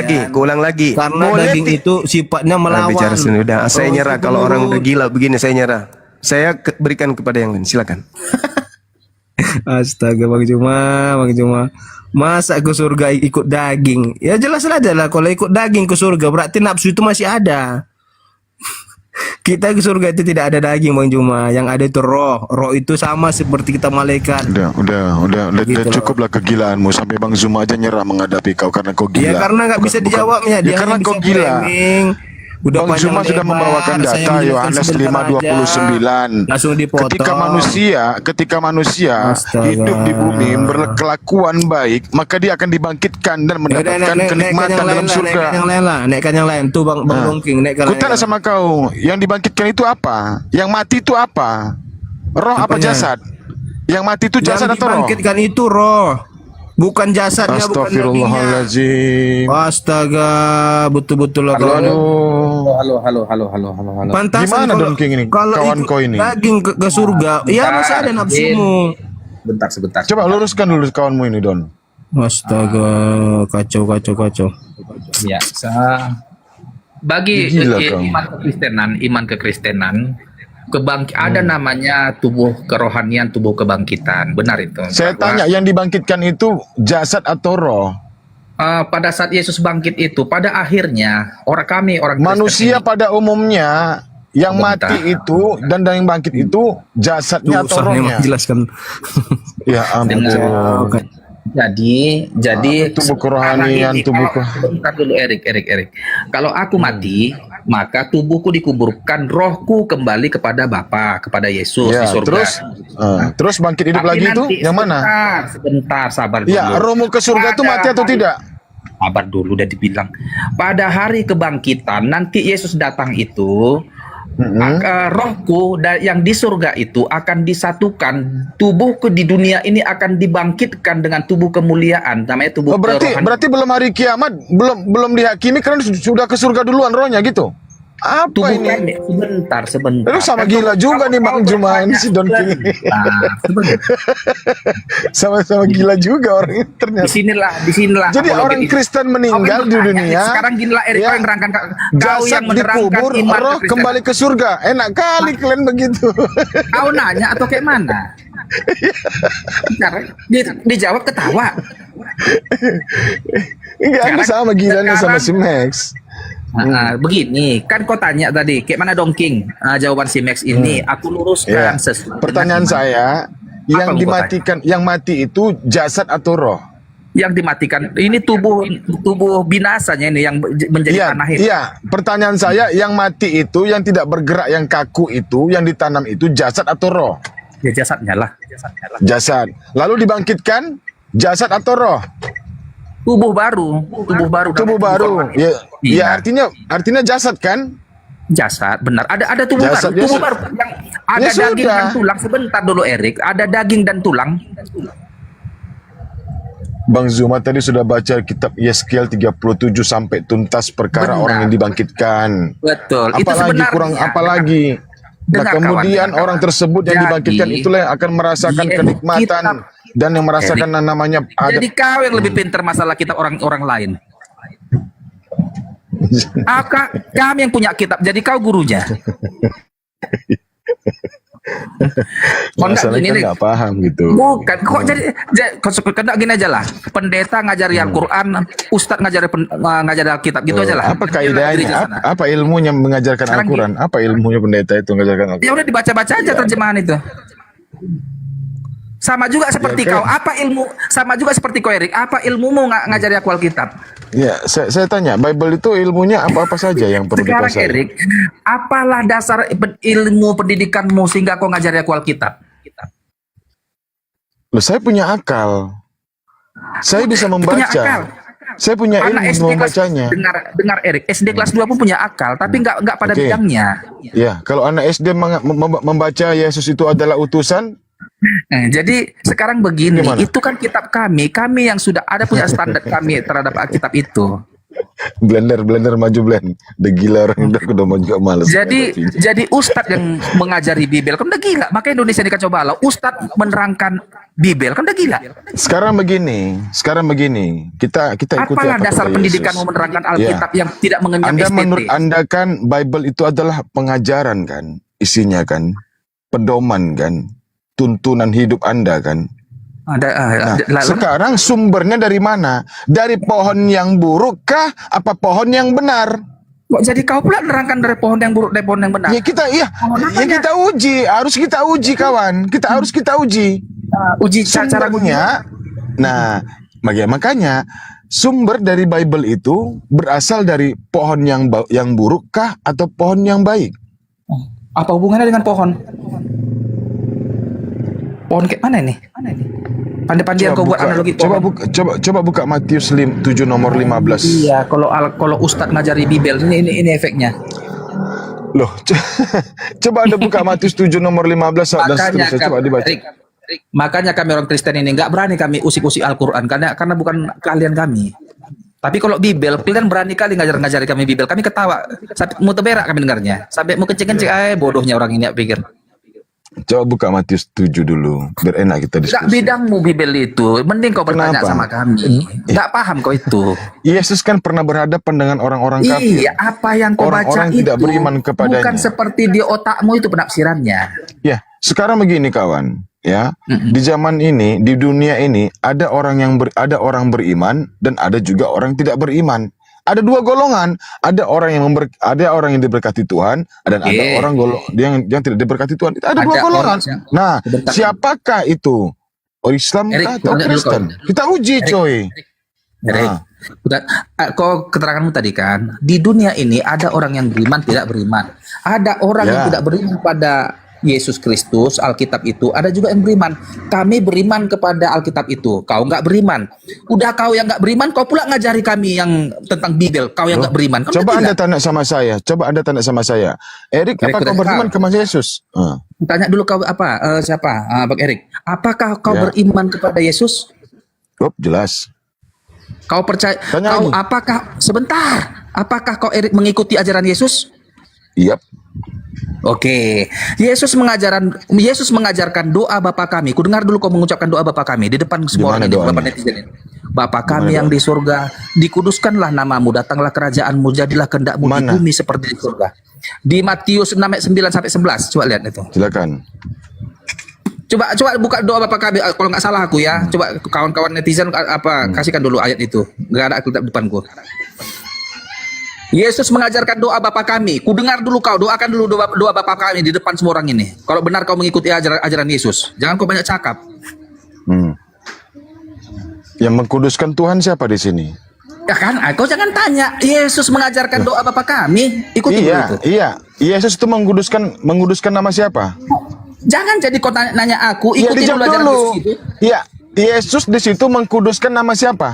lagi. Karena Boleh daging itu sifatnya melawan. Bicara sudah, saya Roh nyerah. itu Kalau orang penurut. udah gila begini, saya nyerah. Saya berikan kepada yang lain. Silakan. Astaga, Bang Juma. Masa ke surga ikut daging? Ya jelas aja lah, kalau ikut daging ke surga berarti nafsu itu masih ada. Kita ke surga itu tidak ada daging, Bang Juma. Yang ada itu roh. Roh itu sama seperti kita malaikat. Udah Gitu cukuplah kegilaanmu. Sampai Bang Zuma aja nyerah menghadapi kau karena kau gila. Ya karena nggak bisa dijawabnya. Dia karena hanya kau bisa gila. framing. Udah Bang Zuma sudah membawakan data Yohanes 5:29. Langsung dipotong. Ketika manusia Astaga. hidup di bumi berkelakuan baik, maka dia akan dibangkitkan dan mendapatkan kenikmatan dalam surga. Naikkan yang lain tuh Bang Longking, naikkan. Kutanya sama kau, yang dibangkitkan itu apa? Yang mati itu apa? Roh apa Apanya? jasad? Yang mati itu jasad Yang atau roh? dibangkitkan itu roh. Bukan jasadnya, bukan dagingnya. Astagfirullahaladzim. Astaga, betul-betul lah. Halo. Pantasan Gimana kalau- Don King ini? Kalau Kawan ikut kau ini. daging ke surga, ya masih ada nafsumu. Sebentar. Coba luruskan dulu kawanmu ini, Don. Astaga, kacau. Biasa. Bagi Gila kau. iman kekristenan, ada namanya tubuh kerohanian, tubuh kebangkitan. Benar itu. Saya Bahwa, tanya, yang dibangkitkan itu jasad atau roh? pada saat Yesus bangkit itu, pada akhirnya orang Kristen Manusia ini, pada umumnya yang Bentar. mati itu dan yang bangkit itu jasadnya atau rohnya? Jelaskan. Ya ampun. Jadi tubuh kerohanian, tubuh bentar dulu Erik. Kalau aku mati, maka tubuhku dikuburkan, rohku kembali kepada Bapa, kepada Yesus Ya, di surga. terus bangkit hidup Tapi lagi itu nanti, yang mana? Sebentar, sabar dulu. Ya, rohmu ke surga itu mati atau tidak? Sabar dulu, udah dibilang. Pada hari kebangkitan, nanti Yesus datang itu, maka rohku yang di surga itu akan disatukan, tubuhku di dunia ini akan dibangkitkan dengan tubuh kemuliaan, namanya tubuh kerohanian. Berarti belum hari kiamat, belum dihakimi karena sudah ke surga duluan rohnya gitu. Apa Tubuh ini? kami, sebentar. Lu sama Kan gila juga nih Bang Juma ini si Don King. Sama-sama gila juga orang ini ternyata. Di sinilah. Jadi apologi orang ini. Kristen meninggal di dunia. Sekarang ginilah Erik ya, kau yang nerangkan, kau yang jasad menerangkan dikubur, iman roh kekristenan. kembali ke surga. Enak kali kalian begitu. Kau nanya atau kayak mana? Karena dijawab ketawa. Enggak, Anda sama gilanya sama si Max. Begini, kan kau tanya tadi, kayak mana Dongking? Jawaban si Max ini, aku Ya. luruskan sesuai. Pertanyaan dengan iman. saya, yang Apa dimatikan, yang mati itu jasad atau roh? Yang dimatikan, ini tubuh binasanya ini yang menjadi tanah itu. Iya, pertanyaan saya, yang mati itu, yang tidak bergerak, yang kaku itu, yang ditanam itu jasad atau roh? Ya jasadnya lah. Jasad. Lalu dibangkitkan jasad atau roh? Tubuh baru. Tubuh baru. Ya, Iya. ya artinya jasad kan? Jasad, benar. Ada tubuh Jasad, baru. Tubuh jasad. baru yang ada Ya daging sudah. dan tulang. Sebentar dulu Erik, ada daging dan tulang. Bang Zuma tadi sudah baca kitab Yeskiel 37 sampai tuntas perkara Benar. orang yang dibangkitkan. Betul. Itu Apalagi sebenarnya. kurang apalagi. Nah, Dengar, kemudian kawan. orang tersebut yang Jadi, dibangkitkan itulah yang akan merasakan kenikmatan dan yang merasakan namanya ada. Jadi kau yang lebih pintar masalah kitab orang lain. Kami yang punya kitab, jadi kau gurunya. Masalahnya gini kan nih. nggak paham gitu. Bukan, kok kena gini aja lah. Pendeta ngajari Al-Quran, Ustadz ngajari Alkitab, gitu aja lah. Apa kaidahnya? Apa ilmunya mengajarkan Sekarang Al-Quran? Apa ilmunya pendeta itu mengajarkan Al-Quran? Ya udah dibaca-baca aja terjemahan itu. Sama juga seperti Ya, kau. kan? Apa ilmu? Sama juga seperti kau Erik. Apa ilmumu ngajari aku Alkitab? Ya, saya tanya, Bible itu ilmunya apa-apa saja yang perlu Sekarang dikuasai? Erik, apalah dasar ilmu pendidikanmu sehingga kau ngajari aku Alkitab? Loh, saya punya akal. Saya bisa membaca. Punya akal. Saya punya Anak ilmu SD kelas, membacanya. dengar Erik, SD kelas 2 pun punya akal, tapi nggak pada Oke. bidangnya. Ya, kalau anak SD membaca Yesus itu adalah utusan, Jadi sekarang begini, Gimana? itu kan kitab kami yang sudah ada punya standar kami terhadap Alkitab itu. blender maju blend. Udah gila orang udah mau juga males. Jadi Ustadz yang mengajari Bibel kan udah gila. Makanya Indonesia ini kacau balau. Ustadz menerangkan Bibel kan udah gila. Sekarang begini, kita ikuti Apalah apa dasar kata pendidikanmu Yesus. menerangkan Alkitab yang tidak mengenyam STT? Menurut Anda kan Bible itu adalah pengajaran kan, isinya kan, pedoman kan, tuntunan hidup Anda kan. Sekarang sumbernya dari mana? Dari pohon yang buruk kah? Apa pohon yang benar? Kok jadi kau pula menerangkan dari pohon yang buruk, dari pohon yang benar? Ya kita kita uji, harus kita uji kawan. Harus kita uji. Uji cara punya. Nah, makanya sumber dari Bible itu berasal dari pohon yang buruk kah atau pohon yang baik? Apa hubungannya dengan pohon? Pohon kayak mana ini? Pandai-pandai kau buat analogi pohon. Coba buka Matius 7 nomor 15. Iya, kalau Ustadz ngajari Bibel ini efeknya. Loh, coba Anda buka Matius 7 nomor 15 dan seterusnya, coba dibaca. Makanya kami orang Kristen ini nggak berani kami usik-usik Al-Quran karena bukan keahlian kami. Tapi kalau Bibel, kalian berani kali ngajari kami Bibel. Kami ketawa, sampai mau terberak kami dengarnya. Sampai mau kencing-kencing, bodohnya orang ini pikir. Coba buka Matius 7 dulu, biar enak kita Enggak diskusi. bidangmu Bibel itu. Mending kau bertanya Kenapa? sama kami. Enggak paham kau itu. Yesus kan pernah berhadapan dengan orang-orang kafir. Iya, apa yang kau baca Orang-orang itu tidak beriman kepadanya. bukan seperti di otakmu itu penafsirannya. Ya, sekarang begini kawan, ya. Di zaman ini, di dunia ini ada orang yang ada orang beriman dan ada juga orang tidak beriman. Ada dua golongan, ada orang yang diberkati Tuhan dan ada orang yang tidak diberkati Tuhan. Ada dua Ada golongan. orang Nah, diberkati. siapakah itu? Islam Erik, atau tanya dulu Kristen? kau. Kita uji, coy. Erik, kau keteranganmu tadi kan, di dunia ini ada orang yang beriman tidak beriman. Ada orang yang tidak beriman pada Yesus Kristus, Alkitab itu, ada juga yang beriman. Kami beriman kepada Alkitab itu, kau nggak beriman. Udah kau yang nggak beriman, kau pula ngajari kami yang tentang Bibel, kau yang nggak beriman. Kau Coba Anda tidak? tanya sama saya. Erik, apa kau beriman kepada Yesus? Tanya dulu kau apa? Siapa? Bang Erik. Apakah kau Ya. beriman kepada Yesus? Jelas. Kau percaya? Tanya Kau lagi. apakah kau Erik mengikuti ajaran Yesus? Iya. Oke, Yesus mengajarkan doa Bapa kami. Ku dengar dulu kau mengucapkan doa Bapa kami di depan semua orang Gimana ini, doanya? Bapak netizen ini. Bapa kami yang di surga, dikuduskanlah namamu, datanglah kerajaanmu, jadilah kehendakmu di bumi seperti di surga. Di Matius 6 ayat 9 sampai 11, coba lihat itu. Silakan. Coba buka doa Bapa kami, kalau nggak salah aku ya. Coba kawan-kawan netizen kasihkan dulu ayat itu. Nggak ada aku di depanku. Yesus mengajarkan doa Bapa kami. Ku dengar dulu kau, doakan dulu doa Bapa kami di depan semua orang ini. Kalau benar kau mengikuti ajaran Yesus, jangan kau banyak cakap. Yang mengkuduskan Tuhan siapa di sini? Ya kan, kau jangan tanya. Yesus mengajarkan doa Bapa kami. Ikuti dulu itu. Iya. Yesus itu mengkuduskan nama siapa? Jangan jadi kau nanya aku, Iya, ikuti dijawab dulu ajaran dulu. Yesus itu. Iya, Yesus di situ mengkuduskan nama siapa?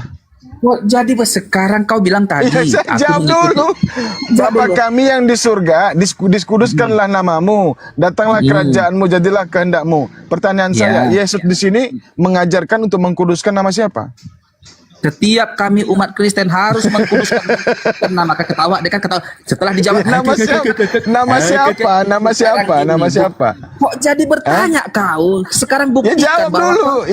Oh, jadi sekarang kau bilang tadi. Iya, aku jawab mengikuti- dulu. Jawab Bapa dulu. kami yang di surga, dikuduskanlah namamu, datanglah kerajaanmu, jadilah kehendakmu. Pertanyaan saya, Yesus di sini mengajarkan untuk mengkuduskan nama siapa? Setiap kami umat Kristen harus mengkuduskan nama. Ketawa, dia kan ketawa. Setelah dijawab Nama siapa? Nama siapa? Nama siapa? Nama siapa? Kok jadi bertanya kau? Sekarang buktikan Ya, jawab dulu.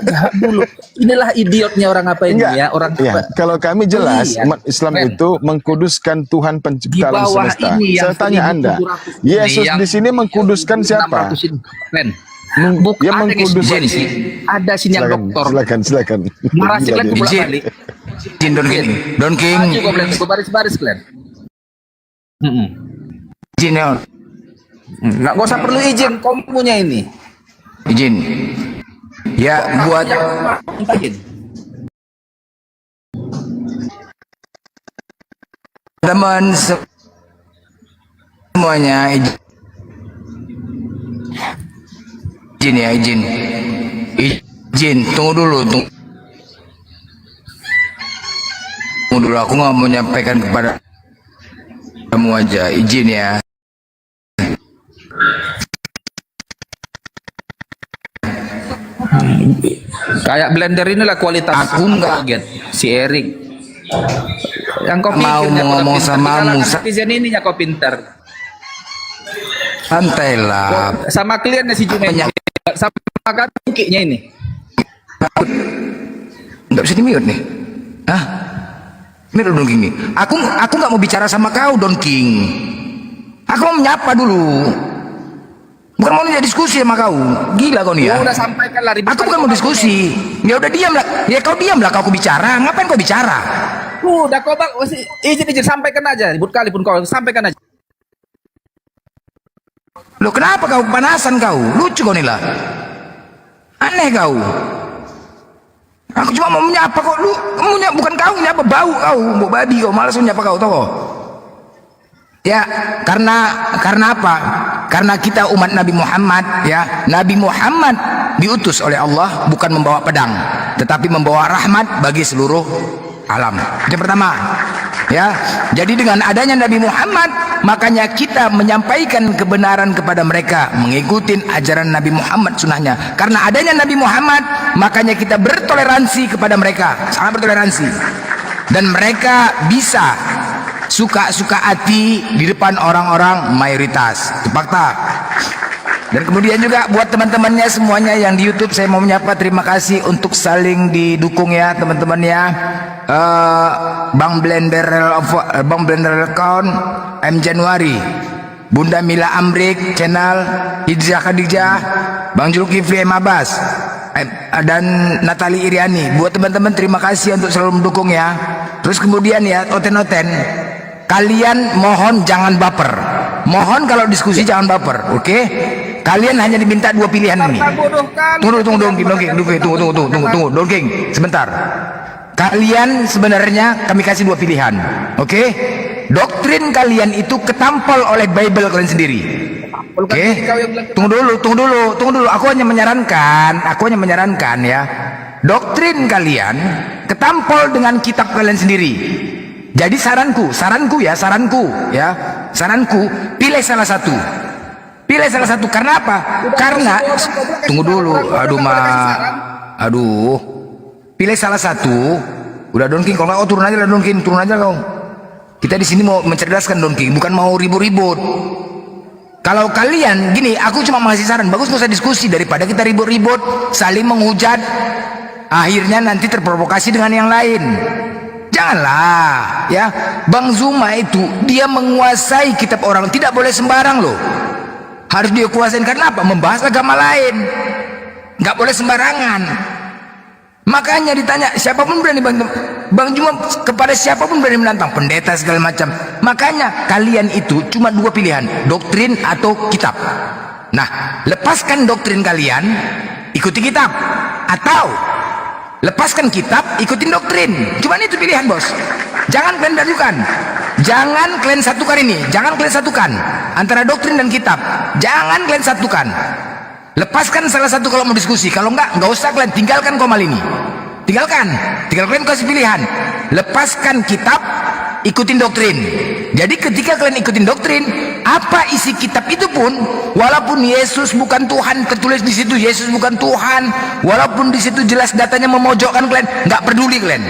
Jawab dulu. Inilah idiotnya orang apa ini Enggak. ya? Orang Iya, kalau kami jelas Iya. umat Islam Keren. itu mengkuduskan Tuhan pencipta Di alam bawah semesta. ini yang Saya tanya Anda, 1.700 ini Yesus yang di sini mengkuduskan siapa? 600 ini. Keren. Dia Ada mengkuduskan. Ada sini yang dokter. Silakan. Narasi kalian Gila, bolak dia. balik. Izin Don King. Maju kau Glenn, kau baris-baris Glenn. Izin ya. Nggak usah perlu izin, kau punya ini. Izin. Ya buat Izin. teman semuanya izin ya izin tunggu dulu aku nggak mau menyampaikan kepada kamu aja izin ya. Kayak blender inilah kualitas. Aku enggak. Si Erik. Yang kau Mau pikirnya kau ngomong pintar. sama Di kalangan Musa. netizen ininya kau pintar. Santailah. Sama kliennya si Jume. Sama kan tukiknya ini. Nggak bisa di-mute nih. Hah? Mute Don King nih. Aku nggak mau bicara sama kau Don King. Aku mau menyapa dulu. Bukan mau diskusi sama kau. Gila kau nih ya. Ya udah sampaikan lah. Aku bukan mau diskusi. Ya udah diam lah. Ya kau diam lah kau bicara. Ngapain kau bicara? Udah kau bang, izin sampaikan aja. Ribut kali pun kau sampaikan aja. Loh kenapa kau kepanasan kau? Lucu kau nih lah. Aneh kau. Aku cuma mau menyapa kok lu. Bukan kau menyapa, bau kau, bau babi kau, malas menyapa kau, tau kau. Ya, karena apa? Karena kita umat Nabi Muhammad, ya. Nabi Muhammad diutus oleh Allah bukan membawa pedang, tetapi membawa rahmat bagi seluruh alam. Itu yang pertama. Ya. Jadi dengan adanya Nabi Muhammad, makanya kita menyampaikan kebenaran kepada mereka, mengikuti ajaran Nabi Muhammad sunnahnya. Karena adanya Nabi Muhammad, makanya kita bertoleransi kepada mereka, sangat bertoleransi. Dan mereka bisa suka-suka hati di depan orang-orang mayoritas. Itu fakta. Dan kemudian juga buat teman-temannya semuanya yang di YouTube, saya mau menyapa terima kasih untuk saling didukung ya teman-teman ya. Bang Blender Account, M Januari, Bunda Mila Amrik channel, Hijrah Khadijah, Bang Zulkifli M Abbas, dan Natali Iriani. Buat teman-teman terima kasih untuk selalu mendukung ya. Terus kemudian ya, oten-oten, kalian mohon jangan baper. Mohon kalau diskusi jangan baper, oke? Kalian hanya diminta dua pilihan ini. Tunggu, Dongking, sebentar. Kalian sebenarnya kami kasih dua pilihan, oke? Doktrin kalian itu ketampol oleh Bible kalian sendiri. Oke? Tunggu dulu. Aku hanya menyarankan ya. Doktrin kalian ketampol dengan kitab kalian sendiri. Jadi saranku, pilih salah satu. Karena apa? Karena tunggu dulu. Pilih salah satu. Udah Don King, kalau nggak turun aja lah Don King, turun aja kau. Kita di sini mau mencerdaskan Don King, bukan mau ribut-ribut. Kalau kalian gini, aku cuma ngasih saran, bagus nggak usah diskusi daripada kita ribut-ribut, saling menghujat, akhirnya nanti terprovokasi dengan yang lain. Janganlah, ya. Bang Zuma itu dia menguasai kitab orang, tidak boleh sembarang loh. Harus dia kuasain, karena apa? Membahas agama lain, nggak boleh sembarangan. Makanya ditanya siapapun berani Bang Zuma kepada siapapun berani menantang, pendeta segala macam. Makanya kalian itu cuma dua pilihan, doktrin atau kitab. Nah, lepaskan doktrin kalian, ikuti kitab, atau lepaskan kitab, ikutin doktrin. Cuma itu pilihan, bos. Jangan kalian dadukan. Jangan kalian satukan ini. Jangan kalian satukan antara doktrin dan kitab. Jangan kalian satukan. Lepaskan salah satu kalau mau diskusi. Kalau enggak usah kalian tinggalkan komal ini. Tinggalkan. Tinggal kalian kasih pilihan. Lepaskan kitab, ikutin doktrin. Jadi ketika kalian ikutin doktrin, apa isi kitab itu pun, walaupun Yesus bukan Tuhan, tertulis di situ Yesus bukan Tuhan, walaupun di situ jelas datanya memojokkan kalian, nggak peduli kalian.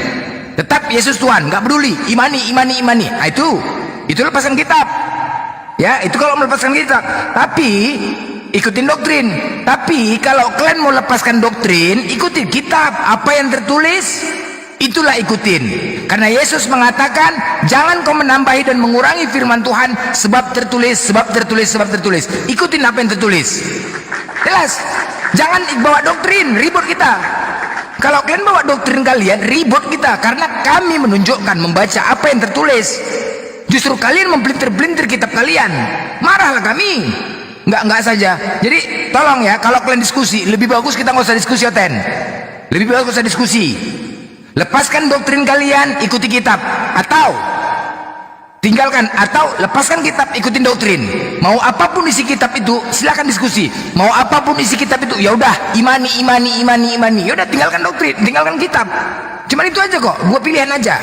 Tetap Yesus Tuhan, nggak peduli. Imani. Nah, itu lepaskan kitab. Ya, itu kalau melepaskan kitab. Tapi ikutin doktrin. Tapi kalau kalian mau lepaskan doktrin, ikutin kitab. Apa yang tertulis, itulah ikutin. Karena Yesus mengatakan, jangan kau menambahi dan mengurangi firman Tuhan, sebab tertulis. Ikutin apa yang tertulis. Jelas. Jangan bawa doktrin, ribut kita. Kalau kalian bawa doktrin kalian, ribut kita. Karena kami menunjukkan, membaca apa yang tertulis. Justru kalian mempelintir-pelintir kitab kalian. Marahlah kami. Enggak saja. Jadi tolong ya, kalau kalian diskusi, lebih bagus kita nggak usah diskusi, Oten. Lebih bagus nggak usah diskusi. Lepaskan doktrin kalian, ikuti kitab, atau tinggalkan, atau lepaskan kitab, ikutin doktrin. Mau apapun isi kitab itu, silakan diskusi. Mau apapun isi kitab itu, ya udah imani. Ya udah tinggalkan doktrin, tinggalkan kitab. Cuman itu aja kok, dua pilihan aja.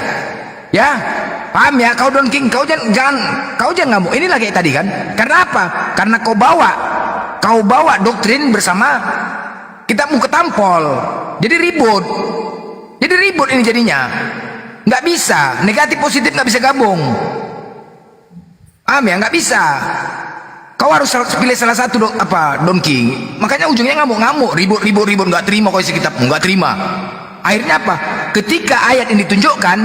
Ya, paham ya? Kau Don King, kau jangan ngamuk. Inilah kayak tadi kan. Karena apa? Karena kau bawa doktrin bersama kitabmu ketampol. Jadi ribut ini jadinya. Nggak bisa, negatif positif nggak bisa gabung. Paham ya? Nggak bisa. Kau harus pilih salah satu Don King. Makanya ujungnya ngamuk, ribut, nggak terima kau isi kitabmu, nggak terima. Akhirnya apa? Ketika ayat ini ditunjukkan,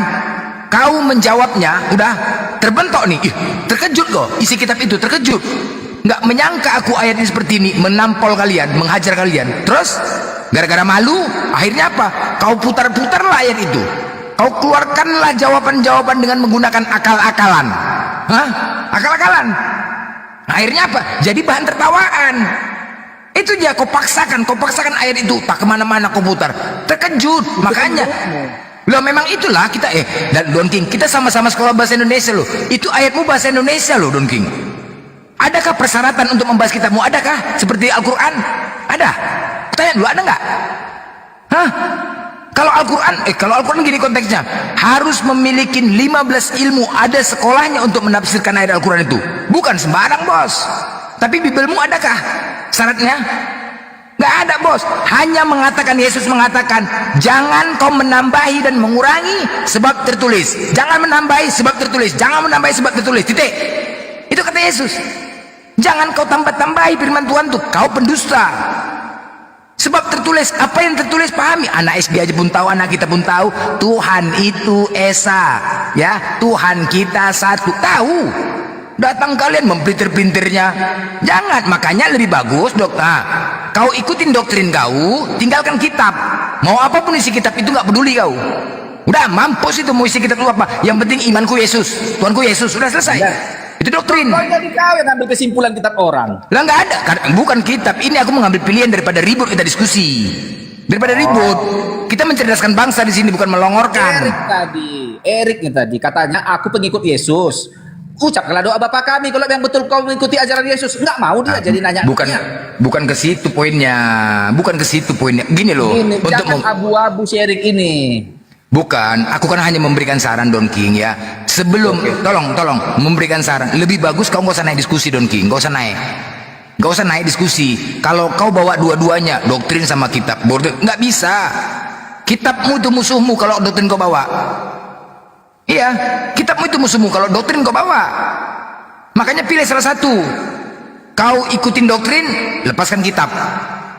kau menjawabnya, udah terbentuk nih. Terkejut kok, isi kitab itu terkejut. Nggak menyangka aku ayat ini seperti ini, menampol kalian, menghajar kalian. Terus gara-gara malu, akhirnya apa? Kau putar-putarlah ayat itu. Kau keluarkanlah jawaban-jawaban dengan menggunakan akal-akalan. Akal-akalan. Akhirnya apa? Jadi bahan tertawaan. Itu dia, kau paksakan ayat itu, tak kemana-mana kau putar. Terkejut, makanya. Loh memang itulah kita dan Don King, kita sama-sama sekolah bahasa Indonesia loh. Itu ayatmu bahasa Indonesia loh Don King. Adakah persyaratan untuk membahas kitabmu? Adakah? Seperti Al-Quran? Ada? Tanya dulu, ada nggak? Kalau Al-Quran gini konteksnya, harus memiliki 15 ilmu, ada sekolahnya untuk menafsirkan ayat Al-Quran itu. Bukan sembarang, bos. Tapi Bibelmu adakah syaratnya? Nggak ada, bos. Hanya mengatakan, Yesus mengatakan, jangan kau menambahi dan mengurangi sebab tertulis. Jangan menambahi sebab tertulis. Jangan menambahi sebab tertulis. Titik. Itu kata Yesus. Jangan kau tambah-tambahi firman Tuhan tuh, kau pendusta. Sebab tertulis, apa yang tertulis pahami. Anak SD aja pun tahu, anak kita pun tahu, Tuhan itu Esa, ya, Tuhan kita satu. Tahu. Datang kalian mempintir-pintirnya. Jangan, makanya lebih bagus kau ikutin doktrin kau, tinggalkan kitab. Mau apapun isi kitab itu nggak peduli kau. Udah mampus itu mau isi kitab itu apa. Yang penting imanku Yesus, Tuhanku Yesus, sudah selesai. Itu doktrin. Kau jadi kau yang ngambil kesimpulan kitab orang. Lah nggak ada, bukan kitab. Ini aku mengambil pilihan daripada ribut kita diskusi. Daripada ribut, kita mencerdaskan bangsa di sini, bukan melongorkan. Eriknya tadi katanya aku pengikut Yesus. Ucapkanlah doa Bapa kami kalau yang betul kau mengikuti ajaran Yesus. Nggak mau dia jadi nanya. Bukan ke situ poinnya. Bukan ke situ poinnya. Gini loh. Ini, jangan abu-abu si Erik ini. Bukan, aku kan hanya memberikan saran Don King ya. Sebelum, tolong memberikan saran. Lebih bagus kau nggak usah naik diskusi Don King, nggak usah naik diskusi. Kalau kau bawa dua-duanya, doktrin sama kitab, nggak bisa. Kitabmu itu musuhmu kalau doktrin kau bawa. Iya, kitabmu itu musuhmu kalau doktrin kau bawa. Makanya pilih salah satu. Kau ikutin doktrin, lepaskan kitab.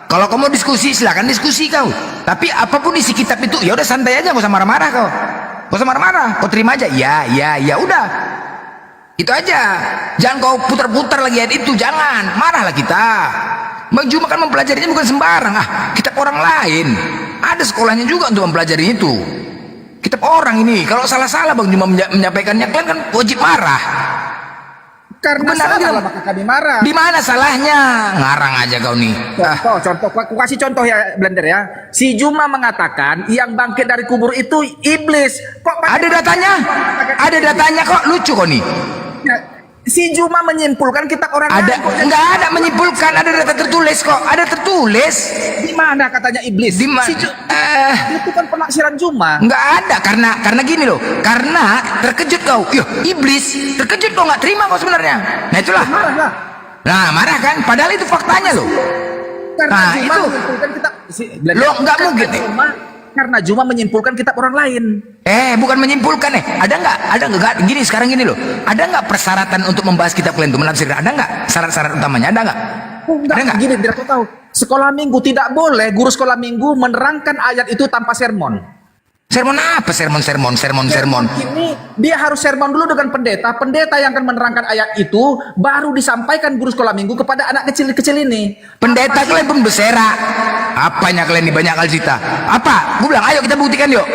Kalau kamu diskusi, silakan diskusi kau. Tapi apapun isi kitab itu, ya udah santai aja, gak usah marah-marah kau. Gak usah marah-marah, kau terima aja. Ya udah. Itu aja. Jangan kau putar-putar lagi ayat itu, jangan. Marahlah kita. Bang Juma kan mempelajarinya bukan sembarang. Kitab orang lain. Ada sekolahnya juga untuk mempelajari itu. Kitab orang ini. Kalau salah-salah Bang Juma menyampaikannya, kalian kan wajib marah. Karena salah maka kami marah. Di mana salahnya? Ngarang aja kau nih. Contoh, aku kasih contoh ya Blender ya. Si Juma mengatakan yang bangkit dari kubur itu iblis. Kok ada datanya? Ada datanya kok, lucu kok nih. Si Juma menyimpulkan kitab orang ada lain. Enggak ada menyimpulkan, ada data tertulis kok. Ada tertulis. Di mana katanya iblis? Di mana? Itu kan penafsiran Juma. Enggak ada, karena gini loh. Karena terkejut kau. Iblis, terkejut kau, nggak terima kau sebenarnya. Nah itulah. Marah. Nah, marah kan? Padahal itu faktanya loh. Karena Juma itu menyimpulkan kitab lo nggak mungkin. Karena Juma menyimpulkan kitab orang lain. Bukan menyimpulkan Ada nggak? Gini sekarang gini loh. Ada nggak persyaratan untuk membahas kitab kalian itu menafsirkan? Ada nggak syarat-syarat utamanya? Ada nggak? Ada nggak? Gini, biar aku tahu. Sekolah minggu tidak boleh guru sekolah minggu menerangkan ayat itu tanpa sermon. Sermon apa? Sermon. Ini dia harus sermon dulu dengan pendeta. Pendeta yang akan menerangkan ayat itu baru disampaikan guru sekolah minggu kepada anak kecil-kecil ini. Pendeta kalian pun berserak. Apanya kalian ini banyak kali cerita? Apa? Gue bilang, ayo kita buktikan yuk.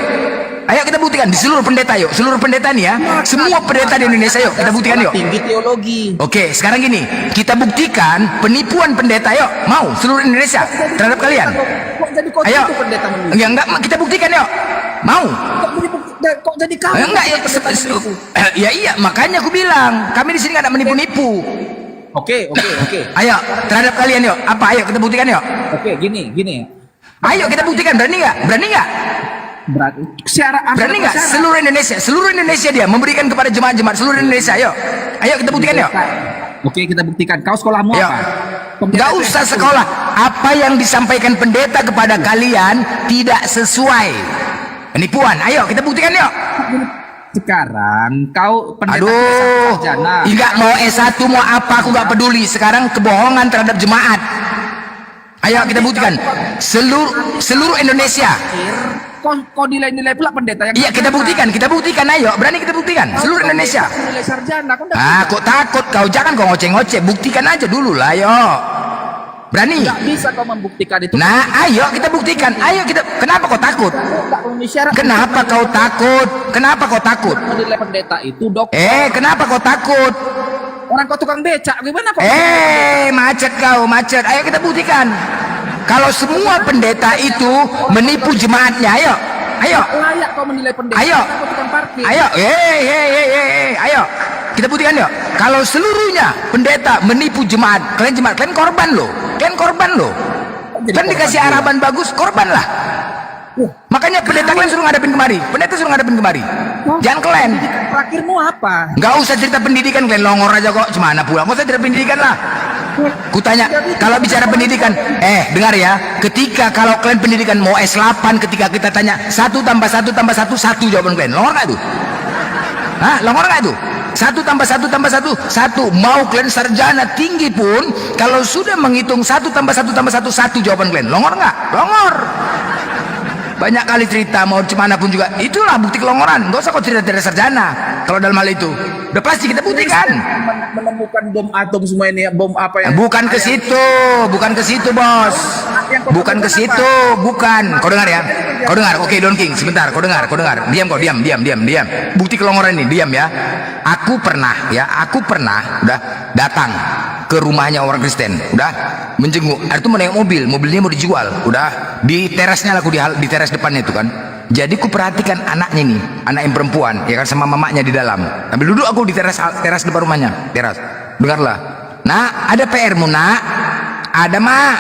Ayo kita buktikan di seluruh pendeta yuk. Seluruh pendeta nih ya. Semua pendeta di Indonesia yuk kita buktikan yuk. Tinggi teologi. Oke, sekarang gini, kita buktikan penipuan pendeta yuk. Mau seluruh Indonesia terhadap kalian. Ayo. Enggak, kita buktikan yuk. Mau? Kok jadi kamu? Enggak ya. Iya, makanya aku bilang, kami di sini nggak ada menipu-nipu. Oke. Ayo, terhadap kalian yuk. Apa? Ayo kita buktikan yuk. Oke, gini. Ayo kita buktikan, berani nggak? Berani nggak? Seluruh Indonesia dia memberikan kepada jemaat-jemaat seluruh Indonesia. Ayo kita buktikan yuk. Oke, kita buktikan. Kau sekolahmu apa? Nggak usah sekolah. Apa yang disampaikan pendeta kepada kalian tidak sesuai. Penipuan. Ayo kita buktikan yuk. Sekarang kau pendeta sarjana. Enggak mau S1 mau apa aku nggak peduli. Sekarang kebohongan terhadap jemaat. Ayo kita buktikan. Seluruh Indonesia. Kau nilai-nilai pula pendeta yang. Iya kita buktikan. Ayo berani kita buktikan. Seluruh Indonesia. Nilai sarjana. Kok takut kau? Jangan kau ngoceh-ngoceh. Buktikan aja dulu lah. Ayo. Berani? Nggak bisa kau membuktikan itu. Nah, ayo kita buktikan. Kenapa kau takut? Kenapa kau takut? Menilai pendeta itu kenapa kau takut? Orang kau tukang becak, gimana kau? Macet. Ayo kita buktikan. Kalau semua pendeta itu menipu jemaatnya, ayo. Layak kau menilai pendeta. Ayo. Kita buktikan yuk. Kalau seluruhnya pendeta menipu jemaat, kalian korban loh. Kan dikasih arahan bagus, korban lah. Makanya pendeta kalian suruh ngadepin kemari. Jangan kalian. Terakhirmu apa? Nggak usah cerita pendidikan, kalian longor aja kok. Cemana pula? Nggak usah cerita pendidikan lah. Kutanya, kalau bicara pendidikan, dengar ya. Ketika kalau kalian pendidikan mau S8, ketika kita tanya 1 tambah 1 tambah 1 jawaban kalian. Longor nggak itu? Longor nggak itu? 1 tambah 1 tambah 1, 1. Mau kalian sarjana tinggi pun, kalau sudah menghitung 1 tambah 1 tambah 1, 1 jawaban kalian. Longor nggak? Longor. Banyak kali cerita, mau cemana pun juga. Itulah bukti kelongoran. Nggak usah kau cerita dari sarjana. Kalau dalam hal itu, udah pasti kita buktikan. Menemukan bom atom semua ini, bom apa yang... Bukan ke situ, bukan ke situ, bos. Bukan ke situ, bukan. Kau dengar ya? Kau dengar? Oke, Don King, sebentar. Kau dengar, kau dengar. Diam kau, diam. Bukti kelongoran ini, diam ya. Aku pernah udah datang ke rumahnya orang Kristen, udah menjenguk. Itu menengok mobilnya mau dijual, udah di terasnya lah, aku di teras depannya itu kan. Jadi ku perhatikan anaknya nih, anak yang perempuan, ya kan, sama mamanya di dalam. Sambil duduk aku di teras depan rumahnya, teras. Dengarlah. Nah, ada PR-mu, nak. Ada, mak.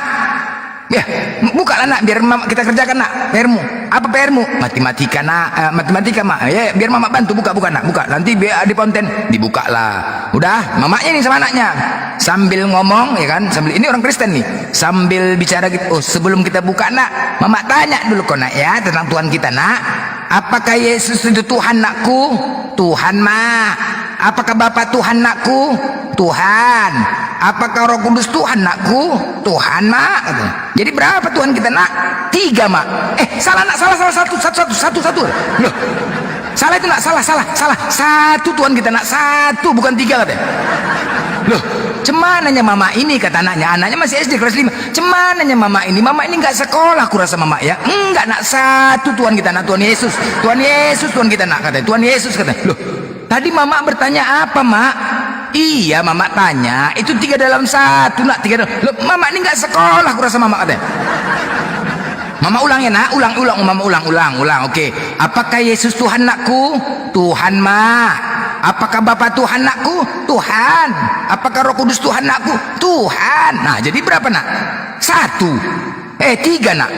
Ya, buka lah, nak, biar mama kita kerjakan, nak. PR-mu. Apa PR-mu? Matematika, nak. Matematika, mak. Ya, biar mama bantu buka, nak. Buka. Nanti biar di konten dibuka lah. Udah, mamanya nih sama anaknya. Sambil ngomong, ya kan, ini orang Kristen nih, sambil bicara gitu. Oh, sebelum kita buka, nak, mama tanya dulu kok, nak, ya, tentang Tuhan kita, nak. Apakah Yesus itu Tuhan, nakku? Tuhan, mak. Apakah Bapa Tuhan, nakku? Tuhan. Apakah Roh Kudus Tuhan, nakku? Tuhan, mak. Jadi berapa Tuhan kita, nak? 3, mak. Salah, nak, salah, satu. Loh, salah itu, nak, salah. 1 Tuhan kita, nak, 1 bukan 3 katanya. Loh, cemananya mama ini, kata anaknya masih SD kelas 5. Cemananya mama ini nggak sekolah, aku rasa mama ya. Enggak, nak, 1 Tuhan kita, nak, Tuhan Yesus Tuhan kita, nak, katanya. Tuhan Yesus, katanya. Loh, tadi mama bertanya apa, mak? Iya, mama tanya itu 3 dalam 1, nak, 3 dalam. Loh, mama ini nggak sekolah, aku rasa mama, katanya. Mama ulang ya, nak, ulang, mama ulang. Oke. Apakah Yesus Tuhan, nakku? Tuhan, mak. Apakah Bapa Tuhan, nakku? Tuhan. Apakah Roh Kudus Tuhan, nakku? Tuhan. Nah, jadi berapa, nak? 1. 3, nak.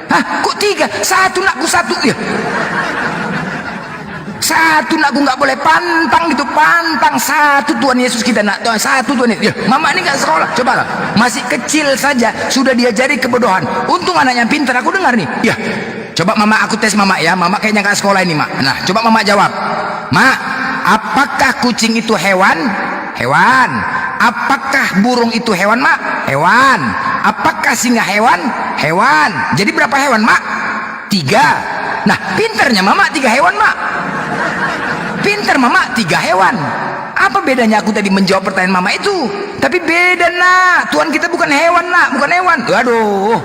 Hah, kok 3? 1, nakku, 1. Ya. 1, nakku, nggak boleh pantang gitu, pantang. 1 Tuhan Yesus kita, nak. 1 Tuhan Yesus. Ya, mama ini nggak sekolah. Coba lah, masih kecil saja sudah diajari kebodohan. Untung anaknya pintar, aku dengar nih. Ya, coba mama, aku tes mama ya. Mama kayaknya nggak sekolah ini, mak. Nah, coba mama jawab. Mak, apakah kucing itu hewan? Hewan. Apakah burung itu hewan, mak? Hewan. Apakah singa hewan? Hewan. Jadi berapa hewan, mak? 3. Nah, pinternya mama 3 hewan, mak. Pinter mama 3 hewan. Apa bedanya aku tadi menjawab pertanyaan mama itu? Tapi beda, nak. Tuhan kita bukan hewan, nak, bukan hewan. Aduh.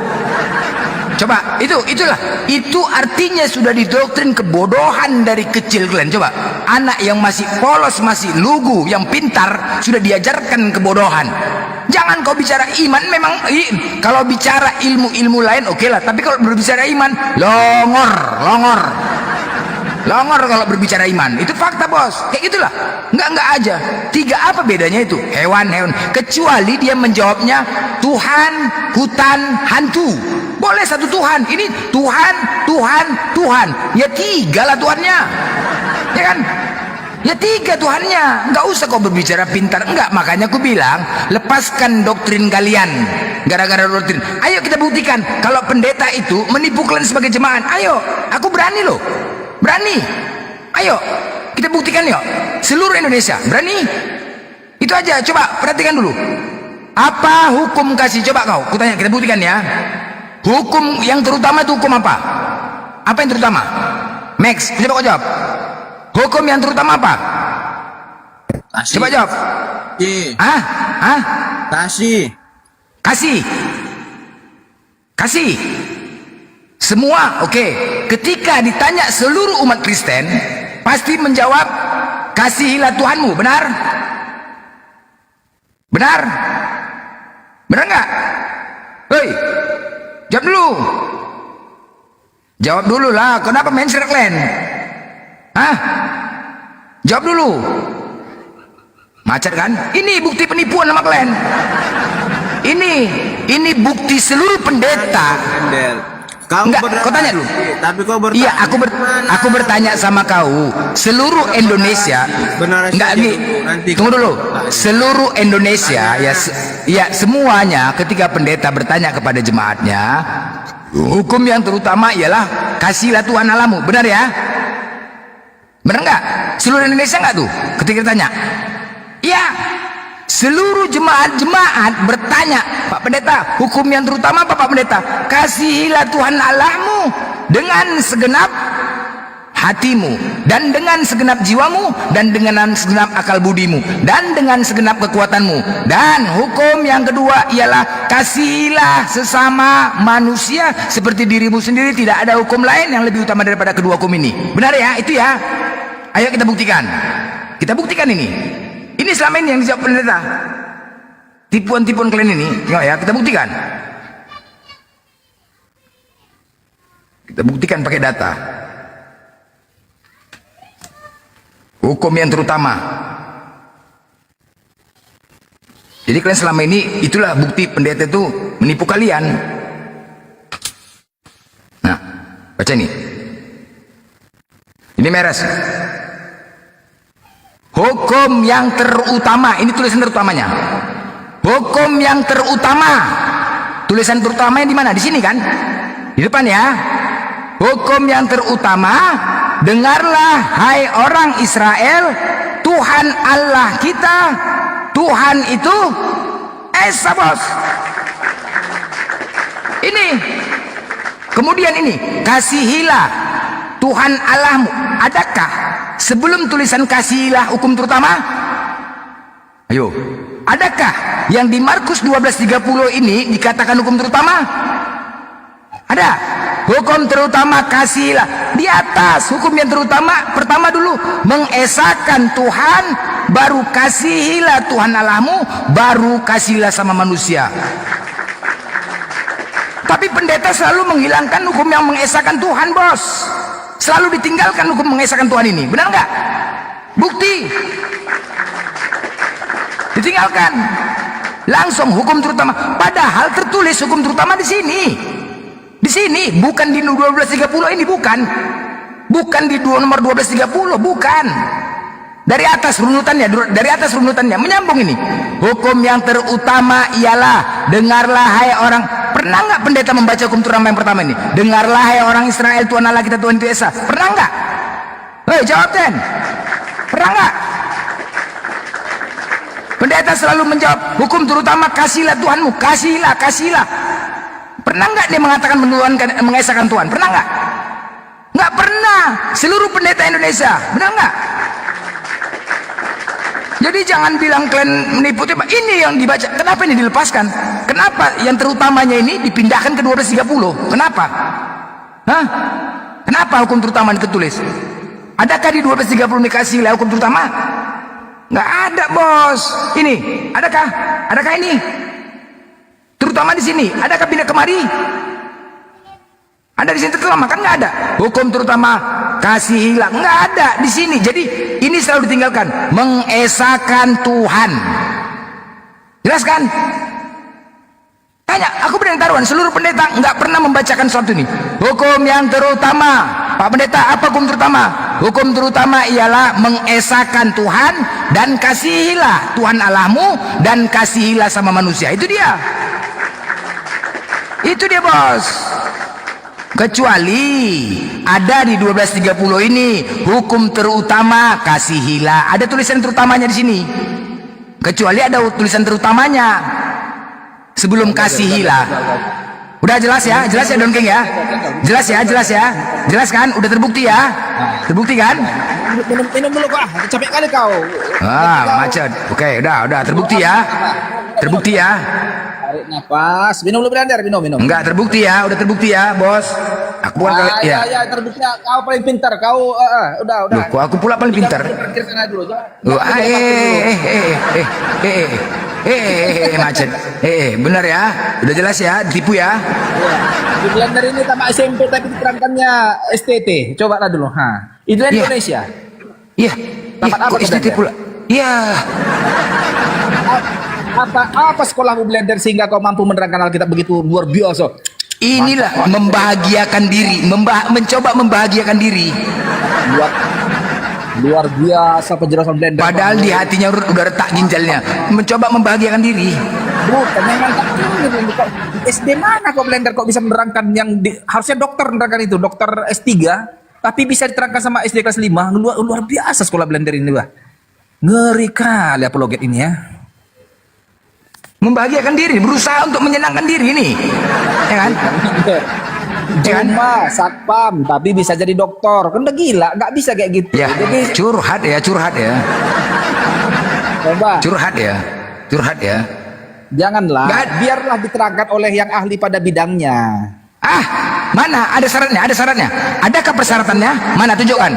Coba, itulah. Itu artinya sudah didoktrin kebodohan dari kecil kalian. Coba, anak yang masih polos, masih lugu, yang pintar sudah diajarkan kebodohan. Jangan kau bicara iman, memang kalau bicara ilmu lain oke lah, tapi kalau berbicara iman, longor kalau berbicara iman. Itu fakta, bos. Kayak gitulah. Enggak aja. 3 apa bedanya itu? Hewan. Kecuali dia menjawabnya Tuhan, hutan, hantu. Boleh 1 Tuhan. Ini Tuhan. Ya 3 lah Tuhannya. Ya kan? Ya 3 Tuhannya. Enggak usah kau berbicara pintar. Enggak. Makanya aku bilang, lepaskan doktrin kalian. Gara-gara doktrin. Ayo kita buktikan. Kalau pendeta itu menipu kalian sebagai jemaat. Ayo. Aku berani loh. Berani. Ayo, kita buktikan yuk. Seluruh Indonesia, berani? Itu aja, coba perhatikan dulu. Apa hukum kasih? Coba kau, kutanya, kita buktikan ya. Hukum yang terutama itu hukum apa? Apa yang terutama? Max, coba kau jawab. Hukum yang terutama apa? Kasih. Coba jawab. Kasih. Semua, oke. Ketika ditanya seluruh umat Kristen, pasti menjawab, kasihilah Tuhanmu. Benar? Benar nggak? Hei, jawab dulu lah. Kenapa main kalian? Hah? Jawab dulu. Macet kan? Ini bukti penipuan sama kalian. Ini bukti seluruh pendeta. Enggak, kau tanya dulu. Tapi kau bertanya. Iya, aku bertanya sama kau. Seluruh Indonesia. Enggak, tunggu dulu. Seluruh Indonesia ya semuanya ketika pendeta bertanya kepada jemaatnya, hukum yang terutama ialah kasihlah Tuhan Allahmu. Benar ya? Benar enggak? Seluruh Indonesia nggak tuh? Ketika ditanya. Iya. Seluruh jemaat-jemaat bertanya, Pak Pendeta, hukum yang terutama apa Pak Pendeta? Kasihilah Tuhan Allahmu dengan segenap hatimu, dan dengan segenap jiwamu, dan dengan segenap akal budimu, dan dengan segenap kekuatanmu. Dan hukum yang kedua ialah kasihilah sesama manusia seperti dirimu sendiri. Tidak ada hukum lain yang lebih utama daripada kedua hukum ini. Benar ya? Itu ya. Ayo kita buktikan. Kita buktikan ini. Ini selama ini yang dijawab pendeta. Tipuan-tipuan kalian ini, tengok ya, kita buktikan. Kita buktikan pakai data. Hukum yang terutama. Jadi kalian selama ini, itulah bukti pendeta itu menipu kalian. Nah, baca ini. Ini meres. Hukum yang terutama, ini tulisan terutamanya. Hukum yang terutama. Tulisan terutamanya di mana? Di sini kan? Di depan ya. Hukum yang terutama, dengarlah hai orang Israel, Tuhan Allah kita, Tuhan itu Esa, bos. Ini. Kemudian ini, kasihilah Tuhan Allahmu. Adakah sebelum tulisan kasihilah hukum terutama? Ayo, adakah yang di Markus 12:30 ini dikatakan hukum terutama? Ada. Hukum terutama kasihilah. Di atas hukum yang terutama, pertama dulu mengesahkan Tuhan, baru kasihilah Tuhan Allahmu, baru kasihilah sama manusia. Tapi pendeta selalu menghilangkan hukum yang mengesahkan Tuhan, bos. Selalu ditinggalkan hukum mengesahkan Tuhan ini. Benar nggak? Bukti. Ditinggalkan. Langsung hukum terutama. Padahal tertulis hukum terutama di sini. Di sini, bukan di 12:30 ini, bukan. Bukan di nomor 12:30, bukan. Dari atas runutannya, menyambung ini. Hukum yang terutama ialah, dengarlah hai orang. Pernah nggak pendeta membaca hukum terutama yang pertama ini? Dengarlah hai orang Israel, Tuhan Allah kita Tuhan itu Esa. Pernah nggak? Hei, jawab Den. Pernah nggak? Pendeta selalu menjawab, hukum terutama kasihilah Tuhanmu, kasihilah, kasihilah. Pernah nggak dia mengatakan mengesahkan Tuhan? Pernah nggak? Nggak pernah. Seluruh pendeta Indonesia, benar nggak? Jadi jangan bilang kalian menipu. Ini yang dibaca. Kenapa ini dilepaskan? Kenapa yang terutamanya ini dipindahkan ke 12:30? Kenapa? Hah? Kenapa hukum terutama ditulis? Adakah di 12:30 dikasih hukum terutama? Nggak ada, bos. Ini, adakah? Adakah ini? Terutama di sini. Adakah pindah kemari? Ada di sini terutama, kan nggak ada. Hukum terutama kasihilah, nggak ada di sini. Jadi ini selalu ditinggalkan. Mengesahkan Tuhan. Jelas kan? Tanya, aku benar taruhan. Seluruh pendeta nggak pernah membacakan sesuatu ini. Hukum yang terutama, Pak Pendeta, apa hukum terutama? Hukum terutama ialah mengesahkan Tuhan dan kasihilah Tuhan Allahmu dan kasihilah sama manusia. Itu dia. Itu dia, bos. Kecuali ada di 12:30 ini hukum terutama kasihilah. Ada tulisan terutamanya di sini. Kecuali ada tulisan terutamanya sebelum kasihilah. Udah jelas ya? Jelas ya Don King ya? Jelas ya? Jelas ya? Jelas kan? Udah terbukti ya? Terbukti kan? Minum dulu kok. Capek kali kau. Macet. Oke, udah terbukti ya? Terbukti ya? Tarik nafas. Minum dulu blender, minum. Enggak terbukti ya? Udah terbukti ya, bos? Aku bukan ya terbukti. Kau paling pintar. Kau udah. Loh, kok aku pula paling pintar? Parkir sana dulu. Macet. Benar ya? Udah jelas ya? Ditipu ya? Di blender ini tamat SMP tapi diterangkannya STT. Coba lah dulu. Itu dari Indonesia. Iya. Tamat apa STT pula? Iya. Apa sekolahmu blender sehingga kau mampu menerangkan Alkitab begitu luar biasa? Inilah membahagiakan diri, mencoba membahagiakan diri. Luar biasa penjelasan blender. Padahal di hatinya udah retak ginjalnya. Mencoba membahagiakan diri. Bukan yang mantap ini. SD mana kok blender kok bisa menerangkan yang harusnya dokter menerangkan itu, dokter S3. Tapi bisa diterangkan sama SD kelas 5. Luar biasa sekolah Blender ini, Bah. Ngeri kali apologet ini ya. Membahagiakan diri, berusaha untuk menyenangkan diri ini. Ya kan? Cuma satpam, tapi bisa jadi dokter. Kan udah gila, nggak bisa kayak gitu. Ya, Jadi curhat ya. coba Curhat ya. janganlah, biarlah diterangkan oleh yang ahli pada bidangnya. Mana ada syaratnya? Adakah persyaratannya? Mana tunjukkan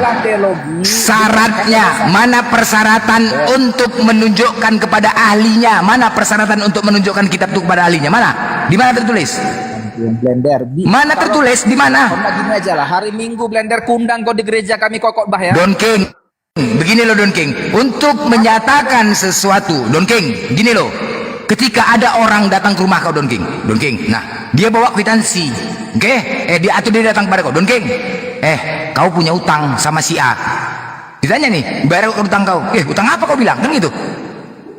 syaratnya? Mana persyaratan untuk menunjukkan kepada ahlinya? Mana persyaratan untuk menunjukkan kitab itu kepada ahlinya? Mana? Di mana tertulis? Blender. Mana tertulis? Di mana? Gini aja lah, hari Minggu Blender kundang kau di gereja kami kokok bah ya. Don King, begini loh Don King. Untuk menyatakan sesuatu, Don King, gini loh. Ketika ada orang datang ke rumah kau Don King, nah dia bawa kwitansi, oke? Dia datang pada kau, Don King. Kau punya utang sama si A. Ditanya nih, bayar utang kau. Utang apa kau bilang? Kan gitu.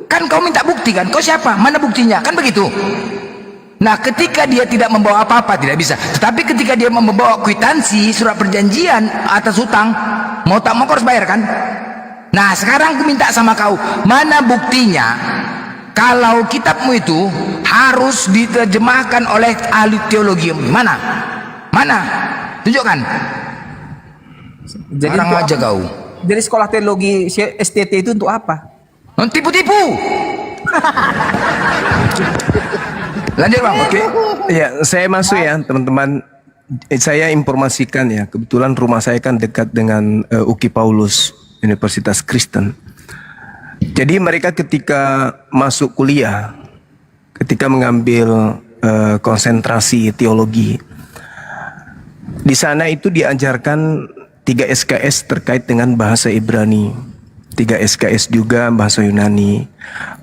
Kan kau minta bukti kan? Kau siapa? Mana buktinya? Kan begitu. Nah, ketika dia tidak membawa apa-apa tidak bisa. Tetapi ketika dia membawa kwitansi, surat perjanjian atas utang, mau tak mau kau harus bayar kan? Nah, sekarang aku minta sama kau, mana buktinya? Kalau kitabmu itu harus diterjemahkan oleh ahli teologi. Mana? Tunjukkan. Jadi Arang aja kau. Jadi sekolah teologi STT itu untuk apa? Tipu-tipu. Lanjut Bang. Oke. Ya, saya masuk ya, teman-teman. Saya informasikan ya, kebetulan rumah saya kan dekat dengan UKI Paulus, Universitas Kristen. Jadi mereka ketika masuk kuliah, ketika mengambil konsentrasi teologi, di sana itu diajarkan 3 SKS terkait dengan bahasa Ibrani, 3 SKS juga bahasa Yunani.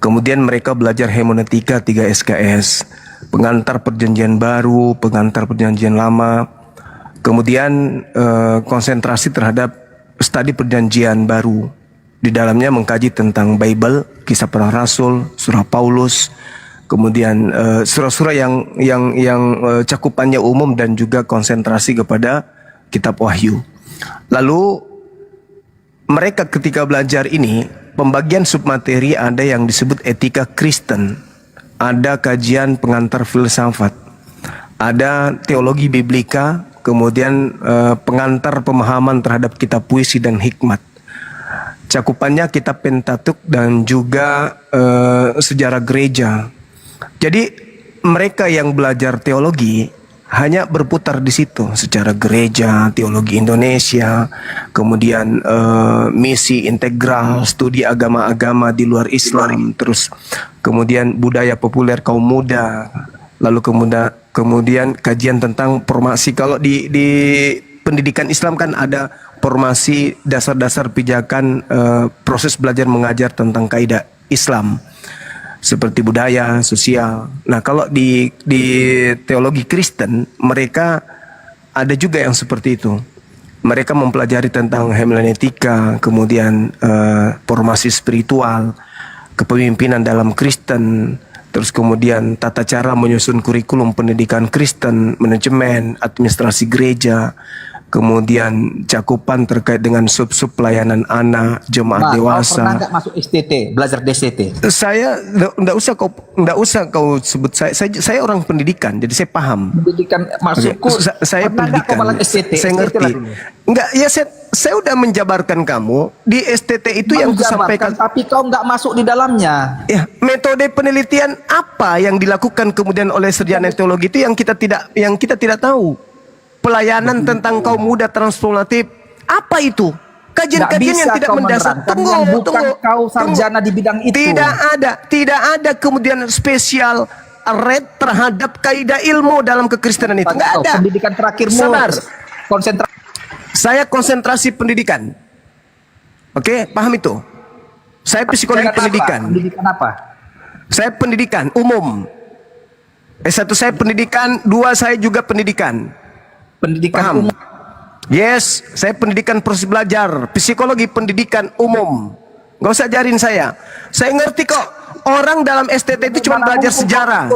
Kemudian mereka belajar hermeneutika 3 SKS, pengantar perjanjian baru, pengantar perjanjian lama. Kemudian konsentrasi terhadap studi perjanjian baru. Di dalamnya mengkaji tentang Bible, kisah para rasul, surah Paulus, kemudian surah-surah yang cakupannya umum dan juga konsentrasi kepada kitab Wahyu. Lalu mereka ketika belajar ini, pembagian submateri ada yang disebut etika Kristen, ada kajian pengantar filsafat, ada teologi biblika, kemudian pengantar pemahaman terhadap kitab puisi dan hikmat. Cakupannya kitab Pentatuk dan juga sejarah gereja. Jadi mereka yang belajar teologi hanya berputar di situ, secara gereja, teologi Indonesia, kemudian misi integral, studi agama-agama di luar Islam, terus kemudian budaya populer kaum muda, lalu kemudian kajian tentang formasi. Kalau di pendidikan Islam kan ada formasi dasar-dasar pijakan proses belajar mengajar tentang kaidah Islam seperti budaya, sosial. Nah, kalau di teologi Kristen mereka ada juga yang seperti itu. Mereka mempelajari tentang hermeneutika, kemudian formasi spiritual, kepemimpinan dalam Kristen, terus kemudian tata cara menyusun kurikulum pendidikan Kristen, manajemen, administrasi gereja, kemudian cakupan terkait dengan sub-sub pelayanan anak, jemaat dewasa. Kau pernah nggak masuk STT, belajar DCT? Saya nggak usah kau sebut saya orang pendidikan, jadi saya paham. Pendidikan masukku. Saya pendidikan. Saya ngerti. Enggak, ya saya udah menjabarkan kamu di STT itu yang kusampaikan. Tapi kau nggak masuk di dalamnya. Ya, metode penelitian apa yang dilakukan kemudian oleh sarjana teologi itu yang kita tidak tahu. Pelayanan tentang kaum muda transformatif, apa itu? Kajian-kajian yang tidak mendasar. Tunggu. Kau sarjana di bidang itu. Tidak ada kemudian spesial red terhadap kaidah ilmu dalam kekristenan itu. Enggak ada. Pendidikan terakhirmu. Sabar. Saya konsentrasi pendidikan. Oke, paham itu? Saya psikologi pendidikan. Pendidikan apa? Saya pendidikan umum. S1 saya pendidikan, 2 saya juga pendidikan. Pendidikan umum. Yes, saya pendidikan proses belajar, psikologi pendidikan umum. Gak usah ajarin saya. Saya ngerti kok. Orang dalam STT itu cuma belajar sejarah.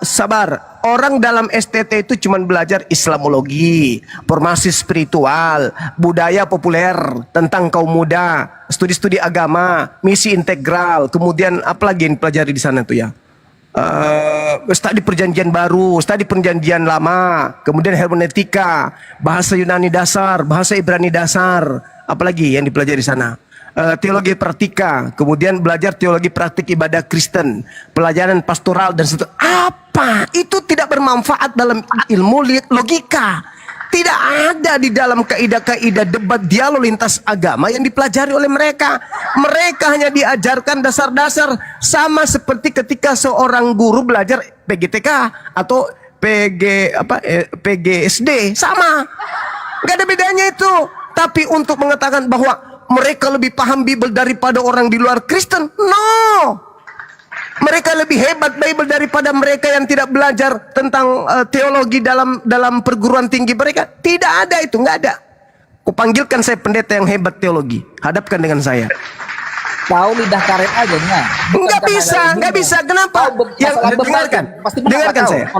Sabar. orang dalam STT itu cuma belajar Islamologi, formasi spiritual, budaya populer tentang kaum muda, studi-studi agama, misi integral, kemudian apa lagi yang pelajari di sana tuh ya? Studi perjanjian baru, studi perjanjian lama, kemudian hermeneutika, bahasa Yunani dasar, bahasa Ibrani dasar, apalagi yang dipelajari di sana. Teologi praktika, kemudian belajar teologi praktik ibadah Kristen, pelajaran pastoral dan seterusnya. Apa? Itu tidak bermanfaat dalam ilmu logika. Tidak ada di dalam kaidah-kaidah debat dialog lintas agama yang dipelajari oleh mereka. Mereka hanya diajarkan dasar-dasar, sama seperti ketika seorang guru belajar PGTK atau PGSD, sama. Gak ada bedanya itu. Tapi untuk mengatakan bahwa mereka lebih paham Bible daripada orang di luar Kristen, no. Mereka lebih hebat Bible daripada mereka yang tidak belajar tentang teologi dalam perguruan tinggi mereka. Tidak ada itu, nggak ada. Kupanggilkan saya pendeta yang hebat teologi, hadapkan dengan saya. Kau lidah karet aja nya. Nggak bisa. Kenapa? Yang dengarkan saya.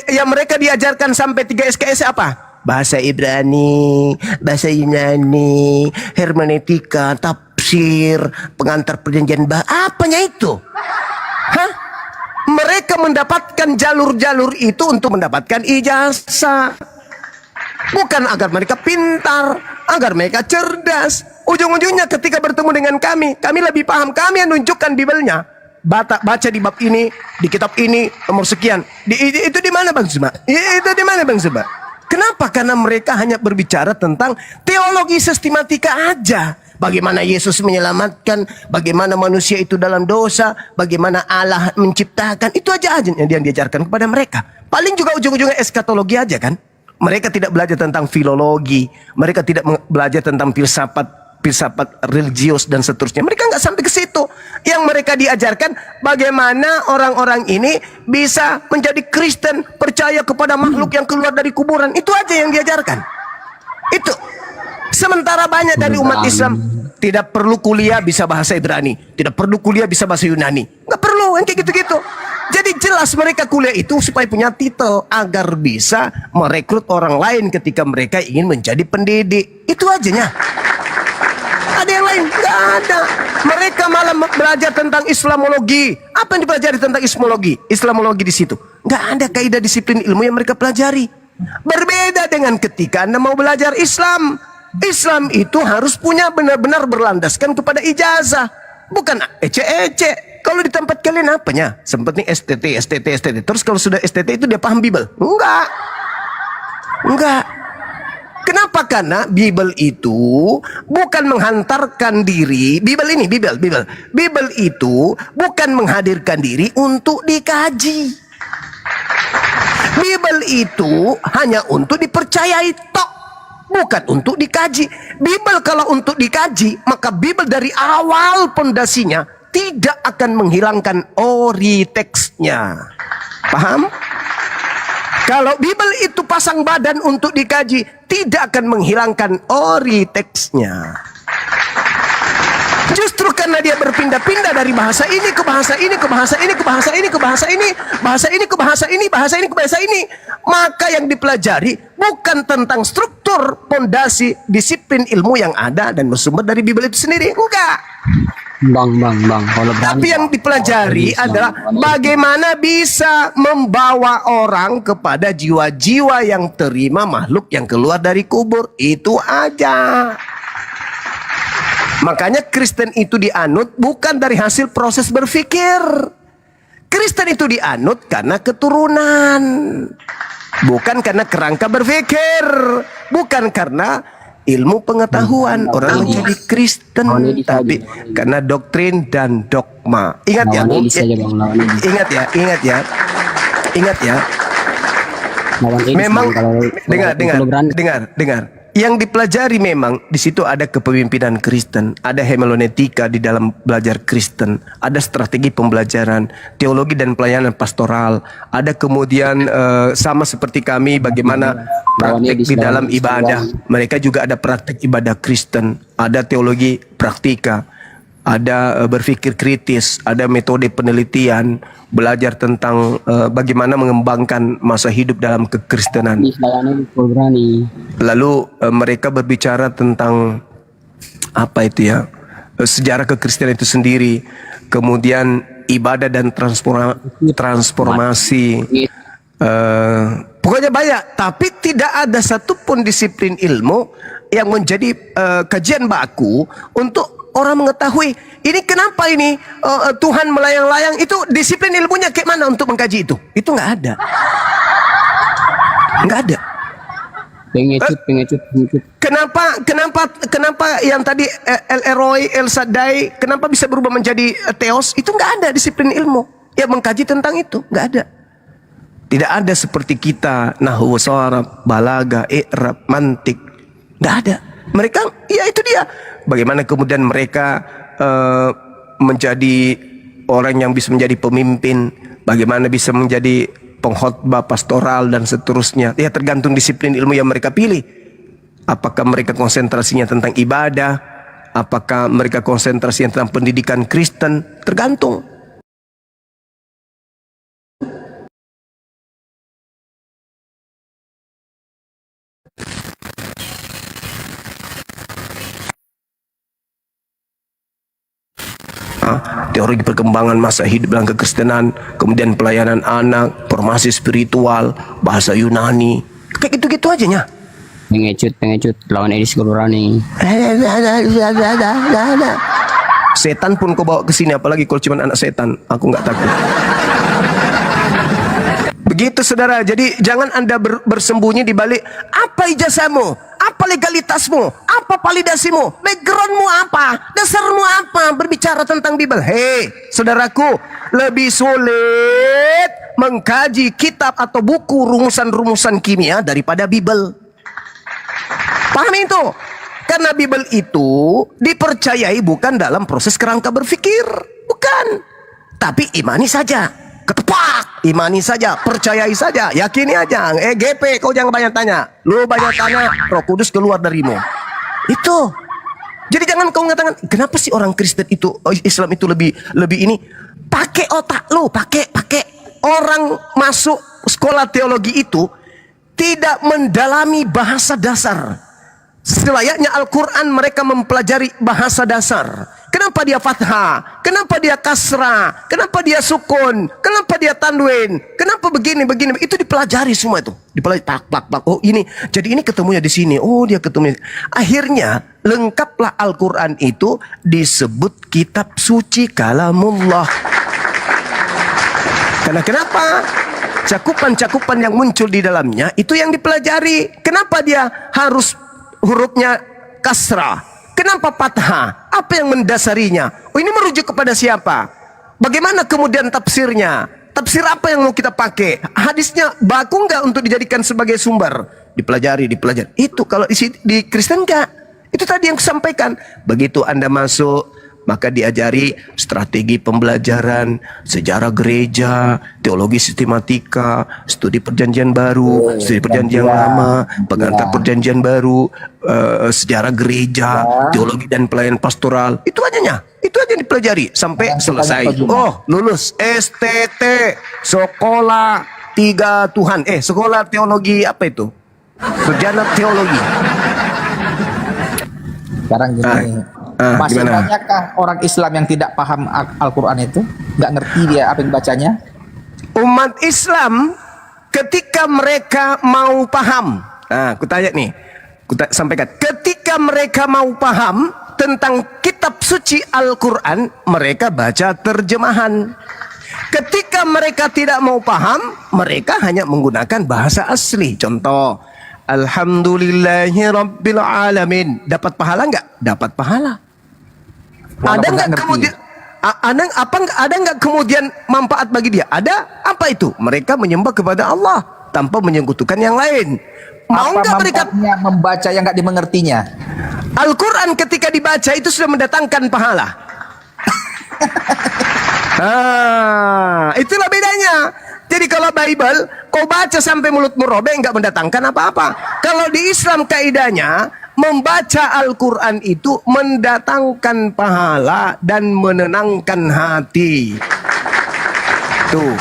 Yang mereka diajarkan sampai 3 SKS apa? Bahasa Ibrani, bahasa Yunani, hermeneutika, tafsir, pengantar perjanjian apanya itu? Hah? Mereka mendapatkan jalur-jalur itu untuk mendapatkan ijazah. Bukan agar mereka pintar, agar mereka cerdas. Ujung-ujungnya ketika bertemu dengan kami lebih paham, kami yang nunjukkan Bible-nya. Baca di bab ini, di kitab ini, nomor sekian. Itu di mana Bang Seba? Itu di mana Bang Seba? Kenapa? Karena mereka hanya berbicara tentang teologi sistematika aja. Bagaimana Yesus menyelamatkan, bagaimana manusia itu dalam dosa, bagaimana Allah menciptakan. Itu aja yang diajarkan kepada mereka. Paling juga ujung-ujungnya eskatologi aja kan. Mereka tidak belajar tentang filologi, mereka tidak belajar tentang filsafat religius dan seterusnya. Mereka nggak sampai ke situ. Yang mereka diajarkan bagaimana orang-orang ini bisa menjadi Kristen, percaya kepada makhluk yang keluar dari kuburan. Itu aja yang diajarkan. Itu. Sementara banyak dari umat Islam tidak perlu kuliah bisa bahasa Ibrani, tidak perlu kuliah bisa bahasa Yunani. Nggak perlu, yang kayak gitu-gitu. Jadi jelas mereka kuliah itu supaya punya titel agar bisa merekrut orang lain ketika mereka ingin menjadi pendidik. Itu aja nya. Ada yang lain? Nggak ada. Mereka malah belajar tentang Islamologi. Apa yang dipelajari tentang Islamologi di situ? Nggak ada kaidah disiplin ilmu yang mereka pelajari. Berbeda dengan ketika Anda mau belajar Islam. Islam itu harus punya benar-benar berlandaskan kepada ijazah. Bukan ece-ece. Kalau di tempat kalian apanya? Sempet nih STT. Terus kalau sudah STT itu dia paham Bible? Enggak. Kenapa? Karena Bible itu bukan menghantarkan diri. Bible itu bukan menghadirkan diri untuk dikaji. Bible itu hanya untuk dipercayai tok, bukan untuk dikaji. Bible kalau untuk dikaji, maka Bible dari awal pondasinya tidak akan menghilangkan ori teksnya. Paham? Kalau Bible itu pasang badan untuk dikaji, tidak akan menghilangkan ori teksnya. Justru karena dia berpindah-pindah dari bahasa ini ke bahasa ini, ke bahasa ini, ke bahasa ini, ke bahasa ini, bahasa ini ke bahasa ini, bahasa ini ke bahasa ini, maka yang dipelajari bukan tentang struktur, pondasi, disiplin ilmu yang ada dan bersumber dari Bible itu sendiri. Enggak. Bang. Kalau tapi yang dipelajari adalah bagaimana bisa membawa orang kepada jiwa-jiwa yang terima makhluk yang keluar dari kubur. Itu aja. Makanya Kristen itu dianut bukan dari hasil proses berpikir. Kristen itu dianut karena keturunan. Bukan karena kerangka berpikir. Bukan karena ilmu pengetahuan. Orang menjadi Kristen tapi karena doktrin dan dogma. Ingat ya. Memang dengar. Yang dipelajari memang di situ ada kepemimpinan Kristen, ada hermeneutika di dalam belajar Kristen, ada strategi pembelajaran, teologi dan pelayanan pastoral, ada kemudian sama seperti kami bagaimana praktik di dalam ibadah. Mereka juga ada praktik ibadah Kristen, ada teologi praktika, ada berpikir kritis, ada metode penelitian, belajar tentang bagaimana mengembangkan masa hidup dalam kekristenan. Lalu mereka berbicara tentang apa itu ya, sejarah kekristenan itu sendiri, kemudian ibadah dan transformasi. Pokoknya banyak, tapi tidak ada satupun disiplin ilmu yang menjadi kajian baku untuk orang mengetahui ini kenapa ini Tuhan melayang-layang. Itu disiplin ilmunya kayak mana untuk mengkaji itu? Itu nggak ada, nggak ada. Pengecut. Kenapa yang tadi El Eroi, El Shaddai, kenapa bisa berubah menjadi Theos? Itu nggak ada disiplin ilmu yang mengkaji tentang itu, nggak ada. Tidak ada seperti kita nahwu, sharaf, balaga, i'rab, mantik, nggak ada. Mereka, ya itu dia. Bagaimana kemudian mereka menjadi orang yang bisa menjadi pemimpin, bagaimana bisa menjadi pengkhotbah pastoral dan seterusnya. Ya tergantung disiplin ilmu yang mereka pilih. Apakah mereka konsentrasinya tentang ibadah, apakah mereka konsentrasinya tentang pendidikan Kristen, tergantung. Teori perkembangan masa hidup dalam kekristenan, kemudian pelayanan anak, formasi spiritual, bahasa Yunani, kayak gitu-gitu aja nya. Pengecut lawan Edis Kulurani. Setan pun kau bawa ke sini, apalagi kalau cuma anak setan, aku nggak takut. Begitu saudara, jadi jangan Anda bersembunyi di balik apa ijazahmu, apa legalitasmu, apa validasimu, backgroundmu apa, dasarmu apa, berbicara tentang Bible. Hei, saudaraku, lebih sulit mengkaji kitab atau buku rumusan-rumusan kimia daripada Bible. Pahami itu? Karena Bible itu dipercayai bukan dalam proses kerangka berpikir, bukan. Tapi imani saja. Ketepak, imani saja, percayai saja, yakini aja. GP, kau jangan banyak tanya. Lu banyak tanya, Roh Kudus keluar darimu. Itu. Jadi jangan kau mengatakan, kenapa sih orang Kristen itu, Islam itu lebih ini? Pakai otak lu, pakai. Orang masuk sekolah teologi itu tidak mendalami bahasa dasar. Selayaknya Al-Quran mereka mempelajari bahasa dasar. Kenapa dia fathah? Kenapa dia kasrah? Kenapa dia sukun? Kenapa dia tanwin? Kenapa begini? Itu dipelajari semua itu. Dipelajari pak. Oh ini, jadi ini ketemunya di sini. Oh dia ketemu. Akhirnya lengkaplah Al-Quran itu disebut kitab suci kalamullah. Karena kenapa? Cakupan-cakupan yang muncul di dalamnya itu yang dipelajari. Kenapa dia harus hurufnya kasrah? Kenapa fathah? Apa yang mendasarinya? Oh ini merujuk kepada siapa? Bagaimana kemudian tafsirnya? Tafsir apa yang mau kita pakai? Hadisnya baku nggak untuk dijadikan sebagai sumber? Dipelajari. Itu kalau di Kristen enggak. Itu tadi yang kusampaikan. Begitu Anda masuk, maka diajari strategi pembelajaran, sejarah gereja, teologi sistematika, studi perjanjian baru, studi perjanjian lama, pengantar perjanjian baru, sejarah gereja, teologi dan pelayanan pastoral. Itu aja dipelajari sampai selesai. Oh, lulus STT, sekolah tiga Tuhan. Sekolah teologi apa itu? Sarjana teologi. Sekarang gini. Masih Gimana? banyakkah orang Islam yang tidak paham Al-Quran itu? Nggak ngerti dia apa yang bacanya? Umat Islam ketika mereka mau paham, aku tanya nih, sampaikan, ketika mereka mau paham tentang kitab suci Al-Quran, mereka baca terjemahan. Ketika mereka tidak mau paham, mereka hanya menggunakan bahasa asli. Contoh, Alhamdulillahi Rabbil Alamin. Dapat pahala nggak? Dapat pahala. Ada nggak kemudian? Ada nggak kemudian manfaat bagi dia? Ada. Apa itu? Mereka menyembah kepada Allah tanpa menyekutukan yang lain. Mau nggak mereka membaca yang nggak dimengertinya? Al-Quran ketika dibaca itu sudah mendatangkan pahala. Itulah bedanya. Jadi kalau Bible kau baca sampai mulutmu robek nggak mendatangkan apa-apa. Kalau di Islam kaidahnya membaca Al-Quran itu mendatangkan pahala dan menenangkan hati. Tuh.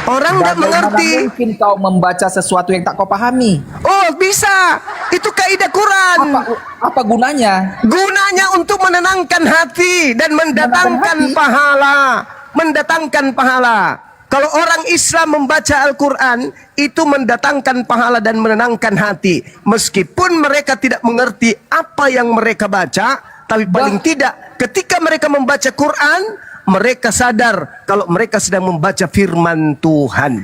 Orang tidak mengerti. Mungkin kau membaca sesuatu yang tak kau pahami. Oh, bisa. Itu kaidah Quran. Apa gunanya? Gunanya untuk menenangkan hati dan mendatangkan pahala. Mendatangkan pahala. Kalau orang Islam membaca Al-Quran, itu mendatangkan pahala dan menenangkan hati. Meskipun mereka tidak mengerti apa yang mereka baca, tapi paling tidak ketika mereka membaca Quran, mereka sadar kalau mereka sedang membaca firman Tuhan.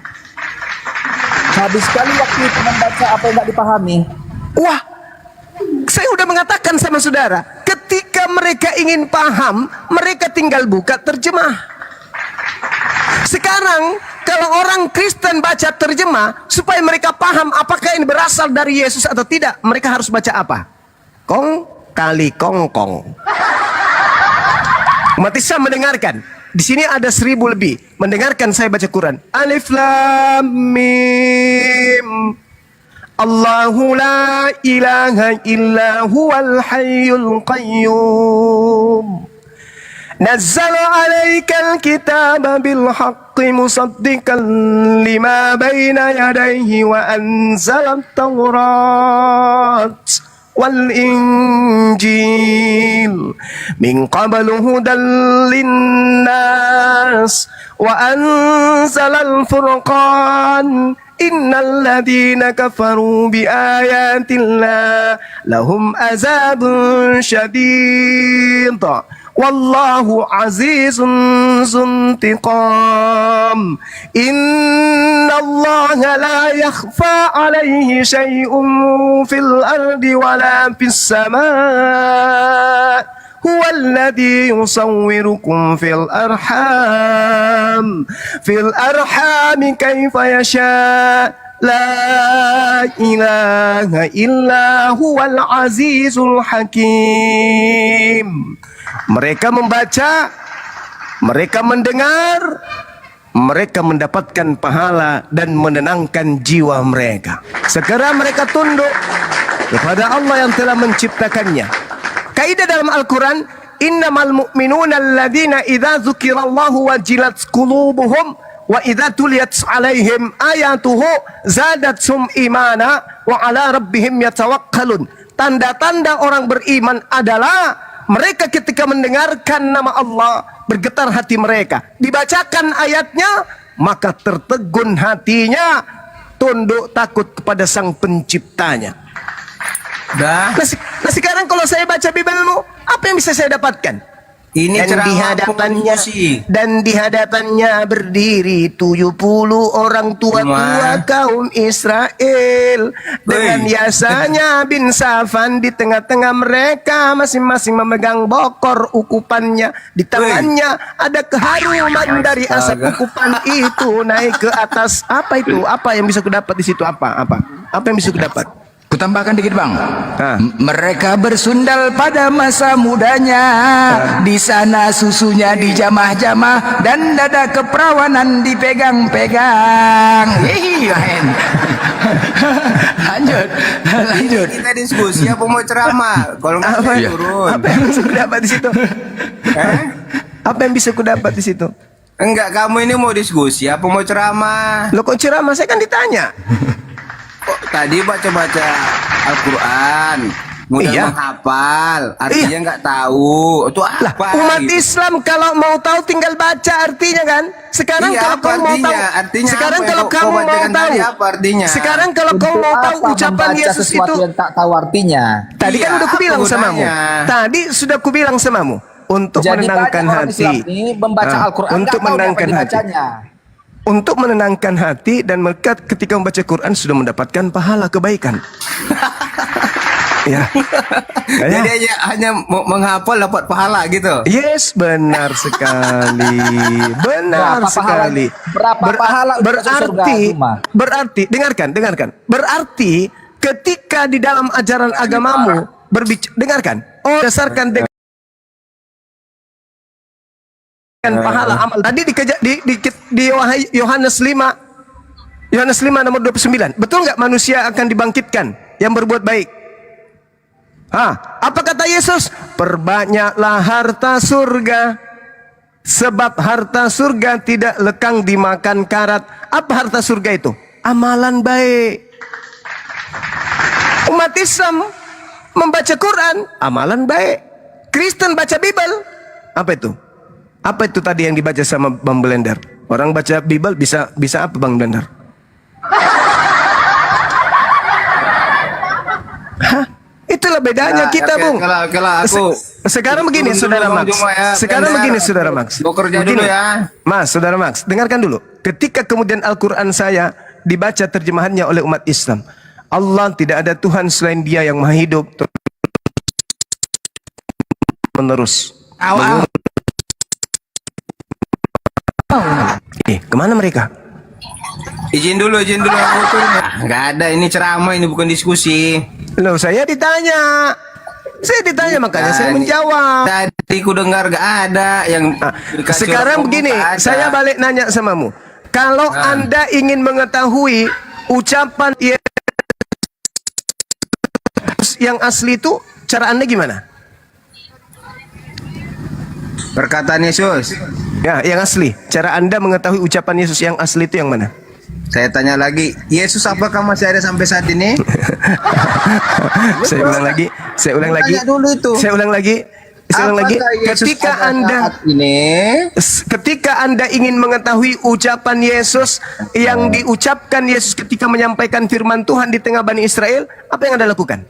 Habis sekali waktu itu membaca apa yang tidak dipahami. Wah, saya sudah mengatakan sama saudara, ketika mereka ingin paham, mereka tinggal buka terjemah. Sekarang, kalau orang Kristen baca terjemah, supaya mereka paham apakah ini berasal dari Yesus atau tidak, mereka harus baca apa? Kong kali kongkong. Umat Islam mendengarkan. Di sini ada 1000 lebih mendengarkan saya baca Quran. Alif Lam Mim. Allahu la ilaha illa huwal hayyul qayyum. Nazzala 'alaikal kitaba bil haqqi musaddiqan lima baina yadayhi wa anzala at-taurat والإنجيل من قبل هدى للناس وأنزل الفرقان إن الذين كفروا بآيات الله لهم عذاب شديد والله عزيز ذو انتقام إن الله لا يخفى عليه شيء في الأرض ولا في السماء هو الذي يصوركم في الأرحام كيف يشاء لا إله إلا هو العزيز الحكيم. Mereka membaca, mereka mendengar, mereka mendapatkan pahala dan menenangkan jiwa mereka. Segera mereka tunduk kepada Allah yang telah menciptakannya. Kaidah dalam Al-Quran, innamal mu'minuna alladhina idza dzukirallahu wajilat qulubuhum wa idza tuliyat alaihim ayatuhu zadatsum imana wa ala rabbihim yatawakkalun. Tanda-tanda orang beriman adalah mereka ketika mendengarkan nama Allah, bergetar hati mereka. Dibacakan ayatnya, maka tertegun hatinya, tunduk takut kepada Sang Penciptanya. Nah, sekarang kalau saya baca Bibelmu, apa yang bisa saya dapatkan? Ini dan di hadapannya berdiri 70 orang tua kaum Israel dengan Yasanya bin Safan di tengah-tengah mereka, masing-masing memegang bokor ukupannya. Di tangannya ada keharuman dari asap ukupan itu naik ke atas. Apa itu? Apa yang bisa kudapat di situ? Apa yang bisa kudapat? Kutambahkan dikit bang. Mereka bersundal pada masa mudanya. Di sana susunya dijamah-jamah dan dada keperawanan dipegang-pegang. Lanjut. Kita diskusi apa mau ceramah? Kalau nggak saya turun. Apa yang bisa kudapat di situ? Apa yang bisa kudapat di situ? Enggak, kamu ini mau diskusi apa mau ceramah? Lo kok ceramah? Saya kan ditanya. Kok tadi baca-baca Al-Quran, mudah menghafal, artinya nggak tahu. Itu apa? Umat Islam kalau mau tahu tinggal baca artinya kan. Sekarang kalau kamu mau tahu, sekarang kalau kamu mau tahu, sekarang kalau kamu mau tahu ucapan Yesus itu, yang tak tahu artinya. Tadi kan udah kubilang samamu. Tadi sudah kubilang samamu untuk menenangkan hati, untuk menenangkan hati. Untuk menenangkan hati dan mereka ketika membaca Quran sudah mendapatkan pahala kebaikan. Ya. Jadi hanya menghafal dapat pahala gitu. Yes, benar sekali. Benar sekali. Berapa pahala berarti dengarkan. Berarti ketika di dalam ajaran agamamu dengarkan. Berdasarkan dengan pahala amal. Tadi di Yohanes 5 nomor 29. Betul nggak manusia akan dibangkitkan yang berbuat baik? Apa kata Yesus? Perbanyaklah harta surga, sebab harta surga tidak lekang dimakan karat. Apa harta surga itu? Amalan baik. Umat Islam membaca Quran, amalan baik. Kristen baca Bible, apa itu? Apa itu tadi yang dibaca sama Bang Blender? Orang baca Bible bisa apa Bang Blender? Itulah bedanya kita, Bung. Sekarang begini, Saudara Max. Sekarang begini, Saudara Max. Bekerja dulu ya. Mas, Saudara Max, dengarkan dulu. Ketika kemudian Al-Quran saya dibaca terjemahannya oleh umat Islam, Allah tidak ada Tuhan selain Dia yang Maha Hidup menerus. Kemana mereka? Izin dulu aku turun. Nggak ada, ini ceramah, ini bukan diskusi. Loh, saya ditanya. Makanya saya menjawab. Tadi ku dengar gak ada yang sekarang begini, saya balik nanya samamu. Kalau Anda ingin mengetahui ucapan yang asli itu, cara Anda gimana? Perkataan Yesus. Ya, yang asli. Cara Anda mengetahui ucapan Yesus yang asli itu yang mana? Saya tanya lagi, Yesus apakah masih ada sampai saat ini? Saya ulang lagi. Ketika Anda ingin mengetahui ucapan Yesus yang diucapkan Yesus ketika menyampaikan firman Tuhan di tengah Bani Israel, apa yang Anda lakukan?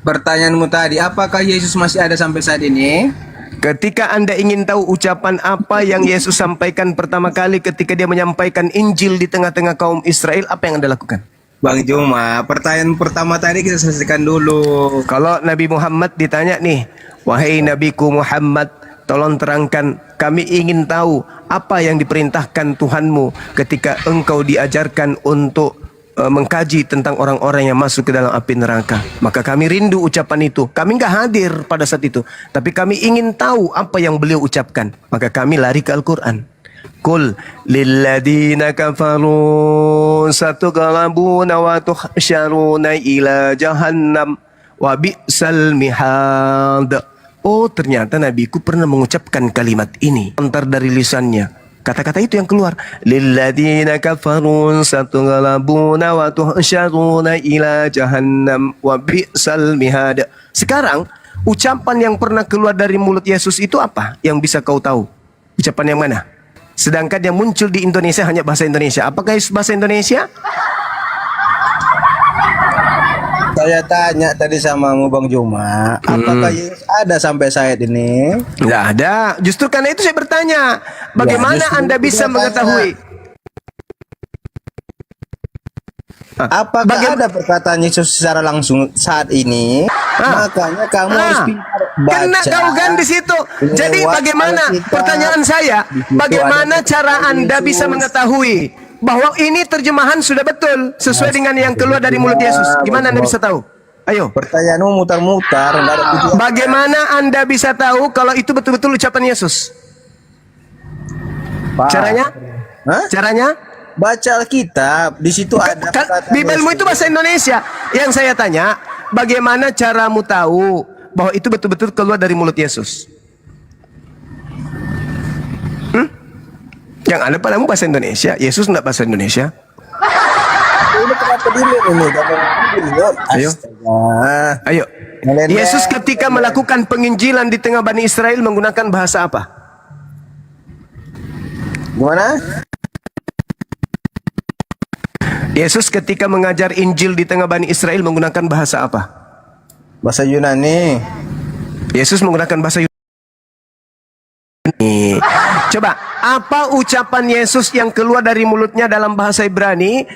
Pertanyaanmu tadi, apakah Yesus masih ada sampai saat ini? Ketika Anda ingin tahu ucapan apa yang Yesus sampaikan pertama kali ketika Dia menyampaikan Injil di tengah-tengah kaum Israel, apa yang Anda lakukan? Bang Juma, pertanyaan pertama tadi kita selesaikan dulu. Kalau Nabi Muhammad ditanya nih, wahai Nabiku Muhammad, tolong terangkan, kami ingin tahu apa yang diperintahkan Tuhanmu ketika engkau diajarkan untuk mengkaji tentang orang-orang yang masuk ke dalam api neraka. Maka kami rindu ucapan itu. Kami nggak hadir pada saat itu, tapi kami ingin tahu apa yang beliau ucapkan. Maka kami lari ke Al-Quran. Qul lilladina kafaru satughlabuna wa tuhsyaruna ila jahannam wa bi'sal mihad. Oh, ternyata Nabiku pernah mengucapkan kalimat ini. Antar dari lisannya. Kata-kata itu yang keluar. Lilladina kafaru satughlabuna wa tuhsyaruna ila jahannam wa bi'sal mihad. Sekarang, ucapan yang pernah keluar dari mulut Yesus itu apa? Yang bisa kau tahu? Ucapan yang mana? Sedangkan yang muncul di Indonesia hanya bahasa Indonesia. Apakah Yesus bahasa Indonesia? Saya tanya tadi sama Bang Juma, apakah Yesus ada sampai saat ini? Tidak ada. Justru karena itu saya bertanya, bagaimana Anda bisa mengetahui? Apakah ada perkataan Yesus secara langsung saat ini? Makanya kamu harus pintar baca. Kena kau kan di situ. Jadi bagaimana? Pertanyaan saya, bagaimana cara Anda bisa mengetahui bahwa ini terjemahan sudah betul sesuai dengan yang keluar dari mulut Yesus? Gimana Anda bisa tahu? Ayo. Pertanyaanmu mutar-mutar. Bagaimana Anda bisa tahu kalau itu betul-betul ucapan Yesus? Caranya? Caranya? Baca Alkitab. Di situ ada. Bibelmu itu bahasa Indonesia. Yang saya tanya, bagaimana caramu tahu bahwa itu betul-betul keluar dari mulut Yesus? Yang ada padamu bahasa Indonesia, Yesus enggak bahasa Indonesia. Ini kenapa ini? Ayo. Ayo. Yesus ketika melakukan penginjilan di tengah Bani Israel menggunakan bahasa apa? Gimana? Yesus ketika mengajar Injil di tengah Bani Israel menggunakan bahasa apa? Bahasa Yunani. Yesus menggunakan bahasa Yunani. Coba, apa ucapan Yesus yang keluar dari mulutnya dalam bahasa Ibrani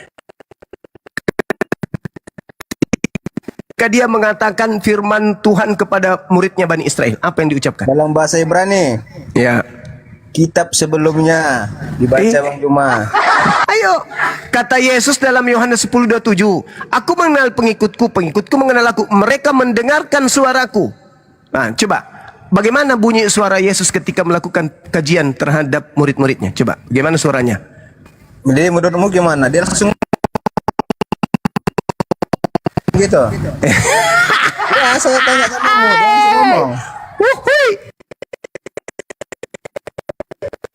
ketika dia mengatakan firman Tuhan kepada muridnya Bani Israel? Apa yang diucapkan? Dalam bahasa Ibrani? Ya. Kitab sebelumnya dibaca Bang Juma. Ayo, kata Yesus dalam Yohanes 10:27, aku mengenal pengikutku, pengikutku mengenal aku, mereka mendengarkan suaraku. Nah, coba, bagaimana bunyi suara Yesus ketika melakukan kajian terhadap murid-muridnya? Coba, bagaimana suaranya? Jadi menurutmu gimana? Dia langsung gitu. saya tanya kamu.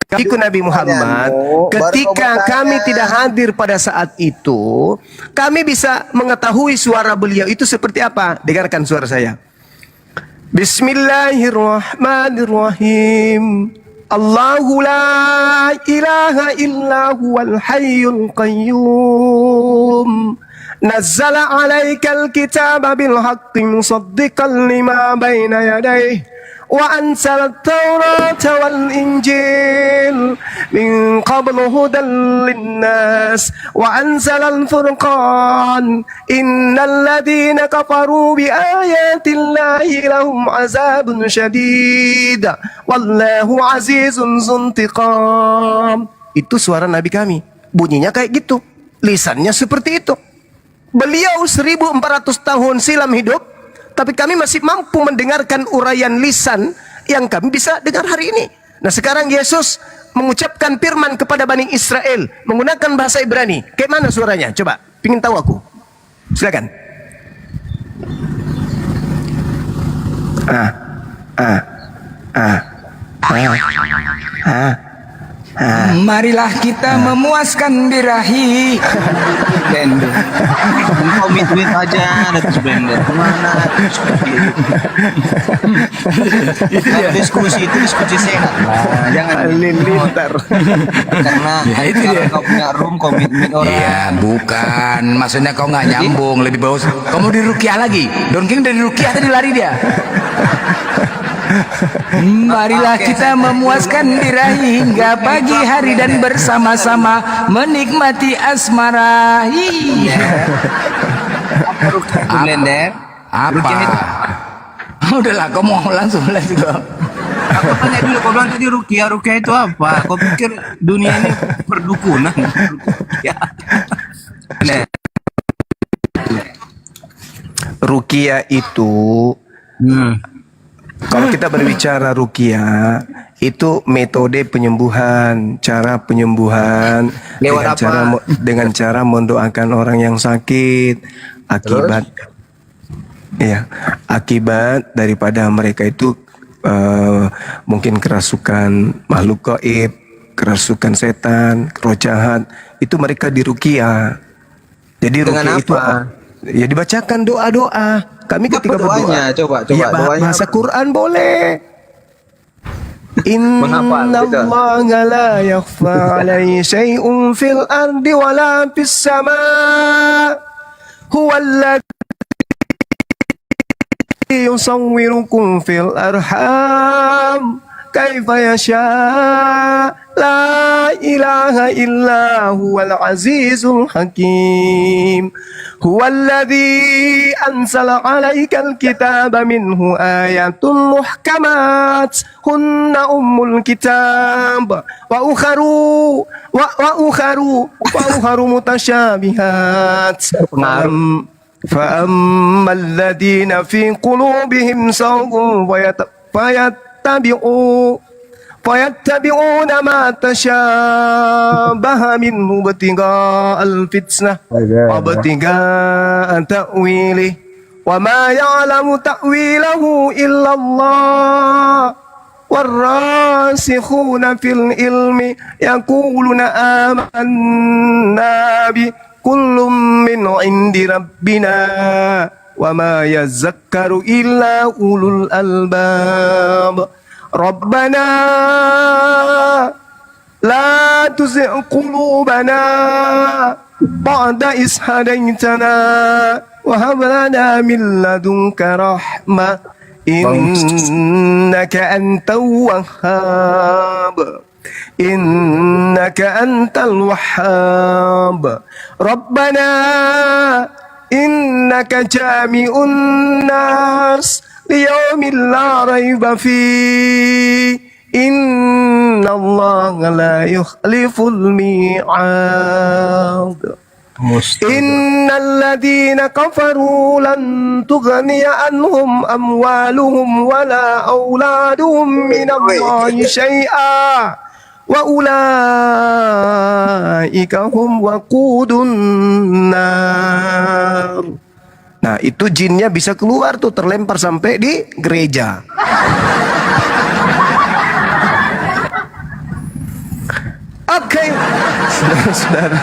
Ikut Nabi Muhammad, ketika kami tidak hadir pada saat itu, kami bisa mengetahui suara beliau itu seperti apa. Dengarkan suara saya. Bismillahirrahmanirrahim. Allahu la ilaha illa huwal hayyul qayyum. Nazzala alaikal kitaba bil haqqi musaddiqan lima baina yadayhi wa anzala at-taurata wal injil min qablu hudan linnas wa anzala al-furqan innal ladhina kafaru bi ayati llahi lahum azabun syadid wallahu azizun zuntiqam. Itu suara Nabi kami, bunyinya kayak gitu, lisannya seperti itu. Beliau 1400 tahun silam hidup, tapi kami masih mampu mendengarkan uraian lisan yang kami bisa dengar hari ini. Nah sekarang Yesus mengucapkan firman kepada Bani Israel menggunakan bahasa Ibrani. Kayak mana suaranya? Coba, pingin tahu aku. Silakan. Marilah kita memuaskan birahi. Blender. Komit aja ada terus blender. Kemana? Diskusi itu diskusi sehat. Nah, jangan lintar. Karena ya, itu dia. Kau punya room komitmen orang. Iya, bukan. Maksudnya kau nggak nyambung. Lebih bagus. Kamu di Rukiah lagi. Don King dari Rukiah tadi lari dia. Marilah kita memuaskan birahi hingga pagi hari dan bersama-sama menikmati asmara. Blender. Apa? Udahlah, kau mau langsung juga. Aku tanya dulu, kau bilang tadi Rukiah itu apa? Kau pikir dunia ini perdukunan? Rukiah itu kalau kita berbicara ruqyah itu metode penyembuhan, cara penyembuhan dengan cara mendoakan orang yang sakit akibat daripada mereka itu mungkin kerasukan makhluk gaib, kerasukan setan, roh jahat, itu mereka diruqyah. Jadi ruqyah itu ya dibacakan doa-doa. Kami ketika berdoa, coba ya, bahasa Quran boleh. Inna Allah la yakhfa alaihi syai'un fil ardi wala fis sama. Huwa alladhi yusawwirukum fil arham kaifa yasha. La ilaha illa huwal azizul hakim. Huwallazi anzala 'alaikal kitaba minhu ayatun muhkamat hunna ummul kitab wa ukharu mutasyabihat fa ammal ladina fi qulubihim zawghun fayattabi'una ma tashabaha minhu ibtigha'al fitnah wa ibtigha'a ta'wilih wa ma ya'lamu ta'wilahu illa Allah warrasikhuna fil ilmi yaquluna amanna bi kullum min 'indi rabbina wa ma yazakkaru illa ulul albab. Rabbana la tuzigh qulubana ba'da idh hadaytana wa hab lana min ladunka rahmah innaka antal wahhab. Rabbana innaka jami'un nas liyaumin la raiba fi inna Allah la yukhliful mi'ad. Innal ladhina kafaru lan tughniya anhum amwaluhum wala auladuhum minallahi syai'a wa ulaika hum waqudun nar. Nah, itu jinnya bisa keluar tuh, terlempar sampai di gereja. Oke, saudara-saudara.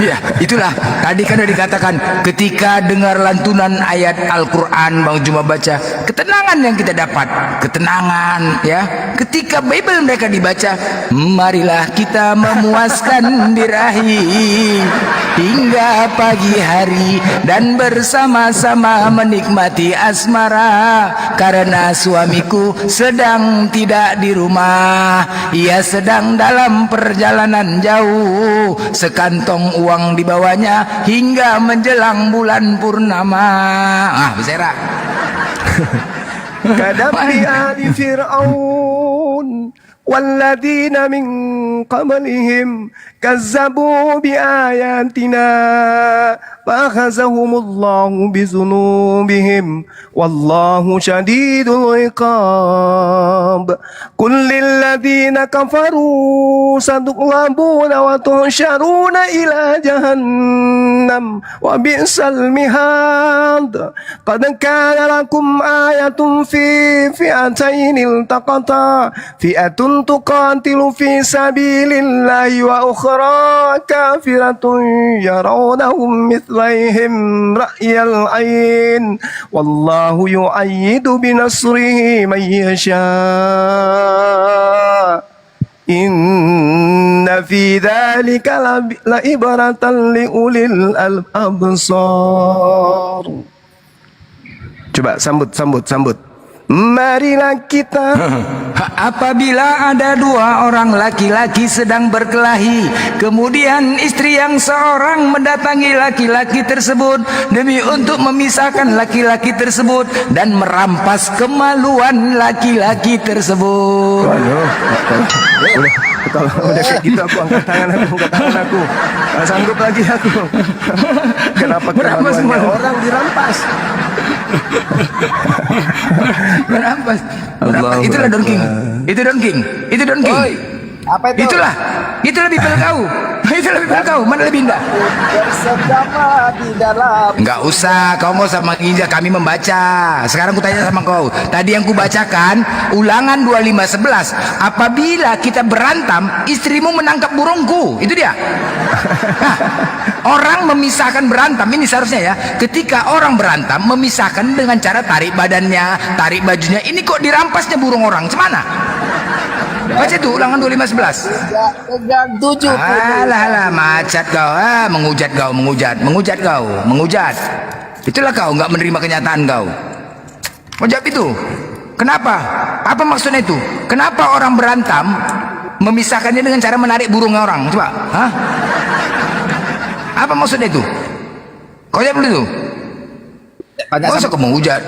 Ya, itulah tadi kan udah dikatakan ketika dengar lantunan ayat Al-Quran Bang Juma baca, ketenangan yang kita dapat, ketenangan ya. Ketika Bible mereka dibaca, marilah kita memuaskan birahi hingga pagi hari dan bersama-sama menikmati asmara karena suamiku sedang tidak di rumah, ia sedang dalam perjalanan jauh, sekantong uang dibawanya hingga menjelang bulan purnama. Bersera. Kadambi ali Fir'aun والذين من قبلهم كذبوا بآياتنا فأخذهم الله بذنوبهم والله شديد العقاب قل للذين كفروا ستغلبون وتحشرون إلى جهنم وبئس المهاد قد كان لكم آية في فئتين التقتا فئة تقاتل في سبيل الله وأخرى كافرة يرونهم مثليهم رأي العين والله يؤيد بنصره من يشاء إن في ذلك لعبرة لأولي الأبصار. Coba sambut. Marilah kita. Apabila ada dua orang laki-laki sedang berkelahi, kemudian istri yang seorang mendatangi laki-laki tersebut demi untuk memisahkan laki-laki tersebut dan merampas kemaluan laki-laki tersebut. Kalau udah kayak gitu aku angkat tangan aku. Nggak sanggup lagi aku. Kenapa kemaluannya orang dirampas? Merampas. Itulah Don King. Itu Don King. Apa itu? Itulah Bible kau. Mana lebih indah? Bersama di dalam. Enggak usah, kau nggak usah menginjak, kami membaca. Sekarang ku tanya sama kau. Tadi yang ku bacakan Ulangan 25:11. Apabila kita berantem, istrimu menangkap burungku. Itu dia. Nah, orang memisahkan berantem ini seharusnya ya. Ketika orang berantem memisahkan dengan cara tarik badannya, tarik bajunya. Ini kok dirampasnya burung orang? Cemana? Baca itu Ulangan 25:11. Pegang 7. Alah, macat kau, menghujat kau. Itulah kau nggak menerima kenyataan kau. Mau jawab itu? Kenapa? Apa maksudnya itu? Kenapa orang berantem memisahkannya dengan cara menarik burung orang? Coba, apa maksudnya itu? Kau jawab dulu itu. Kau usah kau menghujat.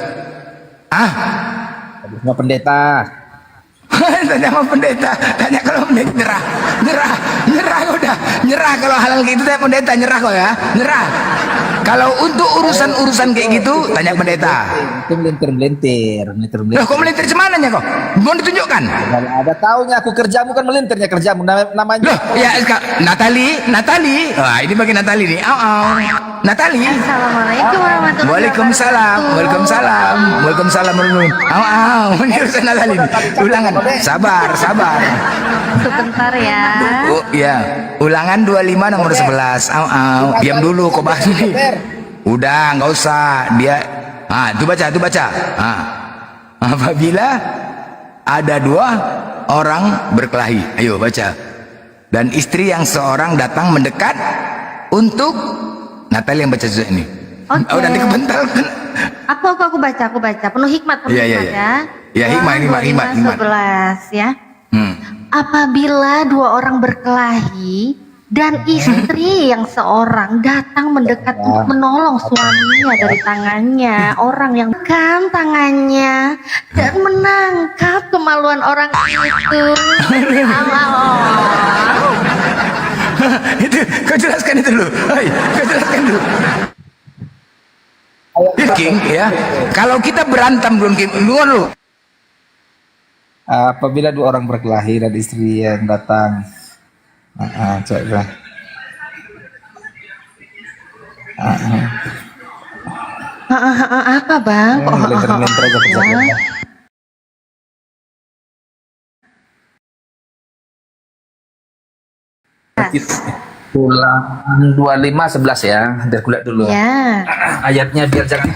Sama pendeta. Tanya sama pendeta, tanya kalau pendeta nyerah udah, nyerah kalau hal gitu tanya pendeta, nyerah kok ya, nyerah. Kalau untuk urusan kayak gitu tanya pendeta. Itu melintir. Loh, kok melintir semananya kok? Mau ditunjukkan? Ada taunya aku kerjamu kan melintirnya kerjamu namanya. Loh, ya Natali. Wah, ini bagi Natali nih. Natali. Assalamualaikum warahmatullahi Waalaikumsalam. Ini urusan Natali nih. Ulangan. Sabar. Sebentar ya. Oh, ya. Ulangan 25 nomor 11. Diam dulu kok bahas ini. Udah, nggak usah. Dia itu baca. Apabila ada dua orang berkelahi. Ayo baca. Dan istri yang seorang datang mendekat untuk Natali yang baca ini. Oke. Oh, nanti kebental. Aku baca. Penuh hikmat ya. Ya, hikmat. 11 ya. Apabila dua orang berkelahi dan istri yang seorang datang mendekat untuk menolong suaminya dari tangannya, orang yang kan tangannya dan menangkap kemaluan orang itu. Itu kau jelaskan itu dulu. King ya. Kalau kita berantem belum King, lu. Apabila dua orang berkelahi dan istri yang datang, coba. Apa bang? Melintir-melintir aja kerjanya. Ulangan 25:11 ya. Biar kulihat dulu. Ya. Ayatnya biar jangan.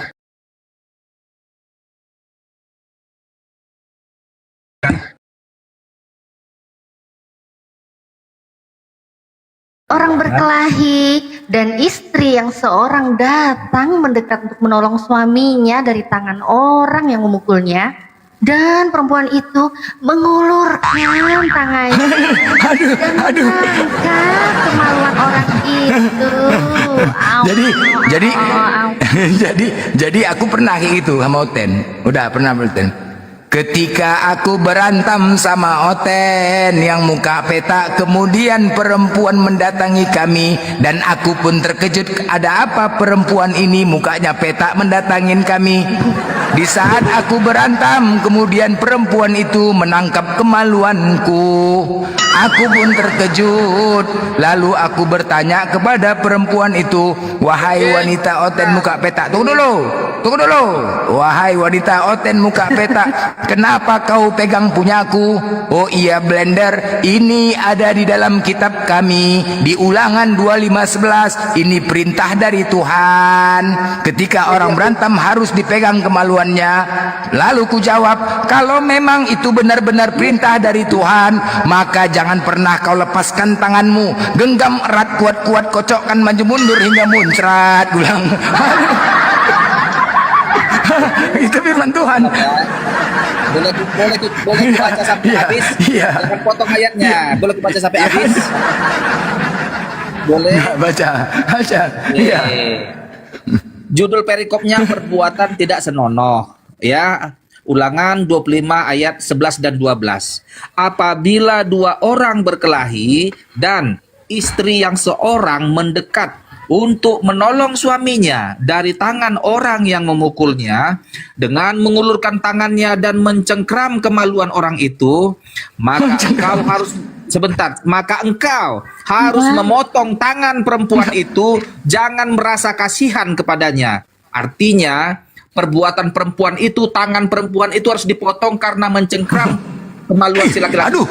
Orang berkelahi dan istri yang seorang datang mendekat untuk menolong suaminya dari tangan orang yang memukulnya, dan perempuan itu mengulurkan tangannya dan mengangkat kemaluan orang itu. Jadi aku pernah kayak gitu sama Oten. Udah pernah Oten. Ketika aku berantem sama Oten yang muka petak, kemudian perempuan mendatangi kami dan aku pun terkejut, ada apa perempuan ini mukanya petak mendatangin kami. Di saat aku berantem, kemudian perempuan itu menangkap kemaluanku. Aku pun terkejut. Lalu aku bertanya kepada perempuan itu, wahai wanita Oten muka petak, tunggu dulu. Wahai wanita Oten muka petak, kenapa kau pegang punyaku? Oh iya Blender, ini ada di dalam kitab kami di Ulangan 25:11. Ini perintah dari Tuhan. Ketika orang berantem harus dipegang kemaluannya. Lalu ku jawab, kalau memang itu benar-benar perintah dari Tuhan, maka jangan pernah kau lepaskan tanganmu. Genggam erat kuat-kuat, kocokkan maju mundur hingga muncrat. Ulang. Itu firman Tuhan. Boleh baca sampai habis. Jangan potong ayatnya. Boleh baca sampai habis. Boleh. Baca. Iya. Judul perikopnya perbuatan tidak senonoh. Ya. Ulangan 25 ayat 11 dan 12. Apabila dua orang berkelahi dan istri yang seorang mendekat untuk menolong suaminya dari tangan orang yang memukulnya dengan mengulurkan tangannya dan mencengkram kemaluan orang itu, maka engkau harus memotong tangan perempuan itu, jangan merasa kasihan kepadanya. Artinya perbuatan perempuan itu, tangan perempuan itu harus dipotong karena mencengkram kemaluan si laki-laki. Aduh,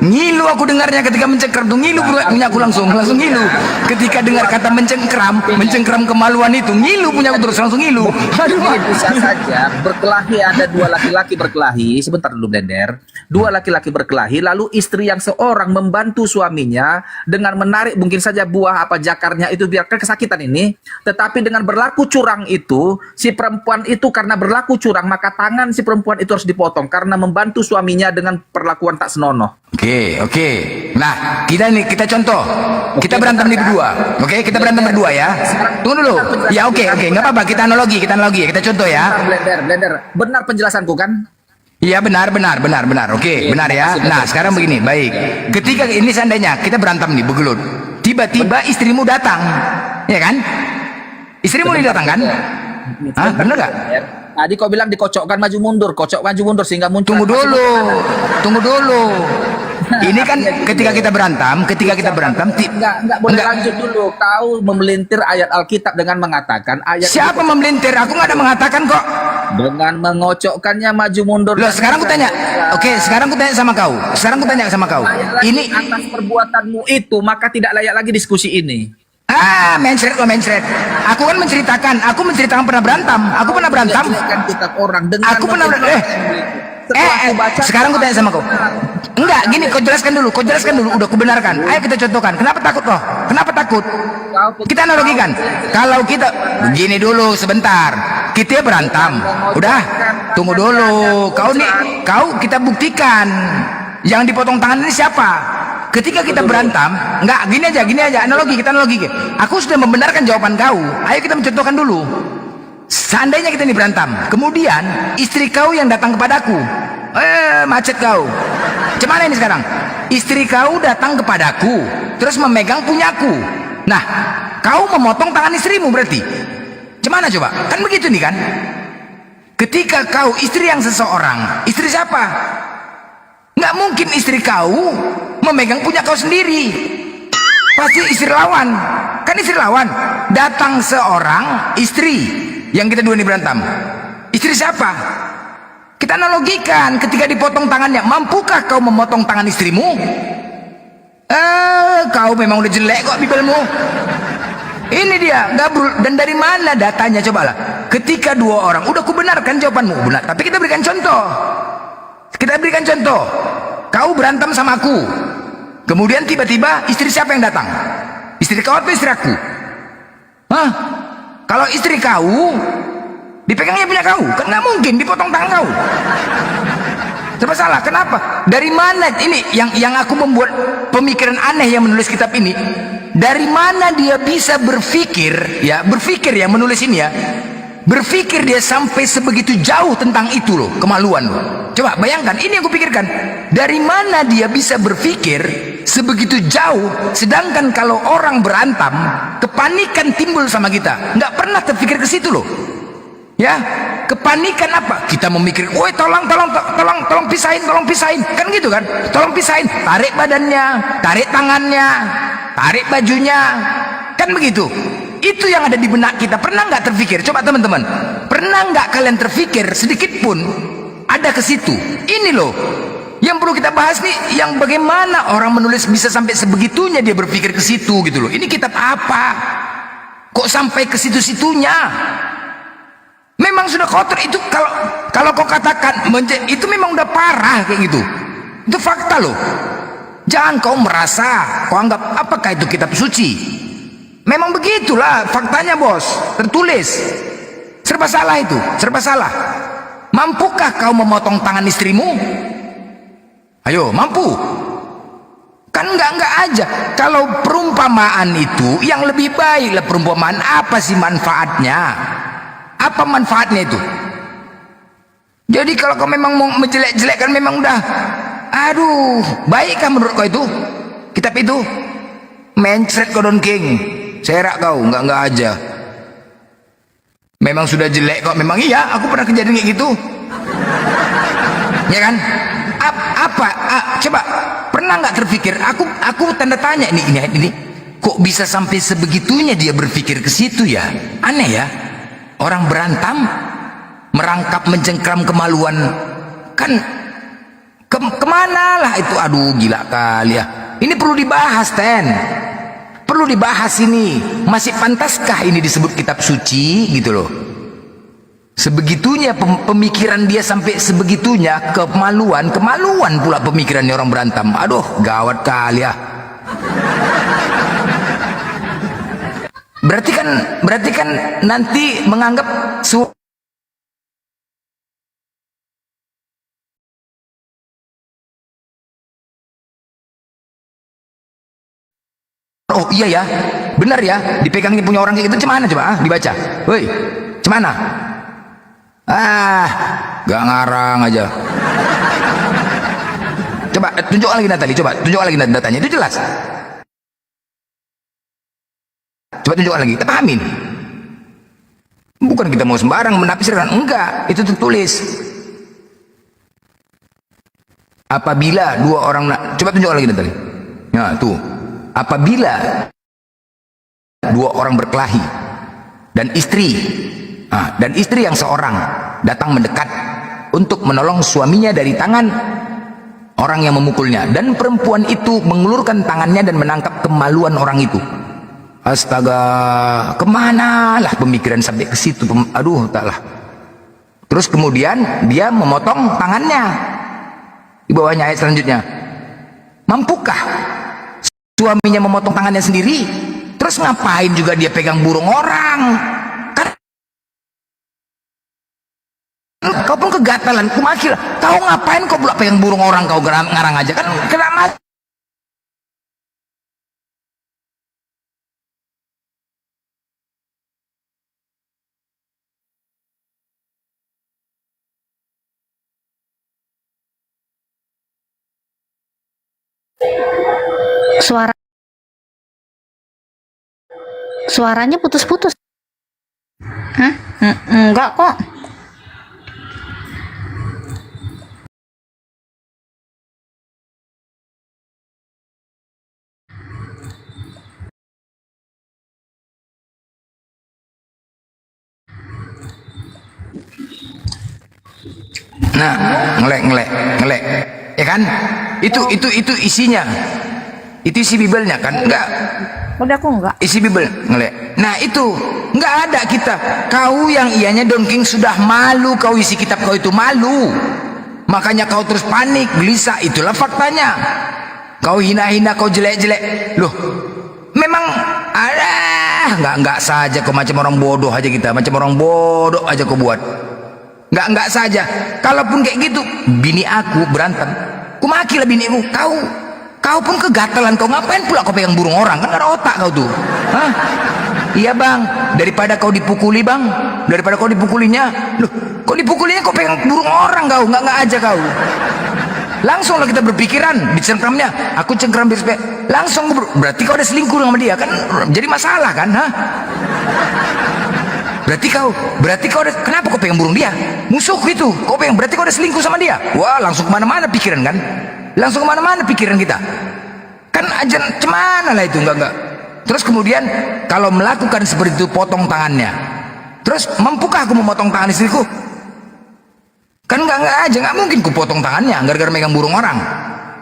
ngilu aku dengarnya ketika mencengkram tuh, ngilu punya aku langsung ngilu. Ketika dengar kata mencengkram kemaluan itu, ngilu punya aku terus langsung ngilu. Aduh, bisa saja berkelahi, ada dua laki-laki berkelahi, sebentar dulu Blender. Dua laki-laki berkelahi, lalu istri yang seorang membantu suaminya dengan menarik mungkin saja buah apa jakarnya itu biar kesakitan ini, tetapi dengan berlaku curang itu, si perempuan itu karena berlaku curang, maka tangan si perempuan itu harus dipotong karena membantu suaminya dengan perlakuan tak senonoh. Oke. Nah, kita contoh. Kita berantem di berdua. Oke, kita berantem berdua ya. Tunggu dulu. Ya oke, nggak apa-apa. Kita analogi. Kita contoh ya. Blender. Benar penjelasanku kan? Iya benar. Oke, benar ya. Nah, sekarang begini, baik. Ketika ini seandainya kita berantem nih, bergelut. Tiba-tiba istrimu datang. Ya kan? Istrimu datang kan? Hah, benar nggak? Tadi kau bilang dikocokkan maju mundur sehingga muncul. Tunggu dulu. Ini kan ketika kita berantem, enggak boleh lanjut dulu. Kau memelintir ayat Alkitab dengan mengatakan ayat. Siapa memelintir? Aku nggak ada mengatakan kok. Dengan mengocokkannya maju mundur. Loh, sekarang aku tanya. Oke, sekarang aku tanya sama kau. Ini atas perbuatanmu itu, maka tidak layak lagi diskusi ini. Mencret. Aku kan menceritakan pernah berantem. Aku pernah berantem. Sekarang aku tanya sama kau. Enggak, gini, kau jelaskan dulu. Udah aku benarkan. Ayo kita contohkan. Kenapa takut kau? Kenapa takut? Kita analogikan. Kalau kita begini dulu sebentar. Kita berantem. Udah, tunggu dulu. Kau kita buktikan. Yang dipotong tangan ini siapa? Ketika kita berantem, enggak, gini aja, kita analogi. Aku sudah membenarkan jawaban kau. Ayo kita mencontohkan dulu. Seandainya kita ini berantem, kemudian istri kau yang datang kepadaku. Macet kau. Gimana ini sekarang? Istri kau datang kepadaku, terus memegang punyaku. Nah, kau memotong tangan istrimu berarti. Gimana coba? Kan begitu nih kan? Ketika kau istri yang seseorang, istri siapa? Nggak mungkin istri kau memegang punya kau sendiri. Pasti istri lawan. Kan istri lawan. Datang seorang istri yang kita dua ini berantem? Istri siapa? Kita analogikan ketika dipotong tangannya, mampukah kau memotong tangan istrimu? Kau memang udah jelek kok bibelmu. Ini dia, gabrul. Dan dari mana datanya, cobalah. Ketika dua orang, udah kubenarkan jawabanmu, benar. Tapi kita berikan contoh. Kita berikan contoh. Kau berantem sama aku. Kemudian tiba-tiba istri siapa yang datang? Istri kau atau istri aku? Hah? Kalau istri kau, dipegangnya punya kau. Kan nggak mungkin dipotong tangan kau. Serba salah. Kenapa? Dari mana ini yang aku membuat pemikiran aneh yang menulis kitab ini? Dari mana dia bisa berpikir ya menulis ini ya, berpikir dia sampai sebegitu jauh tentang itu loh, kemaluan loh. Coba bayangkan, ini yang kupikirkan. Dari mana dia bisa berpikir sebegitu jauh, sedangkan kalau orang berantem, kepanikan timbul sama kita. Nggak pernah terpikir ke situ loh. Ya, kepanikan apa? Kita memikir, woi tolong pisahin, kan gitu kan? Tolong pisahin, tarik badannya, tarik tangannya, tarik bajunya, kan begitu. Itu yang ada di benak kita. Pernah nggak terpikir? Coba teman-teman, pernah nggak kalian terpikir sedikit pun ada ke situ? Ini loh yang perlu kita bahas nih, yang bagaimana orang menulis bisa sampai sebegitunya dia berpikir ke situ gitu loh. Ini kitab apa? Kok sampai ke situ-situnya? Memang sudah kotor itu. Kalau kau katakan itu memang udah parah kayak gitu. Itu fakta loh. Jangan kau merasa, kau anggap apakah itu kitab suci. Memang begitulah faktanya bos, tertulis. Serba salah itu, serba salah. Mampukah kau memotong tangan istrimu? Ayo, mampu? Kan enggak aja. Kalau perumpamaan itu yang lebih baik lah perumpamaan. Apa sih manfaatnya? Apa manfaatnya itu? Jadi kalau kau memang mau menjelek-jelekkan, memang udah, aduh, baikkah menurut kau itu kitab itu? Mencret kau Don King, serak kau, enggak aja. Memang sudah jelek kok, memang iya, aku pernah kejadian kayak gitu. Ya kan? Coba pernah nggak terpikir? Aku tanda tanya ini. Kok bisa sampai sebegitunya dia berpikir ke situ ya? Aneh ya. Orang berantem, merangkap mencengkram kemaluan, kan kemana lah itu? Aduh, gila kali ya. Ini perlu dibahas, perlu dibahas ini. Masih pantaskah ini disebut kitab suci gitu loh? Sebegitunya pemikiran dia sampai sebegitunya, kemaluan pula pemikirannya orang berantem. Aduh, gawat kali ya. Berarti kan nanti menganggap oh iya ya, benar ya, dipegangnya punya orang kayak gitu. Cemana coba? Dibaca. Woi, cemana? Gak ngarang aja. Coba tunjuk lagi Natali, coba tunjuk lagi datanya. Itu jelas. Coba tunjukkan lagi, kita pahamin. Bukan kita mau sembarang menafsirkan, enggak, itu tertulis. Apabila dua orang, coba tunjukkan lagi tadi. Ya, tuh. Apabila dua orang berkelahi dan istri yang seorang datang mendekat untuk menolong suaminya dari tangan orang yang memukulnya, dan perempuan itu mengulurkan tangannya dan menangkap kemaluan orang itu. Astaga, kemana lah pemikiran sampai ke situ? Aduh, taklah. Terus kemudian dia memotong tangannya. Di bawahnya ayat selanjutnya. Mampukah suaminya memotong tangannya sendiri? Terus ngapain juga dia pegang burung orang? Kan kau pun kegatalan, kumakil. Kau ngapain kau pula pegang burung orang, kau ngarang aja kan? Kenapa? Suaranya putus-putus. Hah? Enggak kok. Nah, ngelek. Ya kan? Itu isinya. Itu isi Bibelnya kan? Enggak. Udah aku enggak. Isi Bibel ngelek. Nah, itu enggak ada kita. Kau yang ianya dongking sudah malu, kau isi kitab kau itu malu. Makanya kau terus panik, gelisah, itulah faktanya. Kau hina-hina, kau jelek-jelek. Loh, memang ada enggak saja kau macam orang bodoh aja kita, macam orang bodoh aja kau buat. Enggak saja. Kalaupun kayak gitu, bini aku berantem. Ku maki lah biniku, kau pun kegatalan, kau ngapain pula kau pegang burung orang? Kan ada otak kau tuh. Hah? Iya bang, daripada kau dipukuli bang, daripada kau dipukulinya, loh, kau dipukulinya kau pegang burung orang kau, nggak aja kau. Langsung lah kita berpikiran, dicengkramnya, aku cengkram biar langsung berarti kau ada selingkuh sama dia kan, jadi masalah kan, hah? Berarti kau ada, kenapa kau pegang burung dia? Musuh itu, kau pegang, berarti kau ada selingkuh sama dia. Wah, langsung kemana-mana pikiran kan? Langsung kemana-mana pikiran kita. Kan aja cemana lah itu, enggak. Terus kemudian kalau melakukan seperti itu, potong tangannya. Terus mampukah aku memotong tangan istriku? Kan enggak aja, enggak mungkin ku potong tangannya gara-gara megang burung orang.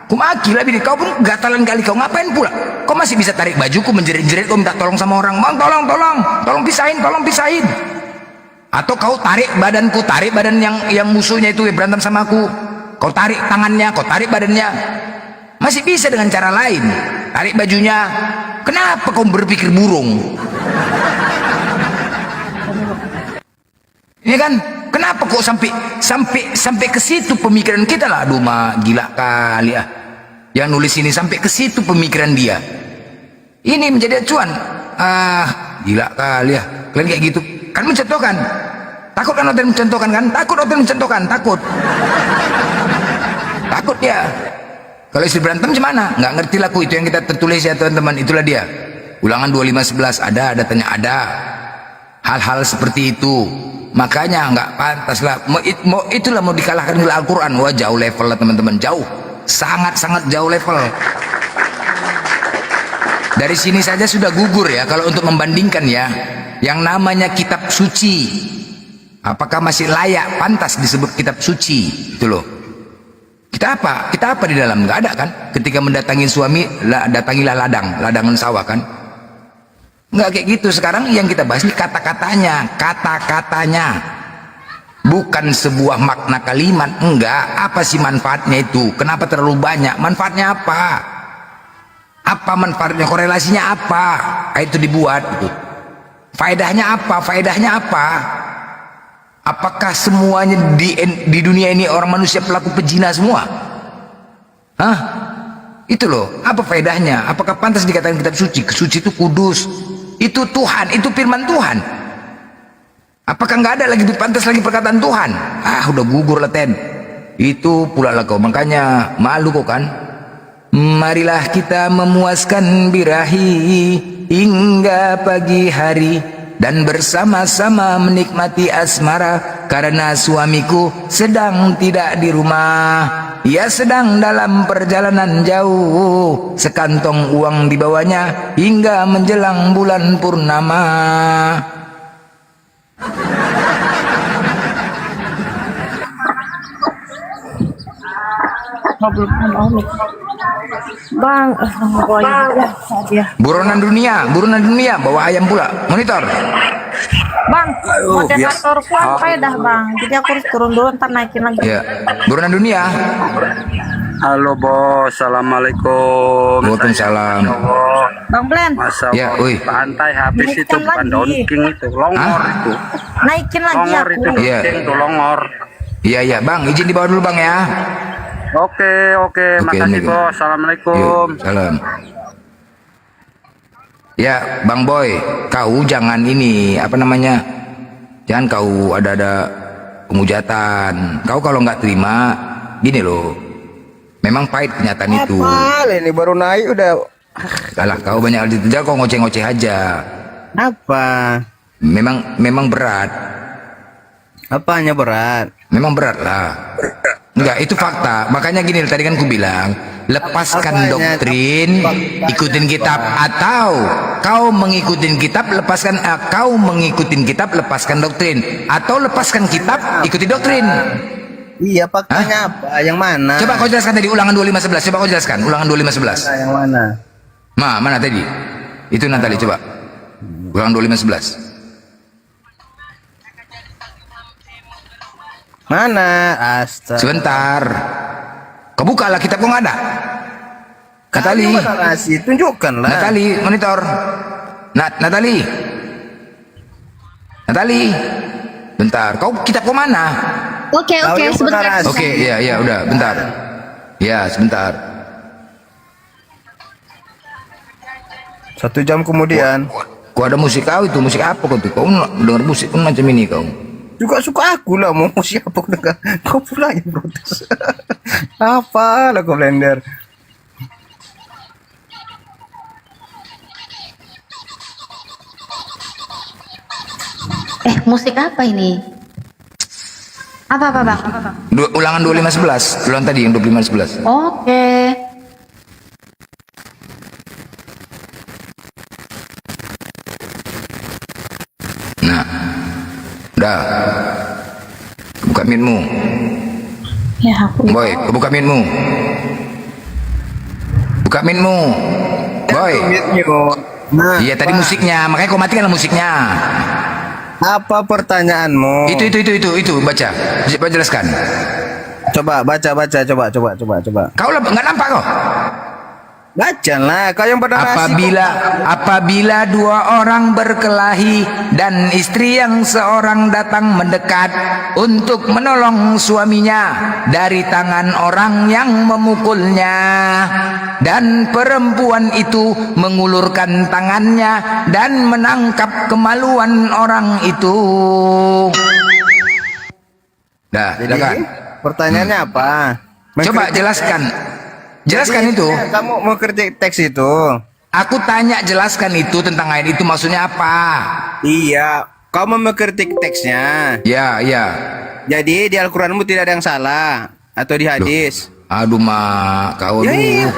Ku maki lah bini, kau pun gatalan kali, kau ngapain pula? Kau masih bisa tarik bajuku, menjerit-jerit, kau minta tolong sama orang, bang tolong pisahin. Atau kau tarik badan yang musuhnya itu berantem sama aku. Kau tarik tangannya, kau tarik badannya. Masih bisa dengan cara lain. Tarik bajunya. Kenapa kau berpikir burung? Ini kan, kenapa kok sampai ke situ pemikiran kita lah? Aduh, gila kali ya. Yang nulis ini sampai ke situ pemikiran dia. Ini menjadi acuan. Gila kali ya. Kalian kayak gitu. Kan mencontohkan. Takut kan hotel mencontohkan kan? Takut. Takut dia. Kalau istri berantem gimana? Nggak ngerti laku itu yang kita tertulis ya teman-teman. Itulah dia. Ulangan 25:11 ada tanya ada. Hal-hal seperti itu. Makanya nggak pantas lah. Itulah mau dikalahkan dengan Al-Quran. Wah, jauh level lah teman-teman. Jauh. Sangat jauh level. Dari sini saja sudah gugur ya. Kalau untuk membandingkan ya. Yang namanya kitab suci. Apakah masih layak, pantas disebut kitab suci? Itu loh. Kita apa di dalam? Nggak ada kan? Ketika mendatangi suami, datangilah ladangan sawah kan? Nggak kayak gitu. Sekarang yang kita bahas ini kata-katanya. Bukan sebuah makna kalimat. Enggak. Apa sih manfaatnya itu? Kenapa terlalu banyak? Manfaatnya apa? Apa manfaatnya? Korelasinya apa? Itu dibuat. Gitu. Faedahnya apa? Apakah semuanya di dunia ini orang manusia pelaku pezina semua? Hah? Itu loh, apa faedahnya? Apakah pantas dikatakan kitab suci? Suci itu kudus. Itu Tuhan, itu firman Tuhan. Apakah nggak ada lagi pantas lagi perkataan Tuhan? Udah gugur lah ten. Itu pula lah kau, makanya malu kau kan? Marilah kita memuaskan birahi hingga pagi hari dan bersama-sama menikmati asmara karena suamiku sedang tidak di rumah. Ia sedang dalam perjalanan jauh, sekantong uang dibawanya hingga menjelang bulan purnama. Bang, buronan dunia, bawa ayam pula, monitor. Bang, moderatorku apa dah bang, jadi aku harus turun dulu, ntar naikin lagi. Ya, buronan dunia. Halo bos, assalamualaikum. Waalaikumsalam. Bang Blen. Masa ya, pantai habis itu bukan donking itu, longor itu. Naikin lagi longor aku. Itu donking itu longor. Iya bang, izin dibawa dulu bang ya. Oke, makasih bos. Assalamualaikum. Salam. Ya, Bang Boy, kau jangan ini apa namanya? Jangan kau ada pemujatan. Kau kalau nggak terima, gini loh. Memang pahit kenyataan itu. Ini baru naik udah. Alah, kau banyak hal diterjal, kau ngoceh-ngoceh aja. Apa? Memang berat. Apanya berat? Memang berat lah. Enggak, itu fakta. Makanya gini, tadi kan ku bilang, lepaskan doktrin, ikutin kitab, atau kau mengikutin kitab, kau mengikutin kitab, lepaskan doktrin, atau lepaskan kitab, ikuti doktrin. Iya, faktanya apa? Yang mana? Coba kau jelaskan tadi ulangan 25:11. Coba kau jelaskan ulangan 25:11. Yang mana? Mana tadi? Itu Natali, coba. Ulangan 25:11. Mana? Astaga. Sebentar. Kau bukalah kitab, kau nggak ada. Natali. Tunjukkanlah. Natali, monitor. Natali. Natali. Bentar. Kitab kau mana? Oke, sebentar. Oke, ya, udah, bentar. Ya, sebentar. 1 jam kemudian. Kau ada musik kau itu, musik apa kau tuh? Kau dengar musik pun macam ini kau. Juga suka aku lah, mau siapa kau dengar. Kau pula yang protes. Apa lah kau blender. Musik apa ini? Apa bang? Ulangan 25:11. Ulangan tadi yang 25:11. Oke. Nah, udah. Buka mute-mu. Ya, aku. Boy, buka mute-mu. Buka mute-mu. Boy. Iya, tadi musiknya, makanya kau matikan musiknya. Apa pertanyaanmu? Itu baca. Coba jelaskan. Coba baca. Kau nggak nampak kau? Bacalah, kau yang pada apabila 2 orang berkelahi dan istri yang seorang datang mendekat untuk menolong suaminya dari tangan orang yang memukulnya, dan perempuan itu mengulurkan tangannya dan menangkap kemaluan orang itu. Silakan. Pertanyaannya apa? Coba jelaskan itu. Kamu mau kritik teks itu? Aku tanya, jelaskan itu tentang ayat itu maksudnya apa? Iya, kau mau mengkritik teksnya. Ya. Jadi di Al-Quranmu tidak ada yang salah atau di hadis? Aduh mak, kau Iya.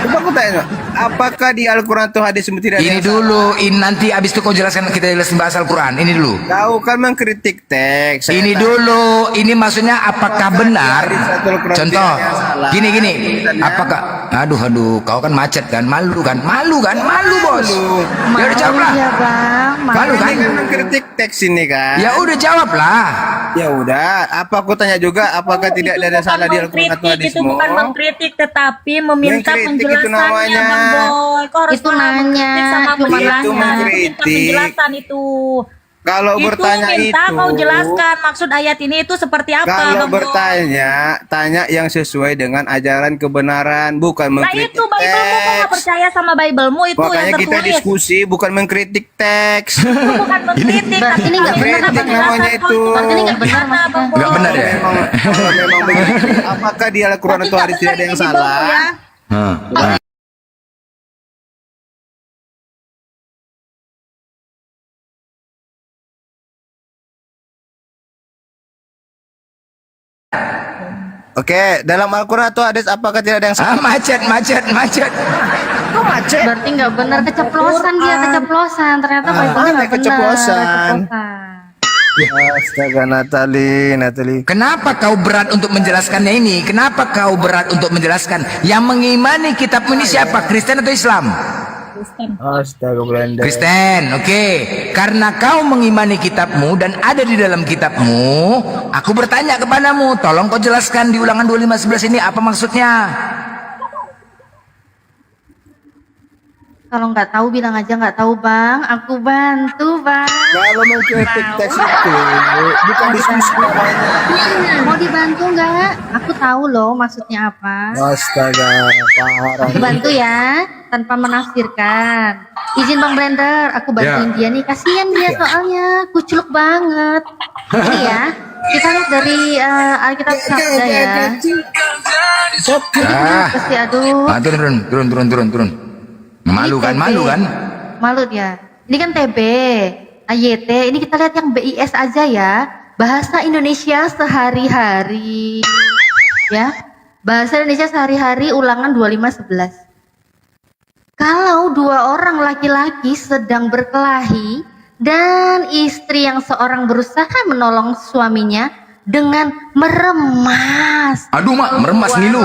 Coba aku tanya, apakah di Al-Quran atau hadismu tidak ada yang dulu, nanti abis itu kau jelaskan, kita jelasin bahasa Al-Quran. Ini dulu. Kau kan mengkritik teks. Ini dulu, ini maksudnya apakah benar? Contoh, gini. Apakah? Aduh, kau kan macet kan, malu bos. Ya udah jawablah. Iya bang. Malu kan? Ini kan mengkritik teks ini kan. Ya udah jawablah. Ya udah, apa aku tanya juga, apakah tidak ada salah di Al-Quran atau hadismu? Itu bukan mengkritik, tetapi meminta Mengkritik itu penjelasannya, namanya. Bang Boy. Kau harus Itu nanya, sama cuma penjelasan. itu mengkritik. Minta penjelasan itu. Kalau bertanya minta itu, kau jelaskan maksud ayat ini itu seperti apa, kalau Bang Boy. bertanya, tanya yang sesuai dengan ajaran kebenaran, bukan Nah mengkritik itu Bible-mu, kau nggak teks. percaya sama Bible-mu itu yang Makanya kita tertulis. diskusi, bukan mengkritik teks. Itu bukan mengkritik, tapi ini nggak benar, Kritik namanya itu. Berarti ini nggak benar maksudnya. Nggak benar ya? Kalau memang begitu, apakah di Al-Quran atau hadis tidak ada yang salah? Ya. Oke, dalam Al-Quran atau hadis apakah tidak ada yang salah? Macet. Kok macet? Berarti nggak benar, keceplosan dia, keceplosan. Ternyata Bible-nya nggak benar. Keceplosan. Astaga, Natali. Kenapa kau berat untuk menjelaskannya ini? Kenapa kau berat untuk menjelaskan? Yang mengimani kitab ini siapa? Kristen atau Islam? Astaga, Belanda. Kristen, oke. Karena kau mengimani kitabmu dan ada di dalam kitabmu, aku bertanya kepadamu, tolong kau jelaskan di ulangan 25:11 ini apa maksudnya? Kalau nggak tahu bilang aja nggak tahu bang, aku bantu bang. Kalau mengkritik teks itu bukan diskusi namanya. Mau dibantu nggak? Aku tahu loh maksudnya apa. Astaga, parah. Aku bantu ya, tanpa menafsirkan. Izin bang Blender, aku bantuin dia nih. Kasihan dia soalnya, kuculuk banget. Ini ya, kita lihat dari Alkitab Sabda ya. Pasti aduh. Turun. Malu kan? Malu dia. Ini kan TB, AYT. Ini kita lihat yang BIS aja ya. Bahasa Indonesia sehari-hari. Ya. Bahasa Indonesia sehari-hari ulangan 2511. Kalau dua orang laki-laki sedang berkelahi dan istri yang seorang berusaha menolong suaminya dengan meremas. Aduh mak, meremas ngilu.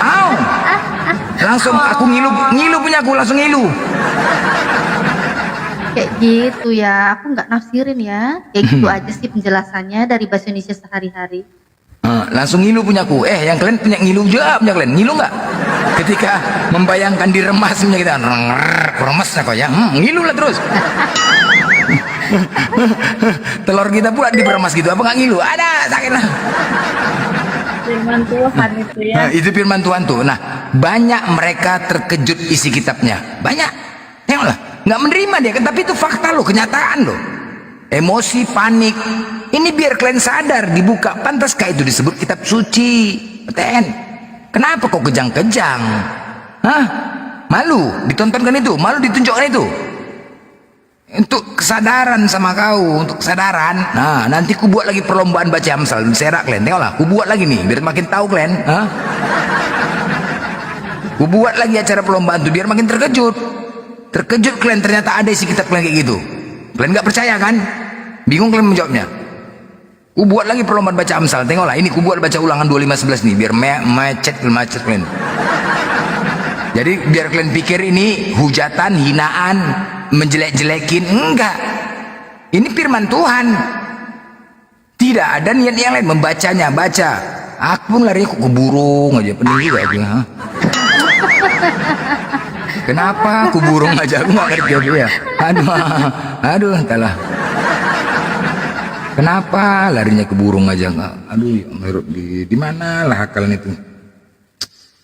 Au. Langsung aku ngilu punya aku langsung ngilu. Kayak gitu ya, aku nggak nafsirin ya. Kayak gitu aja sih penjelasannya dari bahasa Indonesia sehari-hari. Langsung ngilu punyaku. Yang kalian punya ngilu juga punya kalian? Ngilu nggak? Ketika membayangkan diremas punya kita, remas kok ya, ngilu lah terus. Telur kita pula diremas gitu, apa nggak ngilu? Ada sakit lah. Firman Tuhan itu ya. Nah, itu firman Tuhan tuh. Nah, banyak mereka terkejut isi kitabnya. Banyak. Tengoklah, nggak menerima dia kan, tapi itu fakta loh, kenyataan loh. Emosi, panik. Ini biar kalian sadar, dibuka. Pantaskah itu disebut kitab suci? PTN. Kenapa kok kejang-kejang? Hah? Malu ditontonkan itu, malu ditunjukkan itu. Untuk kesadaran sama kau, untuk kesadaran. Nah, nanti ku buat lagi perlombaan baca Amsal, serak kalian. Tengoklah, ku buat lagi nih, biar makin tahu kalian. Hah? Ku buat lagi acara perlombaan tuh, biar makin terkejut. Terkejut kalian, ternyata ada isi kitab kalian kayak gitu. Kalian nggak percaya kan? Bingung kalian menjawabnya. Ku buat lagi perlombaan baca Amsal. Tengoklah, ini ku buat baca ulangan 2511 nih, biar macet kalian. Jadi biar kalian pikir ini hujatan, hinaan, menjelek-jelekin. Enggak. Ini firman Tuhan. Tidak ada niat yang lain membacanya, baca. Aku pun larinya ke burung aja, pening juga aku. Kenapa aku burung aja, aku nggak ngerti aku ya. Aduh, entahlah. Kenapa larinya ke burung aja nggak? Aduh, di mana lah kalian itu?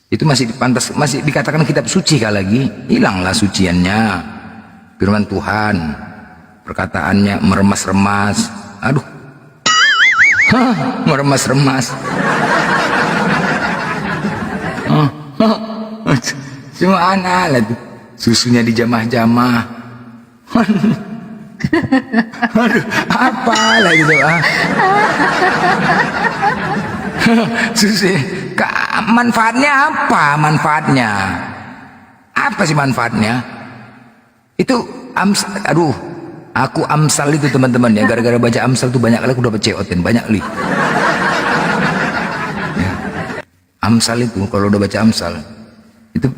Itu masih pantas, masih dikatakan kitab suci kali lagi. Hilanglah suciannya. Firman Tuhan, perkataannya meremas-remas. Aduh, meremas-remas. Cuma anak lah tuh, susunya dijamah-jamah. Aduh, apalah gitu susu. Manfaatnya apa? Apa sih manfaatnya? Itu aduh, aku Amsal itu teman-teman ya, gara-gara baca Amsal tuh banyak kali aku dapat COTN, banyak kali. Ya. Amsal itu kalau udah baca Amsal itu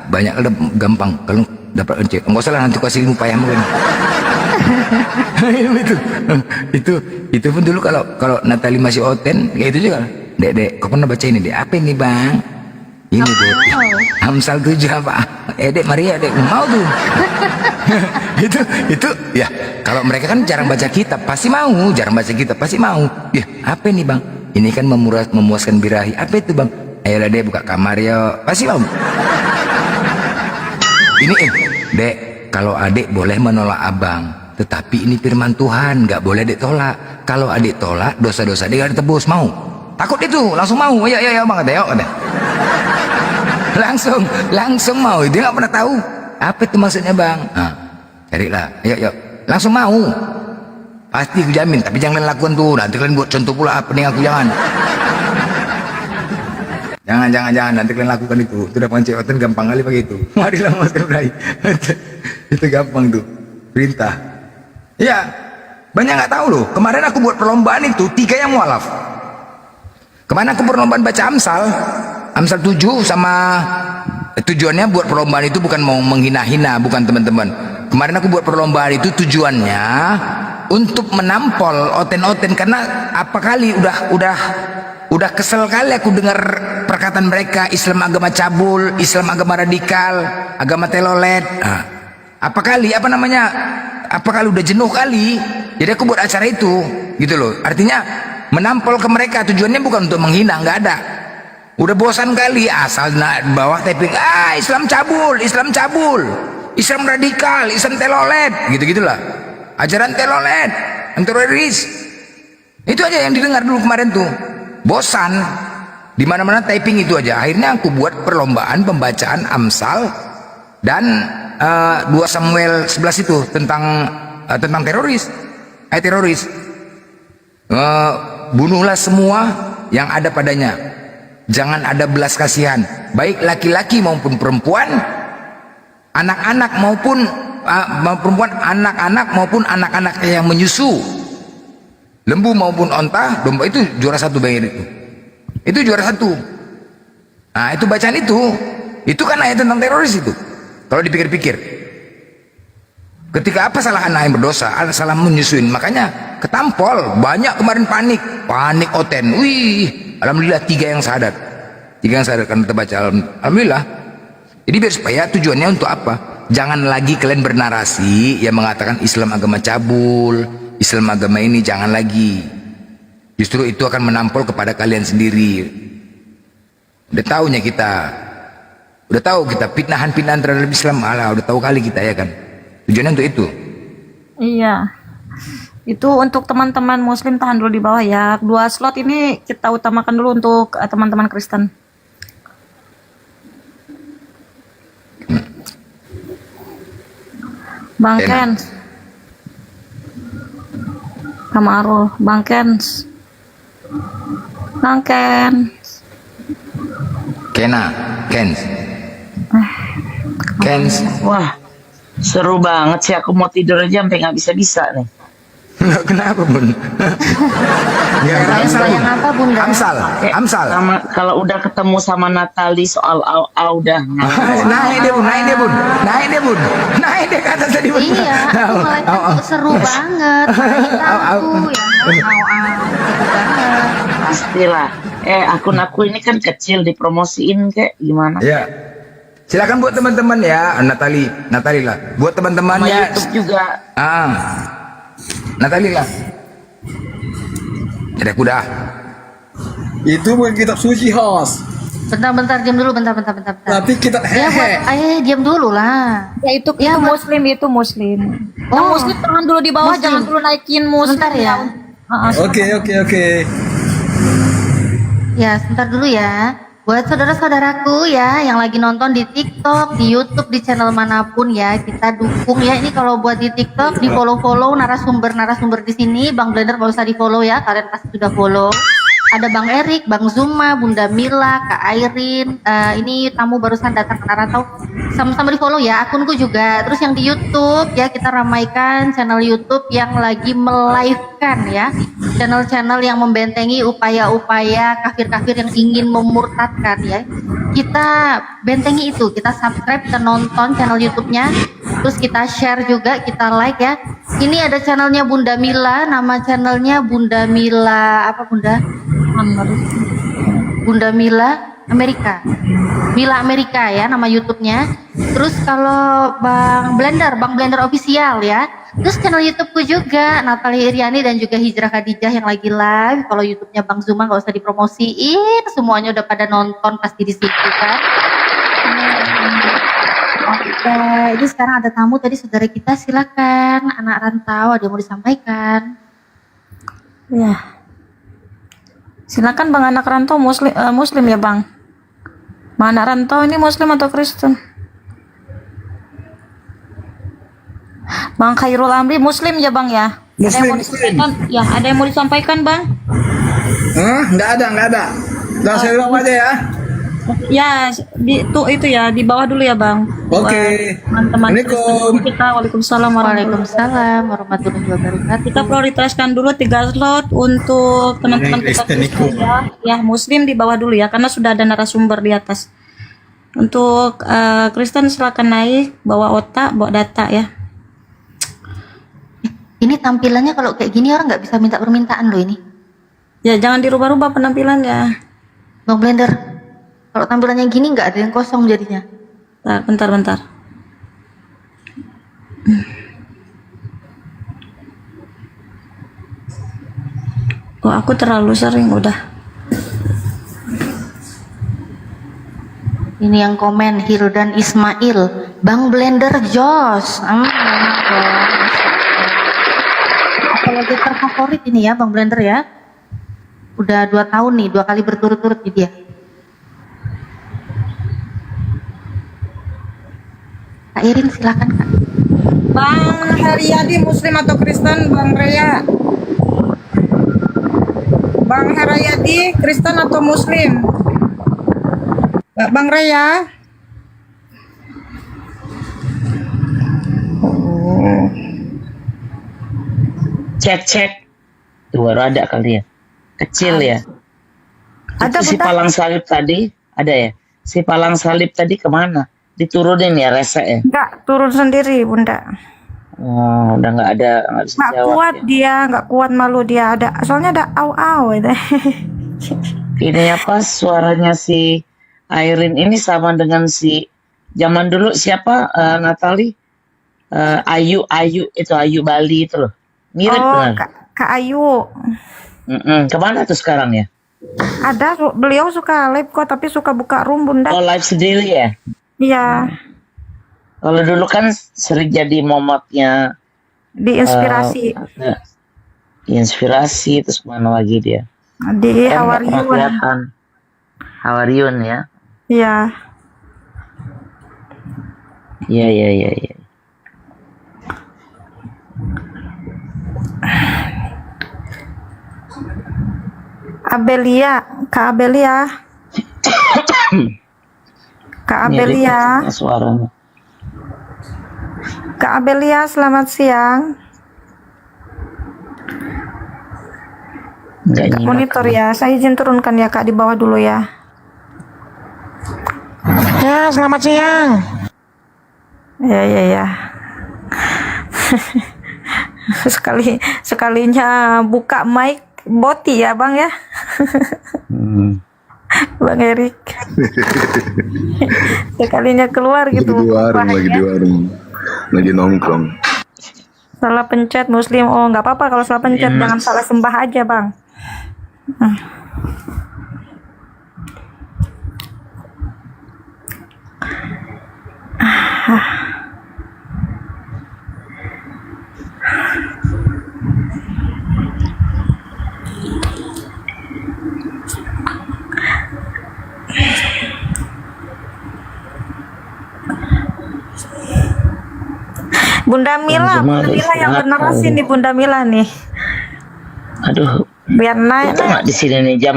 banyak kali gampang kalau dapat COTN. Enggak usah lah, nanti kasih ilmu payah mungkin. itu pun dulu kalau Natali masih oten kayak itu juga. Dek, kau pernah baca ini dek? Apa ini bang? Ini dek, Amsal 7 apa? Dek Maria dek mau tuh. itu ya, kalau mereka kan jarang baca kitab pasti mau, ya apa ini bang? Ini kan memuaskan birahi. Apa itu bang? Ayolah dek buka kamar ya, pasti mau. Ini dek, kalau adik boleh menolak abang, tetapi ini firman Tuhan, nggak boleh adik tolak. Kalau adik tolak, dosa-dosa dia harus ditebus. Mau? Takut itu, langsung mau. Ya bang, kata. Langsung mau. Dia nggak pernah tahu apa itu maksudnya bang. Carilah. Yuk, langsung mau. Pasti aku jamin. Tapi jangan lakukan tuh. Nanti kalian buat contoh pula apa nih aku jangan. Jangan. Nanti kalian lakukan itu. Itu udah pencetan gampang kali pakai itu. Marilah mas Kabrai. Itu gampang tuh. Perintah. Ya, banyak nggak tahu loh. Kemarin aku buat perlombaan itu 3 yang mualaf. Kemarin aku perlombaan baca Amsal 7 sama tujuannya buat perlombaan itu bukan mau menghina-hina, bukan teman-teman. Kemarin aku buat perlombaan itu tujuannya untuk menampol oten-oten, karena apa kali udah kesel kali aku dengar perkataan mereka, Islam agama cabul, Islam agama radikal, agama telolet. Apa kali udah jenuh kali. Jadi aku buat acara itu gitu loh. Artinya menampol ke mereka, tujuannya bukan untuk menghina, nggak ada. Udah bosan kali asal bawah taping, Islam cabul, Islam radikal, Islam telolet, gitu-gitulah. Ajaran telolet, teroris. Itu aja yang didengar dulu kemarin tuh. Bosan. Di mana-mana typing itu aja. Akhirnya aku buat perlombaan pembacaan Amsal dan 2 Samuel 11 itu tentang teroris. Bunuhlah semua yang ada padanya. Jangan ada belas kasihan, baik laki-laki maupun perempuan, anak-anak maupun perempuan, anak-anak maupun anak-anak yang menyusu, lembu maupun onta, domba. Itu juara satu Bang Eri. Itu juara satu. Nah, itu bacaan itu kan ayat tentang teroris itu. Kalau dipikir-pikir, ketika apa salah anak yang berdosa, ada salah menyusuin, makanya ketampol. Banyak kemarin panik oten. Wih, alhamdulillah 3 yang sadar karena terbaca. Alhamdulillah. Jadi biar supaya tujuannya untuk apa? Jangan lagi kalian bernarasi yang mengatakan Islam agama cabul, Islam agama ini, jangan lagi. Justru itu akan menampol kepada kalian sendiri. Udah tahu kita fitnahan terhadap Islam, udah tahu kali kita, ya kan. Tujuannya untuk itu. Iya. Itu untuk teman-teman muslim, tahan dulu di bawah ya. 2 slot ini kita utamakan dulu untuk teman-teman Kristen. Bang Kens. Kamarul, Bang Kens. Kens. Wah, seru banget sih. Aku mau tidur aja sampai nggak bisa-bisa nih. Kenapa Bun? Yang apa Bunda? Amsal. Kalau udah ketemu sama Natali soal udah naik deh bun, naik deh kata tadi Bun. Iya, aku ngeliatnya seru banget. Aku yang gitu banget. Pastilah. Akun aku ini kan kecil, dipromosiin kayak gimana? Ya. Silakan buat teman-teman ya, Natali lah. Buat teman-teman ya. YouTube juga. Natali lah. Ada kuda. Itu bukan kitab suci, Hos. Bentar, diam dulu, bentar. Tapi kitab diam dulu lah. Ya itu muslim. Yang muslim tahan dulu di bawah, jangan dulu naikin muslim. Bentar ya. Oke. Ya, sebentar dulu ya. Buat saudara-saudaraku ya yang lagi nonton di TikTok, di YouTube, di channel manapun ya, kita dukung ya. Ini kalau buat di TikTok, di follow narasumber di sini. Bang Blender gak usah di follow ya, kalian pasti sudah follow. Ada Bang Erik, Bang Zuma, Bunda Mila, Kak Airin. Ini tamu barusan datang ke Narantau. Sama-sama di follow ya, akunku juga. Terus yang di YouTube ya, kita ramaikan channel YouTube yang lagi melive-kan ya. Channel-channel yang membentengi upaya-upaya kafir-kafir yang ingin memurtadkan ya. Kita bentengi itu, kita subscribe, kita nonton channel YouTube-nya. Terus kita share juga, kita like ya. Ini ada channelnya Bunda Mila, nama channelnya Bunda Mila apa Bunda? Bunda Mila Amerika ya nama YouTube-nya. Terus kalau Bang Blender official ya. Terus channel YouTube-ku juga Natali Iriani dan juga Hijrah Khadijah yang lagi live. Kalau YouTube-nya Bang Zuma nggak usah dipromosiin, semuanya udah pada nonton pasti di situ kan. Oke, ini sekarang ada tamu tadi saudara kita, silakan anak rantau, ada yang mau disampaikan. Ya. Silakan Bang, anak rantau muslim ya Bang. Bang anak rantau ini muslim atau Kristen? Bang Khairul Amri muslim ya Bang ya? Muslim. Ya, ada yang mau disampaikan Bang? Nggak ada. Nah, saya bilang aja ya. Ya, itu ya di bawah dulu ya Bang. Oke. Teman-teman Assalamualaikum. kita, waalaikumsalam warahmatullahi wabarakatuh. Kita prioritaskan dulu 3 slot untuk teman-teman kita Kristen ya, muslim di bawah dulu ya, karena sudah ada narasumber di atas. Untuk Kristen silakan naik, bawa otak, bawa data ya. Ini tampilannya kalau kayak gini orang nggak bisa minta permintaan loh ini. Ya jangan dirubah-rubah penampilannya. Bang Blender, kalau tampilannya gini nggak ada yang kosong jadinya. Bentar. Oh, aku terlalu sering udah. Ini yang komen Hildan Ismail, Bang Blender Jos. Apalagi terfavorit ini ya Bang Blender ya. Udah 2 tahun nih, 2 kali berturut-turut nih dia. Kak Irin silakan Kak. Bang Haryadi muslim atau Kristen? Bang Rea. Bang Harayadi, Kristen atau Muslim? Bang Raya? Cek. Tuh, baru ada kali ya. Kecil ya. Ada, Si Bunda. palang salib tadi, ada ya? Si palang salib tadi kemana? Diturunin ya rese ya? Enggak, turun sendiri, Bunda. Oh, udah nggak bisa Nggak jawab kuat ya. dia, nggak kuat malu dia. Soalnya ada au-au itu. Ini apa suaranya si Airin ini sama dengan si zaman dulu siapa Natali? Ayu itu Ayu Bali itu loh. Mirip Oh, benar. Kak Ayu. Kemana tuh sekarang ya? Ada, beliau suka live kok, tapi suka buka room, Bunda. Oh, live sendiri ya? Iya, Kalau dulu kan sering jadi momotnya diinspirasi. inspirasi terus mana lagi dia? Di Kan nggak pernah Hawariun. kelihatan. Hawariun ya? Iya. Iya. Abelia, Kak Abelia. Kak Abelia. Suaranya. Kak Abelia, selamat siang. Nggak Monitor ya, saya izin turunkan ya Kak di bawah dulu ya. Ya, selamat siang. Ya. Sekalinya buka mic boti ya Bang ya. Bang Erik. Sekalinya keluar gitu. Lagi di warung, lagi nongkrong. Salah pencet Muslim. Oh, nggak apa-apa kalau salah pencet, jangan salah sembah aja, Bang. Bunda Mila yang generasi nih Bunda Mila nih. Aduh, Biar naik. itu nggak di sini nih jam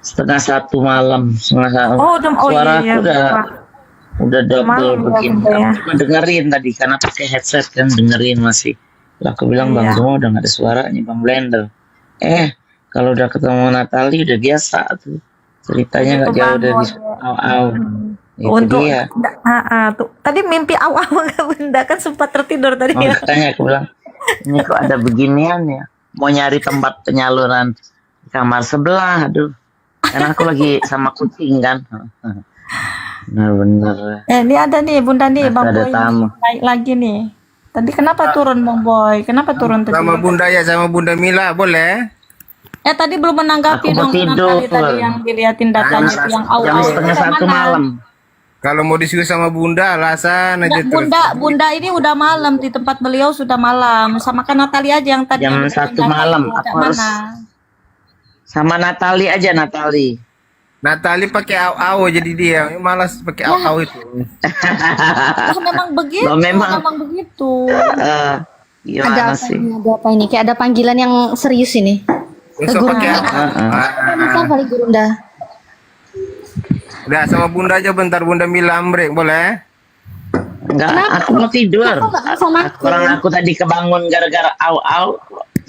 12:30 malam, 12:30. Oh, Suara iya. aku udah double Malam ya, begini. Bunda ya. Aku cuma dengerin tadi karena pakai headset kan dengerin masih. Lah aku bilang Bang Iya. Zuma udah nggak ada suaranya Bang Blender. Kalau udah ketemu Natali udah biasa tuh. Ceritanya nggak jauh dari awal. Itu Untuk dia. tuh. Tadi mimpi awal nggak Bunda kan sempat tertidur tadi ya. Makanya aku bilang ini kok ada beginian ya. Mau nyari tempat penyaluran di kamar sebelah, aduh. Karena aku lagi sama kucing kan. Bener-bener. Ini ada nih Bunda nih Bang ada Boy tamu. naik lagi nih. Tadi kenapa turun Bang Boy? Kenapa turun tadi? Sama Bunda ya, sama Bunda Mila, boleh? Tadi belum menanggapi Aku mau dong tidur. tadi yang diliatin datanya itu yang Jam awal. 1:30 malam. Kalau mau diskusi sama Bunda, alasan aja terus. Bunda ini udah malam di tempat beliau sudah malam. Sama kan Natali aja yang tadi. Jam yang 1 datang malam. itu, Aku mana? harus sama Natali aja, Natali. Natali pakai au-au jadi dia malas pakai au-au itu. Lah, memang begitu. Loh, memang. begitu. Gimana sih? Ada apa ini? Kayak ada panggilan yang serius ini. Besok pakai Bentar kali Gurunda. Udah sama Bunda aja bentar, Bunda Mila Ambrek, boleh? Enggak, aku mau tidur. Sama aku. Orang aku tadi kebangun gara-gara au-au.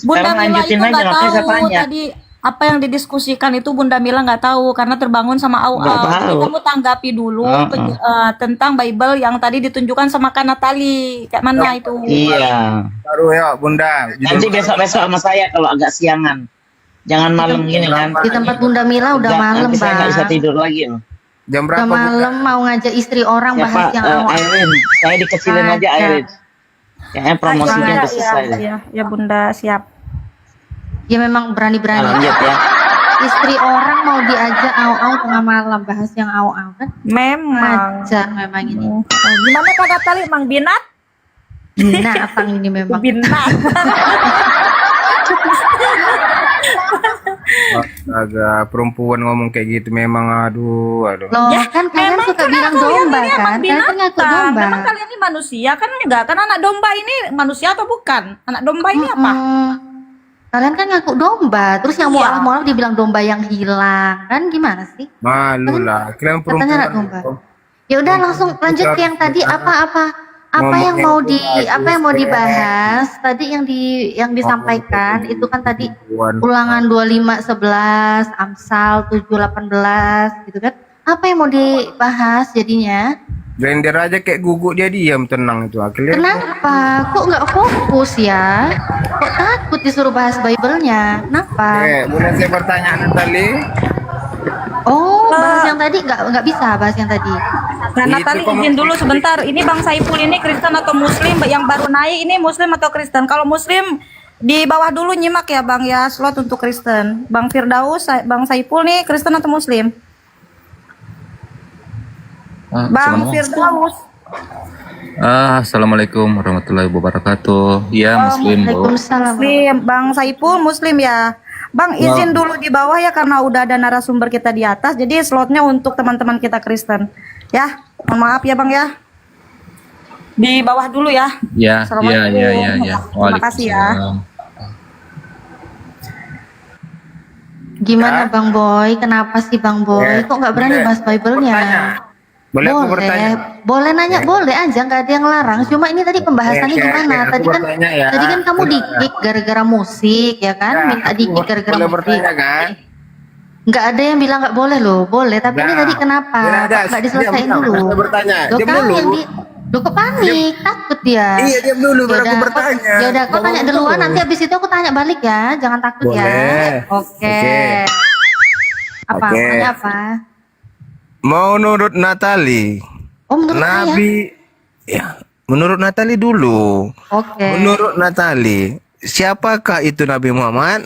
Bunda Sekarang Mila lanjutin itu aja, nggak makanya saya tahu tanya. tadi apa yang didiskusikan itu Bunda Mila nggak tahu karena terbangun sama Nggak au-au. Jadi tahu. kamu tanggapi dulu Heeh. tentang Bible yang tadi ditunjukkan sama Kak Natali. Kayak mana itu? Iya. Baru ya, Bunda. Nanti besok-besok sama saya kalau agak siangan. Jangan malam gini kan. Di tempat Bunda Mila udah malam, Nanti saya nggak bisa Bang. tidur lagi loh. Jam Udah malam mau ngajak istri orang bahas yang awal. Airin, saya dikecilin aja Airin. Kayaknya promosinya udah selesai deh. Ya Bunda siap. Ya memang berani-berani. Lanjut ya. Istri orang mau diajak au-au tengah malam bahas yang au-au kan? Memang. Ajar memang ini. Gimana Kak Natali? Mang Binat? Binatang ini memang. Binat. Agak perempuan ngomong kayak gitu memang aduh. Loh, kan kalian suka bilang domba kan? Kalian kan ngaku domba. Memang kalian ini manusia kan enggak? Kan anak domba ini manusia atau bukan? Anak domba ini apa? Kalian kan ngaku domba, terus yang mualaf-mualaf dibilang domba yang hilang, kan gimana sih? Malu lah. Kalian Katanya anak domba. Ya udah langsung lanjut ke yang tadi apa yang mau dibahas tadi yang disampaikan itu kan tadi Ulangan 25:11, Amsal 7:18 gitu kan. Apa yang mau dibahas jadinya? Blender aja kayak guguk, dia diam tenang itu akhirnya. Kenapa? Kok nggak fokus ya? Kok takut disuruh bahas Bible-nya? Kenapa? Boleh saya pertanyaan tadi? Oh, bahas yang tadi nggak bisa bahas yang tadi. Nah, Natali izin dulu sebentar. Ini Bang Saiful ini Kristen atau Muslim? Yang baru naik ini Muslim atau Kristen? Kalau Muslim di bawah dulu nyimak ya Bang ya, slot untuk Kristen. Bang Firdaus, Bang Saiful nih Kristen atau Muslim? Bang Firdaus. Assalamualaikum warahmatullahi wabarakatuh. Ya, Muslim. Muslim. Bang Saiful Muslim ya. Bang izin dulu di bawah ya karena udah ada narasumber kita di atas. Jadi slotnya untuk teman-teman kita Kristen. Ya, mohon maaf ya Bang ya. Di bawah dulu ya. Ya. Terima kasih ya. Gimana Bang Boy? Kenapa sih Bang Boy? Kok nggak berani bahas Bible-nya? Boleh aku bertanya? Boleh nanya, boleh aja, nggak ada yang larang. Cuma ini tadi pembahasannya gimana? Tadi kan kamu di-kick gara-gara musik ya kan? Minta di-kick gara-gara musik. Nggak ada yang bilang nggak boleh loh, boleh. Tapi ini tadi kenapa? Nggak diselesaikan dulu. Loh kan yang Loh kok panik? Takut dia. Iya, diam dulu baru aku bertanya. Ya udah, kau tanya duluan, nanti habis itu aku tanya balik ya. Jangan takut ya. Oke. Apa? Tanya apa? Mau menurut Natali. Oh, menurut Nabi ya, menurut Natali dulu. Oke. Menurut Natali, siapakah itu Nabi Muhammad?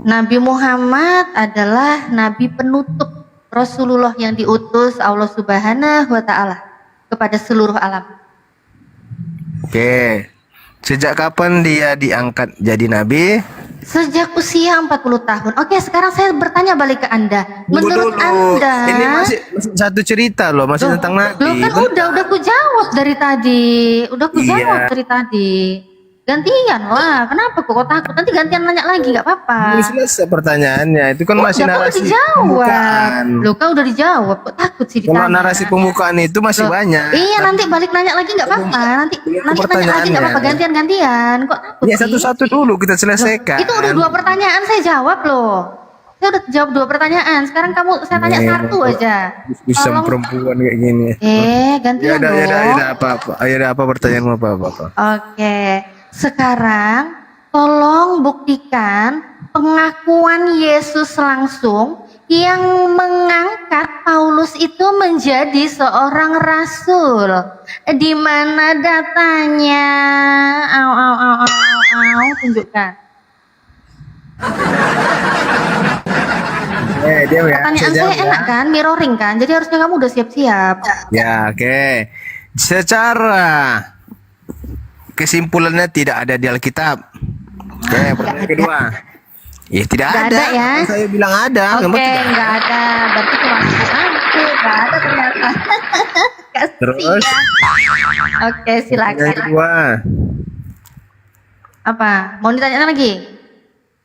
Nabi Muhammad adalah nabi penutup, Rasulullah yang diutus Allah Subhanahu wa taala kepada seluruh alam. Oke. Sejak kapan dia diangkat jadi nabi? Sejak usia 40 tahun. Oke, sekarang saya bertanya balik ke Anda. Menurut Anda, ini masih satu cerita loh, masih tentang nabi. Loh kan udah ku jawab dari tadi. Udah ku jawab dari tadi. Gantian lah. Kenapa kok takut? Nanti gantian nanya lagi, nggak apa-apa. Belum selesai pertanyaannya. Itu kan masih narasi pembukaan. Loh, kan udah dijawab. Kok takut sih ditanya? Kalau narasi pembukaan itu masih banyak. Iya, nanti balik nanya lagi nggak apa-apa. Nanti nanya lagi nggak apa-apa. Gantian. Kok takut ya, satu-satu dulu kita selesaikan. Itu udah 2 pertanyaan saya jawab loh. Saya udah jawab 2 pertanyaan. Sekarang saya tanya 1 aja. Bisa perempuan kayak gini. Gantian dong. Ya apa-apa. Ayo apa pertanyaanmu apa-apa. Oke. Sekarang tolong buktikan pengakuan Yesus langsung yang mengangkat Paulus itu menjadi seorang rasul. Di mana datanya? Tunjukkan. Pertanyaan saya enak kan, mirroring kan, jadi harusnya kamu udah siap-siap. Ya, oke. Secara kesimpulannya tidak ada di Alkitab. Oke, pertanyaan kedua. Ya tidak ada ya. Saya bilang ada. Oke, nggak ada. Berarti cuma aku nggak ada ternyata. Terus. Oke, silakan. Yang kedua. Apa? Mau ditanya lagi?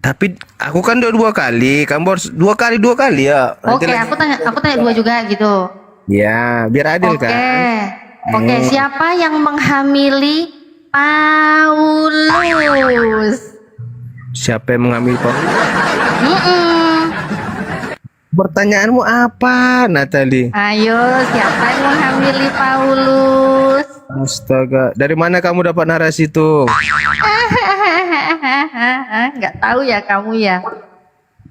Tapi aku kan udah 2 kali, kamu harus 2 kali ya. Oke, aku tanya 2 juga gitu. Ya, biar adil kan. Oke, siapa yang menghamili Paulus? Siapa yang mengambil Paulus? Pertanyaanmu apa, Natali? Ayo, siapa yang menghamili Paulus? Astaga, dari mana kamu dapat narasi itu? Nggak tahu ya kamu ya.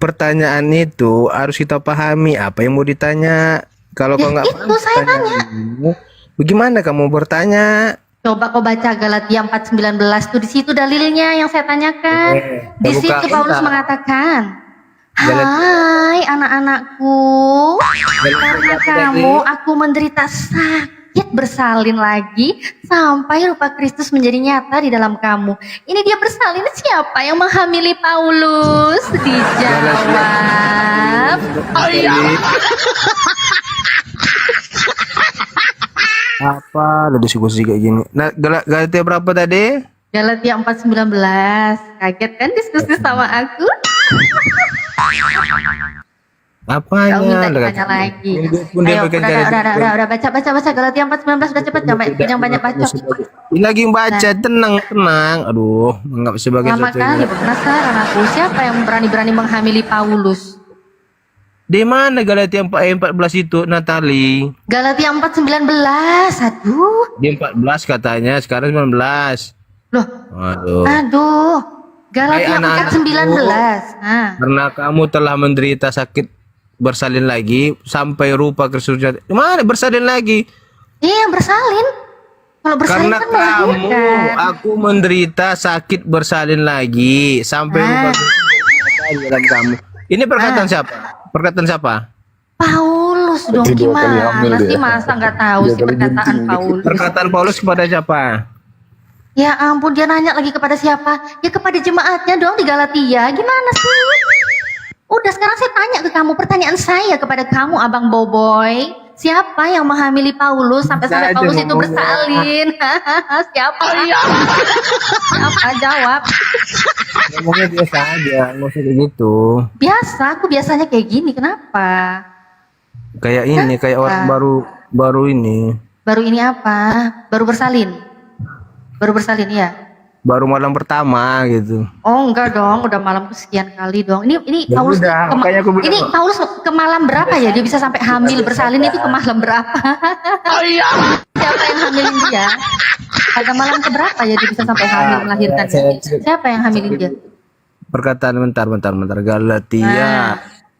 Pertanyaan itu harus kita pahami apa yang mau ditanya. Kalau kau nggak itu saya tanya. Bagaimana kamu bertanya? Coba kau baca Galatia 4:19 tuh, di situ dalilnya yang saya tanyakan. Di situ Paulus mengatakan, "Hai anak-anakku, karena kamu aku menderita sakit bersalin lagi sampai rupa Kristus menjadi nyata di dalam kamu." Ini dia bersalin, siapa yang menghamili Paulus? Dijawab. Apa? Ada diskusi kayak gini. Nah, Galatia berapa tadi? Galatia 4:19. Kaget kan diskusi sama aku? Kau minta Apanya? ditanya lagi. Pun dia Ayo, pakai udah baca Galatia 4:19 udah cepet, jangan banyak bacot. Ini lagi baca, tenang. Aduh, menganggap sebagai Lama sesuatu kali yang... penasaran aku, siapa yang berani-berani menghamili Paulus? Di mana Galatia 14 itu, Natali? Galatia 4:19. Aduh. Di 14 katanya, sekarang 19. Loh. Aduh. Galatia Hai, anak-anakku. 4:19. Nah. Karena kamu telah menderita sakit bersalin lagi sampai rupa Kristus. Mana bersalin lagi? Iya, bersalin. Kalau bersalin Karena kan kamu, melahirkan. aku menderita sakit bersalin lagi sampai rupa Kristus di dalam kamu. Ini perkataan siapa? Perkataan siapa? Paulus dong, Berarti 2 kali hamil gimana sih? dia. Masa nggak tahu sih perkataan Paulus? Perkataan Paulus kepada siapa? Ya ampun, dia nanya lagi kepada siapa? Ya kepada jemaatnya dong di Galatia. Gimana sih? Udah, sekarang saya tanya ke kamu, pertanyaan saya kepada kamu, Abang Boboy. Siapa yang menghamili Paulus sampai Bisa aja Paulus itu ngomongnya. bersalin? Siapa? Siapa? Jawab. Ngomongnya biasa aja, nggak usah kayak gitu. Biasa, aku biasanya kayak gini. Kenapa? Kayak ini, kayak orang baru ini. Baru ini apa? Baru bersalin? Baru bersalin ya? Baru malam pertama gitu. Oh enggak dong, udah malam kesekian kali dong. Ini Ya Paulus udah, makanya aku bilang ini Paulus ke malam berapa ya? Dia bisa sampai hamil bersalin itu ke malam berapa? Siapa yang hamilin dia? Pada malam keberapa ya dia bisa sampai hamil melahirkan? Siapa yang hamilin dia? Perkataan bentar.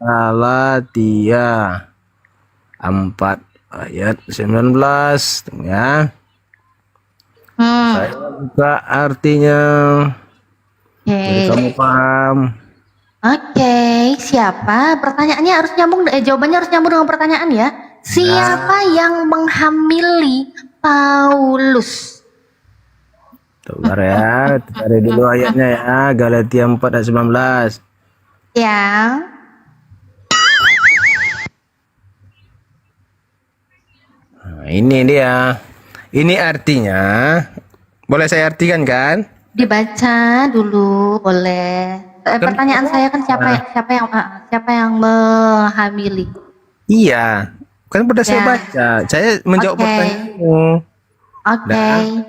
Galatia 4 ayat 19 ya. Saya buka artinya. Jadi kamu paham. Oke, siapa? Pertanyaannya harus nyambung, jawabannya harus nyambung dengan pertanyaan ya. Siapa yang menghamili Paulus? Bentar ya, cari dulu ayatnya ya. Galatia 4 ayat 19. Ya. Nah, ini dia. Ini artinya, boleh saya artikan kan? Dibaca dulu, boleh. Pertanyaan saya kan siapa yang menghamili? Iya, kan pada saya Ya. baca. Saya menjawab Oke. pertanyaanmu. Oke. Dan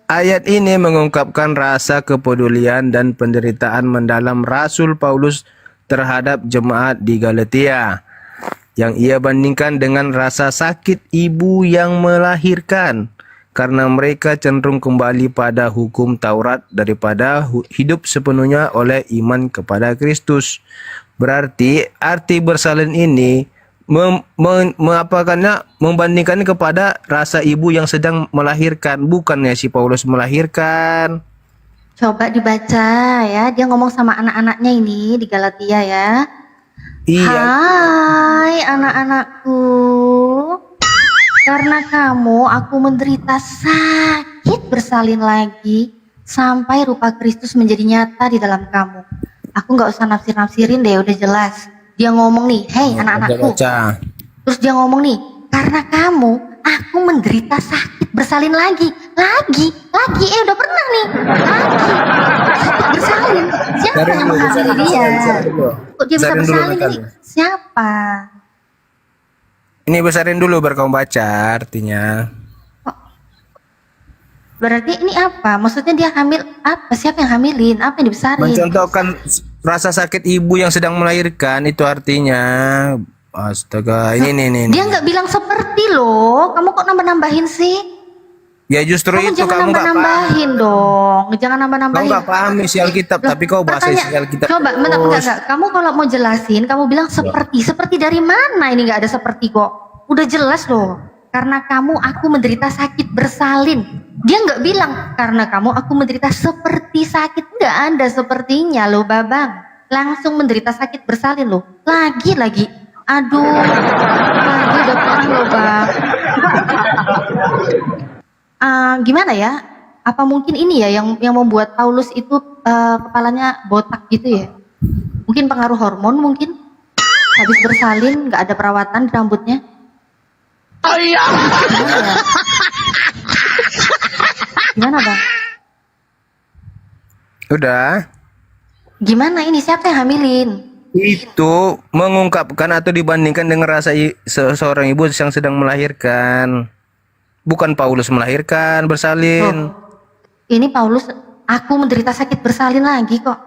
ayat ini mengungkapkan rasa kepedulian dan penderitaan mendalam Rasul Paulus terhadap jemaat di Galatia, yang ia bandingkan dengan rasa sakit ibu yang melahirkan, karena mereka cenderung kembali pada hukum Taurat daripada hidup sepenuhnya oleh iman kepada Kristus. Berarti arti bersalin ini membandingkan kepada rasa ibu yang sedang melahirkan, bukannya si Paulus melahirkan. Coba dibaca ya, dia ngomong sama anak-anaknya ini di Galatia ya. Iya. Hai anak-anakku, karena kamu aku menderita sakit bersalin lagi sampai rupa Kristus menjadi nyata di dalam kamu. Aku nggak usah nafsir-nafsirin deh, udah jelas. Dia ngomong nih, hei anak-anakku. Baca. Terus dia ngomong nih, karena kamu aku menderita sakit bersalin lagi, udah pernah nih, sakit bersalin. Siapa Cari yang dulu, menghamili cari dia? dulu. Kok dia bisa Besarin dulu bersalin bentar. ini? Siapa? Ini besarin dulu baru kamu baca artinya. Berarti ini apa? Maksudnya dia hamil apa? Siapa yang hamilin? Apa yang dibesarin? Mencontohkan rasa sakit ibu yang sedang melahirkan, itu artinya. Astaga, ini. Dia nggak bilang seperti loh. Kamu kok nambah-nambahin sih? Ya justru Kamu itu jangan kamu nggak paham. nambah-nambahin dong. Jangan Kamu nambah-nambahin. nggak paham isi Alkitab, tapi kau bahasa isi Alkitab. Coba, bentar, enggak. Kamu kalau mau jelasin, kamu bilang seperti. Seperti dari mana? Ini nggak ada seperti kok. Udah jelas loh. Karena kamu aku menderita sakit bersalin. Dia nggak bilang karena kamu aku menderita seperti sakit. Nggak ada sepertinya loh, Babang. Langsung menderita sakit bersalin loh. Lagi. Aduh. Lagi udah pernah loh, Bang. Gimana ya? Apa mungkin ini ya yang membuat Paulus itu kepalanya botak gitu ya? Mungkin pengaruh hormon mungkin. Habis bersalin nggak ada perawatan di rambutnya. Oh iya. Gimana Bang? Sudah. Gimana ini siapa yang hamilin? Itu mengungkapkan atau dibandingkan dengan rasa seorang ibu yang sedang melahirkan. Bukan Paulus melahirkan, bersalin. Ini Paulus, aku menderita sakit bersalin lagi kok.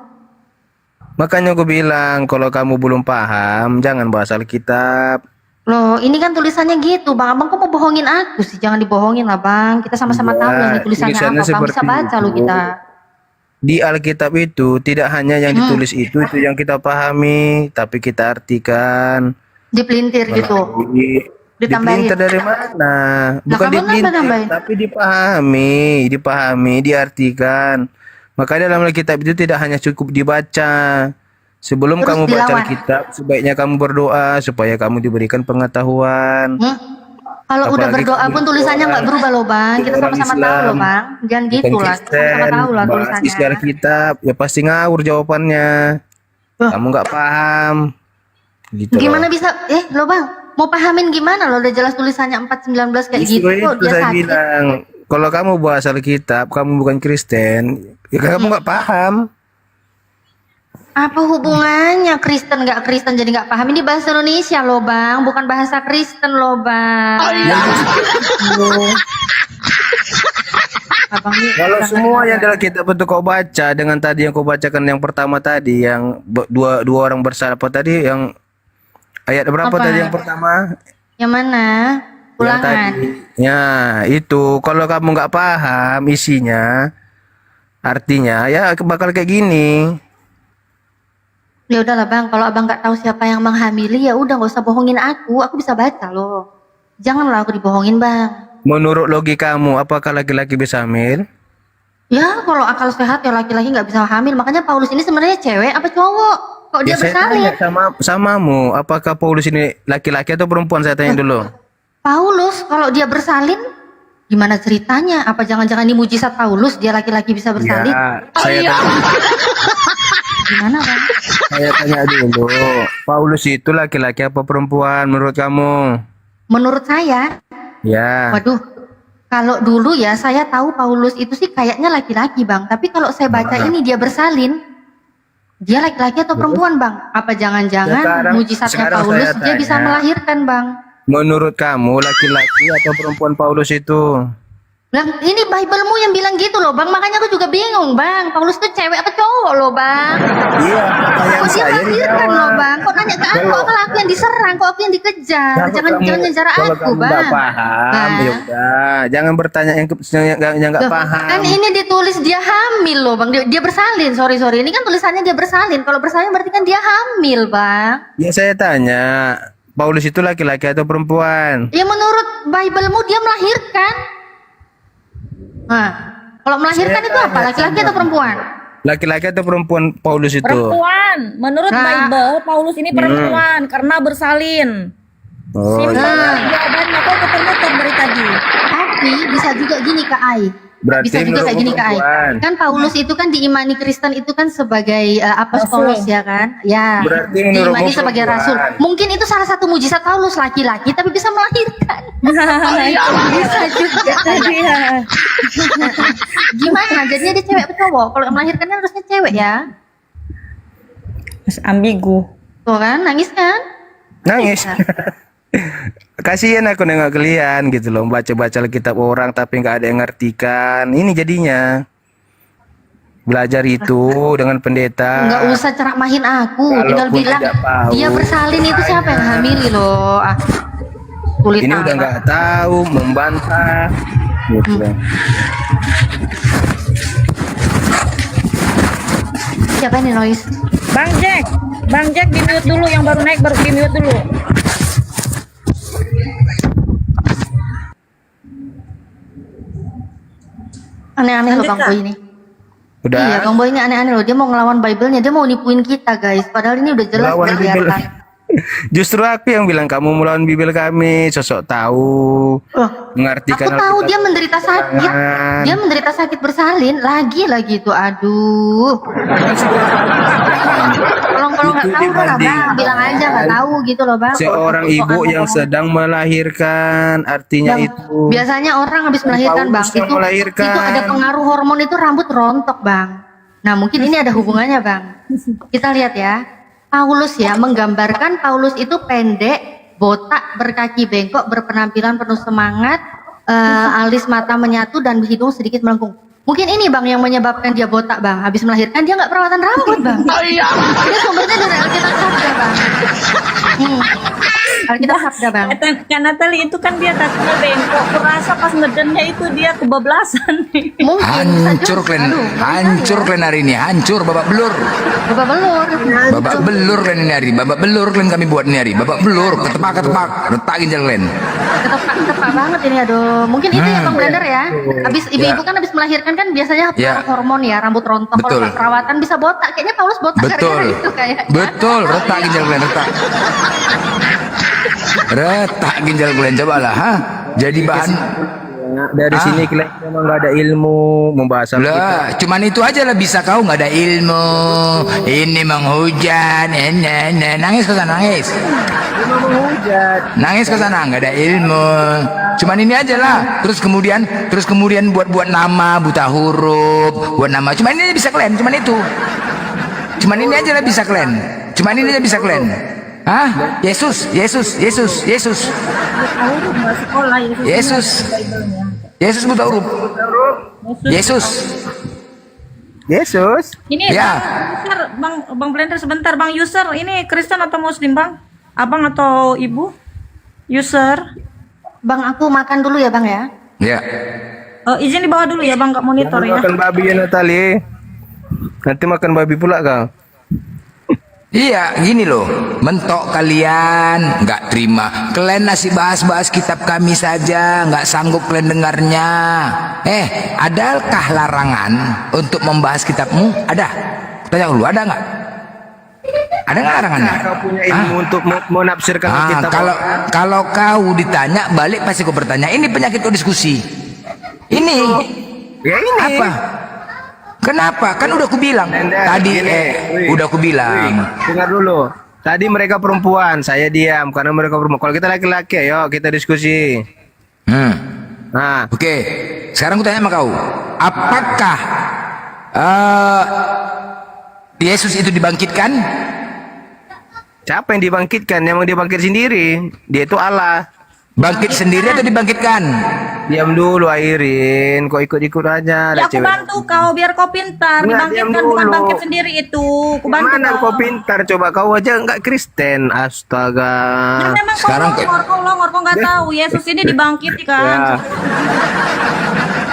Makanya aku bilang, kalau kamu belum paham, jangan bahas Alkitab. Loh, ini kan tulisannya gitu, Bang. Abang kok mau bohongin aku sih? Jangan dibohongin lah, Bang. Kita sama-sama tahu yang tulisannya apa. Bang bisa baca loh kita. Di Alkitab itu tidak hanya yang ditulis itu yang kita pahami, tapi kita artikan. Dipelintir gitu. Ditambahin. Dipelintir dari mana? Bukan dipelintir, tapi dipahami, diartikan. Makanya dalam Alkitab itu tidak hanya cukup dibaca. Sebelum Terus kamu baca dilawan. Alkitab, sebaiknya kamu berdoa supaya kamu diberikan pengetahuan. Kalau udah Apalagi berdoa kamu pun tulisannya berdoa, nggak berubah loh, Bang. Kita orang sama-sama tahu Islam, loh, Bang. Jangan bukan gitu lah. Kita sama-sama Kristen, tahu lah bahas tulisannya. isi Alkitab, ya pasti ngawur jawabannya. Kamu nggak paham. Gitu Gimana loh. bisa? Loh, Bang. Mau pahamin gimana loh? Udah jelas tulisannya 4:19 kayak gitu Justru kok itu dia saya sakit. bilang, kalau kamu bahas Alkitab, kamu bukan Kristen, ya kamu nggak paham. Apa hubungannya Kristen nggak Kristen jadi nggak paham? Ini bahasa Indonesia loh, Bang. Bukan bahasa Kristen loh, Bang. Kalau semua yang dalam kitab itu kau baca dengan tadi yang kau bacakan yang pertama tadi, yang dua orang bersalah apa tadi, yang ayat berapa Apa? tadi yang pertama? Yang mana? Yang Ulangan. tadi. Ya itu kalau kamu nggak paham isinya, artinya ya bakal kayak gini. Ya udahlah, Bang. Kalau Abang nggak tahu siapa yang menghamili, ya udah nggak usah bohongin aku. Aku bisa baca loh. Janganlah aku dibohongin, Bang. Menurut logikamu, apakah laki-laki bisa hamil? Ya, kalau akal sehat ya laki-laki nggak bisa hamil. Makanya Paulus ini sebenarnya cewek apa cowok? Kok dia Ya, saya bersalin? tanya samamu, apakah Paulus ini laki-laki atau perempuan? Saya tanya dulu. Paulus, kalau dia bersalin, gimana ceritanya? Apa jangan-jangan ini mujizat Paulus? Dia laki-laki bisa bersalin? Ya, saya tanya. Gimana, Bang? Saya tanya dulu, Paulus itu laki-laki apa perempuan menurut kamu? Menurut saya, Ya. waduh, kalau dulu ya saya tahu Paulus itu sih kayaknya laki-laki, Bang. Tapi kalau saya baca ini dia bersalin, dia laki-laki atau perempuan, Bang? Apa jangan-jangan Sekarang- mujizatnya sekarang Paulus saya dia bisa tanya. melahirkan, Bang? Menurut kamu laki-laki atau perempuan Paulus itu? Bang, ini Bible-mu yang bilang gitu loh, Bang. Makanya aku juga bingung, Bang. Paulus itu cewek apa cowok loh, Bang? Iya, pertanyaan Kok dia saya melahirkan dijawab. loh, Bang? Kok nanya ke aku? Kalau- Kok aku yang diserang? Kok aku yang dikejar? Kalau Jangan ngejar kalau aku, kamu Bang. nggak paham, Nah. ya udah, jangan bertanya yang nggak Loh, paham. kan ini ditulis dia hamil loh, Bang. Dia bersalin, sorry. Ini kan tulisannya dia bersalin. Kalau bersalin berarti kan dia hamil, Bang. Ya saya tanya, Paulus itu laki-laki atau perempuan? Ya menurut Bible-mu dia melahirkan. Nah, kalau melahirkan itu apa? Laki-laki atau perempuan? Laki-laki atau perempuan Paulus itu? Perempuan. Menurut Nah. Bible, Paulus ini perempuan karena bersalin. Oh, Simpel iya. kali jawabannya. Kok muter-muter dari tadi? Tapi bisa juga gini Kak Ai. Berarti Bisa juga kayak gini Kak Ai. perempuan. Kan Paulus itu kan diimani Kristen itu kan sebagai apostolos ya kan? Ya. Berarti menurutmu Diimani sebagai rasul. perempuan. Mungkin itu salah satu mujizat Paulus laki-laki tapi bisa melahirkan. Bisa juga. Iya. Gimana? Jadinya dia cewek apa cowok? Kalau melahirkan kan harusnya cewek ya. Mas ambigu. Tuh kan, nangis kan? Nangis. Kasihan aku nengok kalian gitu loh, baca-baca Alkitab orang tapi nggak ada yang ngartikan. Ini jadinya belajar itu dengan pendeta. Nggak usah ceramahin aku, tinggal Kalaupun bilang tidak tahu, dia bersalin itu siapa yang hamili loh. Kulit Ini udah amat. nggak tahu, membantah. Gitu. Siapa ini noise? Bang Jack di mute dulu, yang baru naik baru di mute dulu. Aneh-aneh loh Lanjut, Bang Kak. Boy ini. Udah. Iya, Bang Boy ini aneh-aneh loh. Dia mau ngelawan Bible-nya, dia mau nipuin kita, guys. Padahal ini udah jelas Melawan Bible. kelihatan. Justru aku yang bilang kamu melawan Bible kami, sosok tahu, mengartikan. Aku tahu Alkitab dia menderita sakit. jangan. Dia menderita sakit bersalin lagi itu. Aduh. Kalau nggak tahu lah Bang, bilang aja nggak tahu gitu loh Bang. Seorang Kok ibu ngomong- yang sedang melahirkan, artinya Bang, itu. biasanya orang habis melahirkan Bang, Paulus yang melahirkan. itu ada pengaruh hormon itu rambut rontok Bang. Nah, mungkin ini ada hubungannya, Bang. Kita lihat ya. Paulus ya, menggambarkan Paulus itu pendek, botak, berkaki bengkok, berpenampilan penuh semangat, alis mata menyatu, dan hidung sedikit melengkung. Mungkin ini, Bang, yang menyebabkan dia botak, Bang. Habis melahirkan, dia nggak perawatan rambut, Bang. Ini sumbernya dari Alkitab Sabda, Bang. Alkitab Sabda, Bang. Kan Natali itu kan dia kakinya bengkok. Kurasa pas ngedennya itu dia kebablasan. Hancur kalian, hancur kalian hari ini, hancur babak belur. Babak belur. Babak belur kalian ini hari, babak belur kalian kami buat ini hari, babak belur, ketepak, retak ginjal kalian. Ketepak banget ini, aduh. Mungkin itu ya, Bang Blender ya. Habis ibu-ibu kan habis melahirkan kan biasanya hormon ya, rambut rontok. Kalau nggak perawatan bisa botak. Kayaknya Paulus botak gara-gara itu kayaknya. Betul, retak ginjal kalian, retak. Retak ginjal kalian, cobalah, ha? Jadi bahan dari sini kalian memang nggak ada ilmu membahas lah, cuman itu aja lah bisa kau nggak ada ilmu. Ini menghujan, nangis ke sana, nangis. Nangis ke sana, nggak ada ilmu. Cuman ini aja lah. Terus kemudian buat nama, buta huruf, buat nama. Cuman ini aja bisa kalian, cuman itu. Cuman ini aja lah bisa kalian. Cuman ini aja bisa kalian. Hah? Yesus. Yesus buta huruf. Yesus. Ini ya. Bang Blender sebentar, Bang User. Ini Kristen atau Muslim, Bang? Abang atau Ibu? User. Bang, aku makan dulu ya, Bang ya. Ya. Izin dibawa dulu ya, Bang, nggak monitor ya. Makan babi ya, Natali. Nanti makan babi pula kau. Iya, gini loh, mentok kalian nggak terima. Kalian masih bahas-bahas kitab kami saja, nggak sanggup kalian dengarnya. Adakah larangan untuk membahas kitabmu? Ada? Tanya dulu, ada nggak? Ada nggak larangannya? Kau punya ilmu untuk menafsirkan kitab. Kalau kau ditanya balik pasti kau bertanya. Ini penyakit kau diskusi. Ini. Ya ini. Apa? Kenapa? Kan udah aku bilang tadi. Udah aku bilang. Dengar dulu. Tadi mereka perempuan, saya diam karena mereka perempuan. Kalau kita laki-laki, ayo kita diskusi. Nah, oke. Sekarang aku tanya sama kau, apakah Yesus itu dibangkitkan? Siapa yang dibangkitkan? Yang dibangkit sendiri. Dia itu Allah. Bangkit sendiri atau dibangkitkan? Diam dulu, Airin. Kau ikut-ikut aja. Ya, aku bantu kau biar kau pintar. Dibangkitkan bukan bangkit sendiri itu. Aku bantu Mana kau pintar? Coba kau aja nggak Kristen. Astaga. Ya, memang sekarang kau longor kau nggak tahu. Yesus ini dibangkitkan.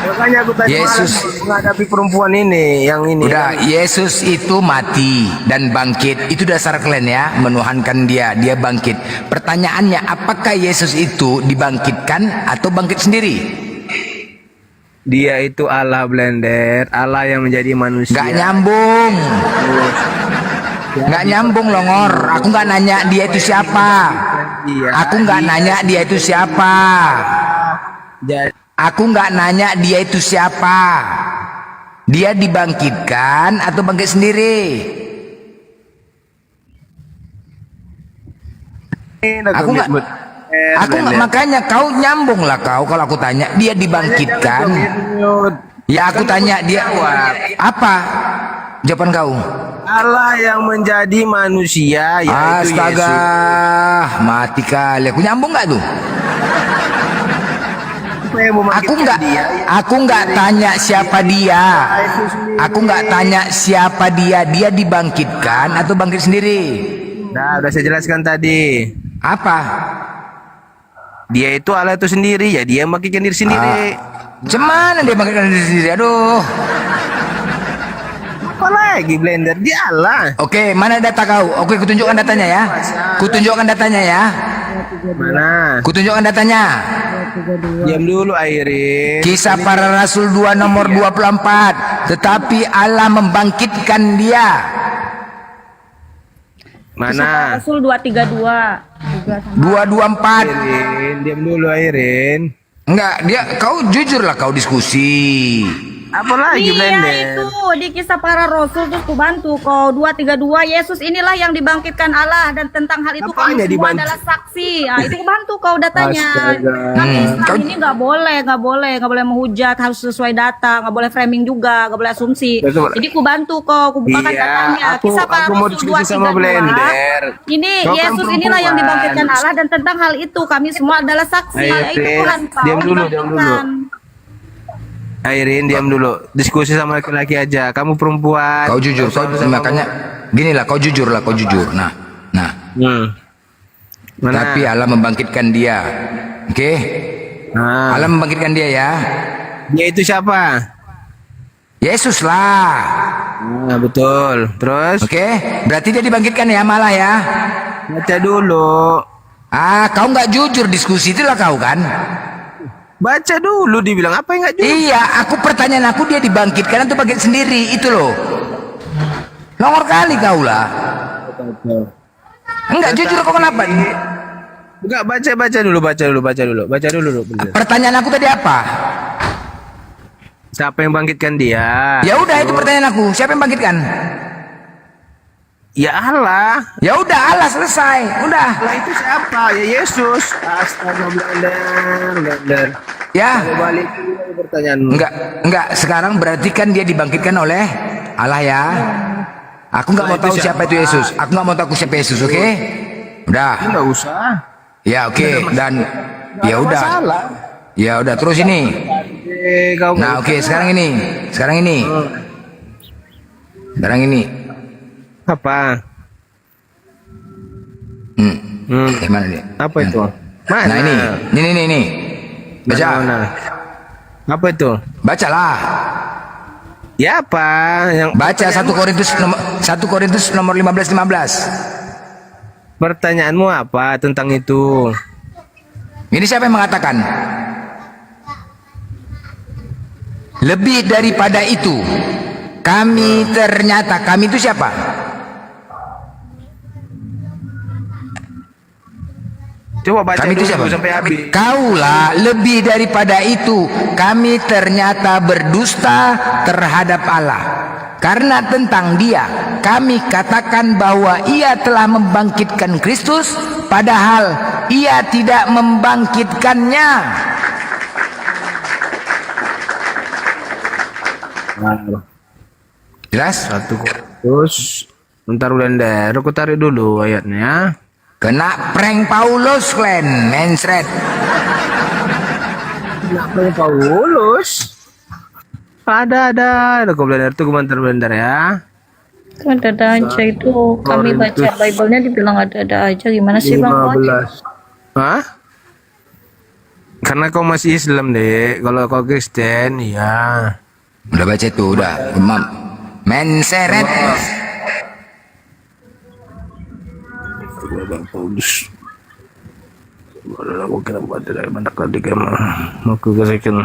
Makanya aku tadi Yesus menghadapi perempuan ini, yang ini. Udah, Yesus itu mati dan bangkit. Itu dasar kalian ya, menuhankan dia bangkit. Pertanyaannya, apakah Yesus itu dibangkitkan atau bangkit sendiri? Dia itu Allah, Blender. Allah yang menjadi manusia. Gak nyambung. Gak nyambung, Longor. Aku gak nanya dia itu siapa. Aku gak nanya dia itu siapa. Aku nggak nanya dia itu siapa. Dia dibangkitkan atau bangkit sendiri? Aku nggak, makanya kau nyambung lah kau. Kalau aku tanya dia dibangkitkan, ya aku tanya dia apa? Jawaban kau? Allah yang menjadi manusia, yaitu Astaga, Yesus. Mati kali. Aku nyambung nggak tuh? Aku nggak tanya siapa dia. Aku nggak tanya siapa dia. Dia dibangkitkan atau bangkit sendiri? Nah, udah saya jelaskan tadi. Apa? Dia itu Allah itu sendiri, ya dia membangkitkan diri sendiri. Cuman dia bangkitkan diri sendiri. Aduh. Apa lagi, Blender? Dia Allah. Oke, mana data kau? Oke, kutunjukkan datanya ya. Kutunjukkan datanya ya. Mana? Kutunjukkan datanya. Diam dulu, Airin. Kisah Para Rasul 2 nomor 24. Tetapi Allah membangkitkan dia. Mana? Rasul 232. 224. Airin, diam dulu, Airin. Enggak, kau jujur lah kau diskusi. Apa lagi Iya blender? itu di kisah para rasul terus ku bantu kau 232 Yesus inilah yang dibangkitkan Allah dan tentang hal itu kamu Apanya semua dibantu? adalah saksi. Nah, itu ku bantu kau datanya. Astaga. Kami Islam ini nggak boleh menghujat, harus sesuai data, nggak boleh framing juga, nggak boleh asumsi. Betul. Jadi ku bantu kau, ku bukakan Iya, datanya. aku- Kisah para aku mau rasul diskusi sama 232. Blender. Ini Kau kan Yesus inilah yang perempuan. dibangkitkan Allah dan tentang hal itu kami semua adalah saksi. Ayo, Itu Tris. Tuhan kau Diam dulu. dibangkitkan. Airin, diam dulu. Diskusi sama laki-laki aja. Kamu perempuan. Kau jujur, makanya gini lah, kau jujur. Nah. Tapi Allah membangkitkan dia. Oke? Allah membangkitkan dia ya. Dia itu siapa? Yesus lah. Nah, betul. Terus? Oke, berarti dia dibangkitkan ya malah ya. Baca dulu. Kau nggak jujur diskusi itulah kau kan? Baca dulu, dibilang apa yang nggak jujur? Iya, pertanyaan aku dia dibangkitkan atau bangkit sendiri itu loh. Nomor kali kau lah. Enggak jujur kau kenapa? Enggak, baca dulu. Pertanyaan aku tadi apa? Siapa yang bangkitkan dia? Ya udah itu pertanyaan aku. Siapa yang bangkitkan? Ya Allah. Ya udah Allah selesai. Udah. Allah itu siapa? Ya Yesus. Astaga, Blender. Ya. Balik pertanyaanmu. Enggak. Sekarang berarti kan dia dibangkitkan oleh Allah ya. Aku nggak mau tahu siapa itu Yesus. Aku nggak mau tahu siapa Yesus. Oke? Udah. Enggak usah. Ya oke. Dan ya udah. Ya udah terus ini. Nah oke sekarang ini. Apa? Mana dia? Apa itu? Mana? Nah ini. Baca. Mana? Apa itu? Bacalah. Ya apa? Yang Baca 1 Korintus nomor 15. Pertanyaanmu apa tentang itu? Ini siapa yang mengatakan? Lebih daripada itu, kami itu siapa? Coba baca Kami itu dulu siapa? sampai habis. Kaulah, lebih daripada itu, kami ternyata berdusta terhadap Allah. Karena tentang dia, kami katakan bahwa ia telah membangkitkan Kristus, padahal ia tidak membangkitkannya. Jelas? 1 Korintus. Bentar Blender, aku tarik dulu ayatnya. Kena prank Paulus, Glenn. Mensret. Kena prank Paulus. Ada kok Blender tuh komentar Blender ya. Ada aja itu kami baca Bible-nya dibilang ada aja gimana sih Bang? 15. Hah? Karena kau masih Islam deh. Kalau kau Kristen ya. Udah baca itu, udah. Menseret. Bang Paulus. Aku kira buat dari mana kali kamu mau kegesekan.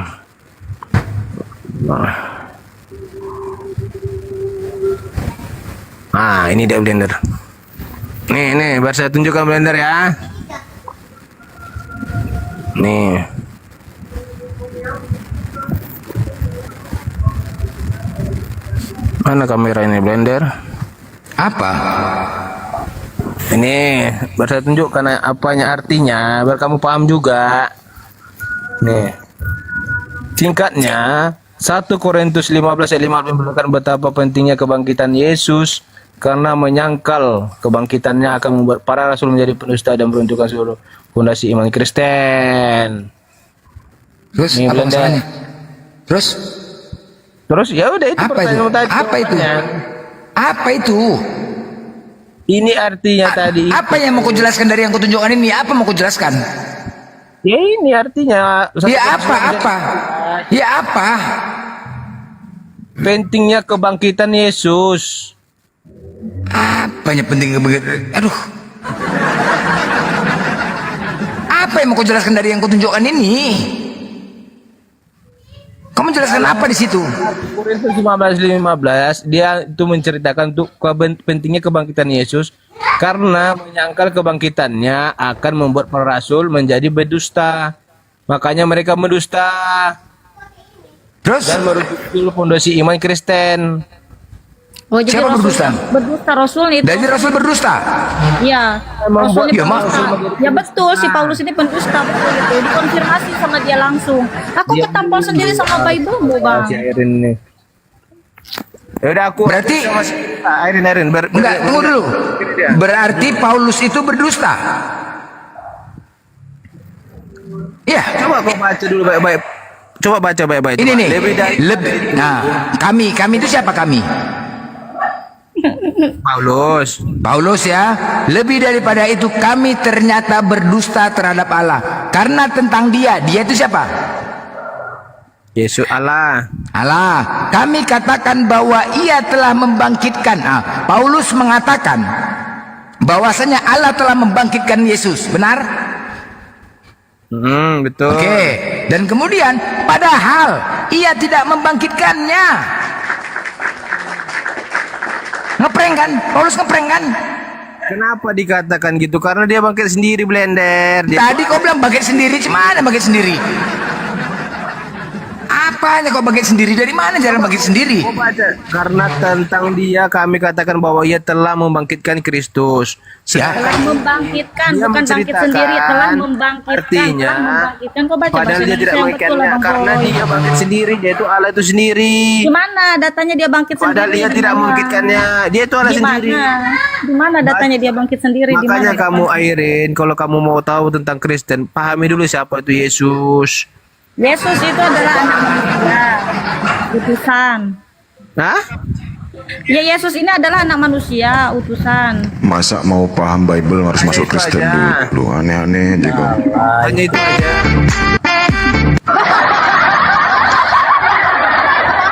Ini dia Blender. Nih, biar saya tunjukkan Blender ya. Nih. Mana kamera ini Blender? Apa? Ini biar saya tunjukkan apanya artinya, biar kamu paham juga. Nih, singkatnya 1 Korintus 15 ayat 5 menunjukkan betapa pentingnya kebangkitan Yesus karena menyangkal kebangkitannya akan membuat para rasul menjadi pendusta dan meruntuhkan seluruh fondasi iman Kristen. Terus nih, apa masalahnya? Terus ya udah itu pertanyaan tadi. Apa itu? Ini artinya tadi. Apa yang mau kau jelaskan dari yang kau tunjukkan ini? Apa mau kau jelaskan? Ya ini artinya. Ya apa? Pentingnya kebangkitan Yesus. Apanya penting kebangkitan? Aduh. Apa yang mau kau jelaskan dari yang kau tunjukkan ini? Kamu jelaskan apa di situ? Korintus 15 dia itu menceritakan untuk pentingnya kebangkitan Yesus karena menyangkal kebangkitannya akan membuat para rasul menjadi berdusta. Makanya mereka mendusta. Terus? Dan merujuk fondasi iman Kristen. Oh, jadi Siapa Rasul berdusta? Berdusta Rasul itu. Jadi Rasul berdusta? Iya. Membuat- Rasul Ya, mak. berdusta. Ya betul, si Paulus ini pendusta betul itu. Dikonfirmasi sama dia langsung. Aku ketampol sendiri sama Bible-mu, Bang. Si Airin nih. Ya udah aku. Berarti Airin. Enggak, tunggu dulu. Berarti Paulus itu berdusta. Iya. Coba kau baca dulu baik-baik. Coba baca baik-baik. Ini Coba. nih. Nah, kami itu siapa kami? Paulus ya. Lebih daripada itu kami ternyata berdusta terhadap Allah. Karena tentang dia itu siapa? Yesus Allah. Kami katakan bahwa ia telah membangkitkan. Paulus mengatakan bahwasanya Allah telah membangkitkan Yesus. Benar? Betul. Oke. Dan kemudian padahal ia tidak membangkitkannya. Ngeprank kan? Paulus ngeprank kan? Kenapa dikatakan gitu? Karena dia bangkit sendiri, Blender. Tadi kau bilang bangkit sendiri, mana bangkit sendiri? Apanya kau bangkit sendiri? Dari mana jalan bangkit sendiri? Kau baca. Karena tentang dia kami katakan bahwa ia telah membangkitkan Kristus. Telah membangkitkan, dia bukan bangkit menceritakan, sendiri, telah membangkitkan. artinya, telah membangkitkan. Kau baca Padahal bahasa dia tidak Indonesia yang betul, mengikannya Bang karena Boy. dia bangkit sendiri, dia itu Allah itu sendiri. Gimana datanya dia bangkit Padahal sendiri? dia tidak membangkitkannya, dia itu Allah sendiri. Di mana datanya dia bangkit sendiri? Di Makanya mana? kamu Airin, kalau kamu mau tahu tentang Kristen, pahami dulu siapa itu Yesus. Yesus itu adalah anak manusia, utusan. Hah? Ya, Yesus ini adalah anak manusia, utusan. Masa mau paham Bible harus masuk Kristen dulu? Aneh-aneh aja kau. Hanya itu aja.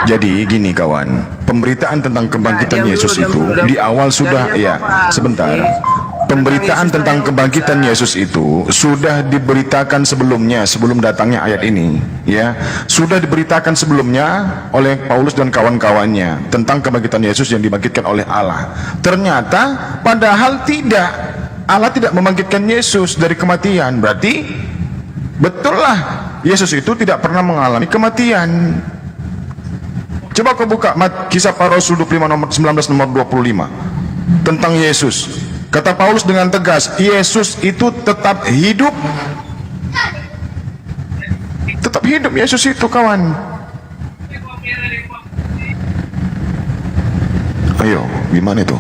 Jadi gini kawan, pemberitaan tentang kebangkitan Yesus itu di awal sudah, ya sebentar. Pemberitaan tentang kebangkitan Yesus itu sudah diberitakan sebelumnya, sebelum datangnya ayat ini, ya. Sudah diberitakan sebelumnya oleh Paulus dan kawan-kawannya tentang kebangkitan Yesus yang dibangkitkan oleh Allah. Ternyata padahal tidak. Allah tidak membangkitkan Yesus dari kematian. Berarti betul lah Yesus itu tidak pernah mengalami kematian. Coba kau buka Kisah Para Rasul 25 nomor 19 nomor 25 tentang Yesus. Kata Paulus dengan tegas, Yesus itu tetap hidup. Tetap hidup Yesus itu, kawan. Ayo, gimana itu?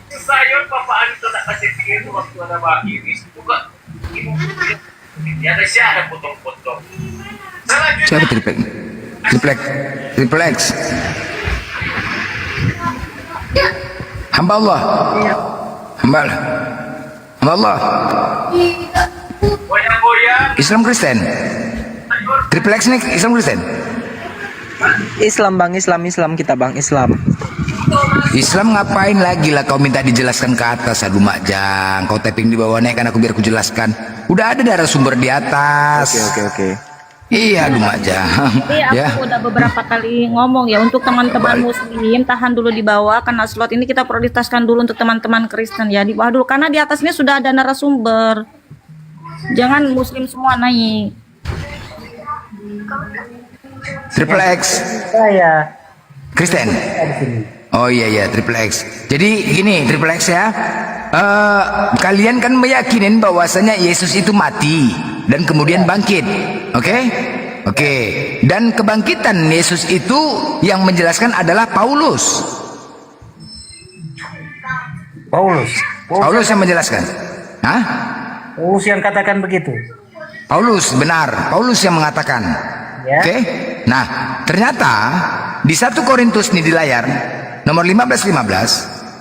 Sayur papaan itu nak kasih pikir waktu ada bagi buka ibu ya ada sih ada potong-potong. Siapa triplex? Hamba Allah. Hamba Allah. Islam Kristen. Triplex nih Islam Kristen. Islam bang, Islam kita bang, Islam. Islam ngapain lagi lah kau minta dijelaskan ke atas? Aduh Makjang, kau tapping di bawah naik kan aku biar aku jelaskan. Udah ada darah sumber di atas. Oke. Iya, aduh Makjang. Jadi aku udah beberapa kali ngomong ya, untuk teman-teman muslim tahan dulu di bawah, karena slot ini kita prioritaskan dulu untuk teman-teman Kristen ya, di bawah dulu karena di atas ini sudah ada narasumber. Jangan muslim semua naik. Triple X. Saya Kristen. Oh iya Triple X. Jadi gini Triple X ya, kalian kan meyakinin bahwasanya Yesus itu mati dan kemudian bangkit, oke. Dan kebangkitan Yesus itu yang menjelaskan adalah Paulus yang menjelaskan. Hah? Paulus yang katakan begitu. Paulus, benar. Paulus yang mengatakan. Ya. Oke. Nah, ternyata di 1 Korintus nih di layar nomor 15.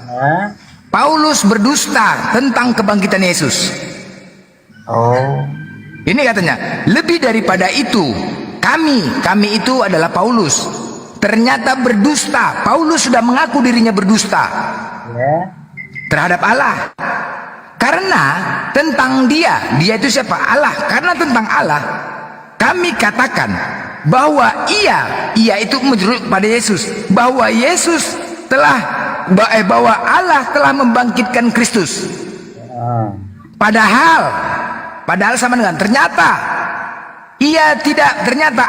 Nah. Paulus berdusta tentang kebangkitan Yesus. Oh. Ini katanya, lebih daripada itu, kami itu adalah Paulus. Ternyata berdusta. Paulus sudah mengaku dirinya berdusta. Ya. Terhadap Allah. Karena tentang dia itu siapa? Allah. Karena tentang Allah, kami katakan bahwa ia itu menurut pada Yesus, bahwa Yesus telah bahwa Allah telah membangkitkan Kristus. Padahal sama dengan ternyata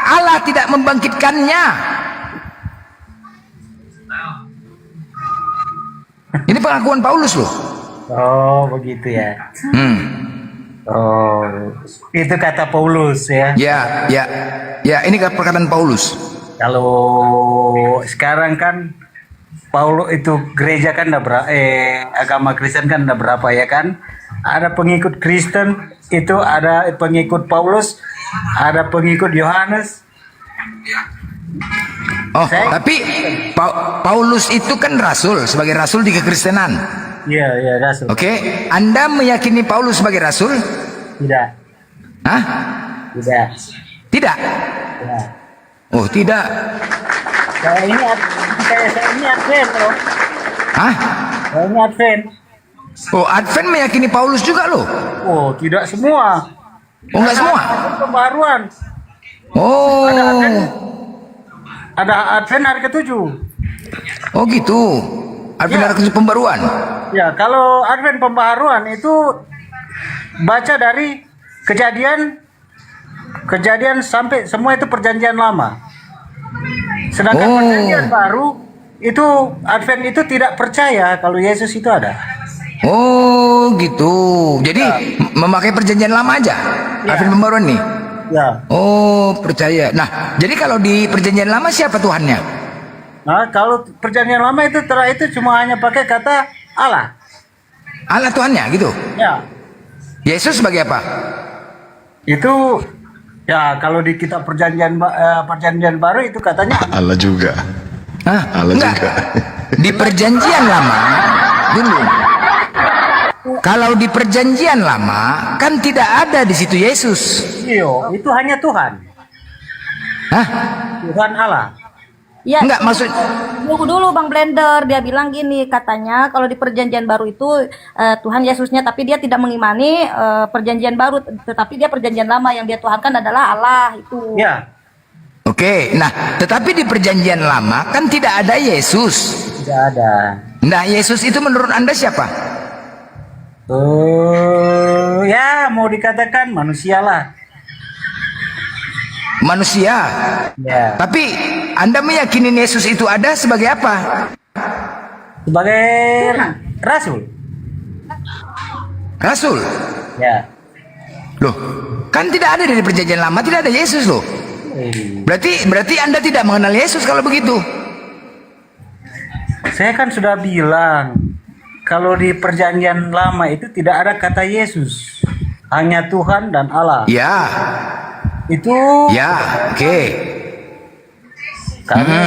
Allah tidak membangkitkannya. Ini pengakuan Paulus loh. Oh, begitu ya. Oh, itu kata Paulus ya. Ya, ini perkataan Paulus. Kalau sekarang kan Paulus itu gereja kan agama Kristen kan ada berapa ya kan? Ada pengikut Kristen, itu ada pengikut Paulus, ada pengikut Yohanes. Tapi Paulus itu kan rasul, sebagai rasul di kekristenan. Iya, rasul. Oke, Anda meyakini Paulus sebagai rasul? Tidak. Hah? Tidak. Tidak? Ya. Oh, tidak. Saya ini Advent loh. Hah? Saya ini Advent. Oh, Advent meyakini Paulus juga loh? Oh, tidak semua. Oh, enggak semua? Ada pembaruan. Oh. Ada Advent hari ke-7. Oh gitu. Advent hari ke-7 pembaruan. Ya, kalau Advent pembaruan itu baca dari kejadian sampai semua itu perjanjian lama. Sedangkan perjanjian baru itu Advent itu tidak percaya kalau Yesus itu ada. Oh gitu. Jadi memakai perjanjian lama aja. Advent pembaruan nih. Ya. Oh, percaya. Nah, jadi kalau di perjanjian lama siapa Tuhannya? Nah, kalau perjanjian lama itu cuma hanya pakai kata Allah. Allah Tuhannya gitu. Ya. Yesus sebagai apa? Itu ya kalau di kitab perjanjian baru itu katanya Allah juga. Hah? Allah Enggak. juga. Di perjanjian lama dulu. Kalau di perjanjian lama kan tidak ada di situ Yesus. Iya, itu hanya Tuhan. Hah? Tuhan Allah. Ya, enggak maksud tunggu dulu Bang Blender, dia bilang gini katanya kalau di perjanjian baru itu Tuhan Yesusnya, tapi dia tidak mengimani perjanjian baru, tetapi dia perjanjian lama yang dia tuhankan adalah Allah itu. Ya. Oke, nah tetapi di perjanjian lama kan tidak ada Yesus. Tidak ada. Nah, Yesus itu menurut Anda siapa? Ya mau dikatakan manusia lah. Manusia. Ya. Tapi Anda meyakini Yesus itu ada sebagai apa? Sebagai rasul. Rasul. Ya. Loh, kan tidak ada dari perjanjian lama, tidak ada Yesus loh. Berarti Anda tidak mengenal Yesus kalau begitu. Saya kan sudah bilang kalau di perjanjian lama itu tidak ada kata Yesus, hanya Tuhan dan Allah. Ya. Itu. Ya, oke. Kami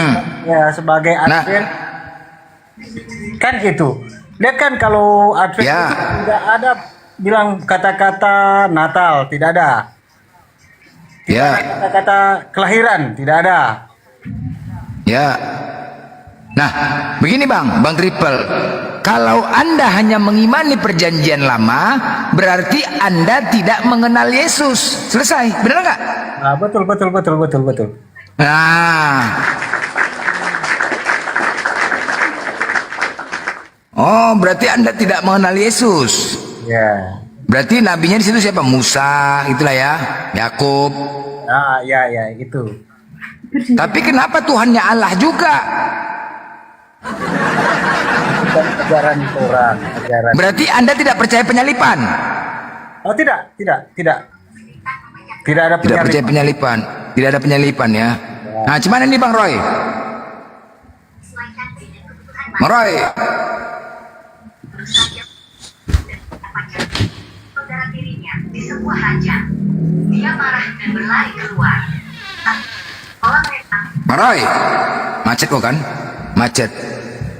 ya sebagai Advent kan itu. Lihat kan kalau Advent itu tidak ada bilang kata-kata Natal, tidak ada. Tidak ada kata-kata kelahiran, tidak ada. Ya. Nah, begini Bang Triple. Kalau Anda hanya mengimani perjanjian lama, berarti Anda tidak mengenal Yesus. Selesai, benar nggak? Nah, betul. Nah. Oh, berarti Anda tidak mengenal Yesus. Ya. Berarti nabinya di situ siapa? Musa, itulah ya, Yakub. Ah, ya, itu. Tapi kenapa Tuhannya Allah juga? Ajaran orang, ajaran. Berarti Anda tidak percaya penyalipan? Oh, tidak. Tidak ada penyalipan. Tidak percaya penyalipan. Tidak ada penyalipan ya. Nah, cuman ini Bang Roy. Bang Roy. Saudara tirinya di sebuah hajat. Dia marah dan berlari keluar. Bang Roy. Macet kok kan? Macet.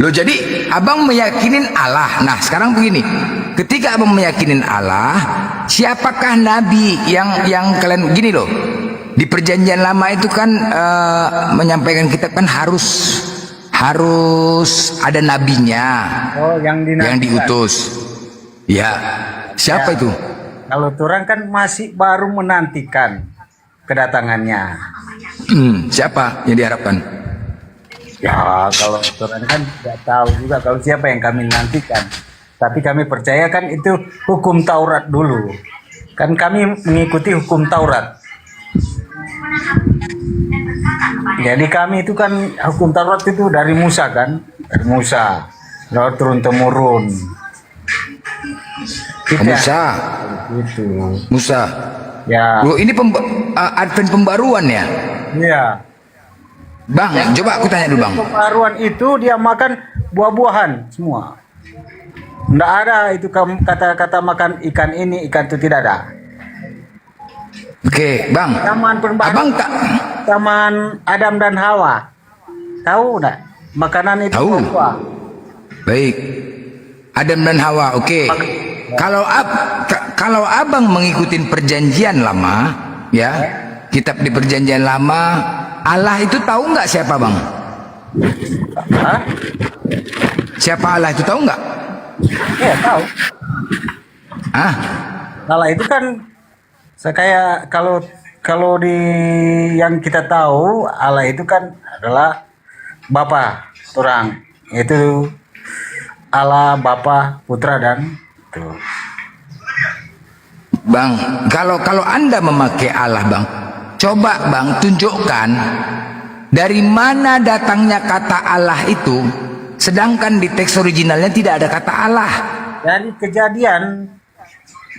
Loh, jadi abang meyakinin Allah. Nah, sekarang begini. Ketika abang meyakinin Allah, siapakah nabi yang kalian gini loh. Di perjanjian lama itu kan menyampaikan kitab kan harus ada nabinya. Oh, yang diutus. Ya. Siapa itu? Kalau orang kan masih baru menantikan kedatangannya. Siapa yang diharapkan? Ya, kalau orang kan tidak tahu juga kalau siapa yang kami nantikan. Tapi kami percaya kan itu hukum Taurat dulu. Kan kami mengikuti hukum Taurat. Jadi kami itu kan hukum Taurat itu dari Musa kan, dari Musa, lalu turun temurun. Musa. Itu. Musa. Ya. Loh, ini Advent pembaruan ya? Iya. Bang, coba aku tanya dulu bang. Pembaruan itu dia makan buah-buahan semua. Nggak ada itu kata-kata makan ikan ini, ikan itu tidak ada. Oke, bang. Zaman pembaruan. Zaman Adam dan Hawa. Tahu nggak? Makanan itu buah. Baik. Adam dan Hawa, oke. Kalau abang mengikuti perjanjian lama, ya, kitab di perjanjian lama, Allah itu tahu nggak siapa bang? Hah? Siapa Allah itu tahu nggak? Iya tahu. Ah? Allah itu kan kayak kalau di yang kita tahu Allah itu kan adalah Bapa orang. Itu Allah, Bapa, Putra dan itu. Bang, kalau Anda memakai Allah, Bang, coba Bang tunjukkan dari mana datangnya kata Allah itu, sedangkan di teks originalnya tidak ada kata Allah. Dari Kejadian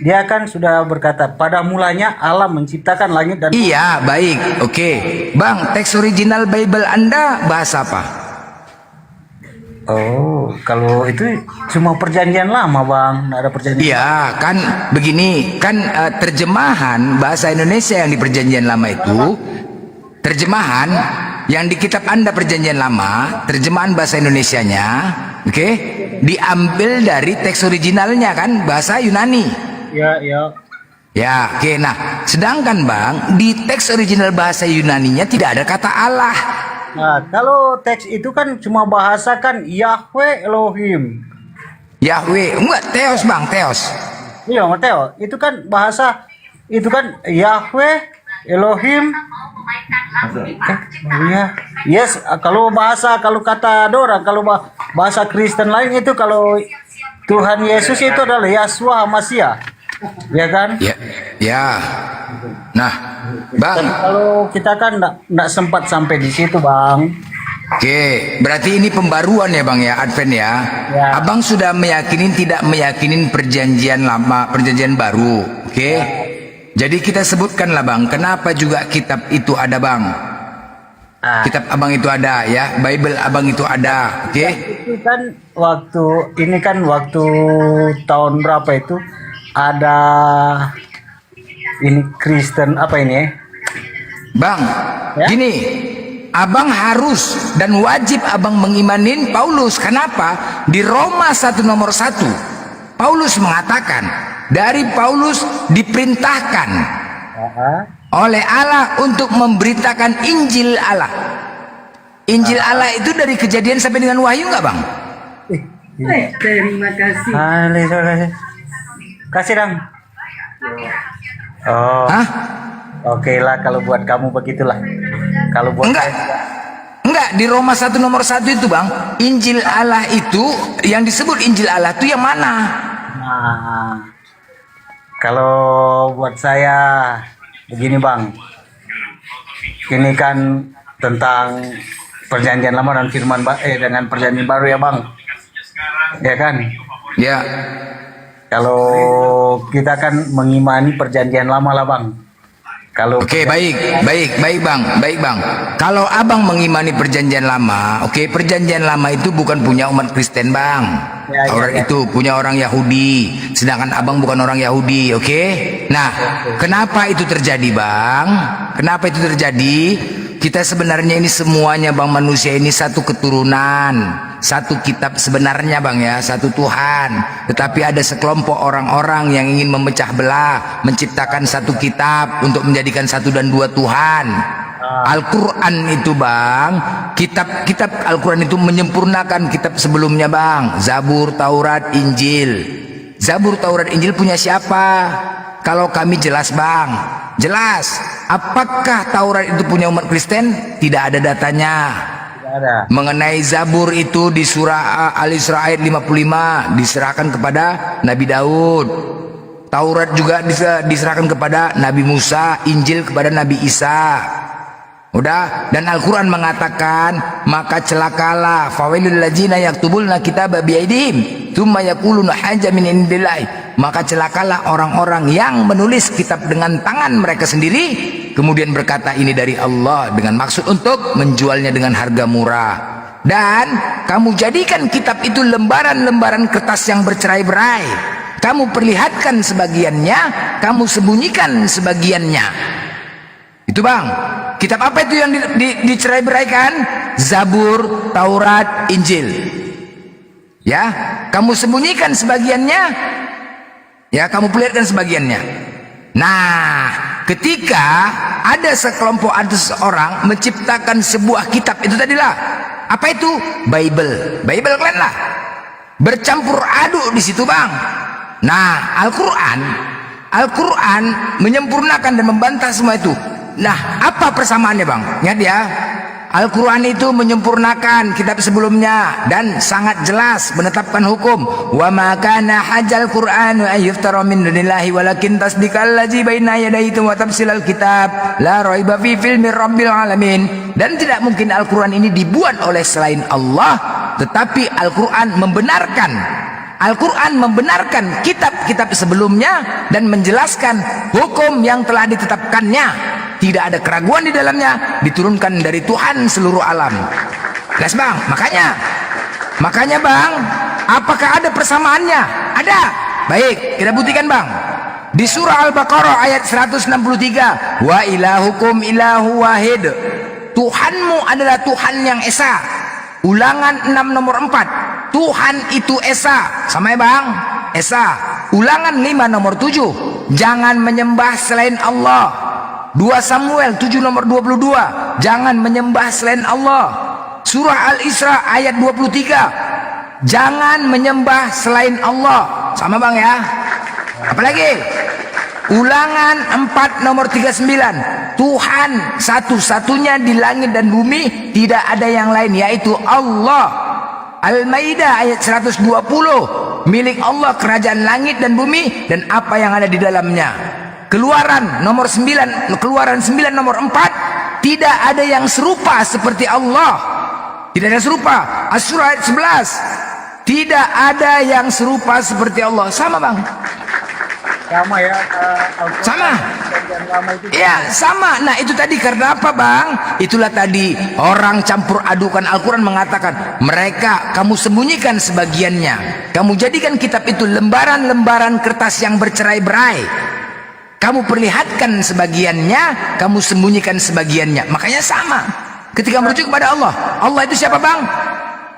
dia kan sudah berkata pada mulanya Allah menciptakan langit dan bumi. Iya, baik. Oke. Bang, teks original Bible Anda bahasa apa? Oh, kalau itu cuma perjanjian lama bang, nggak ada perjanjian. Iya, kan begini, kan terjemahan bahasa Indonesia yang di perjanjian lama itu, terjemahan yang di kitab Anda perjanjian lama, terjemahan bahasa Indonesianya, oke, diambil dari teks originalnya kan, bahasa Yunani. Iya, iya. Ya, oke. Nah, sedangkan bang di teks original bahasa Yunaninya tidak ada kata Allah. Nah, kalau teks itu kan cuma bahasa kan Yahweh Elohim. Yahweh, enggak Theos bang, Theos. Iya, Theo. Itu kan bahasa, itu kan Yahweh Elohim. Iya, yes. Kalau bahasa, kalau kata dorang, kalau bahasa Kristen lain itu kalau Tuhan Yesus itu adalah Yahshua Masya, ya kan? Ya, ya. Nah, bang. Dan kalau kita kan nggak sempat sampai di situ, bang. Oke, berarti ini pembaruan ya bang ya, Advent ya. Ya. Abang sudah meyakinin tidak meyakinin perjanjian lama, perjanjian baru. Oke. Jadi kita sebutkanlah bang, kenapa juga kitab itu ada bang? Kitab abang itu ada ya, Bible abang itu ada. Oke. Itu kan waktu tahun berapa itu ada ini Kristen apa ini ya? Bang, gini, abang harus dan wajib abang mengimanin Paulus. Kenapa? Di Roma 1 nomor 1, Paulus mengatakan, dari Paulus diperintahkan oleh Allah untuk memberitakan Injil Allah. Injil Allah itu dari Kejadian sampai dengan Wahyu nggak bang? Terima kasih. Terima kasih. Kasih dong. Oh. Hah? Oke lah kalau buat kamu begitulah. Kalau buat Enggak, di Roma 1 nomor 1 itu bang, Injil Allah itu yang disebut Injil Allah itu yang mana? Nah, kalau buat saya begini bang, ini kan tentang perjanjian lama dan firman dengan perjanjian baru ya bang, ya kan? Ya. Kalau kita kan mengimani perjanjian lama lah bang. Kalau Oke, baik bang. Kalau abang mengimani perjanjian lama, oke, perjanjian lama itu bukan punya umat Kristen bang. Taurat itu punya orang Yahudi, sedangkan abang bukan orang Yahudi, oke? Nah, kenapa itu terjadi bang? Kenapa itu terjadi? Kita sebenarnya ini semuanya bang, manusia ini satu keturunan, satu kitab sebenarnya bang ya, satu Tuhan. Tetapi ada sekelompok orang-orang yang ingin memecah belah, menciptakan satu kitab untuk menjadikan satu dan dua Tuhan. Al-Quran itu bang, kitab Al-Quran itu menyempurnakan kitab sebelumnya bang. Zabur, Taurat, Injil. Zabur, Taurat, Injil punya siapa? Kalau kami jelas bang, jelas. Apakah Taurat itu punya umat Kristen? Tidak ada datanya. Ada. Mengenai Zabur itu di surah Al-Isra ayat 55 diserahkan kepada Nabi Daud. Taurat juga diserahkan kepada Nabi Musa, Injil kepada Nabi Isa. Udah, dan Al-Quran mengatakan, maka celakalah fawailul ladzina yaktubulna kitaba biaidihim tsumma yaquluna haja min indillah. Maka celakalah orang-orang yang menulis kitab dengan tangan mereka sendiri, kemudian berkata ini dari Allah dengan maksud untuk menjualnya dengan harga murah. Dan kamu jadikan kitab itu lembaran-lembaran kertas yang bercerai-berai. Kamu perlihatkan sebagiannya, kamu sembunyikan sebagiannya. Itu bang, kitab apa itu yang dicerai-beraikan? Zabur, Taurat, Injil. Ya, kamu sembunyikan sebagiannya, ya kamu perlihatkan sebagiannya. Nah, ketika ada sekelompok, ada seseorang menciptakan sebuah kitab, itu tadilah apa itu? Bible kalian lah. Bercampur aduk di situ bang. Nah, Al-Quran menyempurnakan dan membantah semua itu. Nah, apa persamaannya bang? Ingat ya, Al-Quran itu menyempurnakan kitab sebelumnya dan sangat jelas menetapkan hukum. Wa ma kana hajal Qur'anu ayyuftara min dunillahi walakin tasdiqal ladzi baina yadayhi wa tafsilal kitab la raiba fi filmi rabbil alamin. Dan tidak mungkin Al-Quran ini dibuat oleh selain Allah, tetapi Al-Quran membenarkan kitab-kitab sebelumnya dan menjelaskan hukum yang telah ditetapkannya. Tidak ada keraguan di dalamnya, diturunkan dari Tuhan seluruh alam. Jelas bang, makanya bang, apakah ada persamaannya? Ada. Baik, kita buktikan bang. Di surah Al-Baqarah ayat 163, wa ilahukum ilahu wahid. Tuhanmu adalah Tuhan yang esa. Ulangan 6 nomor 4. Tuhan itu esa. Sama ya bang? Esa. Ulangan 5 nomor 7. Jangan menyembah selain Allah. 2 Samuel 7 nomor 22. Jangan menyembah selain Allah. Surah Al-Isra ayat 23. Jangan menyembah selain Allah. Sama bang ya? Apalagi? Ulangan 4 nomor 39. Tuhan satu-satunya di langit dan bumi, tidak ada yang lain, yaitu Allah. Al-Maidah ayat 120. Milik Allah kerajaan langit dan bumi dan apa yang ada di dalamnya. Keluaran 9 nomor 4. Tidak ada yang serupa seperti Allah. Tidak ada serupa. Asy-Syura ayat 11. Tidak ada yang serupa seperti Allah. Sama bang? Sama ya, sama. Ya sama. Nah itu tadi karena apa bang? Itulah tadi orang campur adukan Al-Quran mengatakan, mereka kamu sembunyikan sebagiannya, kamu jadikan kitab itu lembaran-lembaran kertas yang bercerai-berai, kamu perlihatkan sebagiannya, kamu sembunyikan sebagiannya. Makanya sama ketika merujuk kepada Allah. Allah itu siapa bang?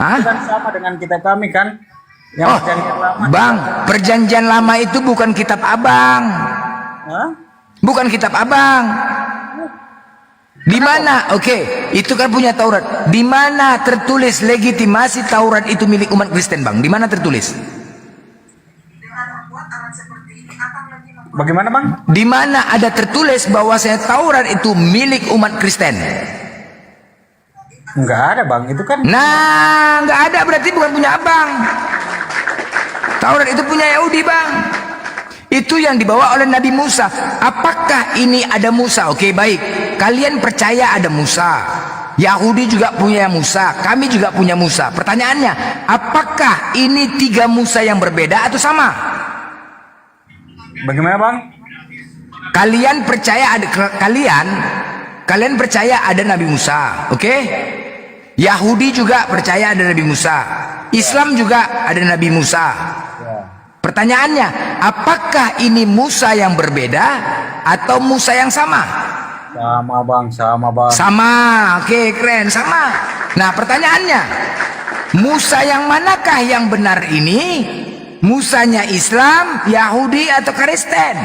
Hah? Kan sama dengan kitab kami kan? Yang perjanjian lama. Bang, perjanjian lama itu bukan kitab abang. Hah? Bukan kitab abang. Di mana? Oke, itu kan punya Taurat. Di mana tertulis legitimasi Taurat itu milik umat Kristen, bang? Di mana tertulis? Bagaimana bang? Di mana ada tertulis bahwa Taurat itu milik umat Kristen? Enggak ada bang, itu kan. Nah, enggak ada berarti bukan punya abang. Taurat itu punya Yahudi bang. Itu yang dibawa oleh Nabi Musa. Apakah ini ada Musa? Oke baik, kalian percaya ada Musa. Yahudi juga punya Musa, kami juga punya Musa. Pertanyaannya, apakah ini 3 Musa yang berbeda atau sama? Bagaimana bang? Kalian percaya ada Nabi Musa, oke? Yahudi juga percaya ada Nabi Musa. Islam juga ada Nabi Musa. Pertanyaannya, apakah ini Musa yang berbeda atau Musa yang sama? Sama bang, sama bang. Sama, oke keren, sama. Nah pertanyaannya, Musa yang manakah yang benar ini? Musanya Islam, Yahudi atau Kristen?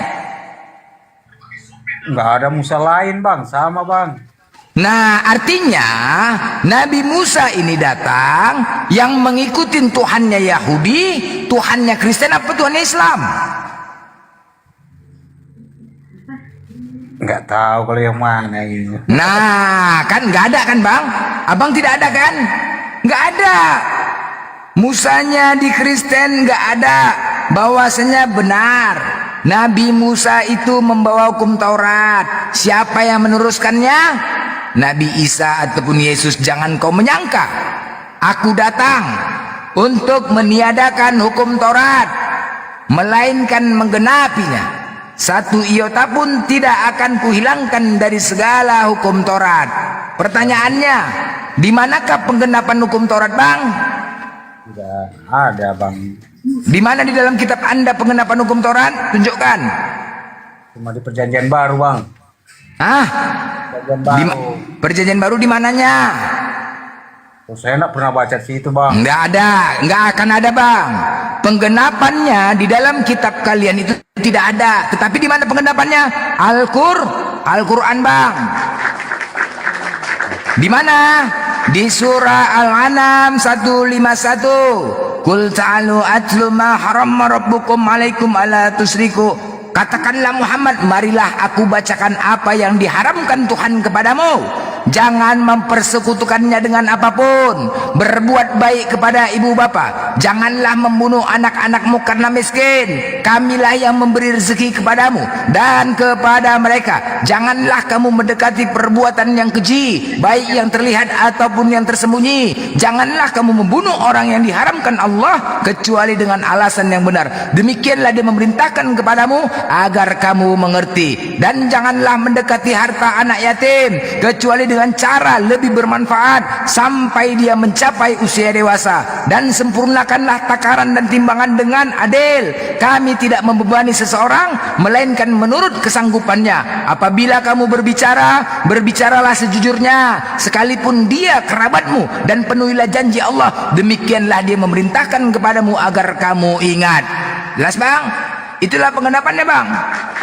Enggak ada Musa lain bang, sama bang. Nah artinya Nabi Musa ini datang yang mengikuti Tuhannya Yahudi, Tuhannya Kristen apa Tuhannya Islam? Nggak tahu kalau yang mana ini. Nah, kan nggak ada kan bang? Abang tidak ada kan? Nggak ada. Musanya di Kristen nggak ada. Bahwasanya benar. Nabi Musa itu membawa hukum Taurat. Siapa yang meneruskannya? Nabi Isa ataupun Yesus. Jangan kau menyangka aku datang untuk meniadakan hukum Taurat, melainkan menggenapinya. Satu iota pun tidak akan kuhilangkan dari segala hukum Taurat. Pertanyaannya, di manakah penggenapan hukum Taurat, Bang? Tidak ada, Bang. Di mana di dalam kitab Anda penggenapan hukum Taurat? Tunjukkan. Cuma di Perjanjian Baru, Bang. Hah? Perjanjian Baru. Perjanjian Baru di mananya? Oh, saya nggak pernah baca di situ, Bang. Nggak ada, nggak akan ada, Bang. Penggenapannya di dalam kitab kalian itu tidak ada. Tetapi di mana penggenapannya? Al-Quran, Bang. Di mana? Di surah Al-An'am 151. Qul ta'alu atlu ma haramma rabbukum alaikum alla tusriku. Katakanlah Muhammad, marilah aku bacakan apa yang diharamkan Tuhan kepadamu. Jangan mempersekutukannya dengan apapun. Berbuat baik kepada ibu bapa. Janganlah membunuh anak-anakmu karena miskin. Kamilah yang memberi rezeki kepadamu dan kepada mereka. Janganlah kamu mendekati perbuatan yang keji, baik yang terlihat ataupun yang tersembunyi. Janganlah kamu membunuh orang yang diharamkan Allah kecuali dengan alasan yang benar. Demikianlah dia memerintahkan kepadamu agar kamu mengerti. Dan janganlah mendekati harta anak yatim kecuali dengan cara lebih bermanfaat sampai dia mencapai usia dewasa. Dan sempurnakanlah takaran dan timbangan dengan adil. Kami tidak membebani seseorang melainkan menurut kesanggupannya. Apabila kamu berbicara, berbicaralah sejujurnya sekalipun dia kerabatmu, dan penuhilah janji Allah. Demikianlah dia memerintahkan kepadamu agar kamu ingat. Jelas, Bang? Itulah penggenapannya, Bang.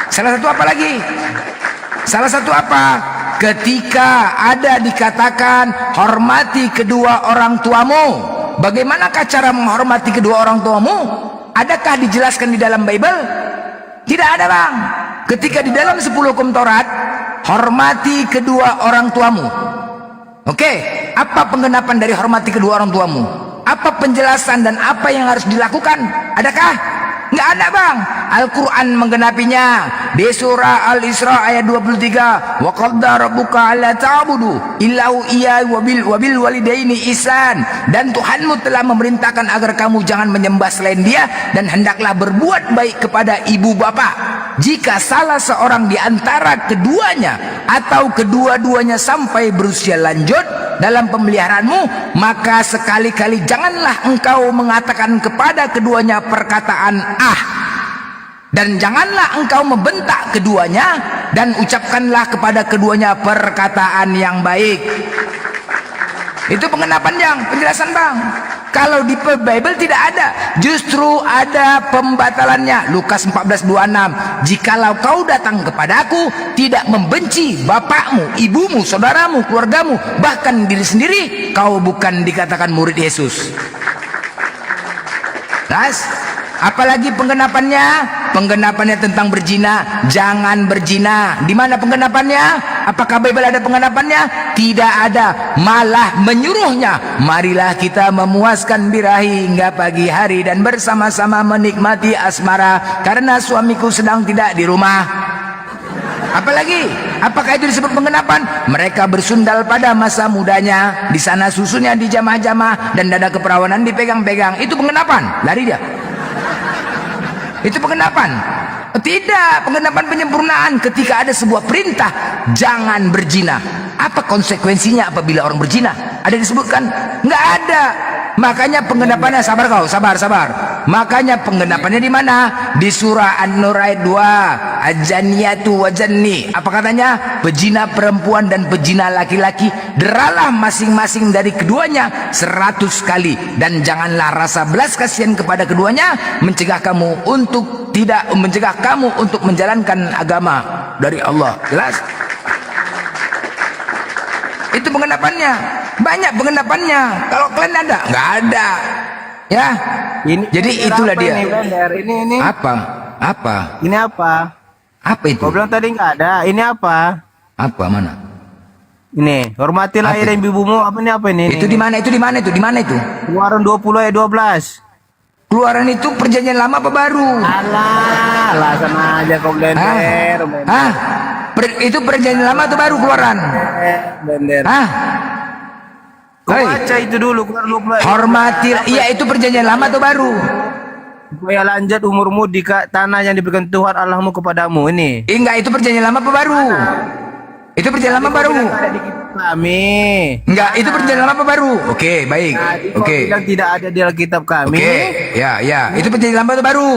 Salah satu apa lagi? Salah satu apa? Ketika ada dikatakan hormati kedua orang tuamu. Bagaimanakah cara menghormati kedua orang tuamu? Adakah dijelaskan di dalam Bible? Tidak ada, Bang. Ketika di dalam 10 hukum Taurat, hormati kedua orang tuamu. Oke, apa penggenapan dari hormati kedua orang tuamu? Apa penjelasan dan apa yang harus dilakukan? Adakah? Nggak ada, Bang. Al-Quran menggenapinya di surah Al-Isra ayat 23. Wa qaddara rabbuka alla ta'budu illahu iyyahu wabil walidaini ihsan. Dan Tuhanmu telah memerintahkan agar kamu jangan menyembah selain Dia, dan hendaklah berbuat baik kepada ibu bapa. Jika salah seorang di antara keduanya atau kedua-duanya sampai berusia lanjut dalam pemeliharaanmu, maka sekali-kali janganlah engkau mengatakan kepada keduanya perkataan ah, dan janganlah engkau membentak keduanya, dan ucapkanlah kepada keduanya perkataan yang baik. Itu pengenapan, yang penjelasan, Bang. Kalau di Bible tidak ada, justru ada pembatalannya. Lukas 14:26. Jikalau kau datang kepadaku tidak membenci bapakmu, ibumu, saudaramu, keluargamu, bahkan diri sendiri, kau bukan dikatakan murid Yesus. Nas, apalagi penggenapannya? Penggenapannya tentang berzina. Jangan berzina. Di mana penggenapannya? Apakah Bible ada penggenapannya? Tidak ada. Malah menyuruhnya, marilah kita memuaskan birahi hingga pagi hari dan bersama-sama menikmati asmara karena suamiku sedang tidak di rumah. Apalagi? Apakah itu disebut penggenapan? Mereka bersundal pada masa mudanya. Di sana susunya dijamah-jamah dan dada keperawanan dipegang-pegang. Itu penggenapan. Lari dia. Itu penggenapan. Tidak, penggenapan penyempurnaan ketika ada sebuah perintah jangan berzina. Apa konsekuensinya apabila orang berzina? Ada disebutkan? Nggak ada. Makanya penggenapannya, sabar kau, sabar. Makanya penggenapannya di mana? Di surah An-Nur ayat 2. Ajaniyatu wajani. Apa katanya? Pezina perempuan dan pezina laki-laki, deralah masing-masing dari keduanya 100 kali, dan janganlah rasa belas kasihan kepada keduanya mencegah kamu untuk menjalankan agama dari Allah. Jelas? Itu penggenapannya. Banyak penggenapannya. Kalau kalian ada? Nggak ada. Ya. Jadi itulah dia. Ini Apa? Ini apa? Apa itu? Kau bilang tadi nggak ada. Ini apa? Apa mana? Ini, hormatilah ayah dan ibumu. Apa ini? Itu di mana? Itu di mana itu? Di mana itu? Keluaran 20 ayat 12. Keluaran itu perjanjian lama apa baru? Alah sama aja kau blender. Hah? Itu perjanjian lama atau baru keluaran? Blender. Hah? Kau baca itu dulu, keluaran 20 ayat. Hormatilah. Iya, itu perjanjian lama atau baru? Supaya lanjut umurmu di tanah yang diberikan Tuhan Allahmu kepadamu ini. Enggak, itu perjanjian lama apa baru? Itu perjanjian lama baru. Kami. Enggak, itu perjanjian lama apa baru? Oke, baik. Oke. Bilang tidak ada di Alkitab kami. Oke, ya. Itu perjanjian lama atau baru?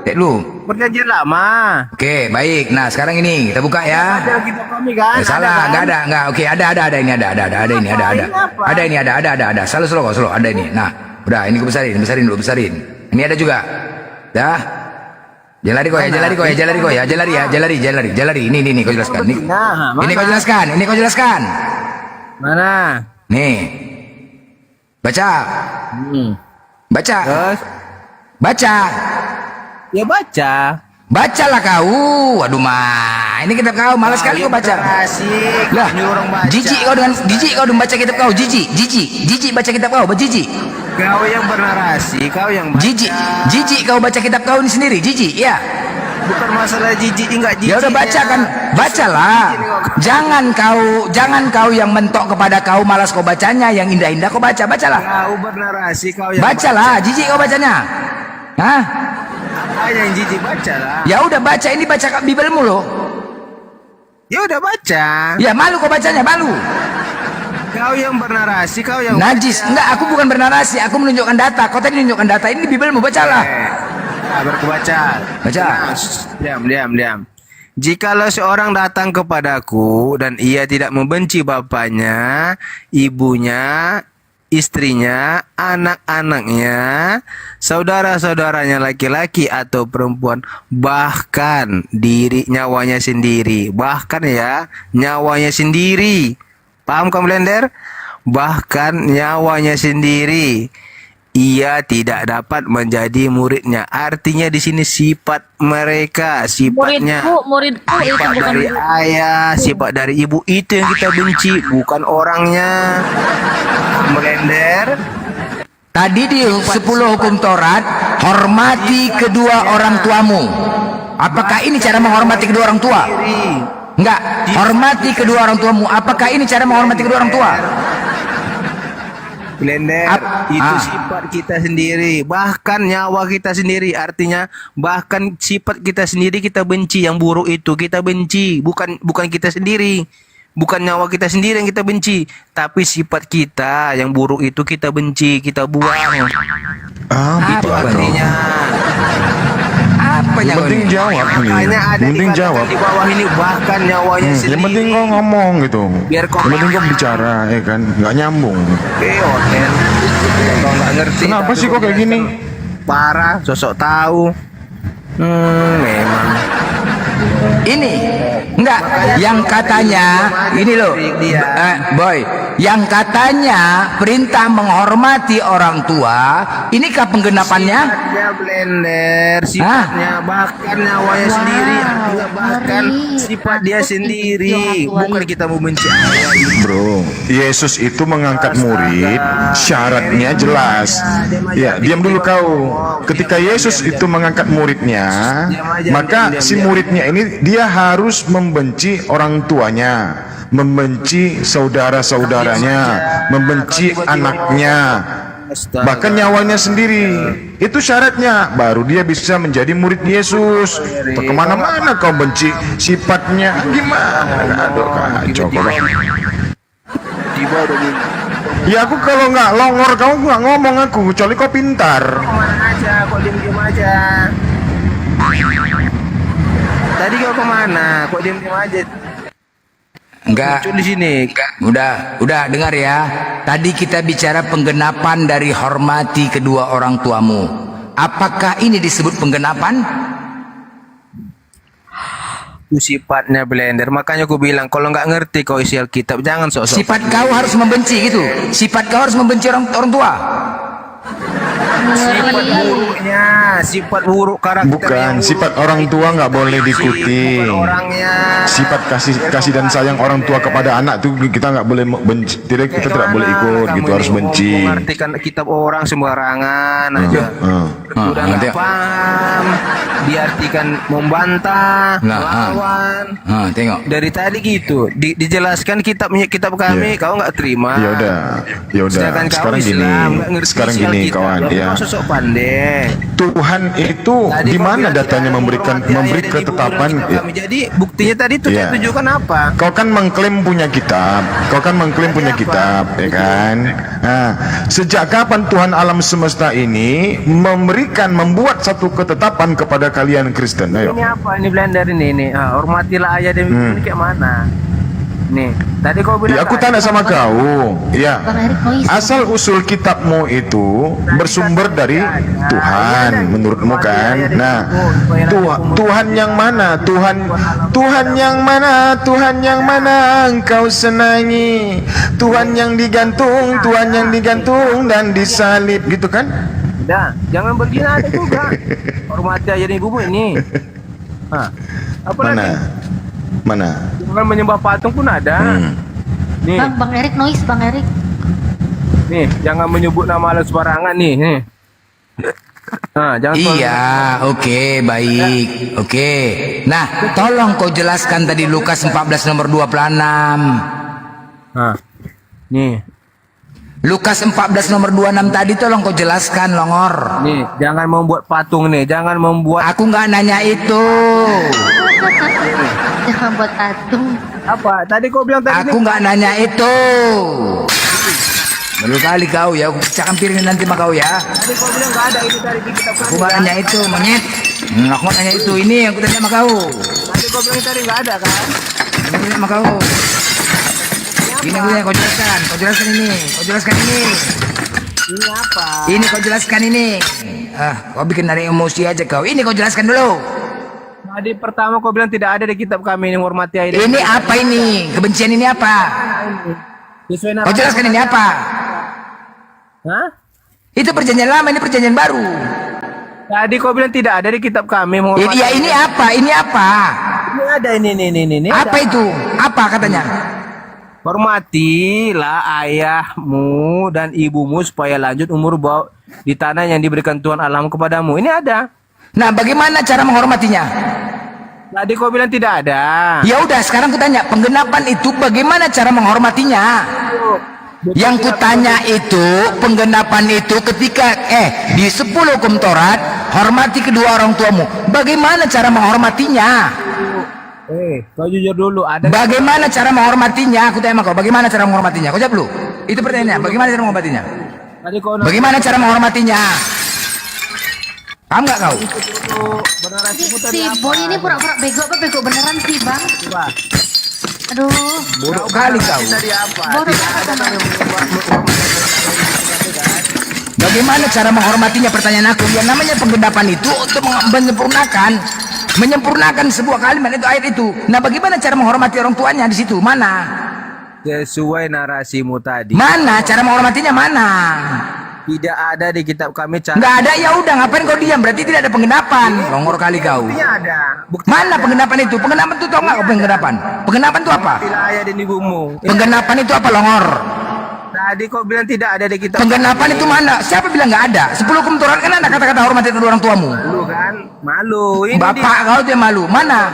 Lihat lu. Perjanjian lama. Oke, baik. Nah, sekarang ini kita buka ya. Ada Alkitab kami kan? Salah, enggak ada, enggak. Oke, ada ini, ada ini, ada. Ada ini, ada. Slow, ada ini. Nah, udah ini gue besarin. Ini ada juga. Dah. Jalari kau ya. Ini kau jelaskan. Ini kau jelaskan. Mana? Nih. Baca. Baca. Terus? Baca. Ya baca. Bacalah kau. Waduh ini kitab kau. Malas sekali kau baca. Lah, jijik kau dengan baca kitab kau. Jijik baca kitab kau. Jijik. Kau yang bernarasi, kau yang baca. Jijik kau baca kitab kau ini sendiri. Jijik, ya. Bukan masalah jijik, enggak jijik. Ya udah baca kan. Bacalah. Jangan kau yang mentok kepada kau, malas kau bacanya, yang indah-indah kau bacalah. Kau bernarasi, kau yang bacalah, jijik kau bacanya. Hah? Apa yang jijik bacalah. Ya udah baca, ini baca Bibelmu loh. Ya udah baca. Ya malu kau bacanya, malu. Kau yang bernarasi, kau yang najis. Baca. Enggak, aku bukan bernarasi, aku menunjukkan data. Kau tadi menunjukkan data, ini Bibelmu, bacalah. Baca. Diam. Jikalau seorang datang kepadaku dan ia tidak membenci bapaknya, ibunya, istrinya, anak-anaknya, saudara-saudaranya laki-laki atau perempuan, bahkan nyawanya sendiri. Bahkan ya, nyawanya sendiri. Paham kamu blender? Bahkan nyawanya sendiri, ia tidak dapat menjadi muridnya. Artinya di sini sifat mereka, sifatnya muridku itu sifat bukan dari ayah, sifat dari ibu, itu yang kita benci, bukan orangnya. Blender. Tadi di 10 hukum Taurat, hormati kedua orang tuamu. Apakah ini cara menghormati kedua orang tua? Enggak, hormati kedua orang tuamu. Apakah ini cara menghormati kedua orang tua? Blender, itu sifat kita sendiri, bahkan nyawa kita sendiri. Artinya bahkan sifat kita sendiri kita benci, yang buruk itu kita benci, bukan kita sendiri, bukan nyawa kita sendiri yang kita benci, tapi sifat kita yang buruk itu kita benci, kita buang. Gitu artinya. Apa yang penting jawab nih. Penting jawab. Di bawah ini bahkan nyawanya sendiri. Yang penting kau ngomong gitu. Biar kau yang penting kau bicara, ya kan? Nggak nyambung. Hotel. Kau nggak ngerti. Kenapa sih kok kayak gini? Parah, sosok tahu. Memang. Ini enggak yang katanya ini loh, boy, yang katanya perintah menghormati orang tua, inikah penggenapannya? Sifatnya blender, sifatnya bahkan nyawanya sendiri, artinya bahkan sifat dia sendiri, bukan kita membenci. Bro, Yesus itu mengangkat murid, syaratnya jelas. Ya, diam dulu kau. Ketika Yesus itu mengangkat muridnya, maka si muridnya ini dia harus membenci orang tuanya, membenci saudara-saudaranya, membenci anaknya, bahkan nyawanya sendiri. Itu syaratnya, baru dia bisa menjadi murid Yesus. Kemana-mana kau benci sifatnya, gimana? Aduh, kacau kau. Ya aku kalau nggak longor kamu nggak ngomong aku, kecuali kau pintar. Kemana aja, kok diem-diem aja. Tadi kau kemana? Kok diem-diem aja? Enggak. Muncul di sini. Udah dengar ya. Tadi kita bicara penggenapan dari hormati kedua orang tuamu. Apakah ini disebut penggenapan? Itu sifatnya blender. Makanya aku bilang kalau nggak ngerti kau isi Alkitab jangan sok-sok. Sifat kau harus membenci gitu. Sifat kau harus membenci orang tua. Sifat buruk karakter. Bukan, sifat orang tua nggak boleh diikuti. Sifat kasih dan sayang orang tua kepada anak tuh kita nggak boleh benci. Kita tidak boleh ikut gitu, harus benci. Mengartikan kitab orang sembarangan aja. Udah nggak paham, diartikan membantah, melawan. Tengok. Dari tadi gitu, dijelaskan kitab kami, kau nggak terima. Ya udah. Sedangkan kau Sekarang Islam, nggak ngerti sekarang soal gini kitab. kawan ya. Kau sosok pandai. Tuhan itu Tadi di kau mana bilang datanya tidak memberi menghormati ketetapan? kitab kami. Jadi buktinya tadi itu saya tunjukkan apa? Kau kan mengklaim punya kitab, ya kan? Nah, sejak kapan Tuhan alam semesta ini membuat satu ketetapan kepada kalian Kristen? Ayo. Ini apa? Ini blender ini. Hormatilah ayah dan ibu. Ini kayak mana? Nih, tadi kau bilang. Ya, aku tanya sama kau. Ya, asal usul kitabmu itu bersumber dari Tuhan, menurutmu kan? Nah, Tuhan yang mana? Tuhan yang mana? Tuhan yang mana engkau senangi? Tuhan yang digantung dan disalib, gitu kan? Udah, jangan berzina ada juga. Hormati ayah dan ibumu ini. Apa lagi? Mana? Jangan menyembah patung pun ada. Nih. Bang Erik noise, Bang Erik. Nih, jangan menyebut nama Allah sembarangan nih. Jangan oke, baik. Oke. Nah, tolong kau jelaskan tadi Lukas 14 nomor 26. Nih. Lukas 14 nomor 26 tadi tolong kau jelaskan, Longor. Nih, jangan membuat patung nih, jangan membuat. Aku nggak nanya itu. Jangan buat patung. Apa? Tadi kau bilang tadi. Aku nggak nanya itu. Baru kali kau ya, aku pecahkan piring nanti sama kau ya. Tadi kau bilang nggak ada itu dari kitab kami. Aku nggak nanya itu, monyet. Aku nggak nanya itu. Ini yang aku tanya sama kau. Tadi kau bilang tadi nggak ada kan? Ini aku tanya sama kau. Ini aku tanya, kau jelaskan ini. Ini apa? Ini kau jelaskan ini. Kau bikin dari emosi aja kau. Ini kau jelaskan dulu. Tadi pertama kau bilang tidak ada di kitab kami yang hormati ayah. Ini apa ini? Kebencian ini apa? Kau jelaskan ini apa? Itu perjanjian lama, ini perjanjian baru. Tadi kau bilang tidak ada di kitab kami menghormati. Ini apa? Ini apa? Ini ada ini. Apa itu? Apa katanya? Hormatilah ayahmu dan ibumu supaya lanjut umur di tanah yang diberikan Tuhan Allahmu kepadamu. Ini ada. Nah, bagaimana cara menghormatinya? Tadi kau bilang tidak ada. Ya udah, sekarang kutanya, penggenapan itu bagaimana cara menghormatinya? Yang kutanya itu, penggenapan itu ketika di 10 hukum Taurat, hormati kedua orang tuamu. Bagaimana cara menghormatinya? Kau jujur dulu. Bagaimana cara menghormatinya? Aku tanya sama kau, bagaimana cara menghormatinya? Kau jawab dulu. Itu pertanyaannya, bagaimana cara menghormatinya? Bagaimana cara menghormatinya? Paham nggak kau? Si boy ini pura-pura bego apa bego beneran sih, Bang? Aduh. Bodoh kali kau. Bodoh apa? Bagaimana cara menghormatinya, pertanyaan aku? Yang namanya penggenapan itu untuk menyempurnakan sebuah kalimat itu, ayat itu. Nah, bagaimana cara menghormati orang tuanya di situ? Mana? Sesuai narasimu tadi. Mana cara menghormatinya, mana? Tidak ada di kitab kami cara. Nggak ada, ya udah, ngapain kau diam? Berarti tidak ada penggenapan. Longor kali kau. Ada. Mana penggenapan itu? Penggenapan itu tau nggak kau penggenapan? Penggenapan itu apa? Ayah dan ibumu. Penggenapan itu apa, Longor? Tadi kau bilang tidak ada di kitab. Penggenapan itu mana? Siapa bilang nggak ada? 10 hukum Taurat kan ada kata-kata hormati kedua orang tuamu. Malu kan? Malu. Ini Bapak kau tuh yang malu. Mana?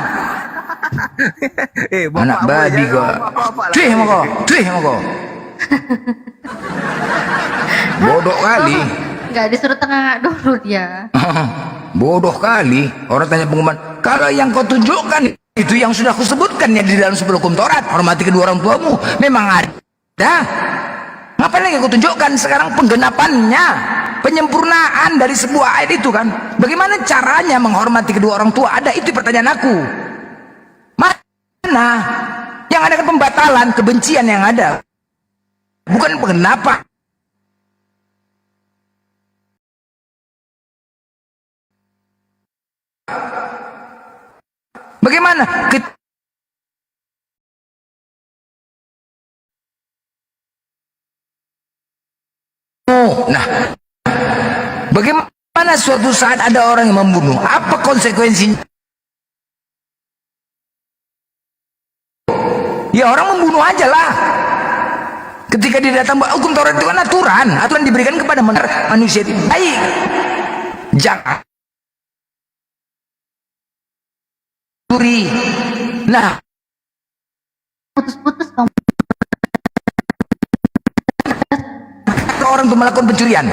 Anak babi kau. Cuy sama kau. Bodoh kali. Nggak disuruh tengah dulu dia. Bodoh kali. Orang tanya pengumuman. Kalau yang kau tunjukkan itu yang sudah kusebutkan ya di dalam 10 hukum Taurat, hormati kedua orang tuamu, memang ada. Ngapain lagi kau tunjukkan sekarang penggenapannya, penyempurnaan dari sebuah ayat itu kan? Bagaimana caranya menghormati kedua orang tua? Ada, itu pertanyaan aku. Mana? Yang ada kan pembatalan, kebencian yang ada. Bukan penggenapan. Bagaimana? Nah, Bagaimana suatu saat ada orang yang membunuh? Apa konsekuensinya? Ya orang membunuh aja lah. Ketika dia datang, hukum Taurat itu kan aturan diberikan kepada manusia itu baik. Jangan curi. Nah, Putus-putus kamu. orang untuk melakukan pencurian.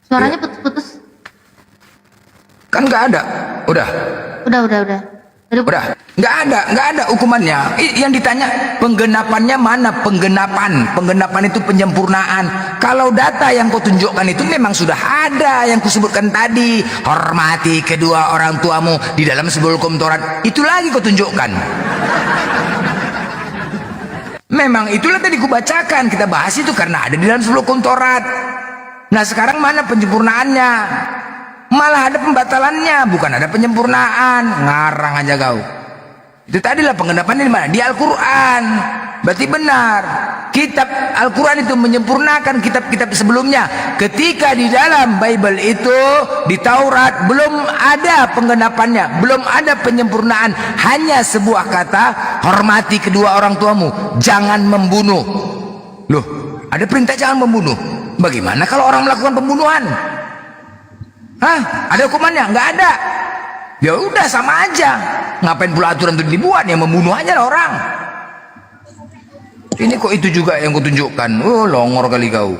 Suaranya putus-putus. Kan nggak ada. Udah. Udah. Nggak ada hukumannya. Yang ditanya penggenapannya mana? Penggenapan itu penyempurnaan. Kalau data yang kau tunjukkan itu memang sudah ada yang kusebutkan tadi. Hormati kedua orang tuamu di dalam sebuah hukum Taurat. Itu lagi kau tunjukkan. Memang itulah tadi kubacakan. Kita bahas itu karena ada di dalam sebuah hukum Taurat. Nah sekarang mana penyempurnaannya? Malah ada pembatalannya, bukan ada penyempurnaan. Ngarang aja kau. Itu tadilah penggenapannya di mana? Di Al-Quran. Berarti benar. Kitab Al-Quran itu menyempurnakan kitab-kitab sebelumnya. Ketika di dalam Bible itu, di Taurat, belum ada penggenapannya. Belum ada penyempurnaan. Hanya sebuah kata, hormati kedua orang tuamu. Jangan membunuh. Loh, ada perintah jangan membunuh. Bagaimana kalau orang melakukan pembunuhan? Hah? Ada hukumannya? Nggak ada. Ya udah sama aja. Ngapain pula aturan itu dibuat? Yang membunuh aja lah orang. Ini kok itu juga yang kutunjukkan. Oh longor kali kau.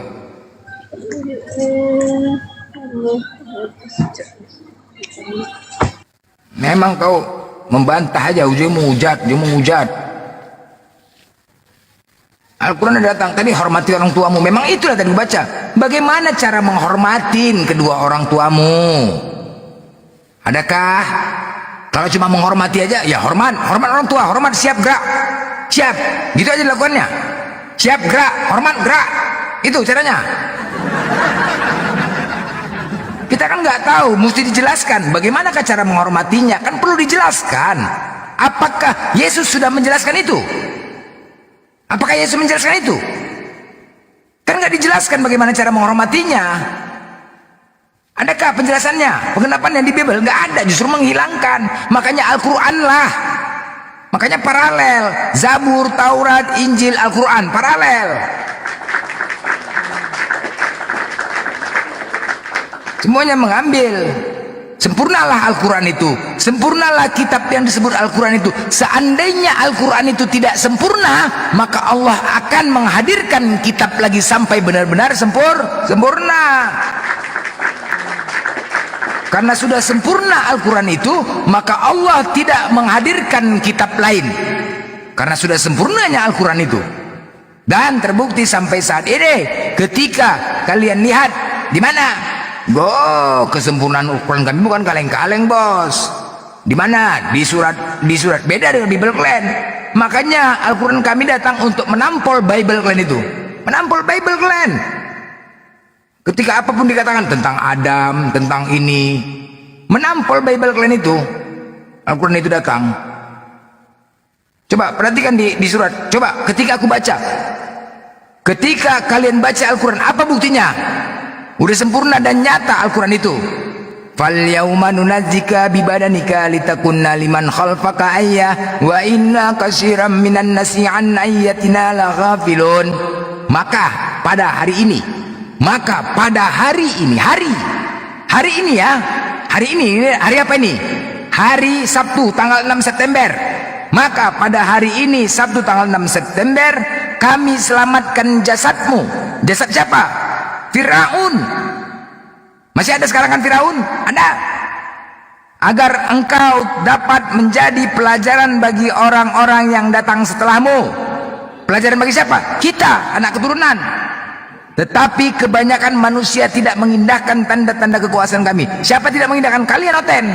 Memang kau membantah aja. Dia menghujat. Al-Quran datang tadi, hormati orang tuamu. Memang itulah tadi baca. Bagaimana cara menghormatin kedua orang tuamu? Adakah? Kalau cuma menghormati aja, ya hormat orang tua, hormat, siap gerak, siap, gitu aja dilakukannya. Siap gerak, hormat gerak, itu caranya. Kita kan nggak tahu, mesti dijelaskan. Bagaimanakah cara menghormatinya? Kan perlu dijelaskan. Apakah Yesus sudah menjelaskan itu? Apakah Yesus menjelaskan itu? Kan nggak dijelaskan bagaimana cara menghormatinya. Adakah penjelasannya? Penggenapan yang di Bible nggak ada, justru menghilangkan. Makanya Al-Quran lah. Makanya paralel. Zabur, Taurat, Injil, Al-Quran paralel. Semuanya mengambil. Sempurnalah Al-Quran itu. Sempurnalah kitab yang disebut Al-Quran itu. Seandainya Al-Quran itu tidak sempurna, maka Allah akan menghadirkan kitab lagi sampai benar-benar sempurna. Karena sudah sempurna Al-Quran itu, maka Allah tidak menghadirkan kitab lain. Karena sudah sempurnanya Al-Quran itu. Dan terbukti sampai saat ini, ketika kalian lihat di mana? Kesempurnaan Al-Quran kami bukan kaleng-kaleng, bos. Di mana? Di surat beda dengan Bible kalian. Makanya Al-Quran kami datang untuk menampol Bible kalian itu. Menampol Bible kalian. Ketika apapun dikatakan tentang Adam, tentang ini, menampol Bible kalian itu, Al-Quran itu datang. Coba perhatikan di surat. Coba ketika aku baca, ketika kalian baca Al-Quran, apa buktinya? Udah sempurna dan nyata Al-Quran itu. Fal yauma nunazzika bi badanika litakunna liman khalfaka ayah wa inna katsiran minan nasi an ayatina laghafilun. Maka pada hari ini, hari apa ini? Hari Sabtu tanggal 6 September. Maka pada hari ini Sabtu tanggal 6 September kami selamatkan jasadmu. Jasad siapa? Firaun. Masih ada sekarang kan Firaun? Ada. Agar engkau dapat menjadi pelajaran bagi orang-orang yang datang setelahmu. Pelajaran bagi siapa? Kita, anak keturunan. Tetapi kebanyakan manusia tidak mengindahkan tanda-tanda kekuasaan kami. Siapa tidak mengindahkan? Kalian, Oten.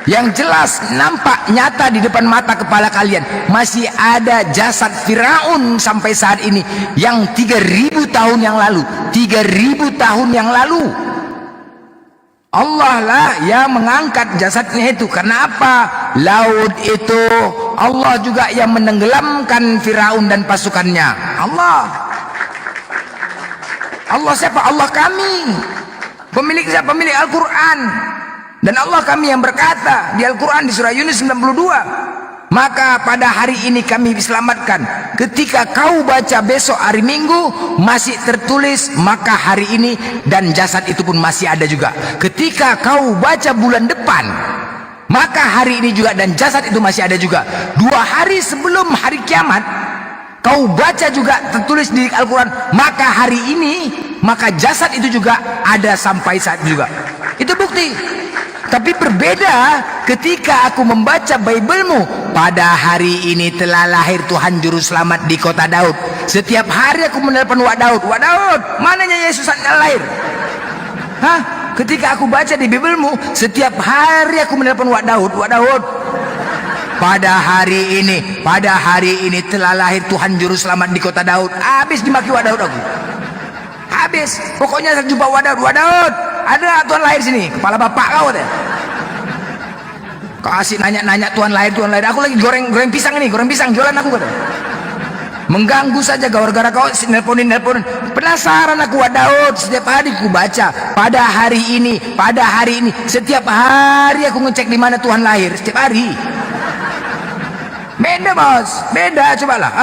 Yang jelas nampak nyata di depan mata kepala kalian. Masih ada jasad Firaun sampai saat ini. Yang 3.000 tahun yang lalu. 3.000 tahun yang lalu. Allah lah yang mengangkat jasadnya itu. Karena apa? Laut itu Allah juga yang menenggelamkan Firaun dan pasukannya. Allah siapa? Allah kami. Pemilik siapa? Pemilik Al-Quran. Dan Allah kami yang berkata di Al-Quran di surah Yunus 92. Maka pada hari ini kami diselamatkan. Ketika kau baca besok hari Minggu masih tertulis maka hari ini, dan jasad itu pun masih ada juga. Ketika kau baca bulan depan maka hari ini juga dan jasad itu masih ada juga. 2 hari sebelum hari kiamat kau baca juga tertulis di Al-Quran maka hari ini, maka jasad itu juga ada sampai saat juga. Itu bukti. Tapi berbeda ketika aku membaca Biblemu. Pada hari ini telah lahir Tuhan Juru Selamat di kota Daud. Setiap hari aku menelpon Wak Daud. Wak Daud, mananya Yesus lahir? Hah? Ketika aku baca di Biblemu, setiap hari aku menelpon Wak Daud. Wak Daud, pada hari ini telah lahir Tuhan Juru Selamat di kota Daud. Habis dimaki Wak Daud aku. Habis. Pokoknya saya jumpa Wak Daud. Wak Daud, ada Tuhan lahir sini. Kepala bapak kau deh. Kau asik nanya Tuhan lahir. Aku lagi goreng pisang ini, goreng pisang jualan aku kata. Mengganggu saja gara-gara kau nelponin. Penasaran aku Wak Daud. Setiap hari aku baca. Pada hari ini. Setiap hari aku ngecek di mana Tuhan lahir. Setiap hari. Beda bos, beda, cobalah.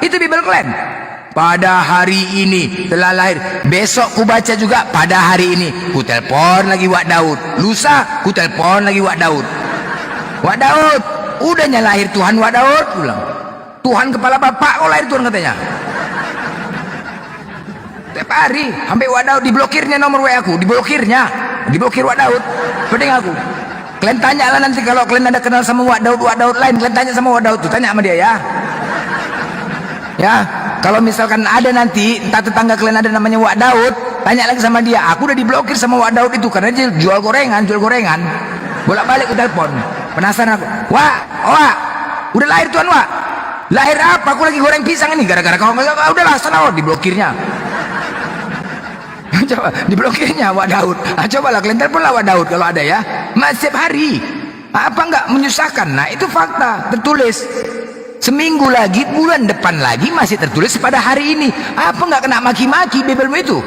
Itu Bible kalian. Pada hari ini telah lahir. Besok ku baca juga pada hari ini. Ku telepon lagi Wak Daud. Lusa ku telepon lagi Wak Daud. Wak Daud, udahnya lahir Tuhan Wak Daud. Pulang. Tuhan kepala bapak kau lahir Tuhan katanya. Tiap hari sampai Wak Daud diblokirnya nomor WA aku, diblokir Wak Daud. Pedeng aku. Kalian tanya lah nanti kalau kalian ada kenal sama Wak Daud lain, kalian tanya sama Wak Daud tuh, tanya sama dia ya. Ya, kalau misalkan ada nanti entah tetangga kalian ada namanya Wak Daud, tanya lagi sama dia. Aku udah diblokir sama Wak Daud itu karena dia jual gorengan. Bolak-balik ke telepon. Penasaran aku. Wak, udah lahir Tuhan Wak. Lahir apa? Aku lagi goreng pisang ini gara-gara kau udahlah sana diblokirnya. Coba diblokirnya Wak Daud. Cobalah kalian telepon lah Wak Daud kalau ada ya. Setiap hari. Apa enggak menyusahkan? Nah, itu fakta tertulis. Seminggu lagi, bulan depan lagi masih tertulis pada hari ini. Apa enggak kena maki-maki Biblemu itu?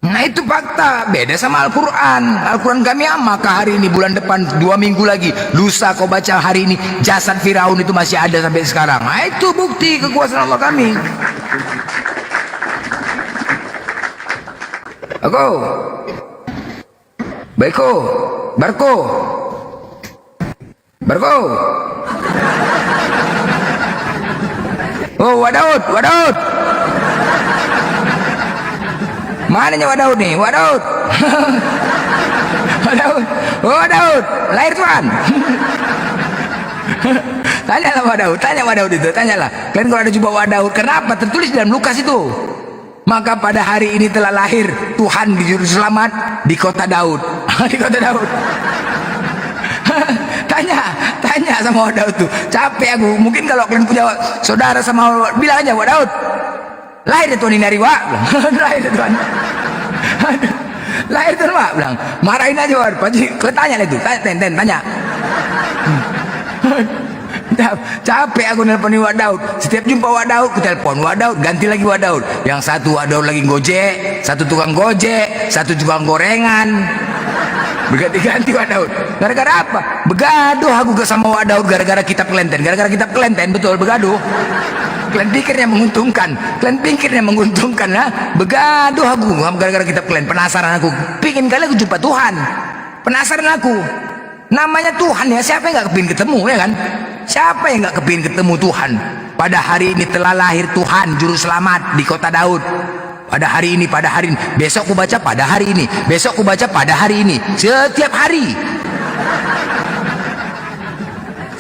Nah, itu fakta. Beda sama Al-Quran. Al-Quran kami maka hari ini, bulan depan, 2 minggu lagi. Lusa kau baca hari ini, jasad Firaun itu masih ada sampai sekarang. Nah, itu bukti kekuasaan Allah kami. Aku Baiko Barko oh Wak Daud mananya Wak Daud nih? Wak Daud Wak Daud lahir Tuhan. Tanyalah Wak Daud, tanya Wak Daud itu, tanyalah kalian kalau ada jumpa Wak Daud. Kenapa? Tertulis dalam Lukas itu. Maka pada hari ini telah lahir Tuhan di Juru Selamat di kota Daud. Di kota Daud. Tanya sama Wak Daud tuh. Capek aku. Mungkin kalau kalian punya saudara sama bilang aja Wak Daud, lahir Tuhan ini hari Wak. Lahir Tuhan. Lahir Tuhan Wak bilang. Marahin aja Wak. Kalian tanya lah itu. Tanya. Capek aku nelponin Wak Daud. Setiap jumpa Wak Daud, ku telepon Wak Daud, ganti lagi Wak Daud. Yang satu Wak Daud lagi gojek, satu tukang gojek, satu tukang gorengan. Berganti-ganti Wak Daud. Gara-gara apa? Begaduh aku sama Wak Daud gara-gara kitab Kelenten. Betul, begaduh. Kalian pikirnya menguntungkan lah. Begaduh aku gara-gara kitab Kelenten. Penasaran aku. Pingin kali aku jumpa Tuhan. Penasaran aku. Namanya Tuhan ya, siapa yang gak kepingin ketemu ya kan? Siapa yang gak kepingin ketemu Tuhan? Pada hari ini telah lahir Tuhan Juru Selamat di kota Daud. Pada hari ini. Besok ku baca pada hari ini. Setiap hari.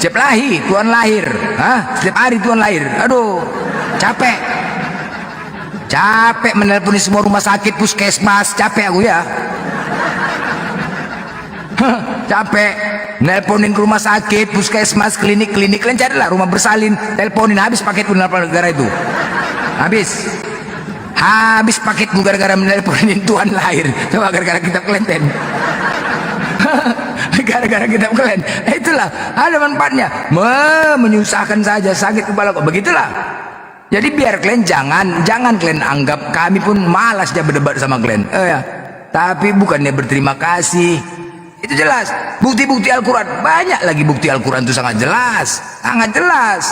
Setiap lahir Tuhan lahir. Setiap hari Tuhan lahir. Aduh, capek menelponi semua rumah sakit, puskesmas. Capek aku ya. Capek nelponin ke rumah sakit, puskesmas, klinik. Kalian carilah rumah bersalin, teleponin. Habis paket pun negara itu. Habis paketmu gara-gara menelponin Tuhan lahir. Coba gara-gara kitab Klenten. Gara-gara kitab Klenten. Itulah ada manfaatnya. Menyusahkan saja, sakit kepala kok. Begitulah. Jadi biar kalian jangan kalian anggap kami pun malas aja berdebat sama kalian. Ya. Tapi bukannya berterima kasih. Itu jelas. Bukti-bukti Al-Quran. Banyak lagi bukti Al-Quran itu sangat jelas. Sangat jelas.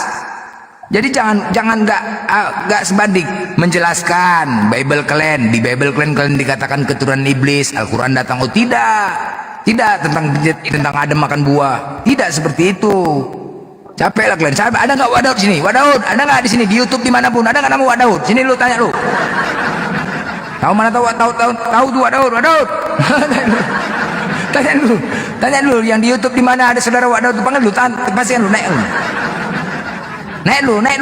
Jadi jangan nggak sebanding menjelaskan Bible kalian. Di Bible kalian dikatakan keturunan iblis. Al-Quran datang. Oh tidak. Tidak tentang Adam makan buah. Tidak seperti itu. Capek lah kalian. Ada nggak Wadaud sini? Wadaud, ada nggak di sini? Di YouTube dimanapun ada nggak nama Wadaud? Sini lu tanya lu. Tahu mana tahu tuh Wadaud. Tanya dulu. Yang di YouTube di mana ada saudara Wadaud tuh, panggil lu, pastikan lu, naik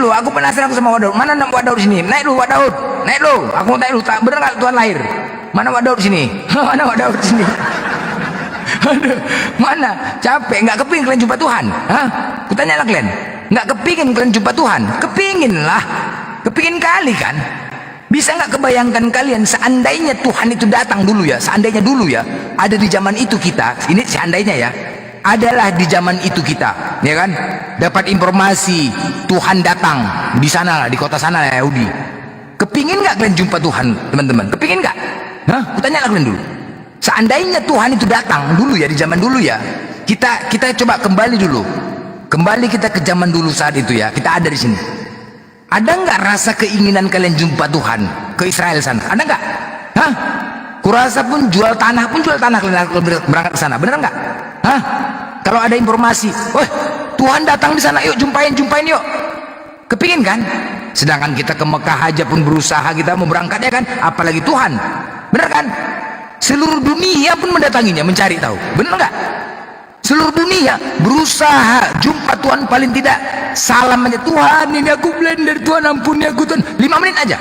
lu. Aku penasaran sama Wadaud. Mana nama Wadaud sini? Naik lu Wadaud. Naik lu. Aku mau tanya lu, bener nggak Tuhan lahir? Mana Wadaud sini? Mana Wadaud sini? Aduh, mana? Capek, nggak kepingin kalian jumpa Tuhan? Hah? Kutanyalah kalian, nggak kepingin kalian jumpa Tuhan? Kepingin lah, kepingin kali kan? Bisa nggak kebayangkan kalian seandainya Tuhan itu datang dulu ya, seandainya dulu ya, ada di zaman itu kita, ini seandainya ya, adalah di zaman itu kita, ya kan? Dapat informasi Tuhan datang di sana lah, di kota sana lah Yahudi. Kepingin nggak kalian jumpa Tuhan, teman-teman? Kepingin nggak? Hah? Kutanyalah kalian dulu. Seandainya Tuhan itu datang dulu ya, di zaman dulu ya, kita coba kembali dulu, kita ke zaman dulu saat itu ya, kita ada di sini. Ada nggak rasa keinginan kalian jumpa Tuhan ke Israel sana? Ada nggak? Hah? Kurasa pun jual tanah kalian berangkat ke sana, bener nggak? Hah? Kalau ada informasi, wah Tuhan datang di sana, yuk jumpain yuk. Kepingin kan? Sedangkan kita ke Mekah aja pun berusaha kita mau berangkat ya kan, apalagi Tuhan, bener kan? Seluruh dunia pun mendatanginya, mencari tahu. Benar nggak? Seluruh dunia berusaha jumpa Tuhan, paling tidak salam aja, Tuhan ini aku blender, Tuhan ampuni aku Tuhan, 5 menit aja.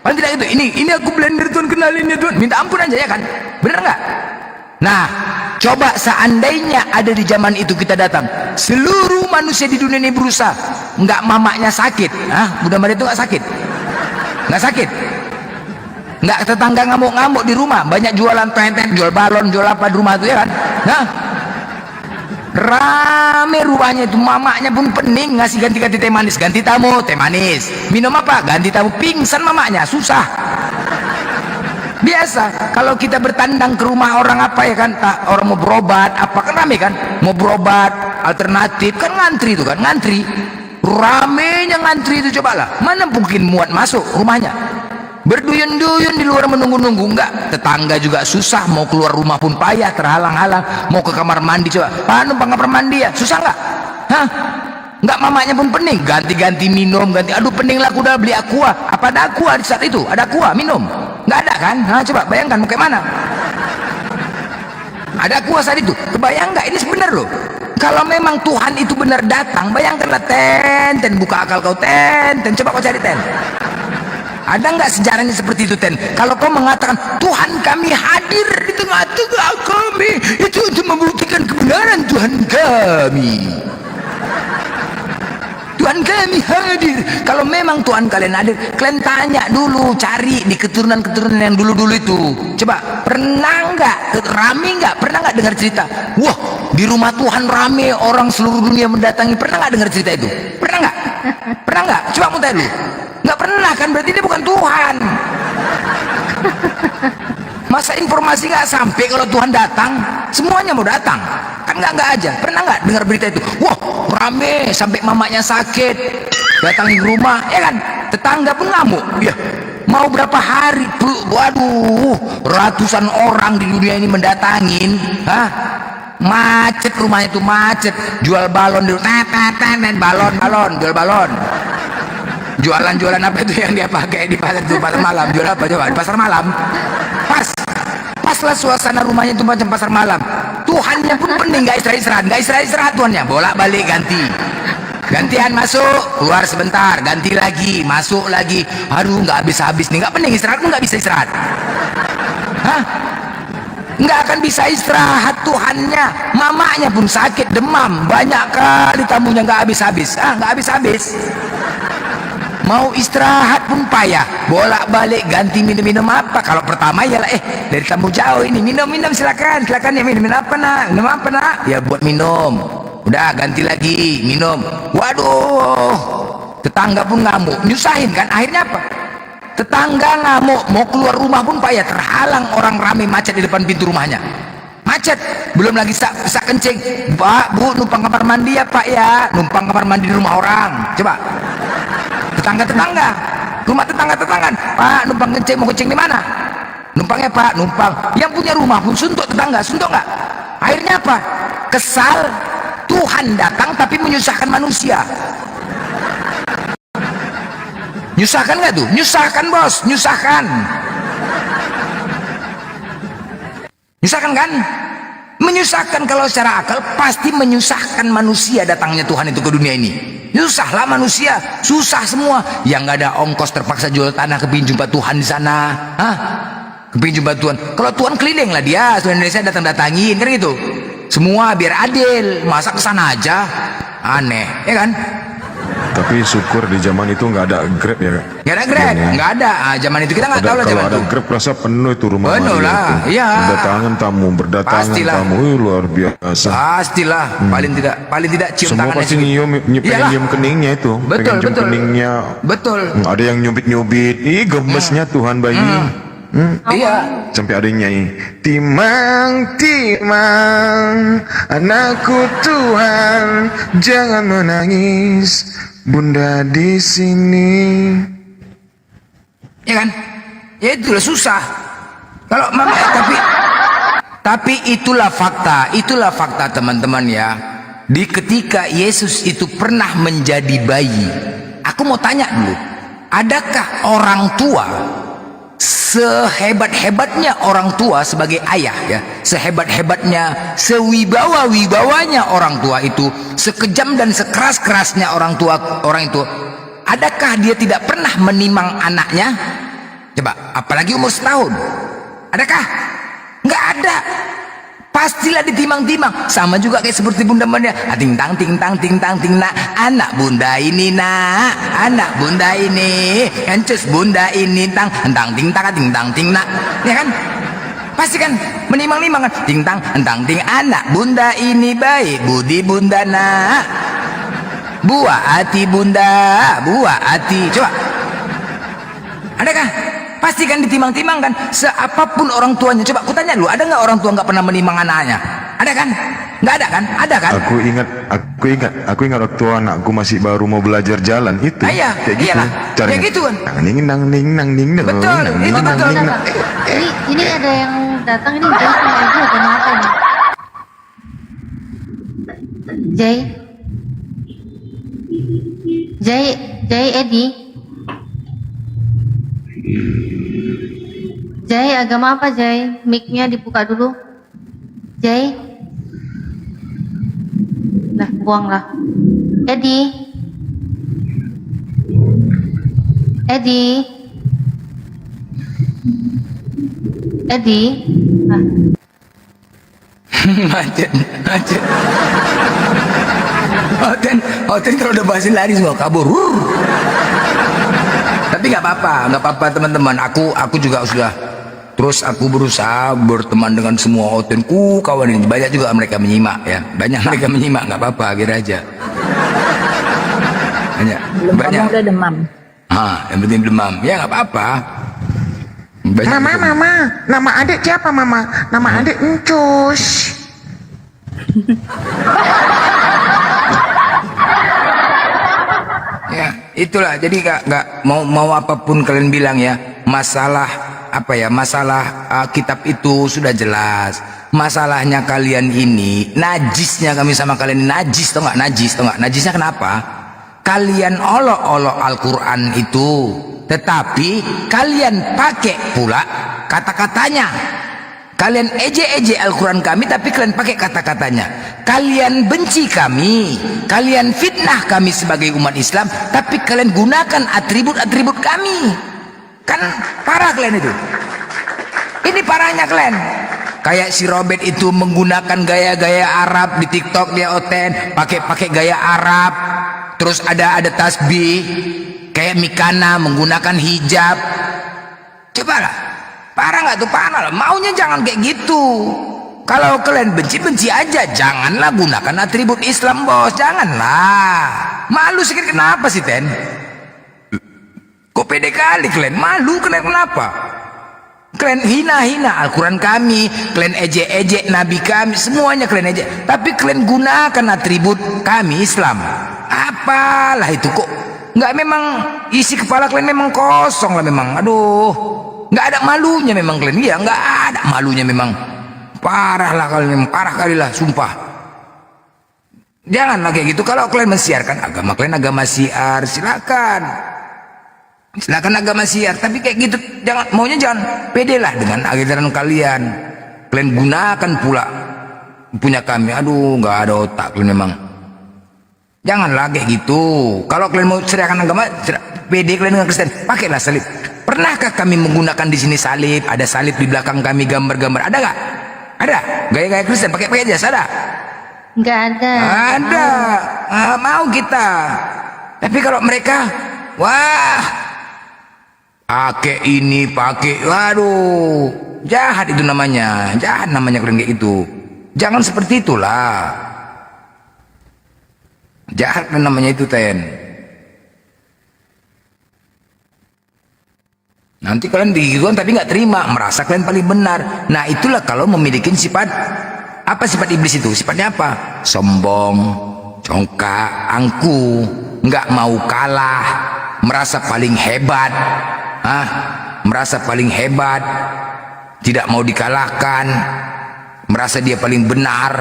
Paling tidak itu, ini aku blender Tuhan, kenalin ya Tuhan, minta ampun aja ya kan? Benar nggak? Nah, coba seandainya ada di zaman itu kita datang, seluruh manusia di dunia ini berusaha, nggak mamanya sakit, mudah-mudahan itu nggak sakit, nggak tetangga ngamuk-ngamuk di rumah, banyak jualan penten, jual balon, jual apa di rumah itu ya kan? Nah, rame rumahnya itu, mamanya pun pening ngasih ganti teh manis, ganti tamu teh manis, minum apa ganti tamu, pingsan mamanya, susah. Biasa kalau kita bertandang ke rumah orang apa ya kan, orang mau berobat apa kan rame kan, mau berobat alternatif kan ngantri itu kan, ramenya ngantri itu, cobalah mana mungkin muat masuk rumahnya, berduyun-duyun di luar menunggu-nunggu, enggak, tetangga juga susah, mau keluar rumah pun payah, terhalang-halang, mau ke kamar mandi coba, kamar mandi ya, susah enggak? Hah? Enggak, mamanya pun pening, ganti-ganti minum, aduh pening lah, aku udah beli aqua, apa ada aqua di saat itu? Ada aqua, minum? Enggak ada kan? Nah coba bayangkan mau kayak mana? Ada aqua saat itu, kebayang enggak? Ini sebenar loh. Kalau memang Tuhan itu benar datang, bayangkanlah ten, buka akal kau ten, coba kau cari ten. Ada nggak sejarahnya seperti itu ten? Kalau kau mengatakan Tuhan kami hadir di tengah-tengah kami, itu untuk membuktikan kebenaran Tuhan kami. Tuhan kami hadir. Kalau memang Tuhan kalian hadir, kalian tanya dulu, cari di keturunan-keturunan yang dulu-dulu itu. Coba pernah nggak rame nggak? Pernah nggak dengar cerita? Wah di rumah Tuhan rame, orang seluruh dunia mendatangi. Pernah nggak dengar cerita itu? Pernah nggak? Pernah nggak? Coba mau tanya dulu. Nggak pernah kan, berarti dia bukan Tuhan. Masa informasi nggak sampai kalau Tuhan datang, semuanya mau datang kan? Nggak aja. Pernah nggak dengar berita itu? Wah rame sampai mamanya sakit, datangi rumah ya kan, tetangga pun ngamuk ya, mau berapa hari, waduh ratusan orang di dunia ini mendatangin, macet rumahnya itu, macet, jual balon dulu, balon, jual balon, jualan apa itu yang dia pakai di pasar itu, pasar malam, jual apa coba di pasar malam, paslah suasana rumahnya itu macam pasar malam. Tuhannya pun pening, nggak istirahat Tuhannya, bolak-balik gantian masuk, keluar sebentar, ganti lagi, masuk lagi, aduh nggak habis-habis nih, nggak pening istirahat pun nggak bisa istirahat, nggak akan bisa istirahat Tuhannya. Mamanya pun sakit, demam, banyak kali tamunya, nggak habis-habis, nggak habis-habis. mau istirahat pun payah, bolak-balik ganti minum-minum apa. Kalau pertama ya dari tamu jauh ini minum-minum, silakan ya, minum apa nak, ya buat minum, udah ganti lagi minum. Waduh, tetangga pun ngamuk, nyusahin kan. Akhirnya apa? Tetangga ngamuk, mau keluar rumah pun payah, terhalang orang ramai macet di depan pintu rumahnya. Macet, belum lagi sak kencing. Pak, Bu, numpang kamar mandi ya Pak ya, numpang kamar mandi di rumah orang. Coba, tetangga, rumah tetangga, Pak, numpang kencing, mau kencing di mana? Numpangnya Pak, numpang. Yang punya rumah pun suntuk tetangga, suntuk nggak? Akhirnya apa? Kesal, Tuhan datang tapi menyusahkan manusia. Nyusahkan nggak tuh? Nyusahkan bos, nyusahkan kan? Menyusahkan. Kalau secara akal pasti menyusahkan manusia datangnya Tuhan itu ke dunia ini. Nyusahlah manusia, susah semua. Yang nggak ada ongkos terpaksa jual tanah kepingin jumpa Tuhan di sana. Kepingin jumpa Tuhan. Kalau Tuhan keliling lah dia, seluruh Indonesia datangin kan gitu. Semua biar adil, masa kesana aja? Aneh, ya kan? Tapi syukur di zaman itu nggak ada Grab ya. Nggak ada Grab, nggak ada. Zaman itu kita nggak tahu lah. Kalau ada Grab rasa penuh itu rumah. Penuh lah, iya. Berdatangan tamu, luar biasa. Pastilah, paling tidak cium semua tangannya. Pasti pengen nyium keningnya itu. Betul. Keningnya. Betul. Ada yang nyubit. Ih, gemesnya Tuhan bayi. Iya. Sampai ada yang nyanyi, timang anakku Tuhan, jangan menangis, Bunda di sini. Ya kan? Ya itulah susah. Kalau tapi itulah fakta teman-teman ya. Di ketika Yesus itu pernah menjadi bayi, aku mau tanya dulu, adakah orang tua sehebat-hebatnya orang tua sebagai ayah ya, sehebat-hebatnya, sewibawa-wibawanya orang tua itu, sekejam dan sekeras-kerasnya orang itu, adakah dia tidak pernah menimang anaknya? Coba, apalagi umur setahun, adakah? Nggak ada. Pastilah ditimang-timang. Sama juga kayak seperti bunda ting tang nak, anak bunda ini nak, anak bunda ini, encus bunda ini ting tang nak, ya kan? Pasti kan menimang-nimang kan, ting anak bunda ini baik, budi bunda nak, buah hati bunda, buah hati. Coba, adakah? Pasti kan ditimang-timang kan, seapapun orang tuanya. Coba aku tanya dulu, ada nggak orang tua nggak pernah menimang anaknya? Ada kan? Nggak ada kan? Ada kan? Aku ingat waktu anakku masih baru mau belajar jalan itu. Iya, kayak gitu. Kayak gitu kan? Betul, itu betul. Ini ada yang datang, ini Jay sama Edi ada apa nih? Jay Edi. Jay, agama apa Jay? Mic-nya dibuka dulu. Jay. Nah, buanglah. Edi. Nah. Macet. Oten kalau udah bahasa lari semua kabur. Tapi nggak apa-apa teman-teman. Aku juga sudah. Terus aku berusaha berteman dengan semua otenku, kawan ini. Banyak juga mereka menyimak ya. Nggak apa-apa, kira aja. Banyak. Udah demam. Yang penting demam. Ya nggak apa-apa. Mama, nama adik siapa mama? Nama adik Encus. Ya, itulah. Jadi nggak mau apapun kalian bilang ya, masalah kitab itu sudah jelas. Masalahnya kalian ini, najisnya kami sama kalian, najis tau nggak? Najisnya kenapa? Kalian olok-olok Al-Quran itu, tetapi kalian pakai pula kata-katanya. Kalian ejek-ejek Al-Quran kami, tapi kalian pakai kata-katanya. Kalian benci kami, kalian fitnah kami sebagai umat Islam, tapi kalian gunakan atribut-atribut kami. Kan parah kalian itu. Ini parahnya kalian. Kayak si Robert itu menggunakan gaya-gaya Arab di TikTok, dia oten pakai gaya Arab. Terus ada tasbih. kayak Mikana menggunakan hijab. Cobalah, parah nggak tuh? Parah lah. Maunya jangan kayak gitu. Kalau kalian benci aja, janganlah gunakan atribut Islam, bos. Janganlah. Malu sedikit kenapa sih, Ten? Kok pede kali kalian? Malu kalian kenapa? Kalian hina-hina Al-Quran kami, kalian ejek-ejek Nabi kami, semuanya kalian ejek. Tapi kalian gunakan atribut kami Islam. Apalah itu kok? Nggak, memang isi kepala kalian memang kosong lah memang. Aduh, nggak ada malunya memang kalian. Iya, nggak ada malunya memang. Parah lah kalian, memang parah kali lah, sumpah. Janganlah kayak gitu. Kalau kalian mensiarkan agama kalian, agama Syiar, silakan. Silakan agama Syiar, tapi kayak gitu jangan, maunya jangan pede lah dengan ajaran kalian. Kalian gunakan pula punya kami. Aduh, nggak ada otak kalian memang. Janganlah kayak gitu. Kalau kalian mau serahkan agama, pede kalian dengan Kristen, pakailah salib. Pernahkah kami menggunakan di sini salib? Ada salib di belakang kami, gambar-gambar. Ada nggak? Ada. Gaya-gaya Kristen pakai jas ada? Nggak ada. Ada. Mau kita. Tapi kalau mereka, wah, pakai ini, pakai, waduh, jahat itu namanya. Jahat namanya kalian kayak gitu. Jangan seperti itulah. Jahat namanya itu, Ten. Nanti kalian digituan tapi nggak terima, merasa kalian paling benar. Nah, itulah kalau memiliki sifat, apa sifat iblis itu? Sifatnya apa? Sombong, congkak, angkuh, nggak mau kalah, merasa paling hebat, merasa paling hebat, tidak mau dikalahkan, merasa dia paling benar.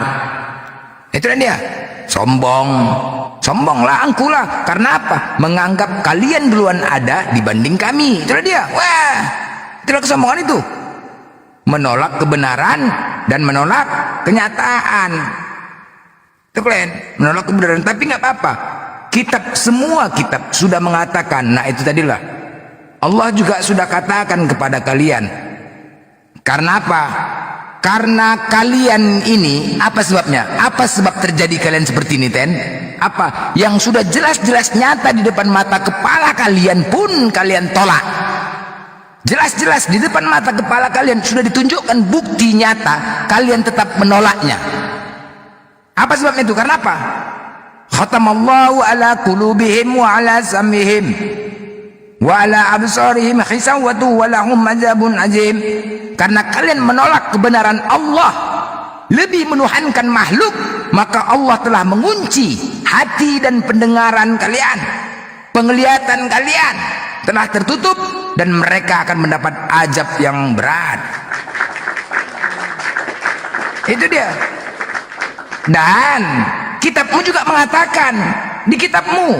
Itulah dia. Sombonglah, angkuhlah. Karena apa? Menganggap kalian duluan ada dibanding kami. Itulah dia. Wah, itulah kesombongan itu. Menolak kebenaran dan menolak kenyataan. Itu kalian menolak kebenaran, tapi nggak apa-apa. Semua kitab sudah mengatakan. Nah, itu tadilah. Allah juga sudah katakan kepada kalian. Karena apa? Karena kalian ini, apa sebabnya? Apa sebab terjadi kalian seperti ini, Ten? Apa? Yang sudah jelas-jelas nyata di depan mata kepala kalian pun kalian tolak. Jelas-jelas di depan mata kepala kalian sudah ditunjukkan bukti nyata, kalian tetap menolaknya. Apa sebabnya itu? Karena apa? Khatamallahu ala qulubihim wa ala samihim wa ala absarihim khisawatu wa lahum azabun azim. Karena kalian menolak kebenaran Allah, lebih menuhankan makhluk, maka Allah telah mengunci hati dan pendengaran kalian, penglihatan kalian telah tertutup, dan mereka akan mendapat azab yang berat. Itu dia. Dan kitabmu juga mengatakan, di kitabmu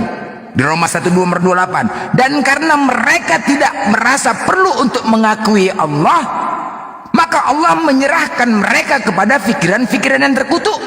di Roma 1:28, dan karena mereka tidak merasa perlu untuk mengakui Allah, maka Allah menyerahkan mereka kepada pikiran-pikiran yang terkutuk,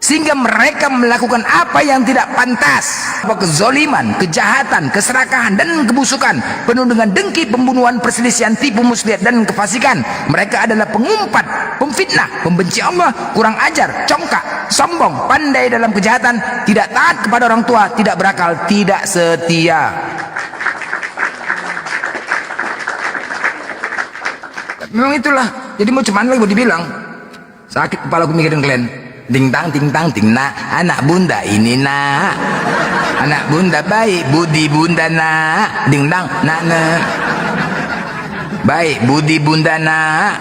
sehingga mereka melakukan apa yang tidak pantas, kezoliman, kejahatan, keserakahan, dan kebusukan, penuh dengan dengki, pembunuhan, perselisihan, tipu muslihat, dan kefasikan. Mereka adalah pengumpat, pemfitnah, pembenci Allah, kurang ajar, congkak, sombong, pandai dalam kejahatan, tidak taat kepada orang tua, tidak berakal, tidak setia. Memang itulah. Jadi mau cuman lagi mau dibilang, sakit kepala aku mikirin kalian. Ting tang ting na, anak bunda ini nak, anak bunda baik, budi bunda nak, ding dang nak na, baik budi bunda nak,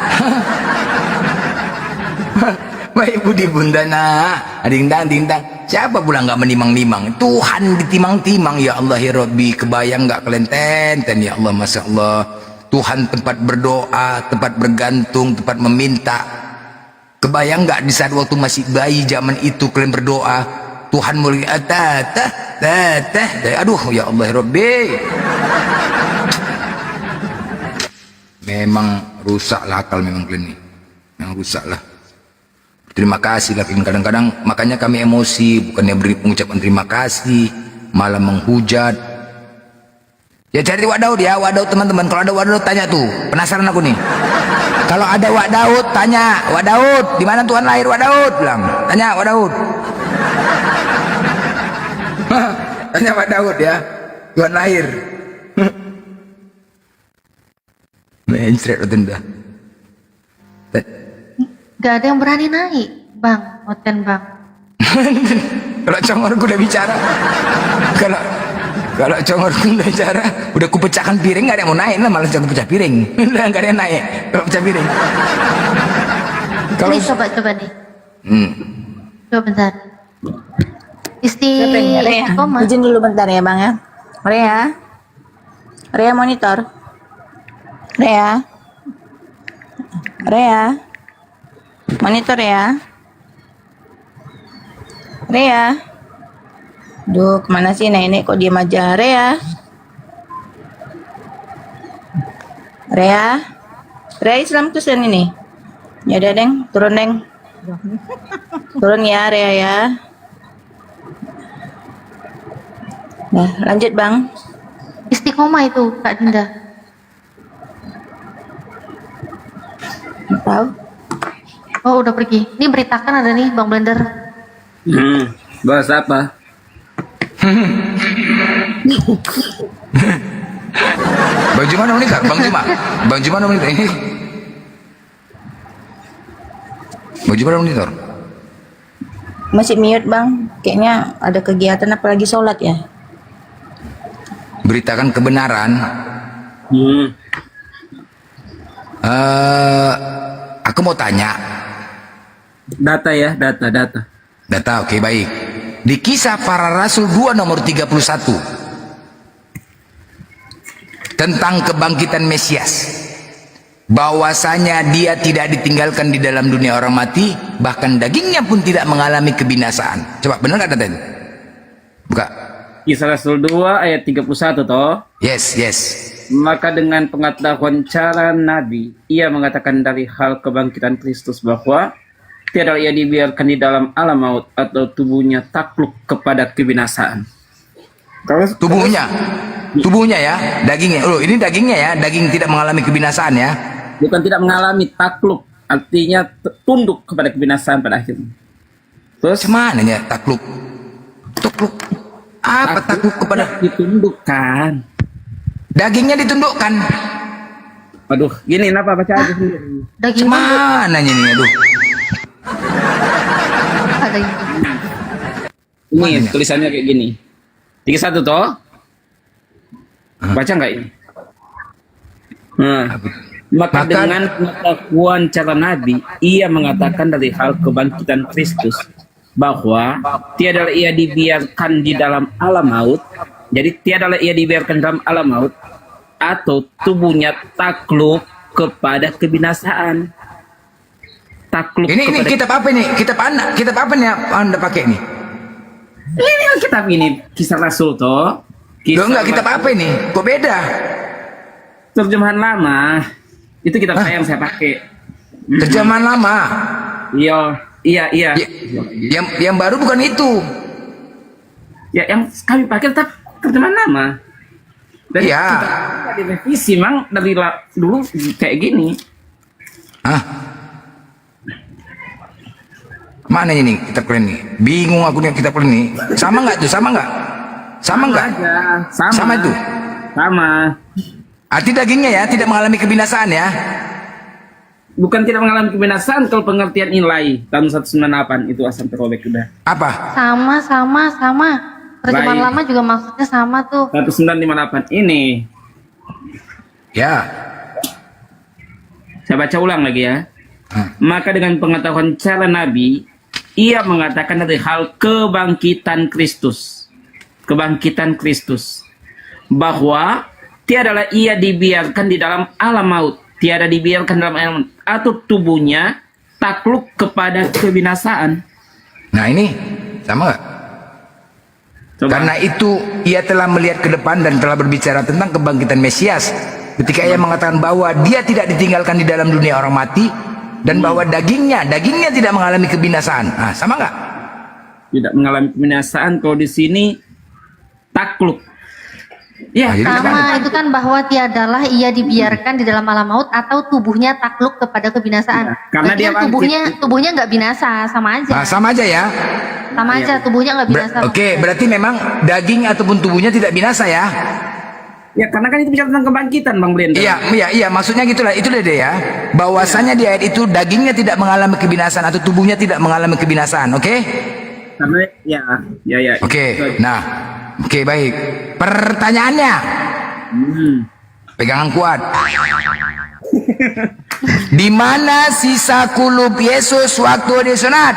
baik budi bunda nak, ding dang. Siapa pula nggak menimang-nimang? Tuhan ditimang-timang, ya Allah ya Rabbi. Kebayang nggak kalian, Ten? Ya Allah, masya Allah. Tuhan tempat berdoa, tempat bergantung, tempat meminta. Kebayang nggak di saat waktu masih bayi zaman itu kalian berdoa, Tuhan mulia, aduh ya Allah ya Rabbi. Memang rusak lah akal memang kalian ini, memang rusak lah. Terima kasih lah kadang-kadang, makanya kami emosi, bukannya beri pengucapan terima kasih, malah menghujat. Ya cari Wak Daud ya, Wak Daud teman-teman. Kalau ada Wak Daud tanya tuh, penasaran aku nih. Kalau ada Wak Daud tanya, Wak Daud, di mana Tuhan lahir Wak Daud? Bilang, tanya Wak Daud. Tanya Wak Daud ya. Tuhan lahir. Mencret dah. Gak ada yang berani naik, Bang. Oten, Bang. Kalau congorku udah bicara, kalau congorku udah bicara, udah kupecahkan piring, gak ada yang mau naik lah, malah jangan pecah piring. Udah gak ada yang naik kalau pecah piring. Kalau Ini coba nih. Coba bentar. Istiqomah. Izin dulu bentar ya Bang ya. Rea monitor. Rea monitor ya. Duh, kemana sih nenek kok diem aja? Rea Islam Kristen ini. Ya udah Deng, turun Deng. Turun ya Rea ya. Nah, lanjut Bang. Istiqomah itu Kak Dinda. Tahu? Oh udah pergi. Ini beritakan ada nih Bang Blender. Bahas apa? Bang Juma monitor, Bang Juma monitor ini. Bang Juma monitor. Masih mute Bang. Kayaknya ada kegiatan apalagi sholat ya. Beritakan kebenaran. Aku mau tanya. Data ya, data. Data, oke baik. Di Kisah Para Rasul 2 nomor 31 tentang kebangkitan Mesias, bahwasanya dia tidak ditinggalkan di dalam dunia orang mati, bahkan dagingnya pun tidak mengalami kebinasaan. Coba benar nggak data itu? Buka. Kisah Rasul 2 ayat 31 toh. Yes. Maka dengan pengetahuan cara Nabi, ia mengatakan dari hal kebangkitan Kristus bahwa tiada ia dibiarkan di dalam alam maut atau tubuhnya takluk kepada kebinasaan. Tubuhnya ya, dagingnya. Oh, ini dagingnya ya, daging tidak mengalami kebinasaan ya. Bukan tidak mengalami, takluk, artinya tunduk kepada kebinasaan pada akhirnya. Terus mana ya takluk? Apa takluk kepada? Ditundukkan. Dagingnya ditundukkan. Aduh, gini kenapa baca aja sendiri. Daging mana nih, aduh. Ada ini tulisannya kayak gini. 31 toh? Baca nggak ini? Maka dengan pengetahuan cara Nabi, ia mengatakan dari hal kebangkitan Kristus bahwa tiadalah ia dibiarkan di dalam alam maut. Jadi tiadalah ia dibiarkan dalam alam maut atau tubuhnya takluk kepada kebinasaan. Takluk ini kitab apa nih? Kitab apa nih Anda pakai nih? Ini kitab ini Kisah Rasul toh. Loh enggak, kitab apa ini? Kok beda? Terjemahan lama. Itu kitab saya yang saya pakai. Terjemahan lama. Iya. Yang baru bukan itu. Ya yang kami pakai tetap terjemahan lama. Dan iya. Kita direvisi mang dari dulu kayak gini. Mana ini kitab kalian nih? Bingung aku nih kitab kalian nih. Sama nggak tuh? Sama nggak? Sama itu. Sama. Arti dagingnya ya tidak mengalami kebinasaan ya? Bukan tidak mengalami kebinasaan, kalau pengertian nilai tahun 198 itu asam terobek udah. Apa? Sama. Terjemahan lama juga maksudnya sama tuh. 1958 ini. Ya. Saya baca ulang lagi ya. Maka dengan pengetahuan cara Nabi, ia mengatakan dari hal kebangkitan Kristus. Bahwa tiadalah ia dibiarkan di dalam alam maut. Tiada dibiarkan dalam alam maut. Atau tubuhnya takluk kepada kebinasaan. Nah ini sama nggak? Karena itu ia telah melihat ke depan dan telah berbicara tentang kebangkitan Mesias. Ketika ia mengatakan bahwa dia tidak ditinggalkan di dalam dunia orang mati dan bahwa dagingnya tidak mengalami kebinasaan. Nah, sama nggak? Tidak mengalami kebinasaan. Kalau di sini takluk Ya, Sama itu kan bahwa tiadalah ia dibiarkan di dalam alam maut atau tubuhnya takluk kepada kebinasaan. karena dia Berarti tubuhnya nggak binasa, sama aja. Sama aja ya. Sama aja tubuhnya nggak binasa. Oke, berarti memang daging ataupun tubuhnya tidak binasa ya. Ya, karena kan itu bicara tentang kebangkitan, Bang Blender. Iya, maksudnya gitulah, itu deh ya. Bahwasanya di ayat itu dagingnya tidak mengalami kebinasaan atau tubuhnya tidak mengalami kebinasaan, oke? Karena ya. Oke, nah, oke baik. Pertanyaannya, pegangan kuat. Di mana sisa kulup Yesus waktu disunat?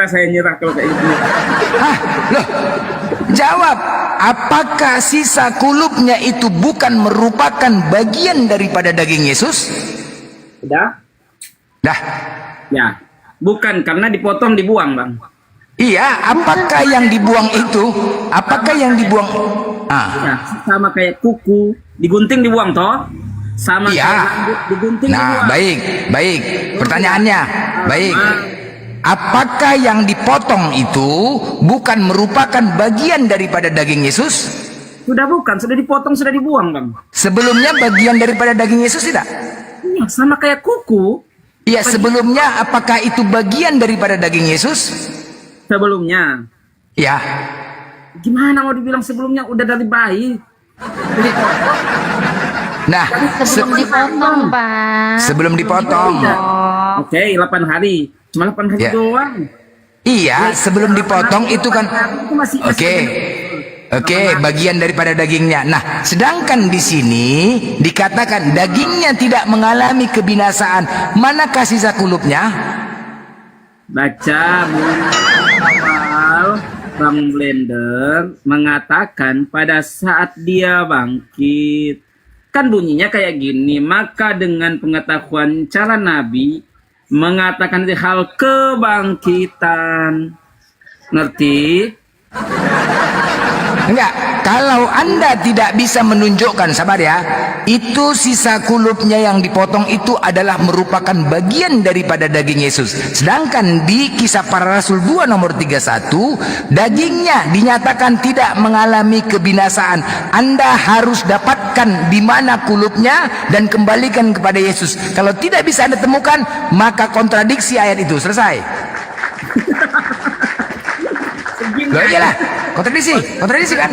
Saya nyerah kalau kayak gitu. Loh, jawab. Apakah sisa kulupnya itu bukan merupakan bagian daripada daging Yesus? Udah? Dah. Ya, bukan, karena dipotong dibuang, Bang. Iya, apakah yang dibuang itu? Apakah yang dibuang? Ya, sama kayak kuku, digunting dibuang toh? Sama kayak rambut, digunting dibuang. Baik. Pertanyaannya, baik. Apakah yang dipotong itu bukan merupakan bagian daripada daging Yesus? Sudah bukan, sudah dipotong, sudah dibuang, Bang. Sebelumnya bagian daripada daging Yesus tidak? Iya, sama kayak kuku. Iya, sebelumnya apakah itu bagian daripada daging Yesus? Sebelumnya. Ya. Gimana mau dibilang sebelumnya, udah dari bayi. Nah, sebelum dipotong, Pak. Sebelum dipotong. Oke, 8 hari. Cuma 8 hari doang. Iya, sebelum dipotong itu kan. Oke, bagian daripada dagingnya. Nah, sedangkan di sini dikatakan dagingnya tidak mengalami kebinasaan. Manakah sisa kulupnya? Baca awal Bang Blender mengatakan pada saat dia bangkit. Kan bunyinya kayak gini, maka dengan pengetahuan cara Nabi mengatakan hal kebangkitan. Ngerti? Enggak, kalau Anda tidak bisa menunjukkan, sabar ya, itu sisa kulupnya yang dipotong itu adalah merupakan bagian daripada daging Yesus. Sedangkan di Kisah Para Rasul 2 nomor 31, dagingnya dinyatakan tidak mengalami kebinasaan. Anda harus dapatkan di mana kulupnya dan kembalikan kepada Yesus. Kalau tidak bisa Anda temukan, maka kontradiksi ayat itu. Selesai. Loh iyalah, kontradiksi kan?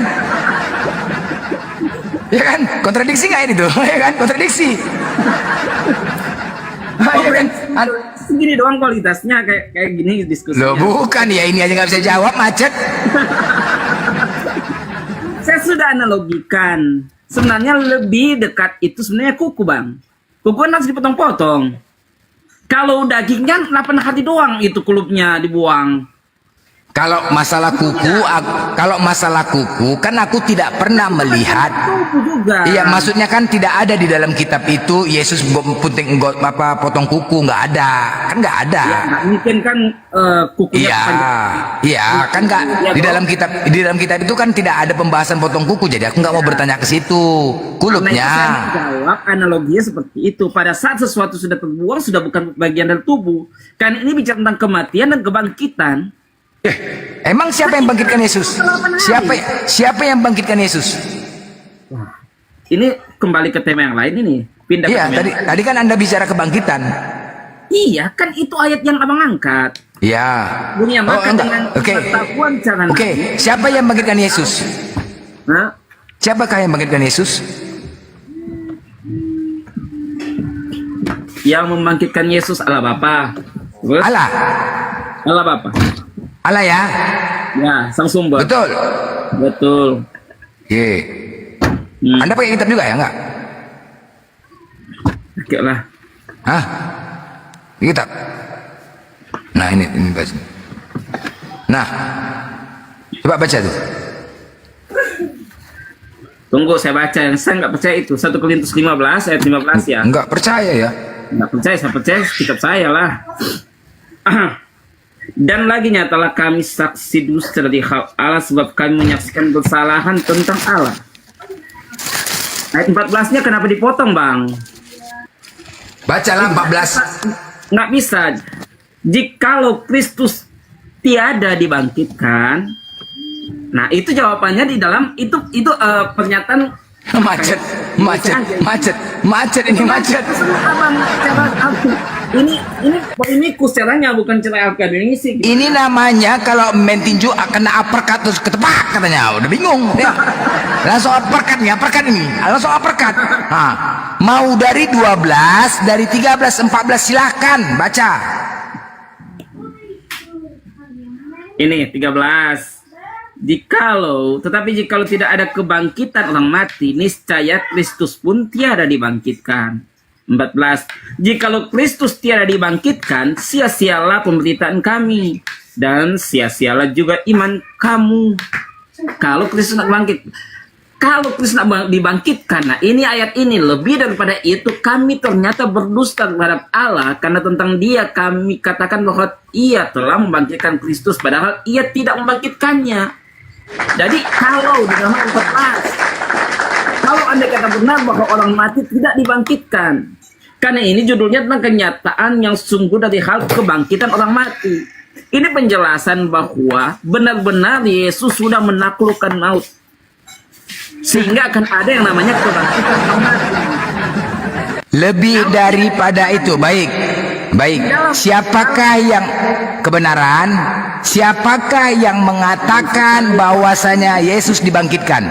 Ya kan, kontradiksi nggak ini tuh? Ya kan, kontradiksi. Ya kan? Segini doang kualitasnya kayak gini diskusinya. Loh bukan ya, ini aja nggak bisa jawab, macet. Saya sudah analogikan. Sebenarnya lebih dekat itu sebenarnya kuku, Bang. Kuku kan harus dipotong-potong. Kalau dagingnya 8 hari doang itu kulupnya dibuang. Kalau masalah kuku kan aku tidak pernah melihat. Iya, maksudnya kan tidak ada di dalam kitab itu Yesus potong kuku, nggak ada, kan nggak ada. Ya, mungkin kan kukunya iya, kan nggak di dalam kitab itu kan tidak ada pembahasan potong kuku, jadi aku nggak mau bertanya ke situ. Kulupnya. Saya jawab analoginya seperti itu. Pada saat sesuatu sudah terbuang, sudah bukan bagian dari tubuh. Kan ini bicara tentang kematian dan kebangkitan. Emang siapa yang bangkitkan Yesus? Siapa yang bangkitkan Yesus? Ini kembali ke tema yang lain ini. Pindah iya, tadi kan Anda bicara kebangkitan. Iya, kan itu ayat yang Abang angkat. Iya. Dunia maka dengan pengetahuan cara Nabi. Oke, siapa yang bangkitkan Yesus? Hah? Siapakah yang bangkitkan Yesus? Yang membangkitkan Yesus Allah Bapa. Allah Bapa. Allah ya? Ya, sang sumber. Betul. Oke. Anda pakai kitab juga ya, enggak? Pakai lah. Hah? Kitab. Nah, ini baca. Nah. Coba baca tuh. Tunggu, saya baca. Yang saya nggak percaya itu 1 Korintus 15 ayat 15 ya. Enggak percaya ya? Nggak percaya, saya percaya kitab saya lah. Dan lagi nyatalah kami saksi dusta dari hal Allah sebab kami menyaksikan kesalahan tentang Allah. Ayat 14-nya kenapa dipotong, Bang? Bacalah 14. nggak bisa. Jikalau Kristus tiada dibangkitkan, nah itu jawabannya di dalam itu pernyataan Macet ini macet. Ini caranya bukan cara akademisi. Ini namanya kalau main tinju kena uppercut terus ketepak katanya. Udah bingung. Ya. Langsung uppercut nih, uppercut ini. Langsung uppercut. Nah, mau dari 12, dari 13, 14 silakan baca. Ini 13. Tetapi jikalau tidak ada kebangkitan orang mati, niscaya Kristus pun tiada dibangkitkan. 14. Jikalau Kristus tiada dibangkitkan, sia-sialah pemberitaan kami dan sia-sialah juga iman kamu. Kalau Kristus nak dibangkitkan, nah ini ayat ini lebih daripada itu, kami ternyata berdusta terhadap Allah karena tentang Dia kami katakan bahwa Ia telah membangkitkan Kristus padahal Ia tidak membangkitkannya. Jadi kalau di dalam 14, kalau Anda kata benar bahwa orang mati tidak dibangkitkan, karena ini judulnya tentang kenyataan yang sungguh dari hal kebangkitan orang mati. Ini penjelasan bahwa benar-benar Yesus sudah menaklukkan maut, sehingga akan ada yang namanya kebangkitan orang mati. Lebih daripada itu, baik. Siapakah yang kebenaran? Siapakah yang mengatakan bahwasanya Yesus dibangkitkan?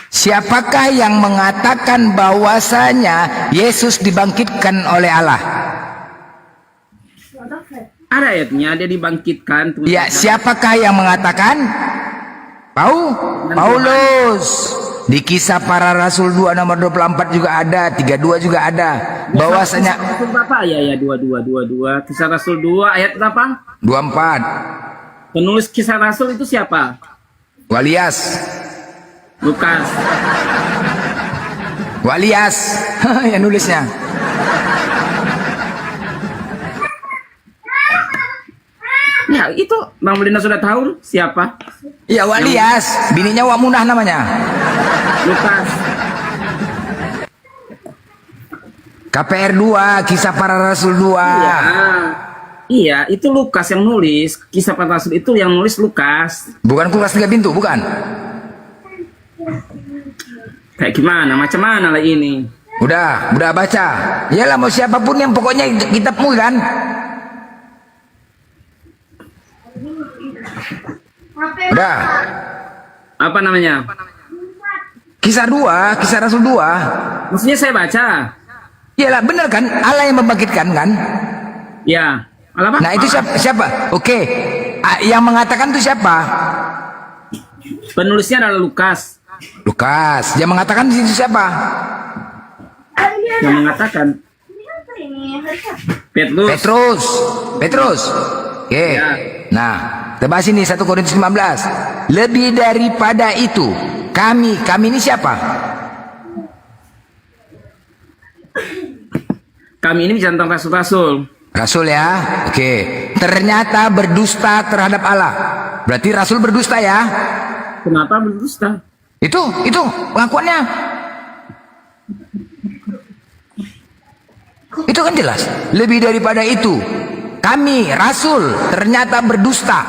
Siapakah yang mengatakan bahwasanya Yesus dibangkitkan oleh Allah? Ada ayatnya, dia dibangkitkan. Ya, siapakah yang mengatakan? Paulus. Di Kisah Para Rasul 2 nomor 24 juga ada, 32 juga ada. Bahwasanya Kisah berapa? Ya 22. Kisah Rasul 2 ayat berapa? 24. Penulis Kisah Rasul itu siapa? Walias. Lukas. Walias yang nulisnya. Ya itu Bang Belinda sudah tahu siapa? Ya Walias, bininya Wamunah namanya. Lukas. KPR 2, Kisah Para Rasul 2. Iya, itu Lukas yang nulis. Kisah Para Rasul itu yang nulis Lukas. Bukan Kulkas 3 pintu, bukan? Kayak gimana? Macam mana lah ini? Udah baca. Iyalah mau siapapun yang pokoknya kitabmu kan. Udah. Apa namanya? Kisah 2, Kisah Rasul 2. Maksudnya saya baca. Iyalah benar kan? Allah yang membangkitkan kan? Ya. Allah apa? Nah itu siapa? Oke. Yang mengatakan itu siapa? Penulisnya adalah Lukas. Yang mengatakan di situ siapa? Yang mengatakan Petrus. Oke. Ya. Nah, kita bahas ini 1 Korintus 15. Lebih daripada itu, kami ini siapa? Kami ini bicara tentang rasul-rasul. Rasul ya. Oke. Ternyata berdusta terhadap Allah. Berarti rasul berdusta ya? Kenapa berdusta? Itu pengakuannya. Itu kan jelas. Lebih daripada itu, kami rasul ternyata berdusta.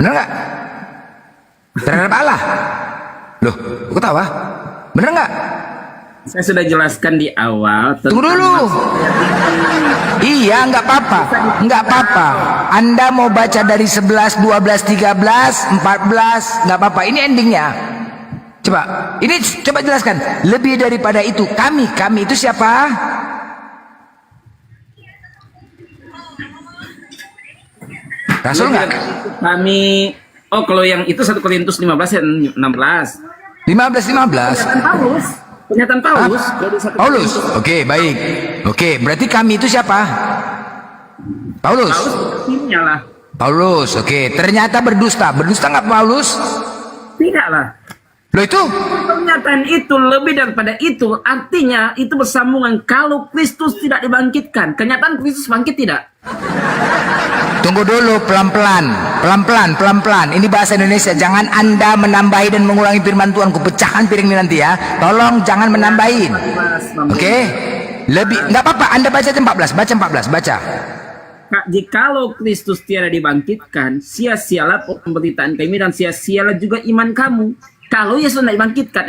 Benar nggak? Terhadap Allah. Loh, kok tahu? Benar nggak? Saya sudah jelaskan di awal. Tunggu dulu. Iya, nggak apa-apa. Anda mau baca dari 11, 12, 13, 14, nggak apa-apa. Ini endingnya. Coba jelaskan. Lebih daripada itu, kami itu siapa? Rasul nggak? Kami. Oh, kalau yang itu 1 Korintus 15 dan 16. 15. Pernyataan Paulus. Paulus. Oke, baik. Oke, berarti kami itu siapa? Paulus. Timnya lah. Paulus. Oke, ternyata berdusta. Berdusta nggak Paulus? Tidak lah. Loh itu? Pernyataan itu lebih daripada itu. Artinya itu bersambungan. Kalau Kristus tidak dibangkitkan, kenyataan Kristus bangkit tidak? tunggu dulu, pelan-pelan. Ini bahasa Indonesia. Jangan Anda menambahi dan mengulangi firman Tuhan. Kupecahkan piring ini nanti ya. Tolong jangan menambahin. Oke? Lebih nggak apa-apa. Anda baca 14. Baca 14. Baca. Jikalau Kristus tiada dibangkitkan, sia-sialah pemberitaan kami dan sia-sialah juga iman kamu. Kalau Yesus tidak dibangkitkan,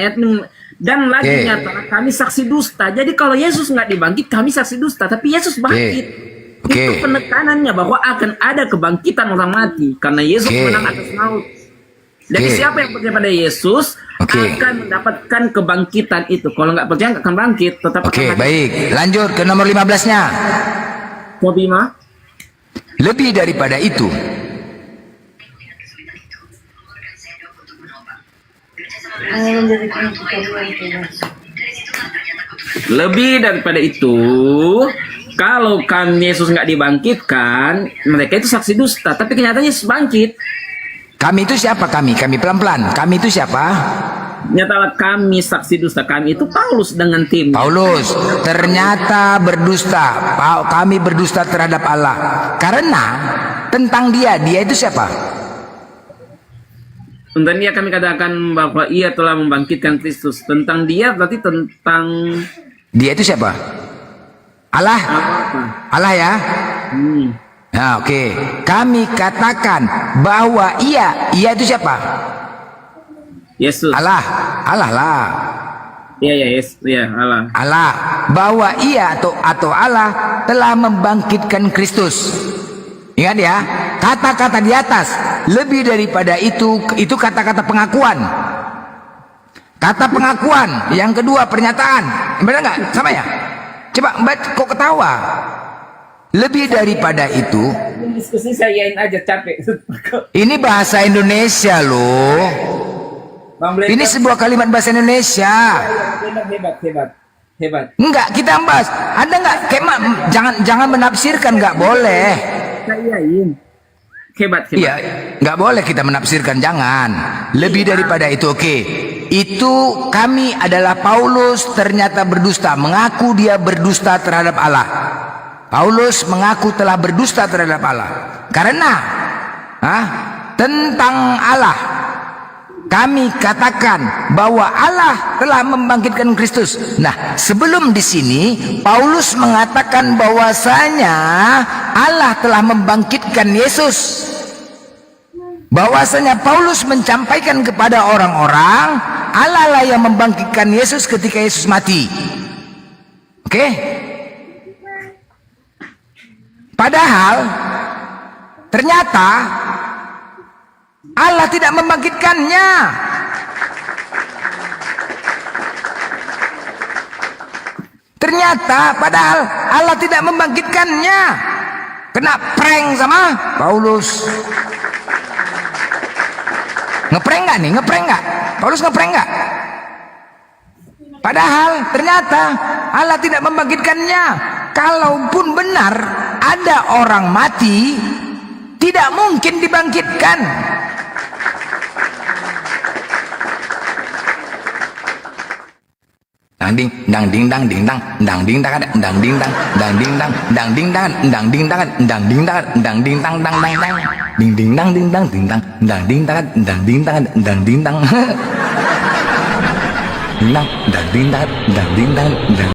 dan lagi nyata kami saksi dusta. Jadi kalau Yesus nggak dibangkit, kami saksi dusta. Tapi Yesus bangkit. Itu penekanannya bahwa akan ada kebangkitan orang mati karena Yesus menang atas maut. Jadi siapa yang percaya pada Yesus akan mendapatkan kebangkitan itu. Kalau nggak percaya nggak akan bangkit. Tetap baik. Lanjut ke nomor 15-nya. Bima. Lebih daripada itu. Lebih daripada itu, kalau Yesus nggak dibangkitkan, mereka itu saksi dusta. Tapi kenyataannya Yesus bangkit. Kami itu siapa? Kami pelan-pelan. Kami itu siapa? Nyatalah kami saksi dusta. Kami itu Paulus dengan tim. Paulus ternyata berdusta. Kami berdusta terhadap Allah. Karena tentang dia itu siapa? Tentang dia kami katakan bahwa ia telah membangkitkan Kristus. Tentang dia berarti tentang dia itu siapa? Allah. Allah ya. Nah, oke. Kami katakan bahwa ia itu siapa? Yesus. Allah lah. Iya, Allah. Allah, bahwa ia atau Allah telah membangkitkan Kristus. Ingat ya, kata-kata di atas. Lebih daripada itu kata-kata pengakuan. Kata pengakuan. Yang kedua pernyataan. Benar nggak? Sama ya? Coba kok ketawa? Lebih daripada itu. Diskusi saya yain aja capek. Ini bahasa Indonesia loh. Ini sebuah kalimat bahasa Indonesia. Hebat. Enggak, kita bahas. Anda enggak jangan menafsirkan, enggak boleh. Hebat. Iya, enggak boleh kita menafsirkan, jangan. Lebih daripada itu, oke. Itu kami adalah Paulus ternyata berdusta, mengaku dia berdusta terhadap Allah. Paulus mengaku telah berdusta terhadap Allah. Karena tentang Allah kami katakan bahwa Allah telah membangkitkan Kristus. Nah, sebelum di sini Paulus mengatakan bahwasanya Allah telah membangkitkan Yesus. Bahwasanya Paulus menyampaikan kepada orang-orang Allah lah yang membangkitkan Yesus ketika Yesus mati. Oke? Padahal ternyata Allah tidak membangkitkannya. Ternyata padahal Allah tidak membangkitkannya. Kena prank sama Paulus. Ngeprank nggak nih? Ngeprank nggak? Paulus ngeprank nggak? Padahal ternyata Allah tidak membangkitkannya. Kalaupun benar ada orang mati, tidak mungkin dibangkitkan. Dang ding dang ding dang ding dang dang ding dang dang ding dang dang ding dang dang ding dang dang ding dang dang ding dang dang ding dang dang dang dang ding ding dang ding dang ding dang dang ding dang dang ding dang dang ding dang ding dang dang ding dang dang ding dang dang